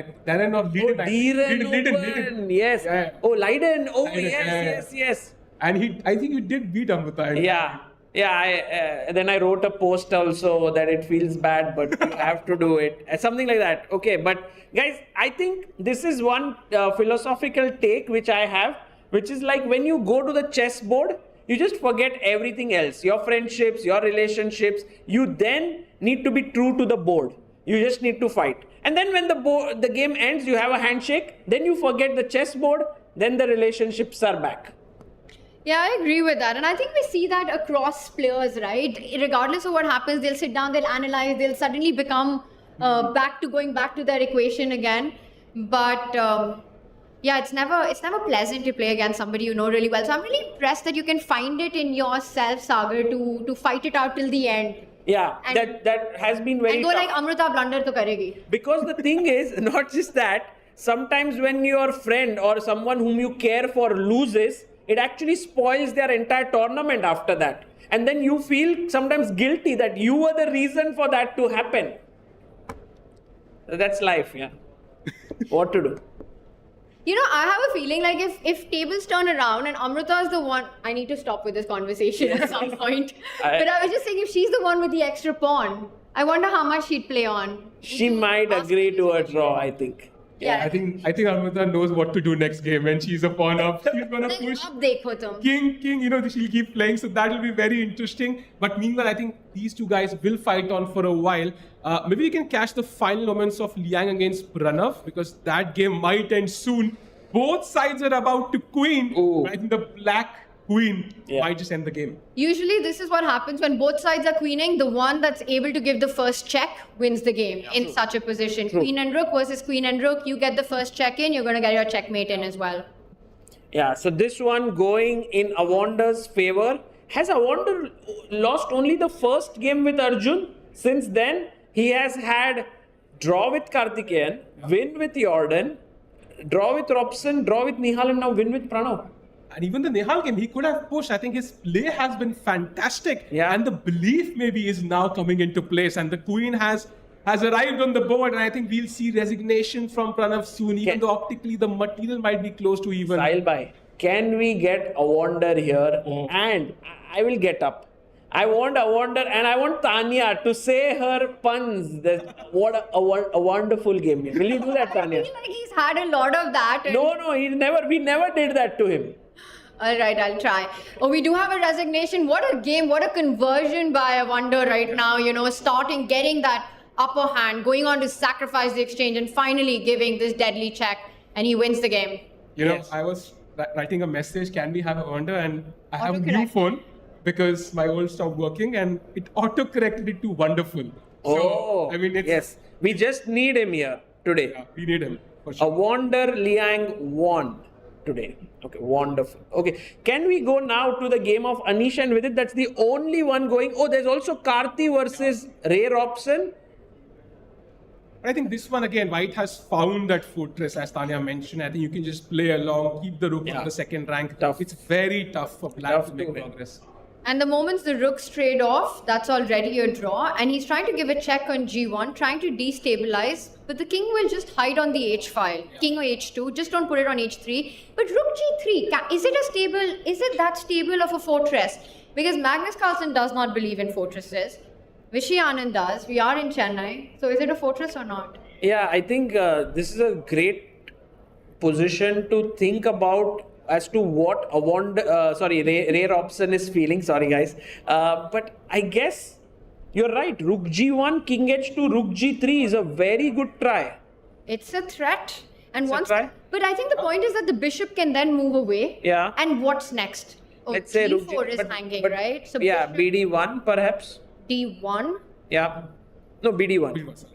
or Leiden. Leiden. Yes. Yeah. Oh, Leiden. Oh, Leiden, yes. And I think you did beat Amrita. Yeah. Then I wrote a post also that it feels bad, but you have to do it. Something like that. Okay, but guys, I think this is one philosophical take which I have, which is like when you go to the chessboard, you just forget everything else. Your friendships, your relationships. You then need to be true to the board. You just need to fight. And then when the game ends, you have a handshake. Then you forget the chessboard. Then the relationships are back. Yeah, I agree with that. And I think we see that across players, right? Regardless of what happens, they'll sit down, they'll analyze, they'll suddenly become going back to their equation again. But Yeah, it's never pleasant to play against somebody you know really well. So I'm really impressed that you can find it in yourself, Sagar, to fight it out till the end. Yeah, And- that has been very And go tough. like Amrita blunder to karegi. Because the thing is, not just that, sometimes when your friend or someone whom you care for loses, it actually spoils their entire tournament after that. And then you feel sometimes guilty that you were the reason for that to happen. That's life, yeah. What to do? You know, I have a feeling like if tables turn around and Amrita is the one, I need to stop with this conversation at some point. But I was just saying, if she's the one with the extra pawn, I wonder how much she'd play on. She might agree to a draw, I think. Yeah. I think Amrita knows what to do next game when she's a pawn up. She's gonna Then push ab dekho tum. king, she'll keep playing. So that will be very interesting. But meanwhile, I think these two guys will fight on for a while. Maybe we can catch the final moments of Liang against Pranav, because that game might end soon. Both sides are about to queen. Ooh. I think the black queen Yeah. might just end the game. Usually, this is what happens when both sides are queening. The one that's able to give the first check wins the game in such a position. Queen and rook versus queen and rook. You get the first check in, you're going to get your checkmate in as well. Yeah, so this one going in Awonder's favor. Has Awonder lost only the first game with Arjun? Since then, he has had draw with Karthiken, win with Yordan, draw with Robson, draw with Nihal, and now win with Pranav. And even the Nihal game, he could have pushed. I think his play has been fantastic. Yeah. And the belief maybe is now coming into place. And the queen has arrived on the board. And I think we'll see resignation from Pranav soon, even though optically the material might be close to even. Sahil bhai, can we get Awonder here? Oh. And I will get up. I want Awonder and I want Tanya to say her puns. What a wonderful game. Will you do that, I Tanya? feel like he's had a lot of that. And No, we never did that to him. All right, I'll try. Oh, we do have a resignation. What a game. What a conversion by Awonder right now. You know, starting, getting that upper hand, going on to sacrifice the exchange and finally giving this deadly check. And he wins the game. You know, Yes. I was writing a message, can we have a Wonder? And I have a new Autocorrect. phone because my old stopped working and it auto-corrected it to wonderful. Oh, I mean, it's, yes. We just need him here today. yeah, we need him for sure. Awonder Liang won today. Okay, wonderful. Okay, can we go now to the game of Anish and Vidit? That's the only one going. Oh, there's also Karthi versus Ray Robson. I think this one again, White has found that fortress, as Tanya mentioned. I think you can just play along, keep the rook Yeah. on the second rank. Tough. It's very tough for Black Tough to to make win. progress. And the moments the rooks trade off, that's already a draw. And he's trying to give a check on g1, trying to destabilize. But the king will just hide on the h file. King or h2, just don't put it on h3. But rook g3, is it that stable of a fortress? Because Magnus Carlsen does not believe in fortresses. Vishy Anand does. We are in Chennai. So is it a fortress or not? Yeah, I think this is a great position to think about as to what Ray Robson is feeling. Sorry, guys. But I guess you're right. Rook g1, king h2, rook g3 is a very good try. It's a threat. And It's a once, try. but I think the point is that the bishop can then move away. Yeah. And what's next? Oh, Let's say rook d4 G- is but- hanging, but- right? So Yeah, bishop bd1 perhaps. d1. Yeah. No, bd1.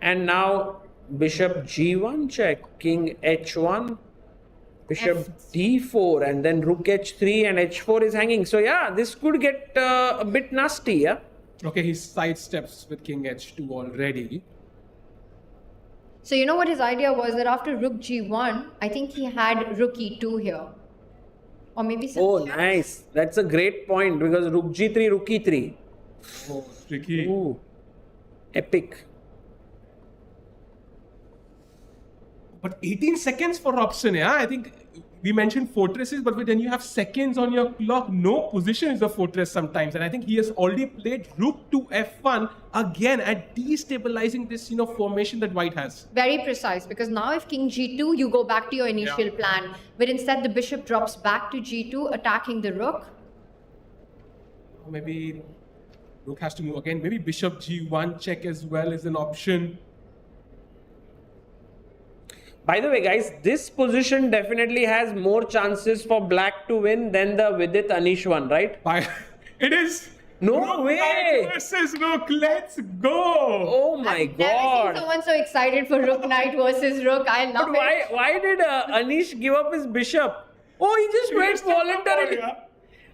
And now bishop g1 check, king h1, bishop d4, and then rook h3 and h4 is hanging. So yeah, this could get a bit nasty. Yeah. Okay, he sidesteps with king h2 already. So you know what his idea was, that after rook g1, I think he had rook e2 here. Or maybe some Oh, check. nice. That's a great point because rook g3, rook e3. Oh, tricky. Ooh, epic. But 18 seconds for Robson, yeah? I think we mentioned fortresses, but then you have seconds on your clock. No position is a fortress sometimes. And I think he has already played rook to f1 again at destabilizing this, formation that White has. Very precise, because now if king g2, you go back to your initial plan. But instead the bishop drops back to g2, attacking the rook. Maybe rook has to move again. Maybe bishop g1 check as well is an option. By the way, guys, this position definitely has more chances for black to win than the Vidit Anish one, right? It is. No way! Knight versus Rook. Let's go. Oh my I've never seen god! someone so excited for Rook Knight versus Rook. I love But it. why did Anish give up his bishop? Oh, he just went voluntarily.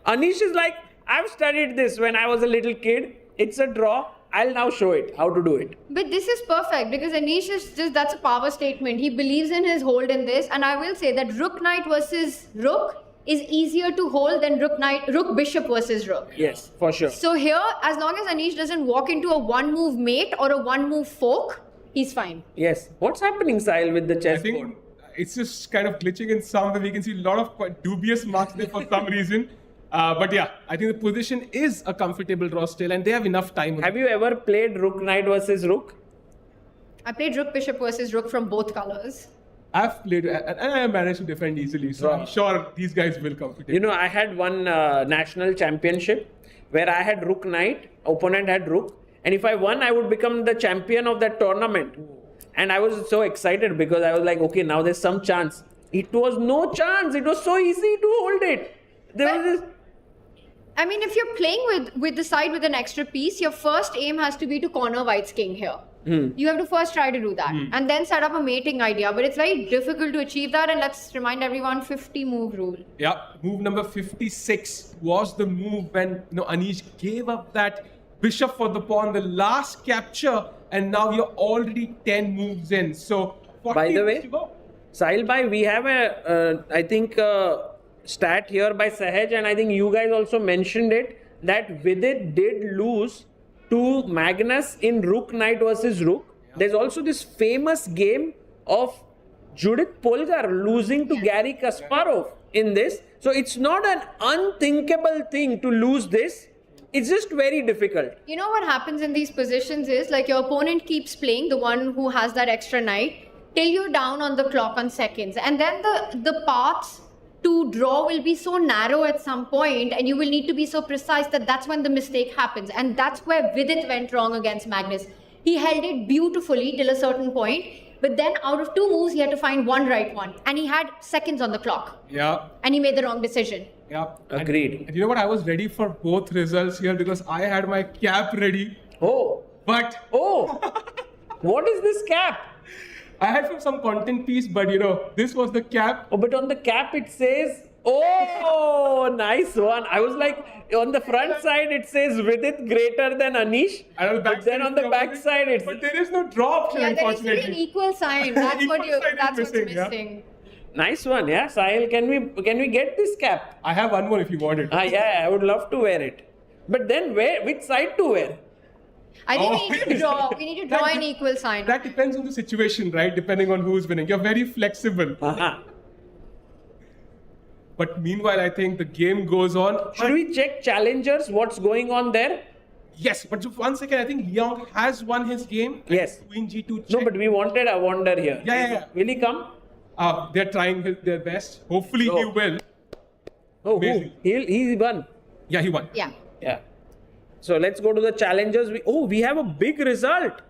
Anish is like, I've studied this when I was a little kid. It's a draw. I'll now show it how to do it. But this is perfect because Anish is just, that's a power statement. He believes in his hold in this. And I will say that Rook Knight versus Rook is easier to hold than Rook Bishop versus Rook. Yes, for sure. So here, as long as Anish doesn't walk into a one-move mate or a one-move fork, he's fine. Yes. What's happening, Sahil, with the I chessboard? think it's just kind of glitching in some way. We can see a lot of quite dubious marks there for some reason. But yeah, I think the position is a comfortable draw still, and they have enough time. Have you ever played Rook Knight versus Rook? I played Rook Bishop versus Rook from both colors. I've played, and I managed to defend easily. So I'm sure these guys will comfortable. You know, I had one national championship where I had Rook Knight, opponent had Rook, and if I won, I would become the champion of that tournament. And I was so excited because I was like, okay, now there's some chance. It was no chance. It was so easy to hold it. There was this. I mean, if you're playing with the side with an extra piece, your first aim has to be to corner White's king here. You have to first try to do that and then set up a mating idea. But it's very difficult to achieve that. And let's remind everyone, 50 move rule. Yeah, move number 56 was the move when Anish gave up that bishop for the pawn, the last capture, and now you're already 10 moves in. So, 40 By the moves way, to go. Sahil bhai, we have a, I think, stat here by Sahaj, and I think you guys also mentioned it, that Vidit did lose to Magnus in Rook Knight versus Rook. There's also this famous game of Judith Polgar losing to Garry Kasparov in this. So it's not an unthinkable thing to lose this. It's just very difficult. You know what happens in these positions is like your opponent keeps playing, the one who has that extra knight, till you're down on the clock on seconds. And then the paths to draw will be so narrow at some point and you will need to be so precise that that's when the mistake happens. And that's where Vidit went wrong against Magnus. He held it beautifully till a certain point, but then out of 2 moves, he had to find one right one. And he had seconds on the clock. Yeah. And he made the wrong decision. Yeah. Agreed. And you know what? I was ready for both results here because I had my cap ready. Oh. But What is this cap? I had from some content piece, but this was the cap. Oh, but on the cap it says, oh, nice one. I was like, on the front side it says Vidit greater than Anish. And on the back But then side on the back side it's... But there is no draw option, Yeah, there needs to be an unfortunately. equal sign. That's Equal what you. sign is That's what's missing, yeah. missing. Nice one, yeah. Sahil, can we get this cap? I have one more if you want it. Yeah, I would love to wear it. But then which side to wear? I think Oh, we need to draw. We need to draw an equal sign. That depends on the situation, right? Depending on who's winning. You're very flexible. But meanwhile, I think the game goes on. Should we check challengers? What's going on there? Yes, but just 1 second. I think Liang has won his game. Yes. Queen G2 check. No, but we wanted Awonder here. Yeah. Will he come? They're trying their best. Hopefully he will. Oh, Amazing. he won. Yeah, he won. Yeah. Yeah. So let's go to the challengers. We have a big result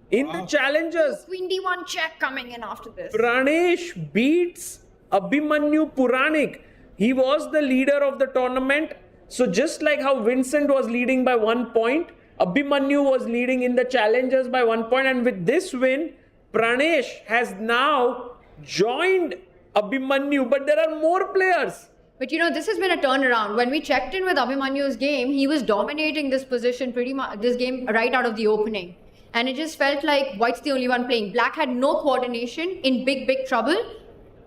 in the challengers. Queen D1 check coming in after this. Pranesh beats Abhimanyu Puranik. He was the leader of the tournament. So just like how Vincent was leading by 1 point, Abhimanyu was leading in the challengers by 1 point. And with this win, Pranesh has now joined Abhimanyu. But there are more players. But this has been a turnaround. When we checked in with Abhimanyu's game, he was dominating this position pretty much, this game right out of the opening. And it just felt like White's the only one playing. Black had no coordination, in big trouble.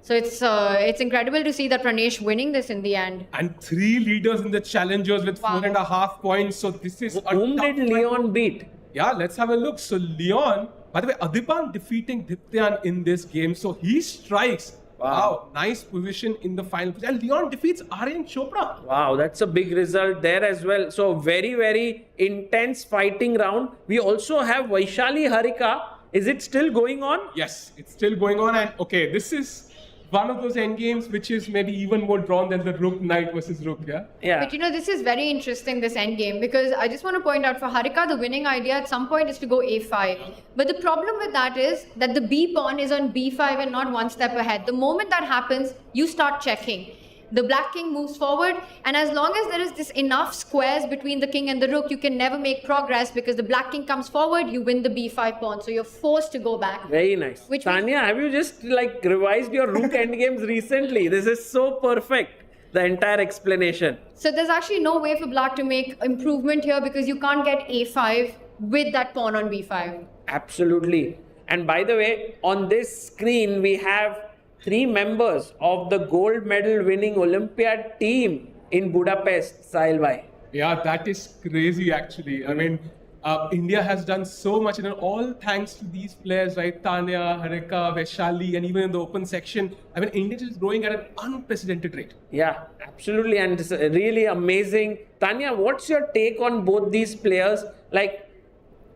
So it's incredible to see that Pranesh winning this in the end. And 3 leaders in the challengers with 4.5 points. So this is a Whom tough did fight. Leon beat? Yeah, let's have a look. So Leon, by the way, Adipan defeating Dityan in this game. So he strikes. Wow, nice position in the final. And Leon defeats Aryan Chopra. Wow, that's a big result there as well. So very intense fighting round. We also have Vashali Harika. Is it still going on? Yes, it's still going on. And okay, this is one of those endgames which is maybe even more drawn than the Rook Knight versus Rook, yeah? Yeah. But this is very interesting, this endgame, because I just want to point out for Harika, the winning idea at some point is to go a5. But the problem with that is that the b pawn is on b5 and not 1 step ahead. The moment that happens, you start checking. The black king moves forward, and as long as there is this enough squares between the king and the rook, you can never make progress because the black king comes forward, you win the b5 pawn. So you're forced to go back. Very nice. Which Tanya, have you just like revised your rook endgames recently? This is so perfect. The entire explanation. So there's actually no way for black to make improvement here because you can't get a5 with that pawn on b5. Absolutely. And by the way, on this screen, we have 3 members of the gold medal winning Olympiad team in Budapest, Sahil bhai. Yeah, that is crazy actually. I mean, India has done so much, and all thanks to these players, right? Tanya, Harika, Vashali, and even in the open section. I mean, India is growing at an unprecedented rate. Yeah, absolutely. And it's really amazing. Tanya, what's your take on both these players? Like,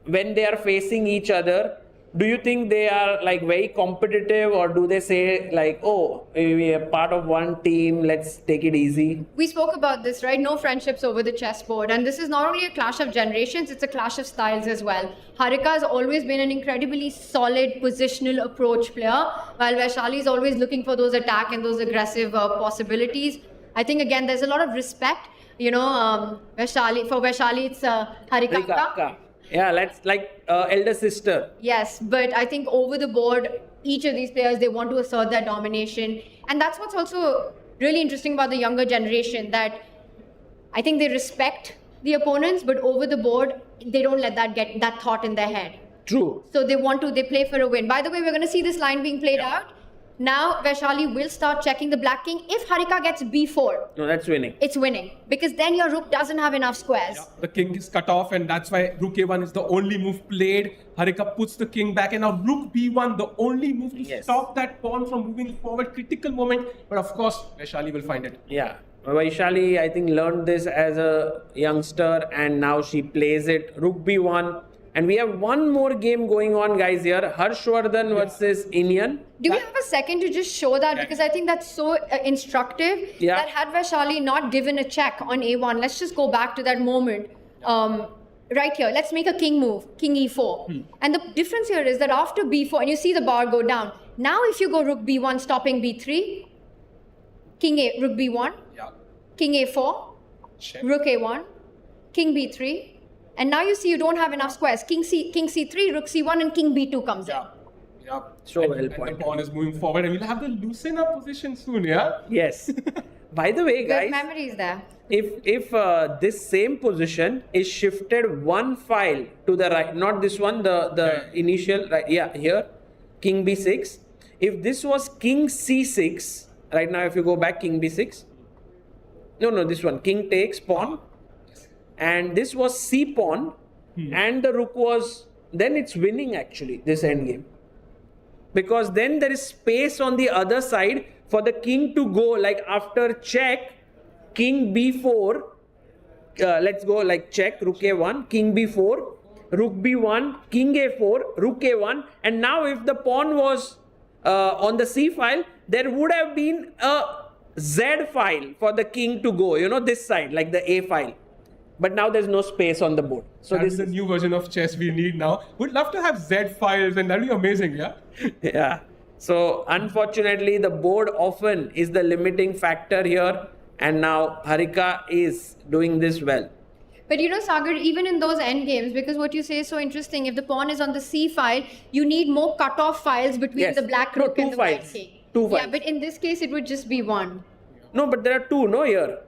when they are facing each other, do you think they are like very competitive, or do they say like, oh, we are part of one team, let's take it easy? We spoke about this, right? No friendships over the chessboard. And this is not only a clash of generations, it's a clash of styles as well. Harika has always been an incredibly solid positional approach player, while Vashali is always looking for those attack and those aggressive possibilities. I think, again, there's a lot of respect. You know, for Vashali, it's Harika. Yeah, let's like elder sister. Yes, but I think over the board, each of these players, they want to assert their domination. And that's what's also really interesting about the younger generation, that I think they respect the opponents, but over the board, they don't let that get that thought in their head. True. So they play for a win. By the way, we're going to see this line being played out. Now, Vashali will start checking the black king. If Harika gets b4, no, that's winning. It's winning. Because then your rook doesn't have enough squares. Yeah, the king is cut off, and that's why rook a1 is the only move played. Harika puts the king back, and now rook b1, the only move to stop that pawn from moving forward. Critical moment. But of course, Vashali will find it. Yeah. Vashali, I think, learned this as a youngster, and now she plays it. Rook b1. And we have one more game going on, guys, here. Harshvardhan versus Indian. Do we have a second to just show that? Because I think that's so instructive. Yeah. That had Vashali not given a check on a1, let's just go back to that moment. Right here, let's make a king move, king e4. And the difference here is that after b4, and you see the bar go down. Now if you go rook b1, stopping b3, rook b1, king a4, rook a1, king b3. And now you see you don't have enough squares. King c3, rook c1, and king b2 comes in. Yeah. So well and the pawn is moving forward, and we'll have the loosen up position soon, yeah? Yes. By the way, guys, Good memories there. if this same position is shifted one file to the right, not this one, the initial, right, yeah, here, king b6. If this was king c6, right now if you go back, king b6. No, this one, king takes pawn. And this was c pawn, and the rook was, then it's winning actually, this endgame. Because then there is space on the other side for the king to go, like after check, king b4, let's go like check, rook a1, king b4, rook b1, king a4, rook a1, and now if the pawn was on the c file, there would have been a z file for the king to go, you know, this side, like the a file. But now there's no space on the board. So this is a new version of chess we need now. Would love to have Z files, and that'd be amazing, yeah? Yeah. So unfortunately, the board often is the limiting factor here. And now Harika is doing this well. But you know, Sagar, even in those endgames, because what you say is so interesting, if the pawn is on the c file, you need more cutoff files between the black rook and the white king. Two files. Yeah, but in this case, it would just be one. No, but there are two, no, here.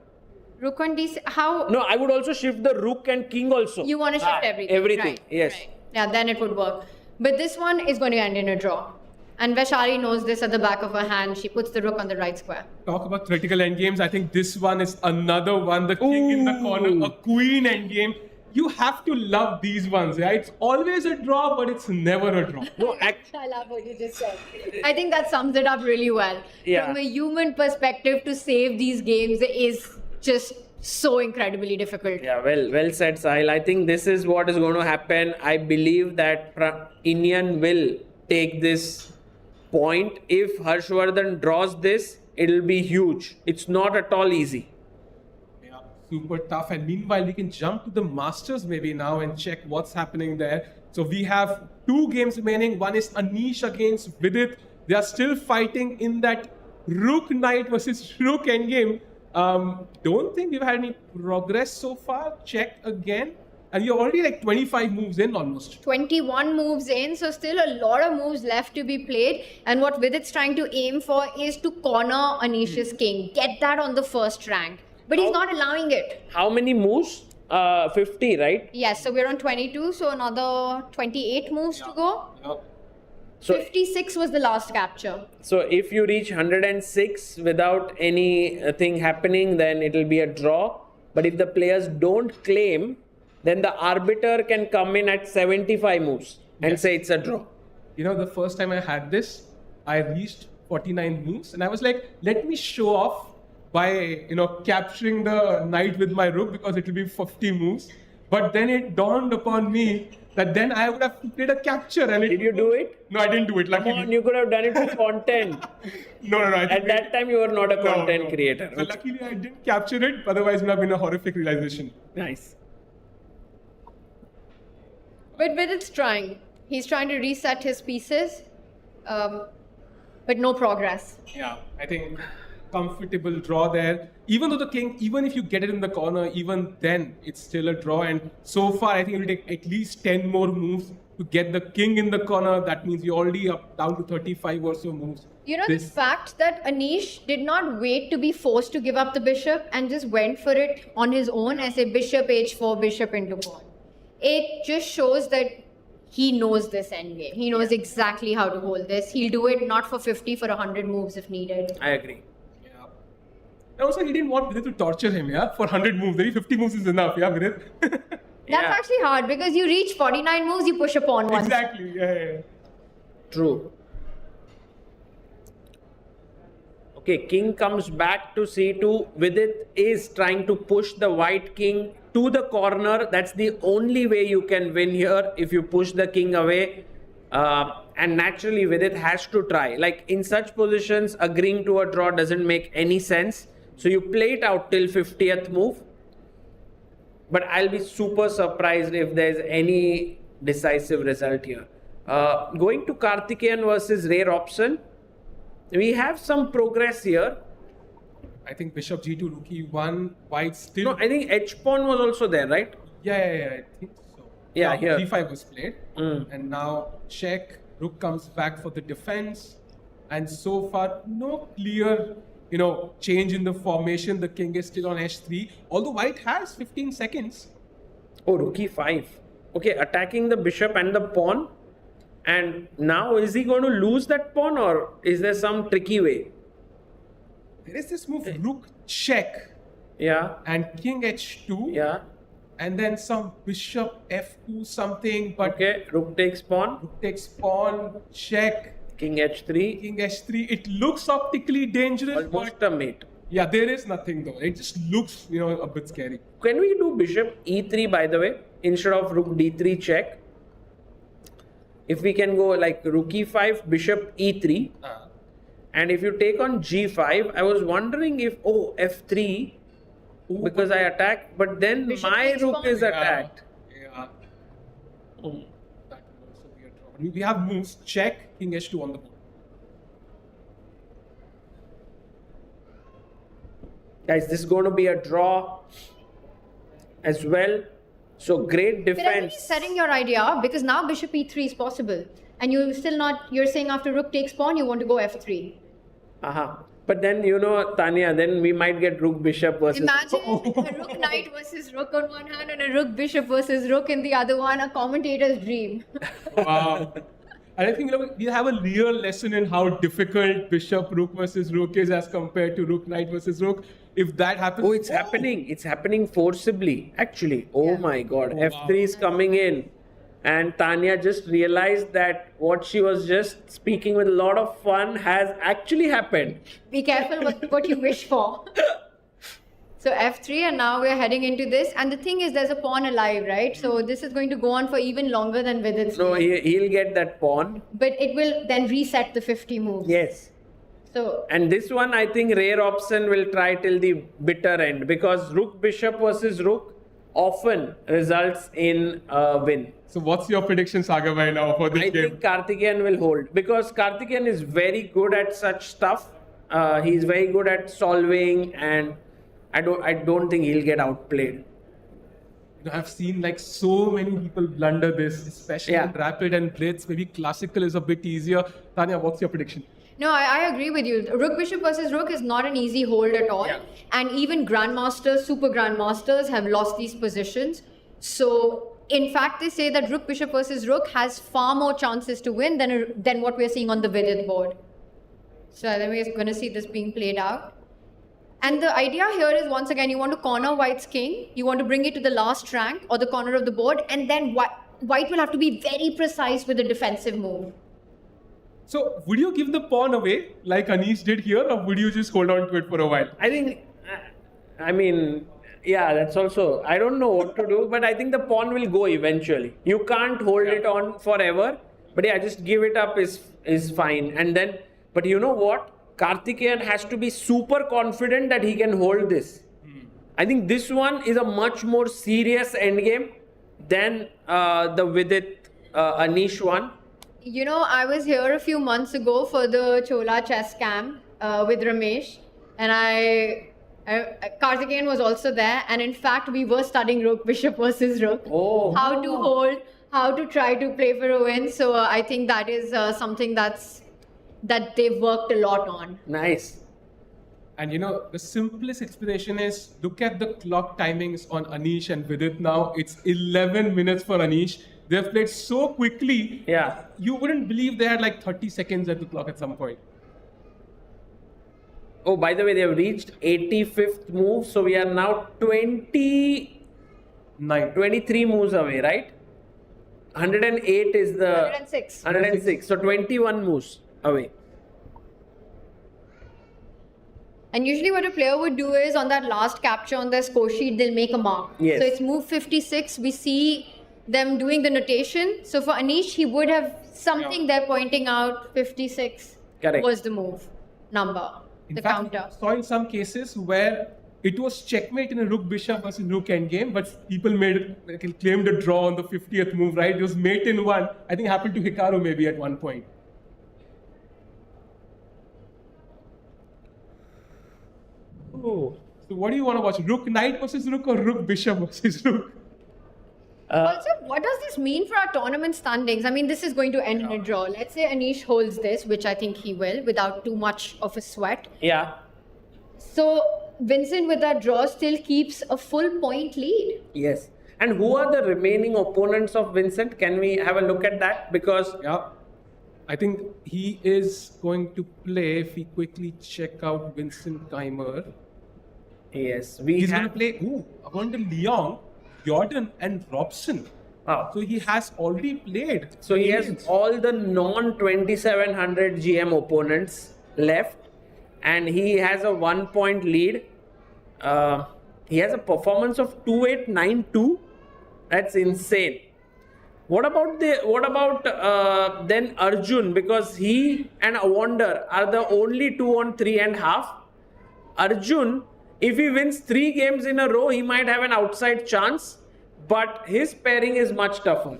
Rook on d6, how? No, I would also shift the rook and king also. You want to shift everything. Everything, right, yes. Right. Yeah, then it would work. But this one is going to end in a draw. And Vashali knows this at the back of her hand. She puts the rook on the right square. Talk about theoretical endgames. I think this one is another one. The king in the corner, a queen endgame. You have to love these ones, yeah? It's always a draw, but it's never a draw. No, I love what you just said. I think that sums it up really well. Yeah. From a human perspective, to save these games is just so incredibly difficult. Yeah, well said, Sahil. I think this is what is going to happen. I believe that Indian will take this point. If Harshvardhan draws this, it'll be huge. It's not at all easy. Yeah, super tough. And meanwhile, we can jump to the Masters maybe now and check what's happening there. So we have 2 games remaining. One is Anish against Vidit. They are still fighting in that Rook Knight versus Rook endgame. Don't think we've had any progress so far. Check again. And you're already like 25 moves in almost. 21 moves in, so still a lot of moves left to be played. And what Vidit's trying to aim for is to corner Anish's king, get that on the first rank. But he's not allowing it. How many moves? 50, right? Yes, so we're on 22, so another 28 moves to go. So 56 was the last capture. So if you reach 106 without anything happening, then it will be a draw. But if the players don't claim, then the arbiter can come in at 75 moves and say it's a draw. You know, the first time I had this, I reached 49 moves and I was like, let me show off by, capturing the knight with my rook because it will be 50 moves. But then it dawned upon me that then I would have played a capture. And Did you do it? No, I didn't do it. Come on, you could have done it for content. No. At that time, you were not a content creator. So luckily, I didn't capture it. Otherwise, it would have been a horrific realization. Nice. But Vidit's trying. He's trying to reset his pieces, but no progress. Yeah, I think comfortable draw there. Even though the king, even if you get it in the corner, even then it's still a draw. And so far, I think it will take at least 10 more moves to get the king in the corner. That means you're already up down to 35 or so moves. You know, the fact that Anish did not wait to be forced to give up the bishop and just went for it on his own as a bishop h4, bishop into pawn. It just shows that he knows this endgame. He knows exactly how to hold this. He'll do it not for 50, for 100 moves if needed. I agree. And also, he didn't want Vidit to torture him, for 100 moves. Maybe 50 moves is enough, Vidit. That's actually hard because you reach 49 moves, you push a pawn once. Exactly, yeah. True. Okay, king comes back to c2. Vidit is trying to push the white king to the corner. That's the only way you can win here, if you push the king away. And naturally, Vidit has to try. Like in such positions, agreeing to a draw doesn't make any sense. So you play it out till 50th move. But I'll be super surprised if there's any decisive result here. Going to Karthiken versus Robson. We have some progress here. I think bishop g2, rook e1, white still. No, I think h pawn was also there, right? Yeah, I think so. Yeah, here. d5 was played. And now check, rook comes back for the defense. And so far, no clear, change in the formation. The king is still on h3. Although white has 15 seconds. Oh, rook e5. Okay, attacking the bishop and the pawn. And now, is he going to lose that pawn or is there some tricky way? There is this move, rook check. Yeah. And king h2. Yeah. And then some bishop f2 something. But okay, rook takes pawn. Rook takes pawn, check. King h3. King h3. It looks optically dangerous. Almost a mate. Yeah, there is nothing though. It just looks, a bit scary. Can we do bishop e3 by the way, instead of rook d3 check? If we can go like rook e5, bishop e3. And if you take on g5, I was wondering if, f3, because I attack, but then bishop my rook is attacked. Yeah. That will also be a draw. We have moves, check, king h2 on the board. Guys, this is going to be a draw as well. So great defense. But I think he's setting your idea up because now bishop e3 is possible. And you're saying after rook takes pawn, you want to go f3. But then, Tanya, then we might get rook bishop versus... Imagine a rook knight versus rook on one hand and a rook bishop versus rook in the other one, a commentator's dream. Wow. And I think we'll have a real lesson in how difficult bishop rook versus rook is as compared to rook knight versus rook. If that happens... Oh, it's happening. It's happening forcibly, actually. Oh my God. f3 is coming in. And Tanya just realized that what she was just speaking with a lot of fun has actually happened. Be careful what you wish for. So f3, and now we're heading into this. And the thing is, there's a pawn alive, right? So this is going to go on for even longer than Vidit's. No, he'll get that pawn. But it will then reset the 50 moves. Yes. So. And this one, I think Robson will try till the bitter end, because rook bishop versus rook often results in a win. So what's your prediction, Saga, by now for this game? I think Karthiken will hold, because Karthiken is very good at such stuff. He's very good at solving, and I don't think he'll get outplayed. I've seen like so many people blunder this, especially in rapid and blitz. Maybe classical is a bit easier. Tanya, what's your prediction? No, I agree with you. Rook Bishop versus Rook is not an easy hold at all. And even Grandmasters, Super Grandmasters have lost these positions. So, in fact, they say that Rook Bishop versus Rook has far more chances to win than what we're seeing on the Vidit board. So, I think we're going to see this being played out. And the idea here is, once again, you want to corner White's king, you want to bring it to the last rank or the corner of the board, and then White will have to be very precise with a defensive move. So, would you give the pawn away like Anish did here, or would you just hold on to it for a while? I think, that's also, I don't know what to do, but I think the pawn will go eventually. You can't hold it on forever, but just give it up is fine. And then, but you know what? Karthiken has to be super confident that he can hold this. I think this one is a much more serious endgame than the Vidit Anish one. You know, I was here a few months ago for the Chola chess camp with Ramesh, and Karthiken was also there, and in fact we were studying Rook Bishop versus Rook. How to hold, how to try to play for a win. So I think that is something that they've worked a lot on. Nice. And the simplest explanation is, look at the clock timings on Anish and Vidit now. It's 11 minutes for Anish. They've played so quickly. Yeah. You wouldn't believe they had like 30 seconds at the clock at some point. Oh, by the way, they have reached 85th move. So we are now 23 moves away, right? 108 is the... 106. 106. So 21 moves away. And usually what a player would do is, on that last capture on their score sheet, they'll make a mark. Yes. So it's move 56. We see them doing the notation. So for Anish, he would have something there pointing out 56 Correct. was the move number, the counter. I saw in some cases where it was checkmate in a Rook Bishop versus Rook endgame, but people claimed a draw on the 50th move, right? It was mate in one. I think it happened to Hikaru maybe at one point. Oh, so what do you want to watch? Rook Knight versus Rook or Rook Bishop versus Rook? Also, what does this mean for our tournament standings? I mean, this is going to end in a draw. Let's say Anish holds this, which I think he will, without too much of a sweat. Yeah. So Vincent, with that draw, still keeps a full point lead. Yes. And who are the remaining opponents of Vincent? Can we have a look at that? Because... Yeah. I think he is going to play, if we quickly check out Vincent Keymer. Yes. He's going to play Awonder Liang, Yordan and Robson. Wow. So he has already played. So he has all the non-2700 GM opponents left, and he has a 1 point lead. He has a performance of 2892. That's insane. What about then Arjun? Because he and Awonder are the only 2 on 3.5. Arjun, if he wins 3 games in a row, he might have an outside chance, but his pairing is much tougher.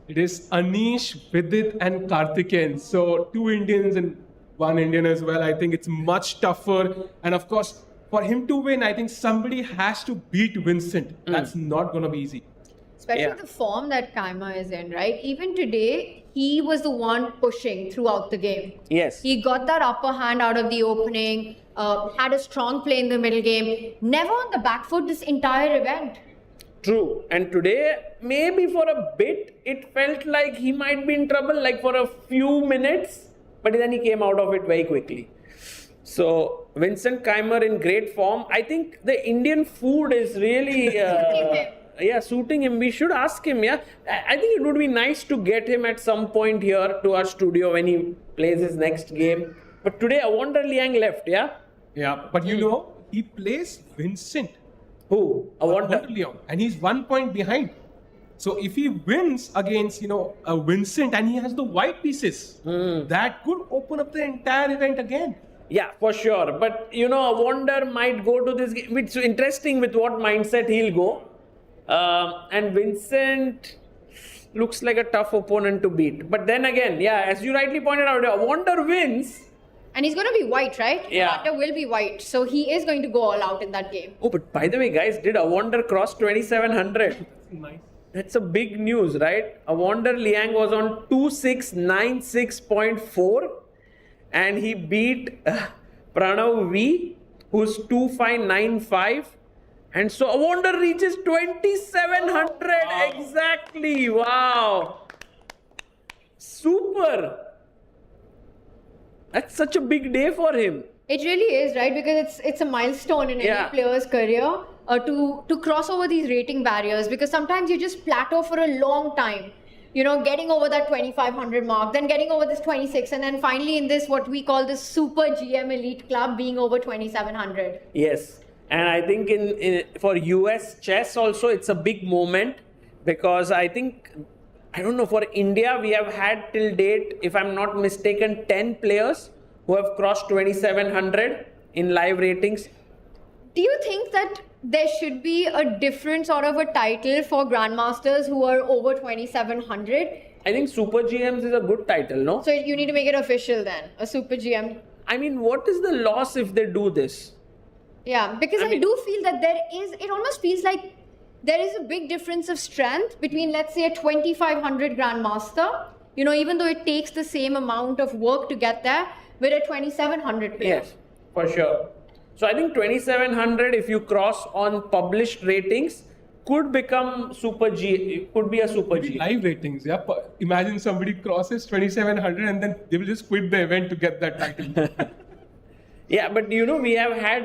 It is Anish, Vidit and Karthiken. So 2 Indians and 1 Indian as well. I think it's much tougher. And of course, for him to win, I think somebody has to beat Vincent. That's not going to be easy. Especially the form that Keymer is in, right? Even today, he was the one pushing throughout the game. Yes. He got that upper hand out of the opening, had a strong play in the middle game, never on the back foot this entire event. True. And today, maybe for a bit, it felt like he might be in trouble, like for a few minutes, but then he came out of it very quickly. So, Vincent Keymer in great form. I think the Indian food is really... suiting him. We should ask him, I think it would be nice to get him at some point here to our studio when he plays his next game. But today, Awonder Liang left, Yeah, but he plays Vincent. Who? Awonder Liang. And he's 1 point behind. So if he wins against, Vincent and he has the white pieces, that could open up the entire event again. Yeah, for sure. But, Awonder might go to this game. It's interesting with what mindset he'll go. And Vincent looks like a tough opponent to beat. But then again, as you rightly pointed out, Awonder wins. And he's going to be white, right? Yeah. Commander will be white. So he is going to go all out in that game. Oh, but by the way, guys, did Awonder cross 2700? Nice. That's a big news, right? Awonder Liang was on 2696.4 and he beat Pranav V, who's 2595. And so Awonder reaches 2700 exactly. Wow. Super. That's such a big day for him. It really is, right? Because it's a milestone in Yeah. any player's career to cross over these rating barriers. Because sometimes you just plateau for a long time. You know, getting over that 2500 mark, then getting over this 26, and then finally in this what we call this Super GM Elite Club being over 2700. Yes, and I think in for US chess also it's a big moment because I think, I don't know, for India we have had till date, if I'm not mistaken, 10 players who have crossed 2700 in live ratings. Do you think that there should be a different sort of a title for grandmasters who are over 2700? I think Super GMs is a good title, no? So you need to make it official then, a Super GM. I mean, what is the loss if they do this? Yeah, because I I mean- do feel that it almost feels like there is a big difference of strength between, let's say, a 2500 grandmaster, you know, even though it takes the same amount of work to get there, with a 2700 player. Yes, for sure. So I think 2700, if you cross on published ratings, could become Super G, could be a Super G. Live ratings, yeah. Imagine somebody crosses 2700 and then they will just quit the event to get that title. Yeah, but you know, we have had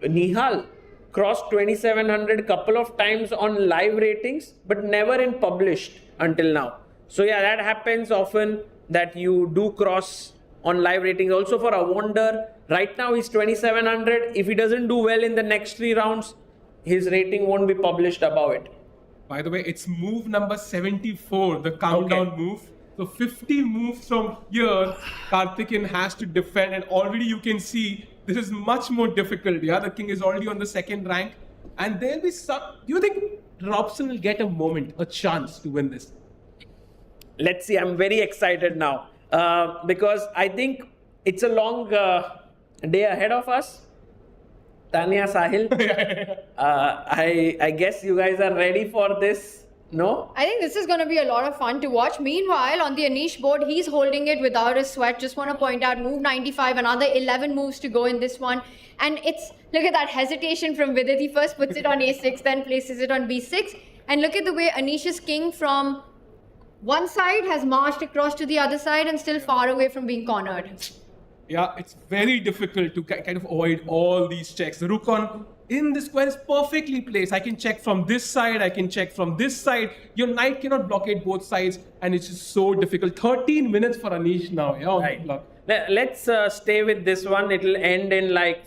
Nihal cross 2700 couple of times on live ratings, but never in published until now. So yeah, that happens often that you do cross on live ratings. Also for Awonder, right now he's 2700. If he doesn't do well in the next 3 rounds, his rating won't be published above it. By the way, it's move number 74, the countdown move. So 50 moves from here, Karthiken has to defend, and already you can see this is much more difficult. Yeah, the king is already on the 2nd rank, and there'll be some. Do you think Robson will get a moment, a chance to win this? Let's see. I'm very excited now because I think it's a long day ahead of us. Tanya, Sahil, I guess you guys are ready for this. No? I think this is going to be a lot of fun to watch. Meanwhile, on the Anish board, he's holding it without a sweat. Just want to point out, move 95, another 11 moves to go in this one. And it's, look at that hesitation from Vidit. He first puts it on A6, then places it on B6. And look at the way Anish's king from one side has marched across to the other side and still far away from being cornered. Yeah, it's very difficult to kind of avoid all these checks. The rook on in the square is perfectly placed. I can check from this side, I can check from this side. Your knight cannot blockade both sides, and it's just so difficult. 13 minutes for Anish now. Yeah, on the clock. Let's stay with this one. It'll end in like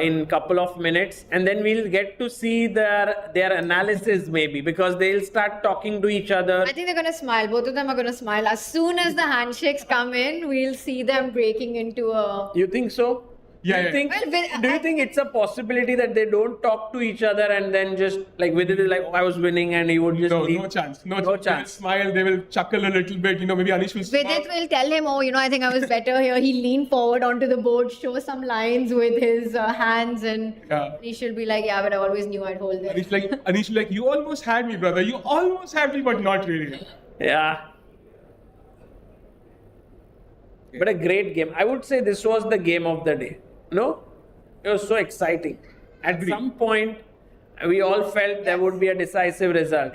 in couple of minutes, and then we'll get to see their analysis maybe, because they'll start talking to each other. I think they're going to smile. Both of them are going to smile. As soon as the handshakes come in, we'll see them breaking into a... You think so? Yeah, Do you think? Well, do you think it's a possibility that they don't talk to each other and then just like Vidit is like, oh, I was winning, and he would just leave? No chance. No No chance. chance. They will smile, they will chuckle a little bit. You know, maybe Anish will smile. Vidit will tell him, oh, you know, I think I was better here. He'll lean forward onto the board, show some lines with his hands, and Anish will be like, yeah, but I always knew I'd hold it. Anish will like, you almost had me, brother. You almost had me, but not really. Yeah. But a great game. I would say this was the game of the day. No? It was so exciting. At some point, we all felt there would be a decisive result.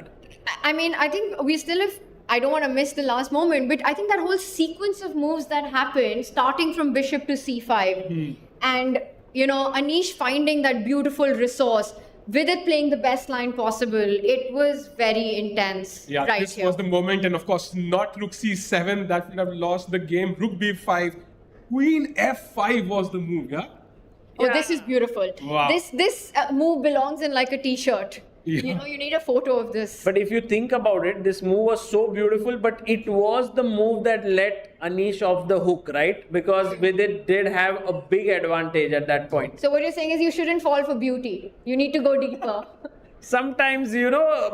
I mean, I think we still have... I don't want to miss the last moment, but I think that whole sequence of moves that happened, starting from bishop to c5, and, you know, Anish finding that beautiful resource, Vidit playing the best line possible, it was very intense. Yeah, right this here. was the moment, and of course, not rook c7, that would have lost the game. Rook b5, queen f5 was the move, yeah? Oh, this is beautiful. Wow. This move belongs in like a t-shirt. Yeah. You know, you need a photo of this. But if you think about it, this move was so beautiful, but it was the move that let Anish off the hook, right? Because Vidit did have a big advantage at that point. So what you're saying is you shouldn't fall for beauty. You need to go deeper. sometimes,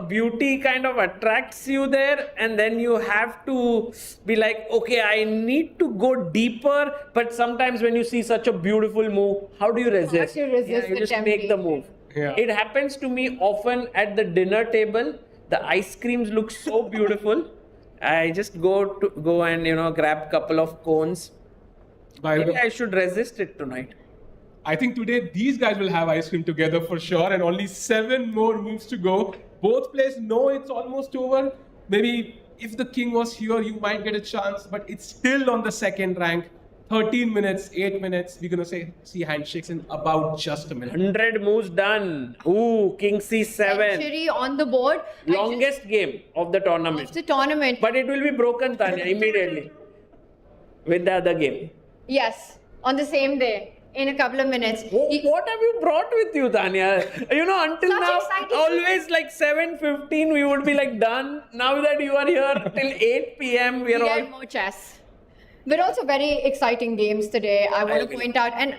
beauty kind of attracts you there, and then you have to be like, okay, I need to go deeper. But sometimes when you see such a beautiful move, how do you resist? to resist you the just make the move. Yeah. It happens to me often at the dinner table. The ice creams look so beautiful. I just go and grab couple of cones. By the Maybe way, I should resist it tonight. I think today these guys will have ice cream together for sure, and only 7 more moves to go. Both players know it's almost over. Maybe if the king was here, you might get a chance, but it's still on the second rank. 13 minutes, 8 minutes. We're gonna see handshakes in about just a minute. 100 moves done. Ooh, King C7. Century on the board. Longest game of the tournament. Of the tournament. But it will be broken, Tanya, immediately. With the other game. Yes, on the same day, in a couple of minutes. What have you brought with you, Tanya? Until Such now, exciting always like 7:15 we would be like done. Now that you are here till 8 p.m. we are We all... get more chess. But also very exciting games today. I want to agree. point out, and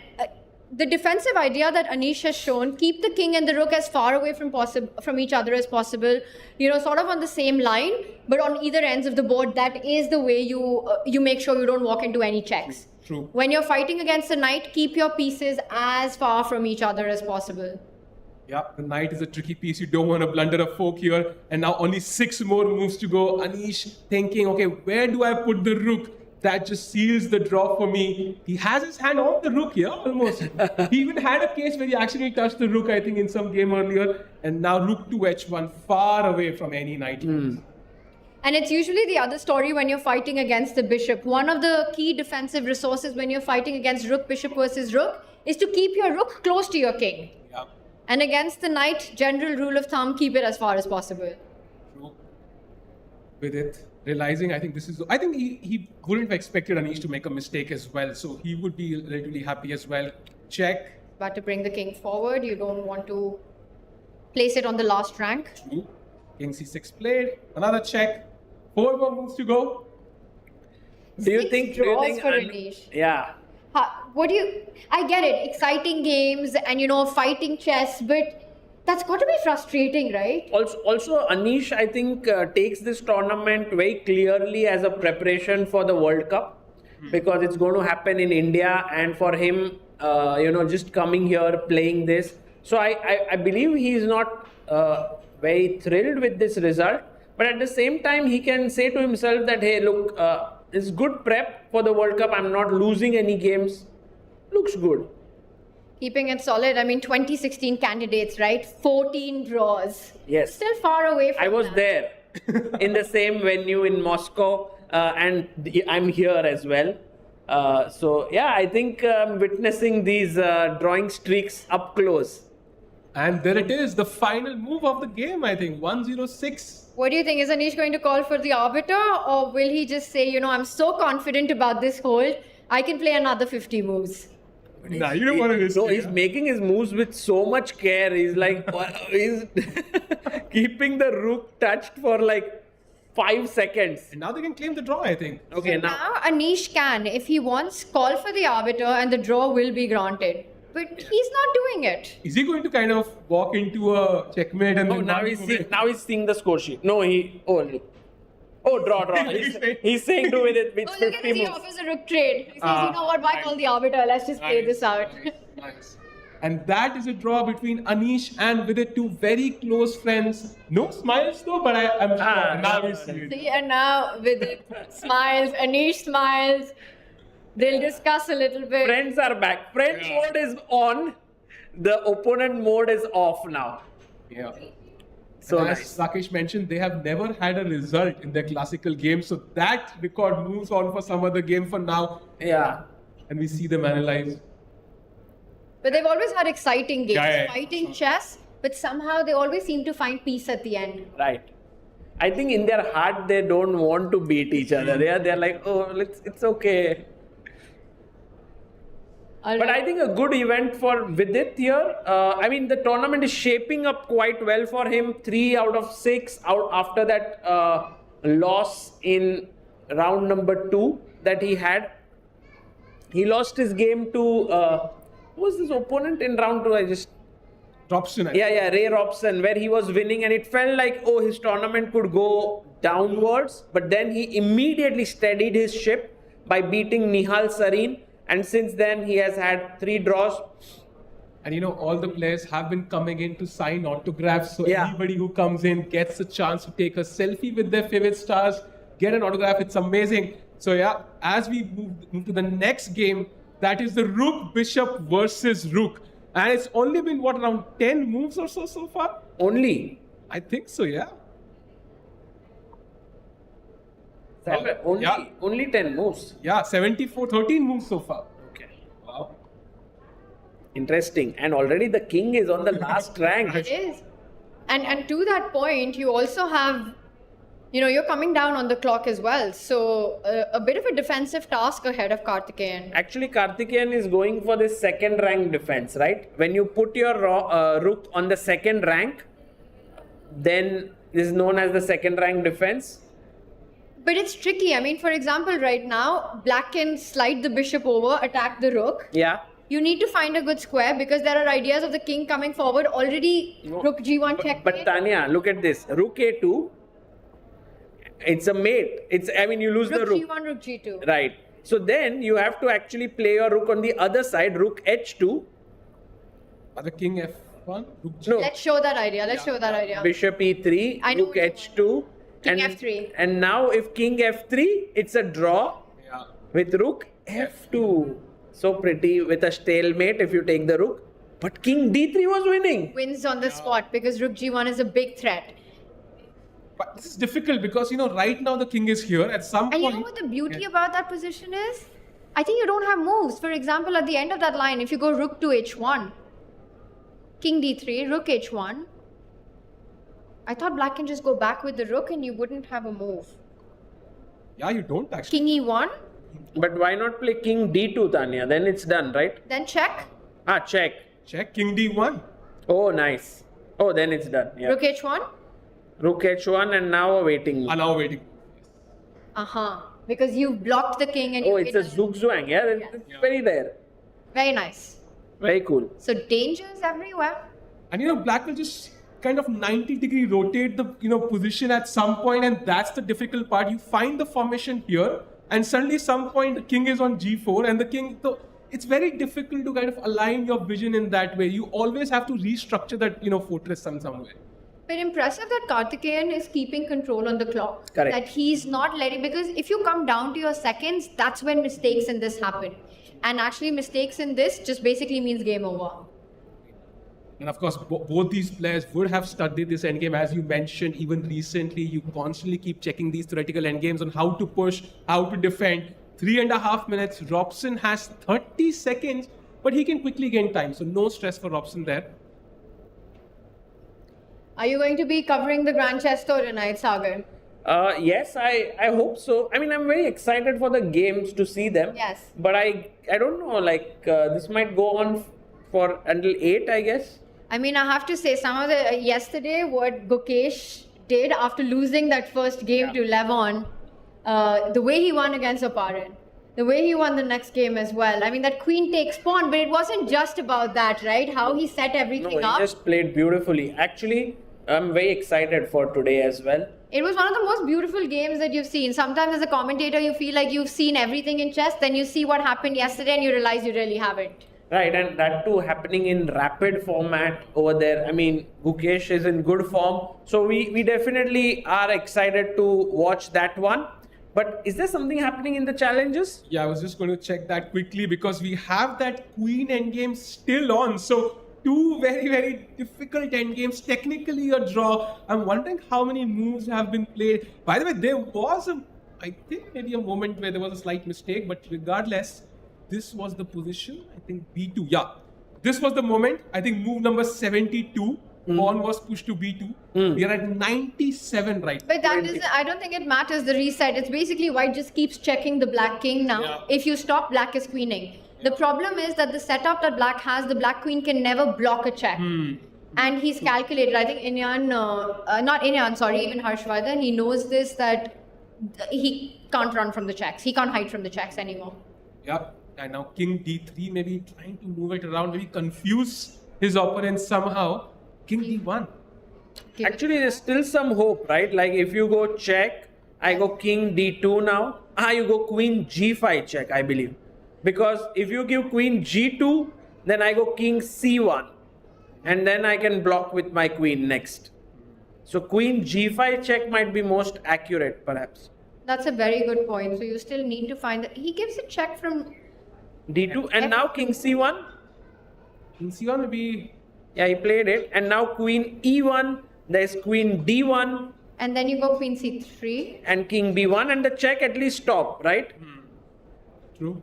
the defensive idea that Anish has shown, keep the king and the rook as far away from each other as possible. Sort of on the same line, but on either ends of the board. That is the way you make sure you don't walk into any checks. True. When you're fighting against a knight, keep your pieces as far from each other as possible. Yeah, the knight is a tricky piece. You don't want to blunder a fork here. And now only 6 more moves to go. Anish thinking, okay, where do I put the rook? That just seals the draw for me. He has his hand on the rook here, almost. He even had a case where he actually touched the rook, I think, in some game earlier. And now rook to h1, far away from any knight. And it's usually the other story when you're fighting against the bishop. One of the key defensive resources when you're fighting against rook, bishop versus rook is to keep your rook close to your king. Yeah, And against the knight, general rule of thumb, keep it as far as possible. true. With it, realizing, I think he wouldn't have expected Anish to make a mistake as well. So he would be relatively happy as well. Check. But to bring the king forward, you don't want to place it on the last rank. True. King c6 played. Another check. 4 more moves to go. Do you 6 think... draws for Anish. Yeah. I get it, exciting games and fighting chess, but that's got to be frustrating, right? Also, Anish, I think, takes this tournament very clearly as a preparation for the World Cup because it's going to happen in India, and for him, just coming here, playing this. So I believe he's not very thrilled with this result, but at the same time, he can say to himself that, hey, look, it's good prep for the World Cup. I'm not losing any games. Looks good. Keeping it solid. I mean, 2016 candidates, right? 14 draws. Yes. Still far away from I was that. there in the same venue in Moscow, and I'm here as well. So yeah, I think I'm witnessing these drawing streaks up close. And there it is, the final move of the game, I think. 106. What do you think? Is Anish going to call for the arbiter, or will he just say, I'm so confident about this hold, I can play another 50 moves? Nah, you don't want to risk So it, he's yeah? making his moves with so much care. He's like, he's keeping the rook touched for like 5 seconds. And now they can claim the draw, I think. Okay, now Now Anish can, if he wants, call for the arbiter and the draw will be granted. But he's not doing it. Is he going to kind of walk into a checkmate and then now run he's away? seeing, now he's seeing the score sheet. No, draw. He's saying do with it with Oh, look 50 at it, he moves. offers a rook trade. He says, you know what, why call the arbiter? Let's just play this out. Nice. And that is a draw between Anish and Vidit, two very close friends. No smiles though, but I'm sure. Now we see it. See, and now with it, smiles, Anish smiles. They'll discuss a little bit. Friends are back. Friend mode is on. The opponent mode is off now. Yeah. So And as nice. Rakesh mentioned, they have never had a result in their classical game. So that record moves on for some other game for now. Yeah. And we see them analyze. But they've always had exciting games, Yeah, fighting chess, but somehow they always seem to find peace at the end. Right. I think in their heart they don't want to beat each other. They're like, oh, it's okay. But I think a good event for Vidit here. I mean, the tournament is shaping up quite well for him. 3 out of 6 out after that loss in round number 2 that he had. He lost his game to who was his opponent in round 2? Robson. Ray Robson, where he was winning and it felt like, oh, his tournament could go downwards. But then he immediately steadied his ship by beating Nihal Sarin. And since then, he has had 3 draws. And you know, all the players have been coming in to sign autographs. So anybody who comes in gets a chance to take a selfie with their favorite stars, get an autograph. It's amazing. So yeah, as we move to the next game, that is the Rook Bishop versus Rook. And it's only been, around 10 moves or so far? Only? I think so, yeah. Only 10 moves? Yeah, 13 moves so far. Okay. Wow. Interesting. And already the king is on the last rank. It is. And to that point, you also have, you're coming down on the clock as well. So a bit of a defensive task ahead of Karthiken. Actually, Karthiken is going for this second rank defense, right? When you put your rook on the second rank, then this is known as the second rank defense. But it's tricky. I mean, for example, right now, black can slide the bishop over, attack the rook. Yeah. You need to find a good square because there are ideas of the king coming forward already. Rook g1 checkmate. But Tanya, look at this. Rook a2. It's a mate. You lose the rook. Rook g1, rook g2. Right. So then you have to actually play your rook on the other side. Rook h2. The king f1. Rook g2. No. Let's show that idea. Bishop e3. I know Rook what you h2. King f3. And now if king f3, it's a draw with rook f2. So pretty with a stalemate if you take the rook. But king d3 was winning. Wins on the spot because rook g1 is a big threat. But this is difficult because, right now the king is here. At some And point... you know what the beauty about that position is? I think you don't have moves. For example, at the end of that line, if you go rook to h1, king d3, rook h1, I thought black can just go back with the rook and you wouldn't have a move. Yeah, you don't actually. King e1, But why not play king d2, Tanya? Then it's done, right? then check. Check. Check king d1. Oh, nice. Oh, then it's done. Yeah. Rook h1. Rook h1 and now a waiting. Now waiting. Because you've blocked the king and Oh, you it's a zugzwang. Yeah, it's very there. Very nice. Very cool. So dangers everywhere. And black will just kind of 90-degree rotate the position at some point, and that's the difficult part. You find the formation here, and suddenly some point the king is on g4, and the king. So it's very difficult to kind of align your vision in that way. You always have to restructure that fortress somewhere. But impressive that Karthiken is keeping control on the clock. Correct. That he's not letting, because if you come down to your seconds, that's when mistakes in this happen. And actually mistakes in this just basically means game over. And of course, both these players would have studied this endgame. As you mentioned, even recently, you constantly keep checking these theoretical endgames on how to push, how to defend. 3.5 minutes. Robson has 30 seconds, but he can quickly gain time. So no stress for Robson there. Are you going to be covering the Grand Chess Tour tonight, Sagar? Yes, I hope so. I'm very excited for the games to see them. Yes. But I don't know, this might go on for until 8, I guess. I have to say, yesterday, what Gukesh did after losing that first game to Levon, the way he won against Oparin, the way he won the next game as well. That queen takes pawn, but it wasn't just about that, right? How he set everything up. He just played beautifully. Actually, I'm very excited for today as well. It was one of the most beautiful games that you've seen. Sometimes as a commentator, you feel like you've seen everything in chess, then you see what happened yesterday and you realize you really haven't. Right, and that too happening in rapid format over there. Gukesh is in good form. So we definitely are excited to watch that one. But is there something happening in the challenges? Yeah, I was just going to check that quickly because we have that queen endgame still on. So two very, very difficult endgames, technically a draw. I'm wondering how many moves have been played. By the way, there was I think maybe a moment where there was a slight mistake, but regardless, this was the position. I think b2. Yeah, this was the moment. I think move number 72. Pawn was pushed to b2. We are at 97 right now. But that doesn't, I don't think it matters, the reset. It's basically white just keeps checking the black king now. Yeah. If you stop, black is queening. The problem is that the setup that black has, the black queen can never block a check. And he's calculated. I think even Harshvardhan, he knows this, that he can't run from the checks. He can't hide from the checks anymore. Yep. And now king d3, maybe trying to move it around, maybe confuse his opponent somehow. King D1. Actually, there's still some hope, right? Like if you go check, I go king d2 now. You go queen g5 check, I believe. Because if you give queen g2, then I go king c1. And then I can block with my queen next. So queen g5 check might be most accurate, perhaps. That's a very good point. So you still need to find that. He gives a check from d2 and now king c1. King C1 maybe. Yeah, he played it. And now queen e1. There's queen d1. and then you go queen c3. And king b1 and the check at least stop, right? True.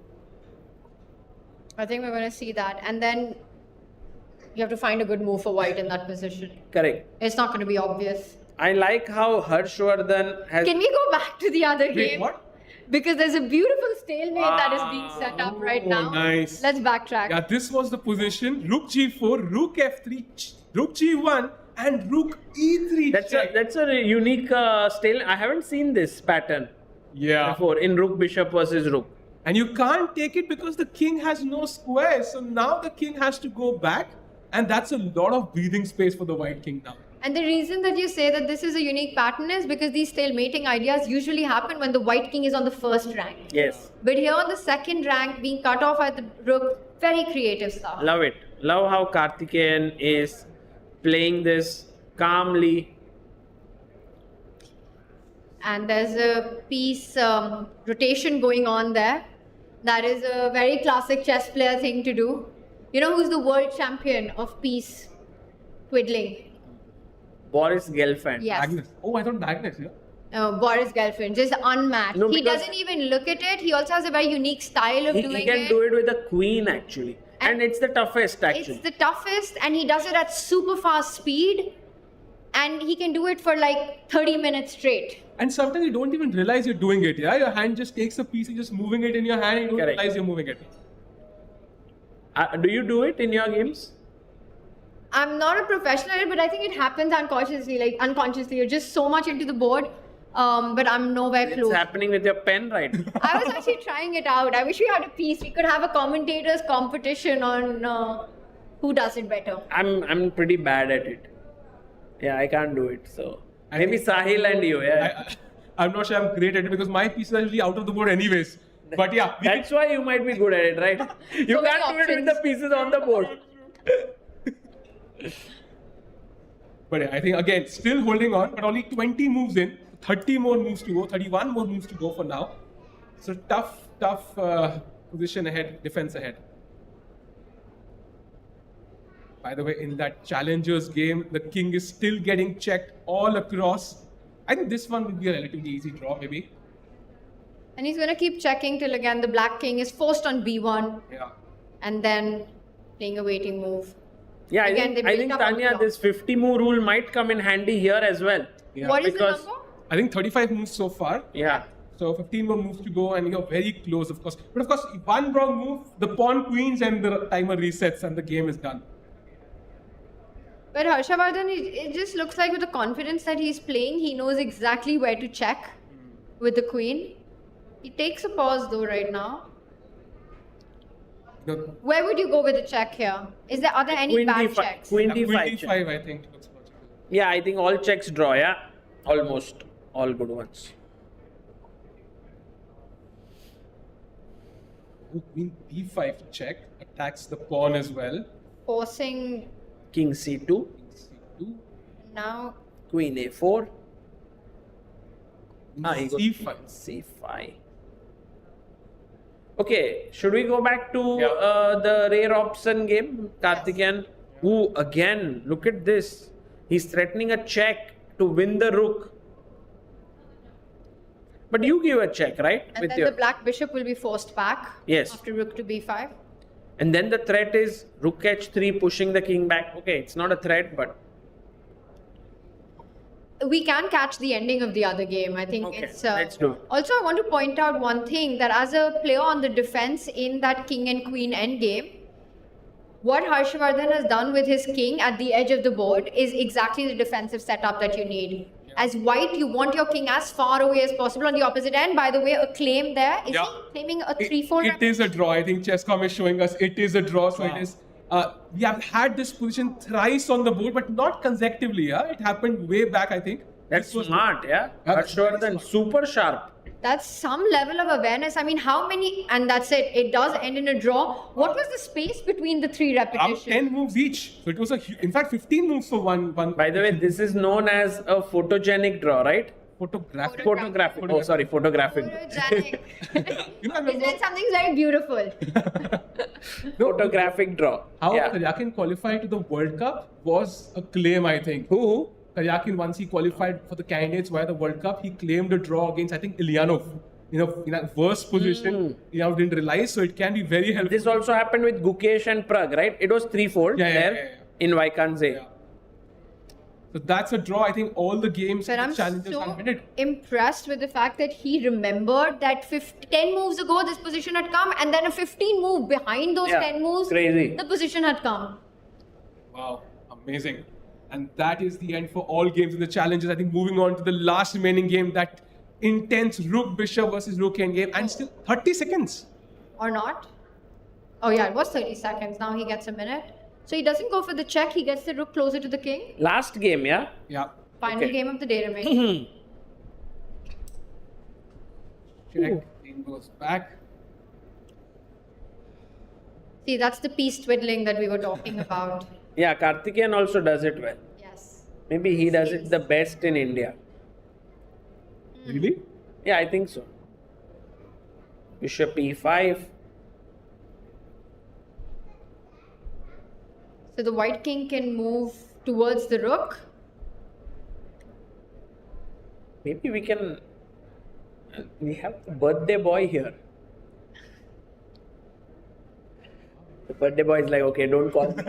I think we're going to see that. And then you have to find a good move for white in that position. Correct. It's not going to be obvious. I like how Harshvardhan has... Can we go back to the other game? What? Because there's a beautiful stalemate that is being set up right now. Nice. Let's backtrack. Yeah, this was the position. Rook g4, rook f3, rook g1, and rook e3. That's a unique stale. I haven't seen this pattern before in rook bishop versus rook. And you can't take it because the king has no squares. So now the king has to go back. And that's a lot of breathing space for the white king now. And the reason that you say that this is a unique pattern is because these stalemating ideas usually happen when the white king is on the first rank. Yes. But here on the second rank, being cut off at the rook, very creative stuff. Love it. Love how Karthiken is playing this calmly. And there's a piece rotation going on there. That is a very classic chess player thing to do. You know who's the world champion of piece twiddling? Boris Gelfand. Yes. Magnus. Oh, I thought Magnus, yeah. Boris Gelfand, just unmatched. No, he because- doesn't even look at it. He also has a very unique style of doing He can it. do it with a queen actually. And it's the toughest actually. It's the toughest, and he does it at super fast speed. And he can do it for like 30 minutes straight. And sometimes you don't even realize you're doing it. Yeah, your hand just takes a piece, you're just moving it in your hand, and you don't Correct. realize you're moving it. Do you do it in your games? I'm not a professional at it, but I think it happens unconsciously. Like unconsciously, you're just so much into the board, but I'm nowhere It's close. happening with your pen right now. I was actually trying it out. I wish we had a piece. We could have a commentators competition on who does it better. I'm pretty bad at it. Yeah, I can't do it. So maybe Sahil and you. Yeah. I'm not sure I'm great at it because my pieces are usually out of the board anyways. But yeah, That's why you might be good at it, right? You So many can't do it with the options. pieces on the board. But yeah, I think again, still holding on, but only 20 moves in, 30 more moves to go, 31 more moves to go for now. So tough position ahead, defense ahead. By the way, in that challengers game, the king is still getting checked all across. I think this one will be a relatively easy draw, maybe. And he's going to keep checking till again the black king is forced on b1 Yeah. and then playing a waiting move. Yeah, I Again, think, they I built think up on Tanya, block. this 50 move rule might come in handy here as well. Yeah. What is because- the number? I think 35 moves so far. Yeah. So 15 more moves to go, and you're very close, of course. But of course, one wrong move, the pawn queens, and the timer resets, and the game is done. But Harshavardhan, it just looks like with the confidence that he's playing, he knows exactly where to check with the queen. He takes a pause though right now. The Where would you go with a check here? Are there any Queen bad D5. checks? Queen Queen D5. check. D5, I think, looks logical. Yeah, I think all checks draw, yeah? Almost all good ones. Oh, Queen B5 check attacks the pawn as well. Forcing King C2, C2, now. Queen A4. He goes C5. C5. Okay, should we go back to Yeah. the Ray Robson game, Karthiken? Ooh, again, look at this. He's threatening a check to win the rook. But you give a check, right? And then the black bishop will be forced back. Yes. After rook to b5. And then the threat is rook h3 pushing the king back. Okay, it's not a threat, but We can catch the ending of the other game. I think Okay, it's. let's do it. Also, I want to point out one thing that as a player on the defense in that king and queen endgame, what Harshavardhan has done with his king at the edge of the board is exactly the defensive setup that you need. As white, you want your king as far away as possible on the opposite end. By the way, a claim there. Is Yeah. he claiming a 3-4? It is a draw. I think Chess.com is showing us it is a draw. So it is We have had this position thrice on the board, but not consecutively. Yeah, it happened way back, I think. That's This was- smart, yeah. Yeah, That's Yordan, super sharp. That's some level of awareness. I mean, how many? And that's it. It does end in a draw. What was the space between the 3 Around repetitions? 10 moves each. So it was in fact, 15 moves for one. By the way, this is known as a photogenic draw, right? Photographic. Photographic. Oh, sorry, photographic. Photogenic. You know, I He remember said something very beautiful. Photographic draw. how Yeah. Karthiken qualified to the World Cup was a claim, I think. Who? Karthiken, once he qualified for the candidates via the World Cup, he claimed a draw against, I think, Ilyanov. In a worse position. Ilyanov didn't realize, so it can be very helpful. This also happened with Gukesh and Prague, right? It was threefold there in Vaikanze. Yeah. So that's a draw. I think all the games, But the I'm challenges so have been it. impressed with the fact that he remembered that 10 moves ago this position had come, and then a 15 move behind those Yeah, 10 moves, crazy. the position had come. Wow, amazing. And that is the end for all games in the challenges. I think moving on to the last remaining game, that intense Rook Bishop versus Rook endgame, and still 30 seconds. Or not? Oh yeah, it was 30 seconds. Now he gets a minute. So he doesn't go for the check, he gets the rook closer to the king. Last game, yeah? Yeah. Final Okay. game of the day remaining. Check. King goes back. See, that's the piece twiddling that we were talking about. Yeah, Karthiken also does it well. Yes. Maybe he does it the best in India. Really? Yeah, I think so. Bishop e5. So the white king can move towards the rook. Maybe we can. We have the birthday boy here. The birthday boy is like, okay, don't call me.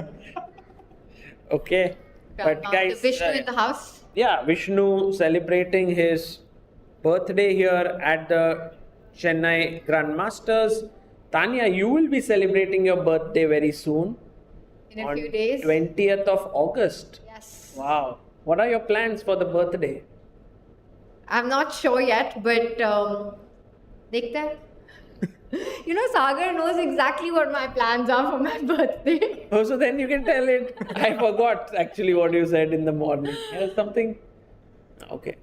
Okay. But guys, the Vishnu in the house. yeah, Vishnu celebrating his birthday here at the Chennai Grand Masters. Tanya, you will be celebrating your birthday very soon. In a On few days. 20th of August. Yes. Wow. What are your plans for the birthday? I'm not sure yet, but dekhte hain. You know, Sagar knows exactly what my plans are for my birthday. Oh, so then you can tell it. I forgot actually what you said in the morning. Something. Okay.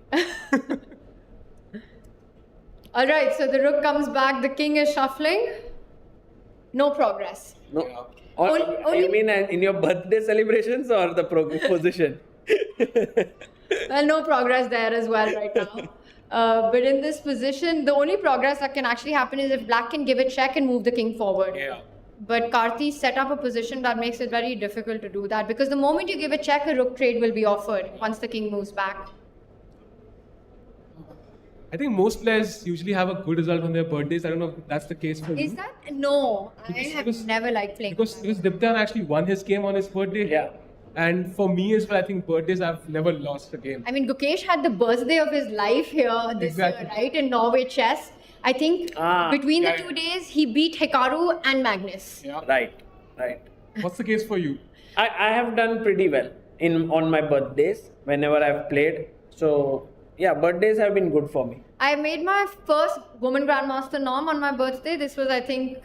All right, so the rook comes back, the king is shuffling. No progress. No. Or Only- you mean in your birthday celebrations or the position? Well, no progress there as well right now. But in this position, the only progress that can actually happen is if black can give a check and move the king forward. Yeah. But Karthi set up a position that makes it very difficult to do that, because the moment you give a check, a rook trade will be offered once the king moves back. I think most players usually have a good result on their birthdays. I don't know if that's the case for you. Is that? No, I have Because- never liked playing. Because Diptan actually won his game on his birthday. Yeah. And for me as well, I think birthdays I've never lost a game. I mean, Gukesh had the birthday of his life here this Exactly. year, right? In Norway chess. I think between the 2 days, he beat Hikaru and Magnus. Yeah. Right. Right. What's the case for you? I have done pretty well on my birthdays whenever I've played. So yeah, birthdays have been good for me. I made my first woman grandmaster norm on my birthday. This was, I think,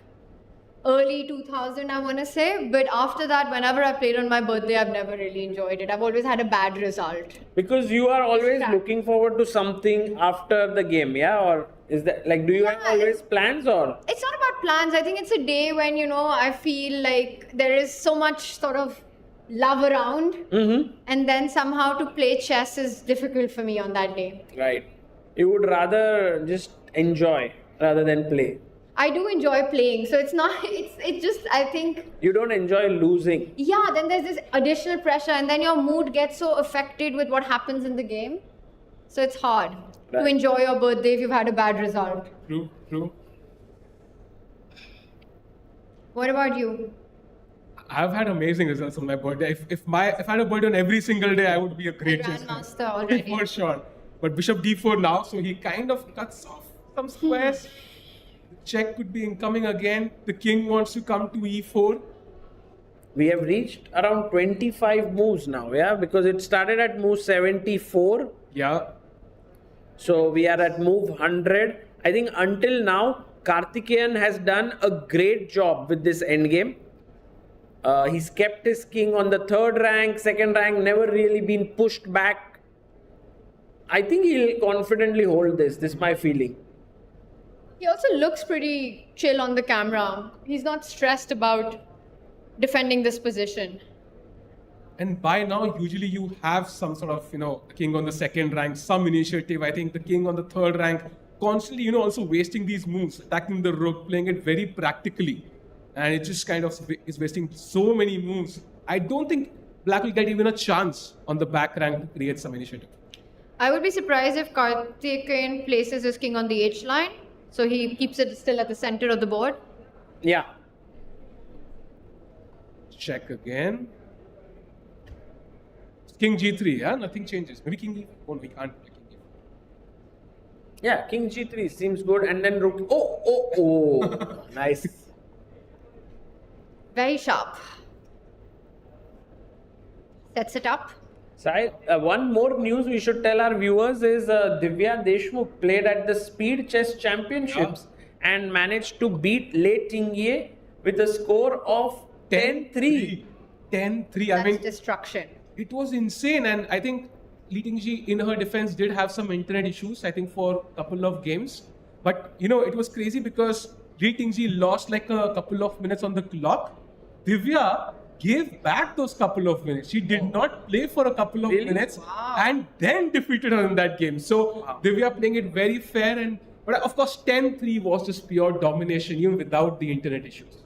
early 2000, I want to say. But after that, whenever I played on my birthday, I've never really enjoyed it. I've always had a bad result. Because you are always Yeah. looking forward to something after the game, yeah? Or is that like, do you have Yeah, always plans or? It's not about plans. I think it's a day when, you know, I feel like there is so much sort of love around. Mm-hmm. And then somehow to play chess is difficult for me on that day. Right. You would rather just enjoy rather than play. I do enjoy playing. So it's not, it's just, I think, You don't enjoy losing. yeah, then there's this additional pressure, and then your mood gets so affected with what happens in the game. So it's hard to Right. enjoy your birthday if you've had a bad result. True, true. What about you? I've had amazing results on my birthday. If I had a birthday on every single day, I would be a great chess player. Grandmaster already. For sure. But Bishop d4 now, so he kind of cuts off some squares. The check could be incoming again. The king wants to come to e4. We have reached around 25 moves now, yeah? Because it started at move 74. Yeah. So we are at move 100. I think until now, Karthikeyan has done a great job with this endgame. He's kept his king on the third rank, second rank, never really been pushed back. I think he'll confidently hold this. This is my feeling. He also looks pretty chill on the camera. He's not stressed about defending this position. And by now, usually you have some sort of, king on the second rank, some initiative. I think the king on the third rank, constantly, also wasting these moves, attacking the rook, playing it very practically. And it just kind of is wasting so many moves. I don't think Black will get even a chance on the back rank to create some initiative. I would be surprised if Karthiken places his king on the H line, so he keeps it still at the center of the board. Yeah. Check again. King G3, yeah? Nothing changes. Maybe King E4. Oh, we can't play King E4. Yeah, King G3 seems good. And then Rook. Oh. Nice. Very sharp. Sets it up. Sai, one more news we should tell our viewers is Divya Deshmukh played at the Speed Chess Championships and managed to beat Lei Tingye with a score of 10-3. 10-3. That's destruction. It was insane. And I think Li Tingji, in her defense, did have some internet issues, I think, for a couple of games. But, it was crazy because Li Tingji lost like a couple of minutes on the clock. Divya gave back those couple of minutes. She did not play for a couple of minutes and then defeated her in that game. So Divya playing it very fair. But of course, 10-3 was just pure domination, even without the internet issues.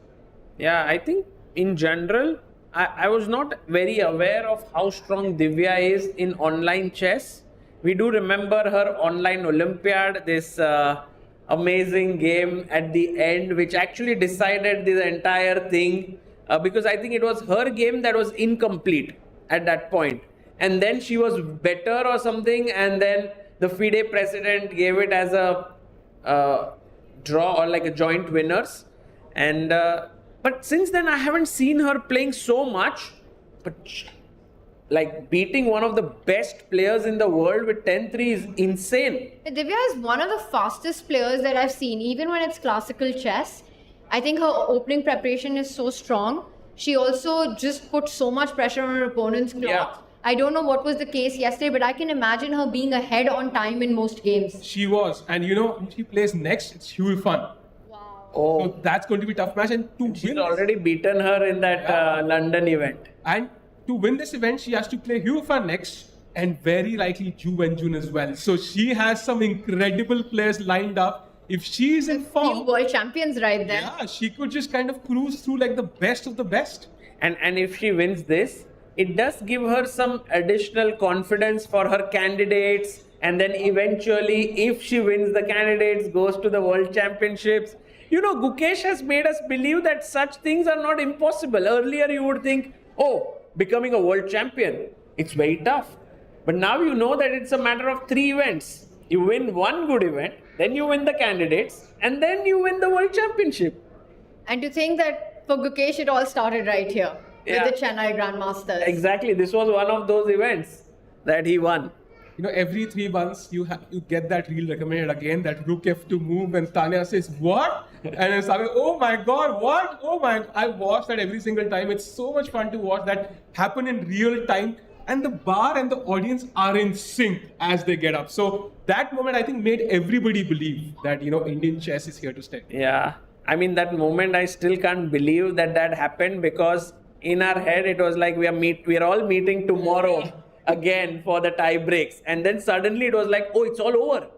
Yeah, I think in general, I was not very aware of how strong Divya is in online chess. We do remember her online Olympiad, this amazing game at the end, which actually decided the entire thing. Because I think it was her game that was incomplete at that point. And then she was better or something, and then the FIDE president gave it as a draw or like a joint winners. And but since then I haven't seen her playing so much. But like beating one of the best players in the world with 10-3 is insane. Divya is one of the fastest players that I've seen, even when it's classical chess. I think her opening preparation is so strong. She also just put so much pressure on her opponent's clock. Yeah. I don't know what was the case yesterday, but I can imagine her being ahead on time in most games. She was. And when she plays next, it's huge fun. Wow. Oh, So that's going to be a tough match. And to she's win already beaten her in that London event. And to win this event, she has to play Hufa next and very likely Ju as well. So she has some incredible players lined up. If she is in Few form, world champions right there. yeah, she could just kind of cruise through like the best of the best. And if she wins this, it does give her some additional confidence for her candidates. And then eventually, if she wins the candidates, goes to the world championships. Gukesh has made us believe that such things are not impossible. Earlier, you would think, becoming a world champion, it's very tough. But now you know that it's a matter of 3 events. You win one good event, then you win the candidates, and then you win the world championship. And to think that for Gukesh, it all started right here Yeah. with the Chennai Grand Masters. Exactly. This was one of those events that he won. Every 3 months you get that reel recommended again, that rook F2 move, and Tanya says, what? And it's like, oh my god, what? Oh my, I watch that every single time. It's so much fun to watch that happen in real time. And the bar and the audience are in sync as they get up. So that moment, I think, made everybody believe that, Indian chess is here to stay. Yeah. I mean, that moment, I still can't believe that happened, because in our head, it was like we are all meeting tomorrow again for the tie breaks. And then suddenly it was like, it's all over.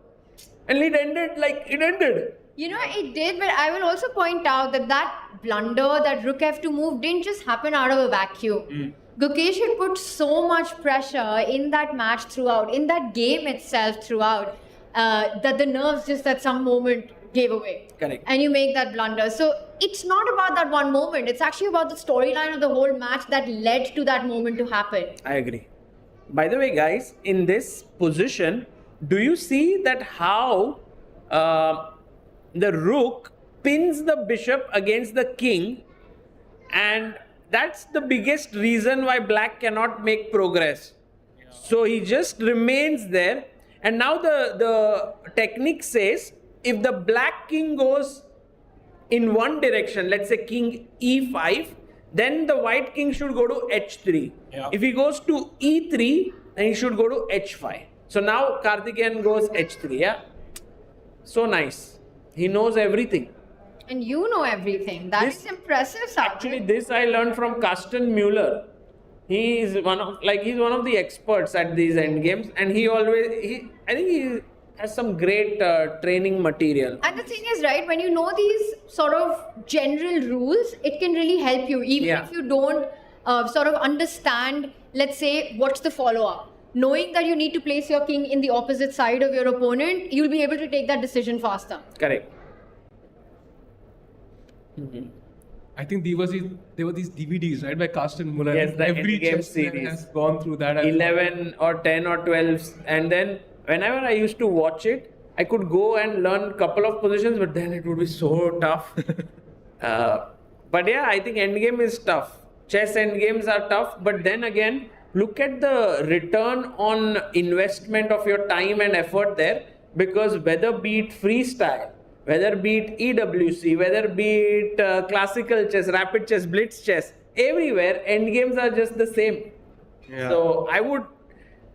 And it ended like it ended. It did, but I will also point out that blunder, that rook F2 move didn't just happen out of a vacuum. Gukesh had put so much pressure in that match throughout, in that game itself throughout, that the nerves just at some moment gave away. Correct. And you make that blunder. So it's not about that one moment. It's actually about the storyline of the whole match that led to that moment to happen. I agree. By the way, guys, in this position, do you see that how the rook pins the bishop against the king, and that's the biggest reason why black cannot make progress. So he just remains there, and now the technique says if the black king goes in one direction, let's say king e5, then the white king should go to h3. Yeah. If he goes to e3, then he should go to h5. So now Karthiken goes h3, yeah? So nice. He knows everything. And you know everything. That is impressive, Sagar. Actually, this I learned from Carsten Mueller. He is one of the experts at these endgames, and I think he has some great training material. And the thing is, right, when you know these sort of general rules, it can really help you, even if you don't sort of understand, let's say, what's the follow-up. Knowing that you need to place your king in the opposite side of your opponent, you'll be able to take that decision faster. Correct. I think there were these DVDs, right, by Carsten Muller. Yes, the every Endgame chess player series has gone through that. 11 or 10 or 12, and then whenever I used to watch it, I could go and learn a couple of positions, but then it would be so tough. But yeah, I think endgame is tough. Chess endgames are tough, but then again, look at the return on investment of your time and effort there, because whether be it freestyle, whether be it EWC, whether be it classical chess, rapid chess, blitz chess, everywhere endgames are just the same. Yeah. So I would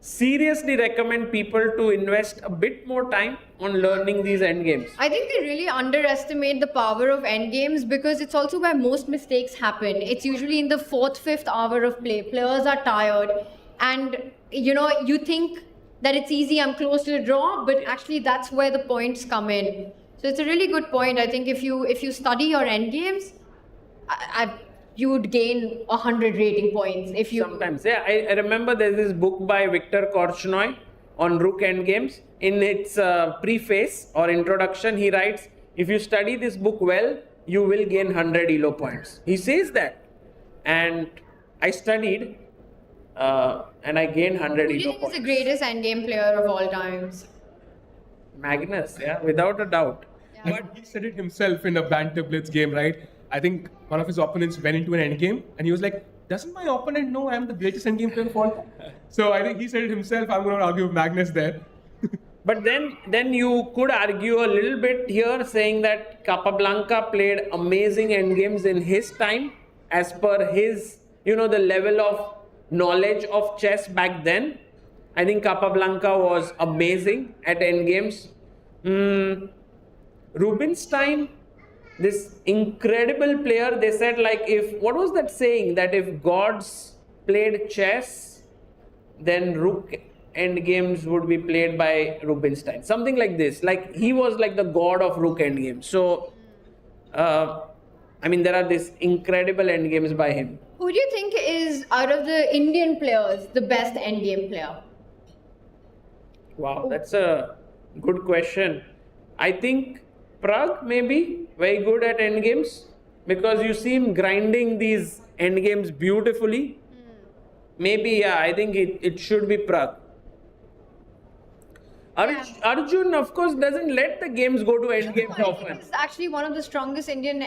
seriously recommend people to invest a bit more time on learning these endgames. I think they really underestimate the power of endgames because it's also where most mistakes happen. It's usually in the 4th, 5th hour of play. Players are tired, and you think that it's easy, I'm close to the draw, but actually that's where the points come in. So it's a really good point. I think if you study your endgames, you would gain 100 rating points if you. Sometimes, yeah. I remember there's this book by Victor Korchnoi on rook endgames. In its preface or introduction, he writes, if you study this book well, you will gain 100 ELO points. He says that. And I studied and I gained 100 Who do you ELO think points. is the greatest endgame player of all times? Magnus, yeah, without a doubt. But he said it himself in a banter blitz game, right? I think one of his opponents went into an endgame and he was like, doesn't my opponent know I'm the greatest endgame player of all time? So I think he said it himself. I'm going to argue with Magnus there. But then you could argue a little bit here saying that Capablanca played amazing endgames in his time as per his, the level of knowledge of chess back then. I think Capablanca was amazing at endgames. Rubinstein, this incredible player, they said what was that saying? That if gods played chess, then rook endgames would be played by Rubinstein. Something like this. Like he was like the god of rook endgames. So, there are these incredible endgames by him. Who do you think is, out of the Indian players, the best endgame player? Wow, that's a good question. I think Prague maybe very good at endgames because you see him grinding these endgames beautifully. Maybe, I think it should be Prague. Arjun, of course, doesn't let the games go to endgames often. He's actually one of the strongest Indian,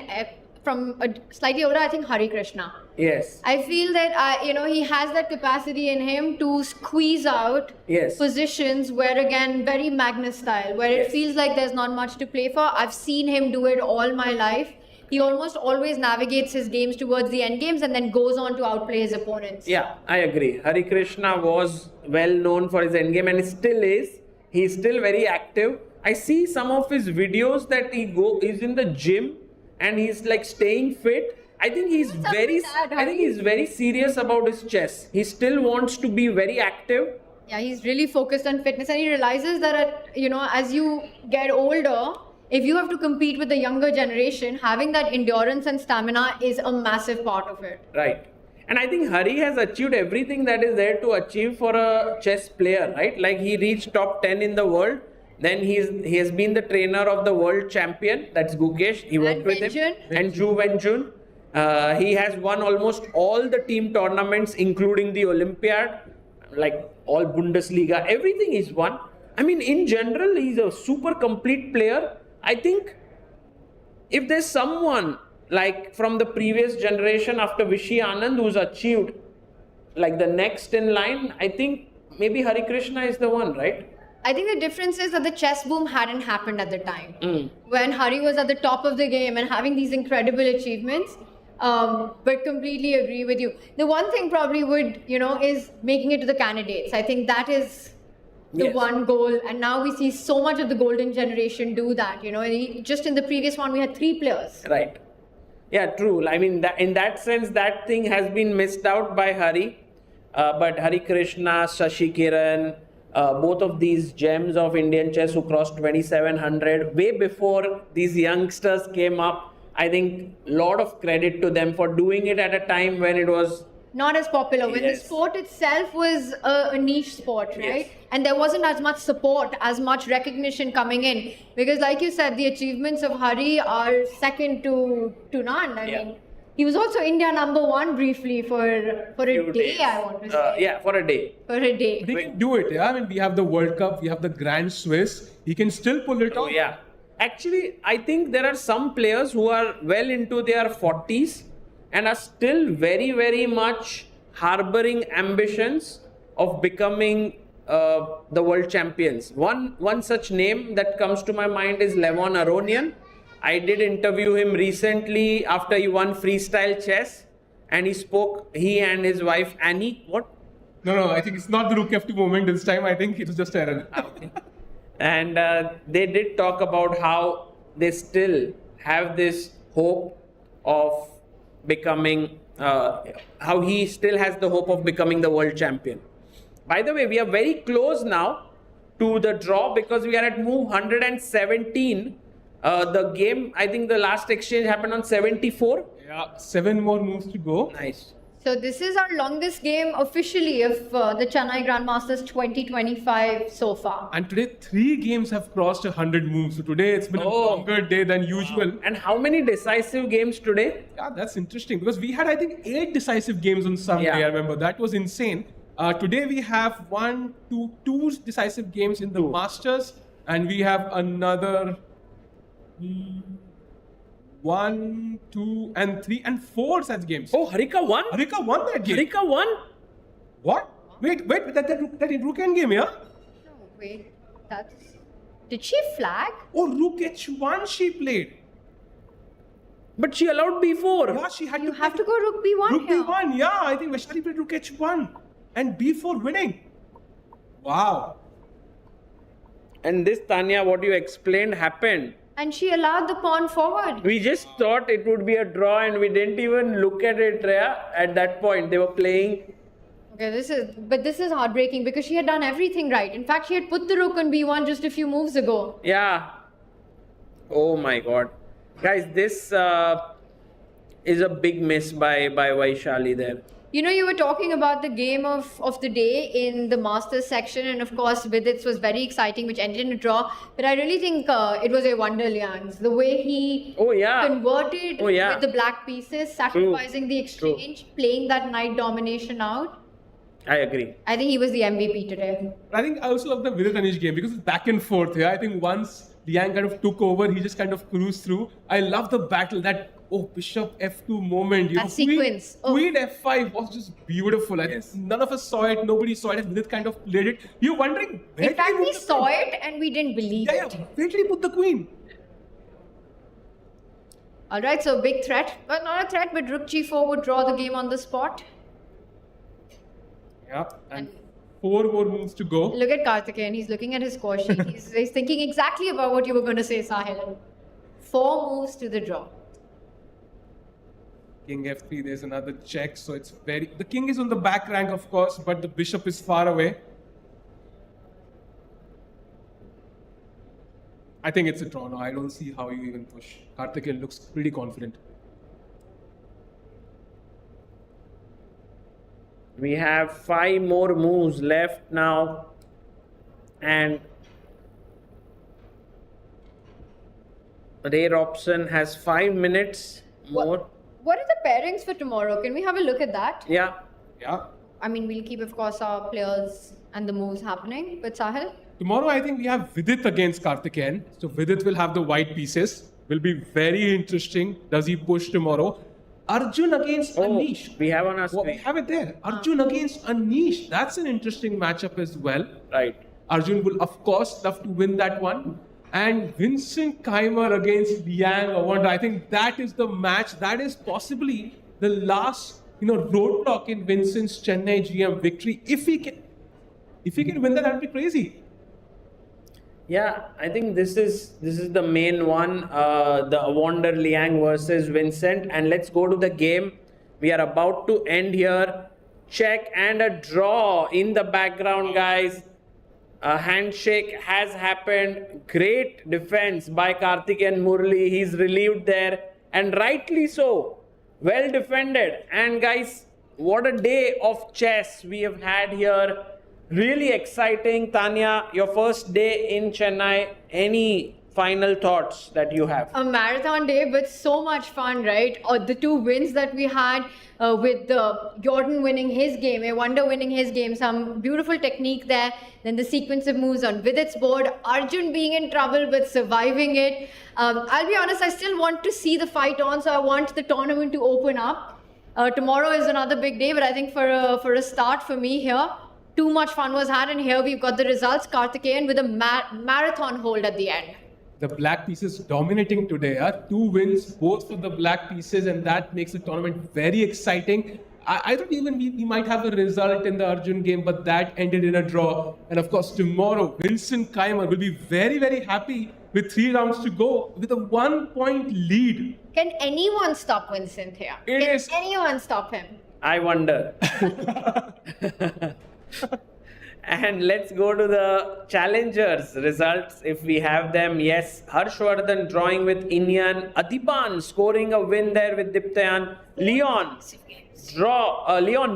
from slightly older, I think, Hari Krishna. Yes. I feel that, he has that capacity in him to squeeze out positions where, again, very Magnus style, where it feels like there's not much to play for. I've seen him do it all my life. He almost always navigates his games towards the end games and then goes on to outplay his opponents. Yeah, I agree. Hari Krishna was well known for his endgame and still is. He's still very active. I see some of his videos that he's in the gym and he's like staying fit. I think he's very serious about his chess. He still wants to be very active. Yeah, he's really focused on fitness, and he realizes that as you get older, if you have to compete with the younger generation, having that endurance and stamina is a massive part of it. Right. And I think Hari has achieved everything that is there to achieve for a chess player, right? Like he reached top 10 in the world. Then he has been the trainer of the world champion. That's Gukesh. He worked with him. And Vincent. He has won almost all the team tournaments, including the Olympiad, like all Bundesliga. Everything he's won. In general, he's a super complete player. I think if there's someone like from the previous generation after Vishy Anand who's achieved like the next in line, I think maybe Hari Krishna is the one, right? I think the difference is that the chess boom hadn't happened at the time. When Hari was at the top of the game and having these incredible achievements, But completely agree with you. The one thing probably would, is making it to the candidates. I think that is the one goal. And now we see so much of the golden generation do that. Just in the previous one, we had 3 players. Right. Yeah, true. I mean, in that sense, that thing has been missed out by Hari. But Hari Krishna, Shashi Kiran, both of these gems of Indian chess who crossed 2,700 way before these youngsters came up. I think a lot of credit to them for doing it at a time when it was not as popular, when the sport itself was a niche sport, right? And there wasn't as much support, as much recognition coming in. Because like you said, the achievements of Hari are second to none. I mean, he was also India #1 briefly for a day, days. I want to say. For a day. For a day. But he can do it, yeah? I mean, we have the World Cup, we have the Grand Swiss. He can still pull it off. Yeah. Actually, I think there are some players who are well into their 40s and are still very, very much harboring ambitions of becoming the world champions. One such name that comes to my mind is Levon Aronian. I did interview him recently after he won freestyle chess, and he and his wife Annie. What? No, I think it's not the Rook F2 moment this time. I think it was just Aaron. And they did talk about how they still have this hope of becoming, how he still has the hope of becoming the world champion. By the way, we are very close now to the draw because we are at move 117. The game, I think the last exchange happened on 74. Yeah, 7 more moves to go. Nice. So this is our longest game officially of the Chennai Grand Masters 2025 so far. And today 3 games have crossed 100 moves. So today it's been a longer day than usual. And how many decisive games today? Yeah, that's interesting because we had, I think, 8 decisive games on Sunday. I remember that was insane. Today we have 2 decisive games in the Masters, and we have another 1, 2, and 3, and 4 such games. Oh, Harika won? Harika won that game. Harika won? What? Wait, that Rook Endgame, yeah? No, wait, did she flag? Oh, Rook H1 she played. But she allowed B4. Yeah, she had You have to go Rook B1 Rook here. B1, yeah. I think Vashali played Rook H1 and B4 winning. Wow. And this, Tanya, what you explained happened. And she allowed the pawn forward. We just thought it would be a draw and we didn't even look at it, Rhea. At that point, they were playing. Okay, this is heartbreaking because she had done everything right. In fact, she had put the rook on B1 just a few moves ago. Yeah. Oh my God. Guys, this is a big miss by Vashali there. You were talking about the game of the day in the Masters section, and of course Vidit's was very exciting, which ended in a draw. But I really think it was Awonder Liang's. The way he converted with the black pieces, sacrificing the exchange, playing that knight domination out. I agree. I think he was the MVP today. I think I also love the Vidit Anish game because it's back and forth here. I think once Liang kind of took over, he just kind of cruised through. I love the battle, that Bishop F2 moment. That sequence. Queen F5 was just beautiful. I think none of us saw it, nobody saw it. Vidit kind of played it. You're wondering, where in fact, we saw it and we didn't believe it. Where did he put the queen? Alright, so big threat. Well, not a threat, but Rook G4 would draw the game on the spot. Yeah, and 4 more moves to go. Look at Karthiken, he's looking at his score sheet. He's thinking exactly about what you were going to say, Sahil. 4 moves to the draw. King F3, there's another check, so it's very... The king is on the back rank, of course, but the bishop is far away. I think it's a draw now. I don't see how you even push. Karthiken looks pretty confident. We have 5 more moves left now. And Ray Robson has 5 minutes more. What are the pairings for tomorrow? Can we have a look at that? Yeah. I mean, we'll keep, of course, our players and the moves happening. But Sahil? Tomorrow, I think we have Vidit against Karthiken. So Vidit will have the white pieces. Will be very interesting. Does he push tomorrow? Arjun against Anish. We have on our screen. We have it there. Arjun against Anish. That's an interesting matchup as well. Right. Arjun will, of course, love to win that one. And Vincent Keymer against Liang, Awonder. I think that is the match. That is possibly the last, roadblock in Vincent's Chennai GM victory. If he can win that would be crazy. Yeah, I think this is the main one, the Awonder Liang versus Vincent. And let's go to the game. We are about to end here. Check and a draw in the background, guys. A handshake has happened. Great defense by Karthiken Murli. He's relieved there, and rightly so. Well defended. And guys, what a day of chess we have had here. Really exciting. Tanya, your first day in Chennai. Any final thoughts that you have? A marathon day, but so much fun, right? The two wins that we had with Yordan winning his game, Awonder winning his game, some beautiful technique there. Then the sequence of moves on Vidit's board, Arjun being in trouble but surviving it. I'll be honest, I still want to see the fight on, so I want the tournament to open up. Tomorrow is another big day, but I think for a start for me here, too much fun was had, and here we've got the results. Karthiken with a marathon hold at the end. The black pieces dominating today. 2 wins, both for the black pieces, and that makes the tournament very exciting. I thought even we might have a result in the Arjun game, but that ended in a draw. And of course, tomorrow, Vincent Keymer will be very, very happy with 3 rounds to go with a 1-point lead. Can anyone stop Vincent here? Can anyone stop him? I wonder. And let's go to the challengers results if we have them. Yes, Harshvardhan drawing with Inyan. Adipan scoring a win there with Diptayan. Leon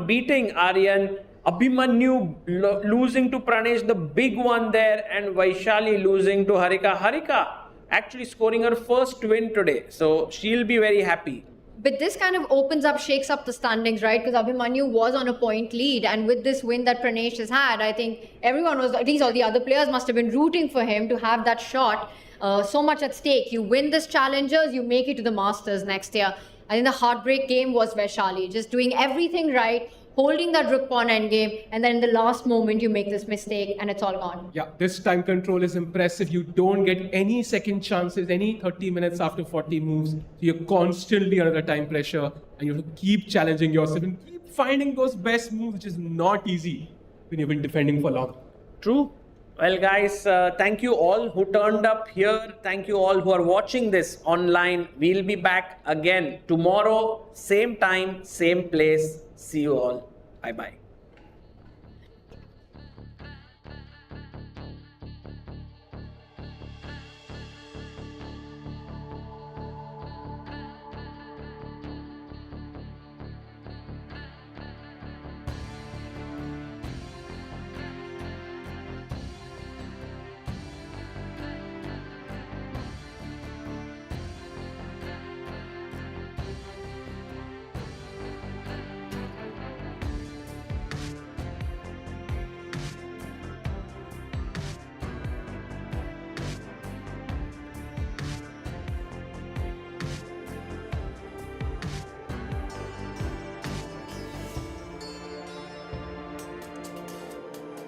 beating Aryan. Abhimanyu losing to Pranesh, the big one there. And Vashali losing to Harika. Harika actually scoring her first win today. So she'll be very happy. But this kind of shakes up the standings, right? Because Abhimanyu was on a point lead, and with this win that Pranesh has had, I think everyone was, at least all the other players must have been rooting for him to have that shot. So much at stake. You win this Challengers, you make it to the Masters next year. I think the heartbreak game was Vashali, just doing everything right, holding that rook pawn endgame, and then in the last moment you make this mistake and it's all gone. Yeah, this time control is impressive. You don't get any second chances, any 30 minutes after 40 moves. So you're constantly under time pressure, and you have to keep challenging yourself and keep finding those best moves, which is not easy when you've been defending for long. True. Well, guys, thank you all who turned up here. Thank you all who are watching this online. We'll be back again tomorrow, same time, same place. See you all. Bye-bye.